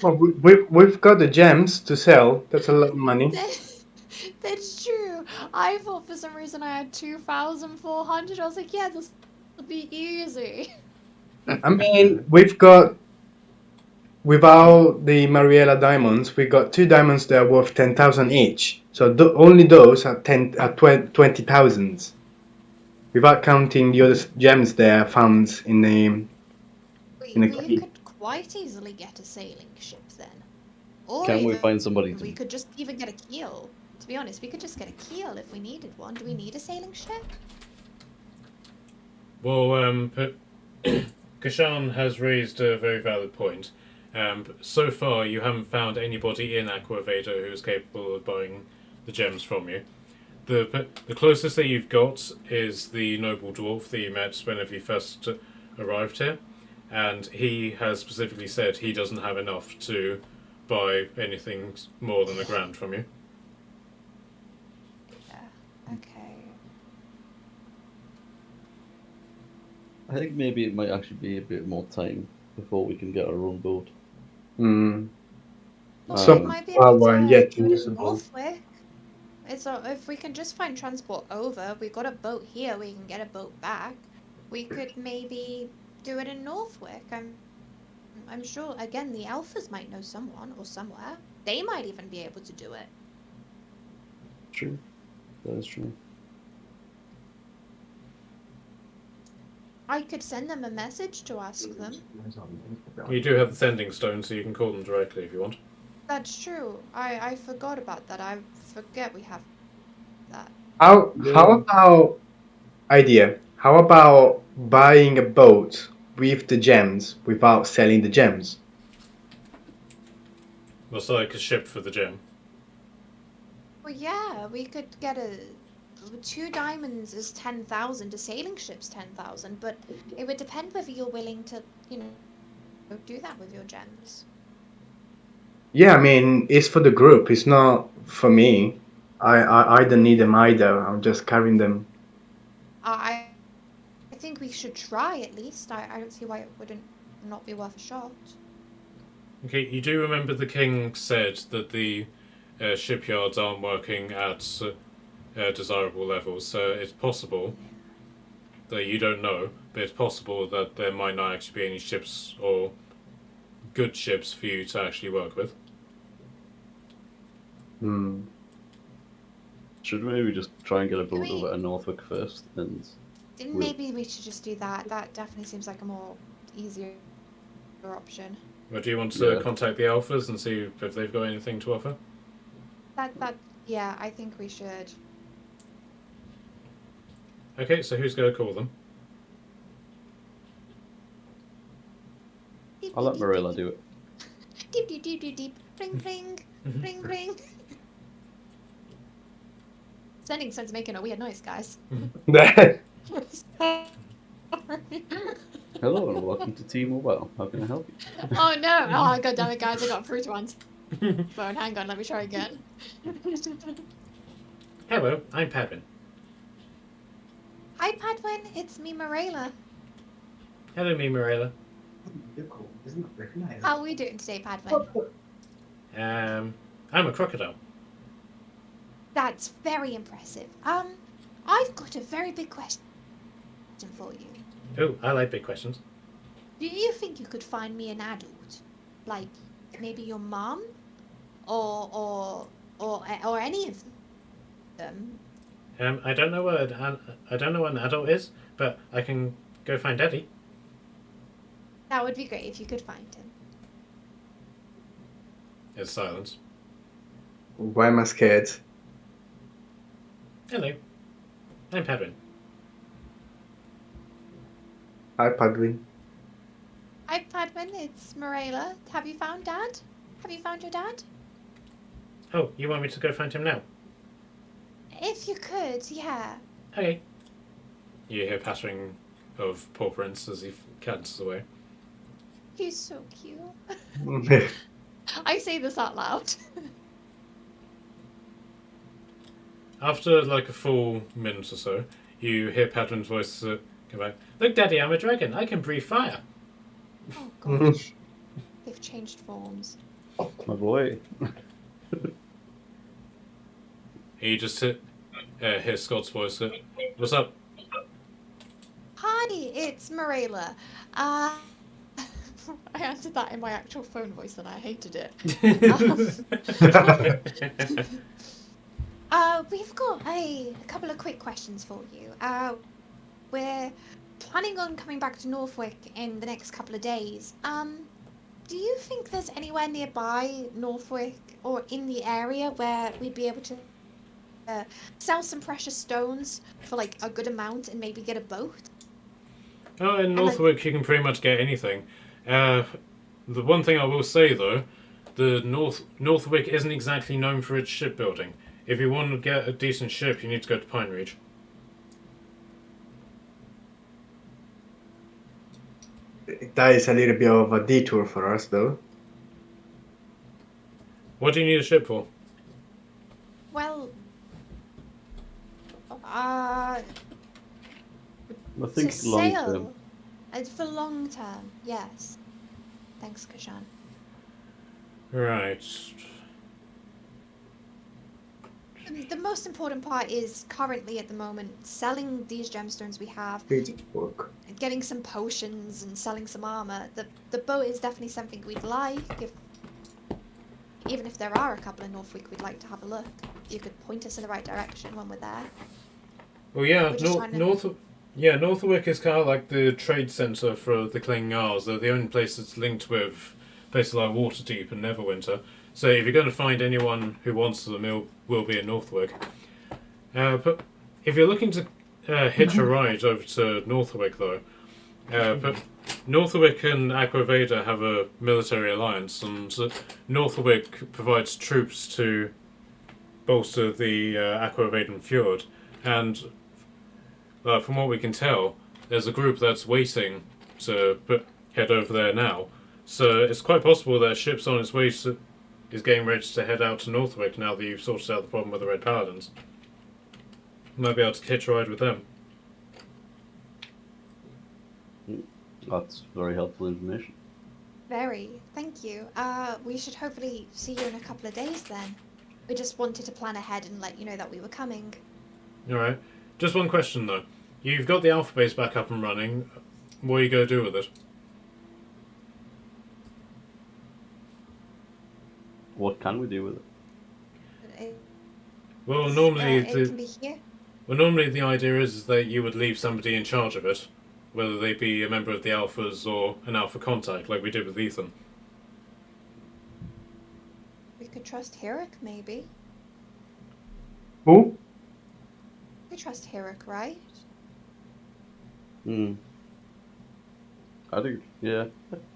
[SPEAKER 5] Well, we've got the gems to sell. That's a lot of money.
[SPEAKER 2] That's true. I thought for some reason I had 2,400. I was like, yeah, this will be easy.
[SPEAKER 5] I mean, we've got, without the Mariella diamonds, we got 2 diamonds that are worth 10,000 each. So only those are 20,000. Without counting the other gems there found in the
[SPEAKER 2] We could quite easily get a sailing ship then. Or
[SPEAKER 1] Can we
[SPEAKER 2] even
[SPEAKER 1] find somebody
[SPEAKER 2] we
[SPEAKER 1] to?
[SPEAKER 2] could just even get a keel. To be honest, we could just get a keel if we needed one. Do we need a sailing ship?
[SPEAKER 3] Well, Kashan has raised a very valid point. So far, you haven't found anybody in Aquaveda who is capable of buying the gems from you. The closest that you've got is the noble dwarf that you met whenever you first arrived here, and he has specifically said he doesn't have enough to buy anything more than $1,000 from you.
[SPEAKER 2] Okay.
[SPEAKER 1] I think maybe it might actually be a bit more time before we can get our own boat.
[SPEAKER 5] Hmm.
[SPEAKER 2] Well,
[SPEAKER 5] Some
[SPEAKER 2] we might be
[SPEAKER 5] are
[SPEAKER 2] able to
[SPEAKER 5] yet
[SPEAKER 2] do it in
[SPEAKER 5] usable.
[SPEAKER 2] Northwick. If we can just find transport over, we got a boat here, we can get a boat back. We could maybe do it in Northwick. I'm sure, again, the Alphas might know someone or somewhere. They might even be able to do it.
[SPEAKER 1] True. That is true.
[SPEAKER 2] I could send them a message to ask them.
[SPEAKER 3] You do have the sending stone, so you can call them directly if you want.
[SPEAKER 2] That's true. I forgot about that. I forget we have that.
[SPEAKER 5] How about idea? How about buying a boat with the gems without selling the gems?
[SPEAKER 3] Well, so like a ship for the gem.
[SPEAKER 2] Well, yeah, we could get 2 diamonds is 10,000. A sailing ship's 10,000, but it would depend whether you're willing to, do that with your gems.
[SPEAKER 5] Yeah, I mean, it's for the group. It's not for me. I don't need them either. I'm just carrying them.
[SPEAKER 2] I think we should try at least. I don't see why it wouldn't not be worth a shot.
[SPEAKER 3] Okay, you do remember the king said that the shipyards aren't working at desirable levels, so it's possible that you don't know, but it's possible that there might not actually be any ships or good ships for you to actually work with.
[SPEAKER 5] Hmm.
[SPEAKER 1] Should we maybe just try and get a boat
[SPEAKER 2] we-
[SPEAKER 1] over to Northwick first? And
[SPEAKER 2] Then
[SPEAKER 1] We'll-
[SPEAKER 2] maybe we should just do that. That definitely seems like a more easier option.
[SPEAKER 3] Or do you want to
[SPEAKER 1] Yeah.
[SPEAKER 3] contact the Alphas and see if they've got anything to offer?
[SPEAKER 2] Yeah, I think we should.
[SPEAKER 3] Okay, so who's going to call them?
[SPEAKER 2] Deep,
[SPEAKER 1] I'll let
[SPEAKER 2] deep,
[SPEAKER 1] Marilla
[SPEAKER 2] deep,
[SPEAKER 1] do it.
[SPEAKER 2] Deep, deep, deep, deep, deep. Bring, bring, bring, bring. Sending starts making a weird noise, guys. Sorry.
[SPEAKER 1] Hello and welcome to T-Mobile. How can I help you?
[SPEAKER 2] Oh no! Oh god damn it, guys! I got through to one phone. Hang on, let me try again.
[SPEAKER 3] Hello, I'm Padwin.
[SPEAKER 2] Hi, Padwin. It's me, Marilla.
[SPEAKER 3] Hello, me, Marilla.
[SPEAKER 7] You're cool. Isn't it recognized?
[SPEAKER 2] How are we doing today, Padwin?
[SPEAKER 3] I'm a crocodile.
[SPEAKER 2] That's very impressive. I've got a very big question for you.
[SPEAKER 3] Oh, I like big questions.
[SPEAKER 2] Do you think you could find me an adult, like maybe your mom, or any of them?
[SPEAKER 3] I don't know what an adult is, but I can go find Daddy.
[SPEAKER 2] That would be great if you could find him.
[SPEAKER 3] There's silence.
[SPEAKER 5] Why am I scared?
[SPEAKER 3] Hello, I'm Padwin.
[SPEAKER 5] Hi, Padwin.
[SPEAKER 2] Hi, Padwin. It's Marilla. Have you found Dad? Have you found your dad?
[SPEAKER 3] Oh, you want me to go find him now?
[SPEAKER 2] If you could, yeah.
[SPEAKER 3] Okay. You hear pattering of paw prints as he canters away.
[SPEAKER 2] He's so cute. I say this out loud.
[SPEAKER 3] After like a full minute or so, you hear Padwin's voice come back. Look, Daddy, I'm a dragon. I can breathe fire.
[SPEAKER 2] Oh god. They've changed forms.
[SPEAKER 1] My boy.
[SPEAKER 3] You just hear Scott's voice. What's up?
[SPEAKER 2] Hi, it's Marilla. I answered that in my actual phone voice and I hated it. We've got a couple of quick questions for you. We're planning on coming back to Northwick in the next couple of days. Do you think there's anywhere nearby Northwick or in the area where we'd be able to sell some precious stones for like a good amount and maybe get a boat?
[SPEAKER 3] Oh, in Northwick you can pretty much get anything. The one thing I will say though, the Northwick isn't exactly known for its shipbuilding. If you want to get a decent ship, you need to go to Pine Ridge.
[SPEAKER 5] That is a little bit of a detour for us, though.
[SPEAKER 3] What do you need a ship for?
[SPEAKER 2] Well,
[SPEAKER 1] I
[SPEAKER 2] to
[SPEAKER 1] think long
[SPEAKER 2] sail.
[SPEAKER 1] term.
[SPEAKER 2] For long term, yes. Thanks, Kashan.
[SPEAKER 3] Right.
[SPEAKER 2] The most important part is currently at the moment selling these gemstones we have,
[SPEAKER 5] Work.
[SPEAKER 2] getting some potions and selling some armor. The boat is definitely something we'd like. Even if there are a couple in Northwick, we'd like to have a look. You could point us in the right direction when we're there.
[SPEAKER 3] Well, yeah,
[SPEAKER 2] We're just trying to-
[SPEAKER 3] Northwick is kind of like the trade centre for the Clinging Isles. They're the only place that's linked with places like Waterdeep and Neverwinter. So if you're going to find anyone who wants them, it will be in Northwick. But if you're looking to hitch a ride over to Northwick, though, but Northwick and Aquaveda have a military alliance, and Northwick provides troops to bolster the Aquavedan fjord. And from what we can tell, there's a group that's waiting to head over there now. So it's quite possible that a ship's on its way to is getting ready to head out to Northwick now that you've sorted out the problem with the Red Paladins. You might be able to hitch a ride with them.
[SPEAKER 1] That's very helpful information.
[SPEAKER 2] Very. Thank you. We should hopefully see you in a couple of days then. We just wanted to plan ahead and let you know that we were coming.
[SPEAKER 3] Alright. Just one question though. You've got the alpha base back up and running. What are you going to do with it?
[SPEAKER 1] What can we do with it?
[SPEAKER 3] Well, normally
[SPEAKER 2] it can be here.
[SPEAKER 3] normally the idea is that you would leave somebody in charge of it, whether they be a member of the Alphas or an Alpha contact, like we did with Ethan.
[SPEAKER 2] We could trust Hiroc, maybe.
[SPEAKER 5] Who?
[SPEAKER 2] We trust Hiroc, right?
[SPEAKER 1] I think, yeah,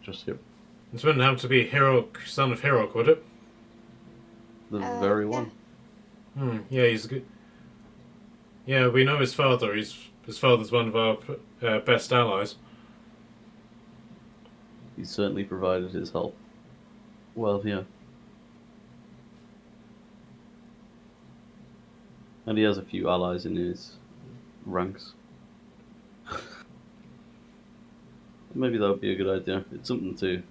[SPEAKER 1] just here.
[SPEAKER 3] This wouldn't have to be Hiroc, son of Hiroc, would it?
[SPEAKER 1] The very
[SPEAKER 2] yeah.
[SPEAKER 1] one.
[SPEAKER 3] Yeah, he's good. Yeah, we know his father. His father's one of our best allies.
[SPEAKER 1] He certainly provided his help. Well, yeah. And he has a few allies in his ranks. Maybe that would be a good idea. It's something to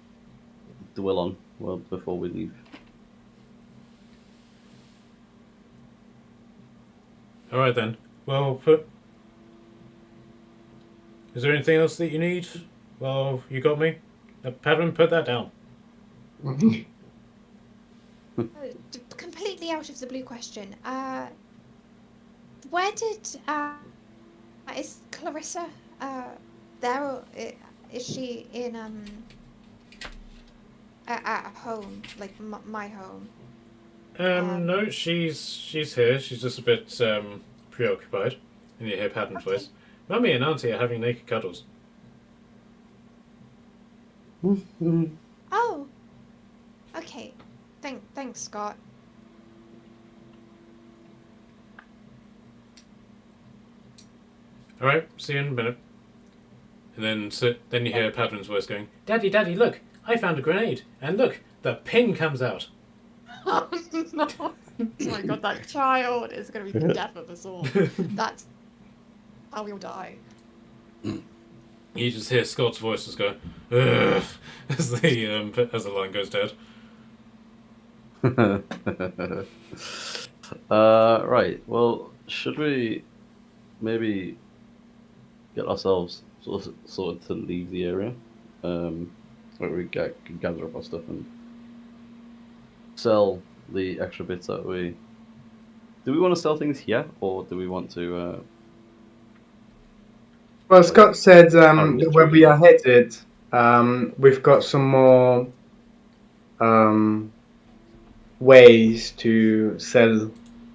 [SPEAKER 1] dwell on well before we leave.
[SPEAKER 3] Alright then. Well, is there anything else that you need? Well, you got me? Padman, put that down.
[SPEAKER 2] Completely out of the blue question. Where did is Clarissa there? Or is she in at home, like my home?
[SPEAKER 3] No, she's here. She's just a bit preoccupied. And you hear Padman's voice. Mummy and Auntie are having naked cuddles.
[SPEAKER 2] Oh, okay. Thanks, Scott.
[SPEAKER 3] Alright, see you in a minute. And then you hear Padman's voice going, Daddy, Daddy, look! I found a grenade! And look, the pin comes out!
[SPEAKER 2] Oh no! Oh my god, that child is gonna be the death of us all. That's how we'll die.
[SPEAKER 3] You just hear Scott's voice just go, ugh, as the line goes dead.
[SPEAKER 1] Right. Well, should we maybe get ourselves sorted to leave the area? Where we can gather up our stuff and sell the extra bits that we. Do we want to sell things here, or do we want to?
[SPEAKER 5] Well, Scott said
[SPEAKER 1] Apparently
[SPEAKER 5] where
[SPEAKER 1] it's
[SPEAKER 5] we are
[SPEAKER 1] really
[SPEAKER 5] headed, we've got some more ways to sell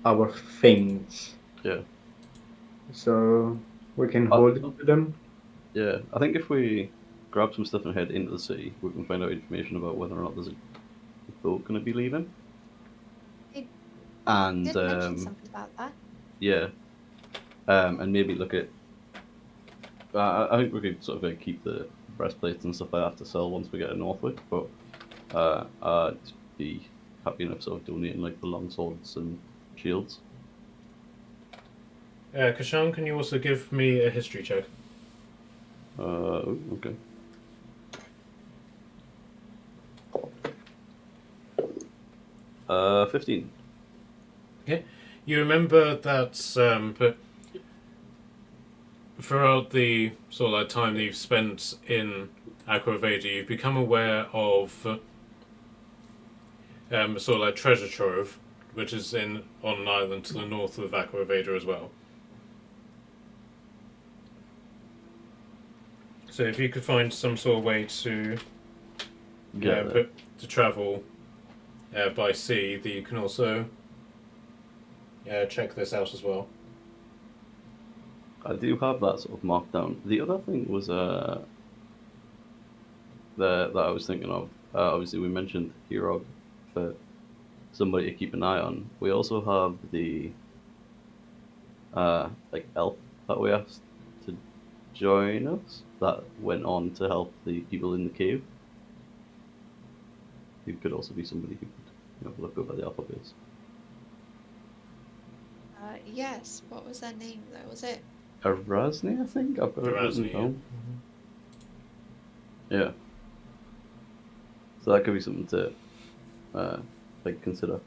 [SPEAKER 5] our things.
[SPEAKER 1] Yeah.
[SPEAKER 5] So we can hold on to them.
[SPEAKER 1] Yeah, I think if we grab some stuff and head into the city, we can find out information about whether or not there's a boat going to be leaving.
[SPEAKER 2] It
[SPEAKER 1] And
[SPEAKER 2] did mention something about that.
[SPEAKER 1] yeah, and maybe look at. I think we could sort of keep the breastplates and stuff like that to sell once we get to Northwick, but I'd be happy enough sort of donating like the long swords and shields.
[SPEAKER 3] Kashan, can you also give me a history check?
[SPEAKER 1] Okay. Uh, 15.
[SPEAKER 3] Okay. You remember that but throughout the sort of like time that you've spent in Aqua Veda, you've become aware of sort of like treasure trove, which is on an island to the north of Aqua Veda as well. So if you could find some sort of way to to travel by sea, that you can also check this out as well.
[SPEAKER 1] I do have that sort of marked down. The other thing was that I was thinking of. Obviously, we mentioned Hiroc for somebody to keep an eye on. We also have the like elf that we asked to join us. That went on to help the people in the cave. He could also be somebody who could Have a look over the alphabets.
[SPEAKER 2] Yes. What was their name though? Was it?
[SPEAKER 1] Erasne, I think? I've got it written
[SPEAKER 3] Erasne, yeah.
[SPEAKER 1] down. Yeah. So that could be something to like consider.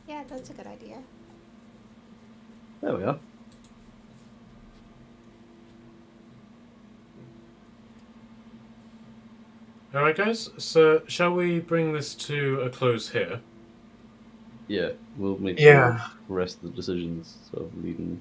[SPEAKER 2] Yeah, that's a good idea.
[SPEAKER 1] There we are.
[SPEAKER 3] Alright, guys, so shall we bring this to a close here?
[SPEAKER 1] Yeah, we'll make
[SPEAKER 5] Yeah.
[SPEAKER 1] the rest of the decisions sort of leading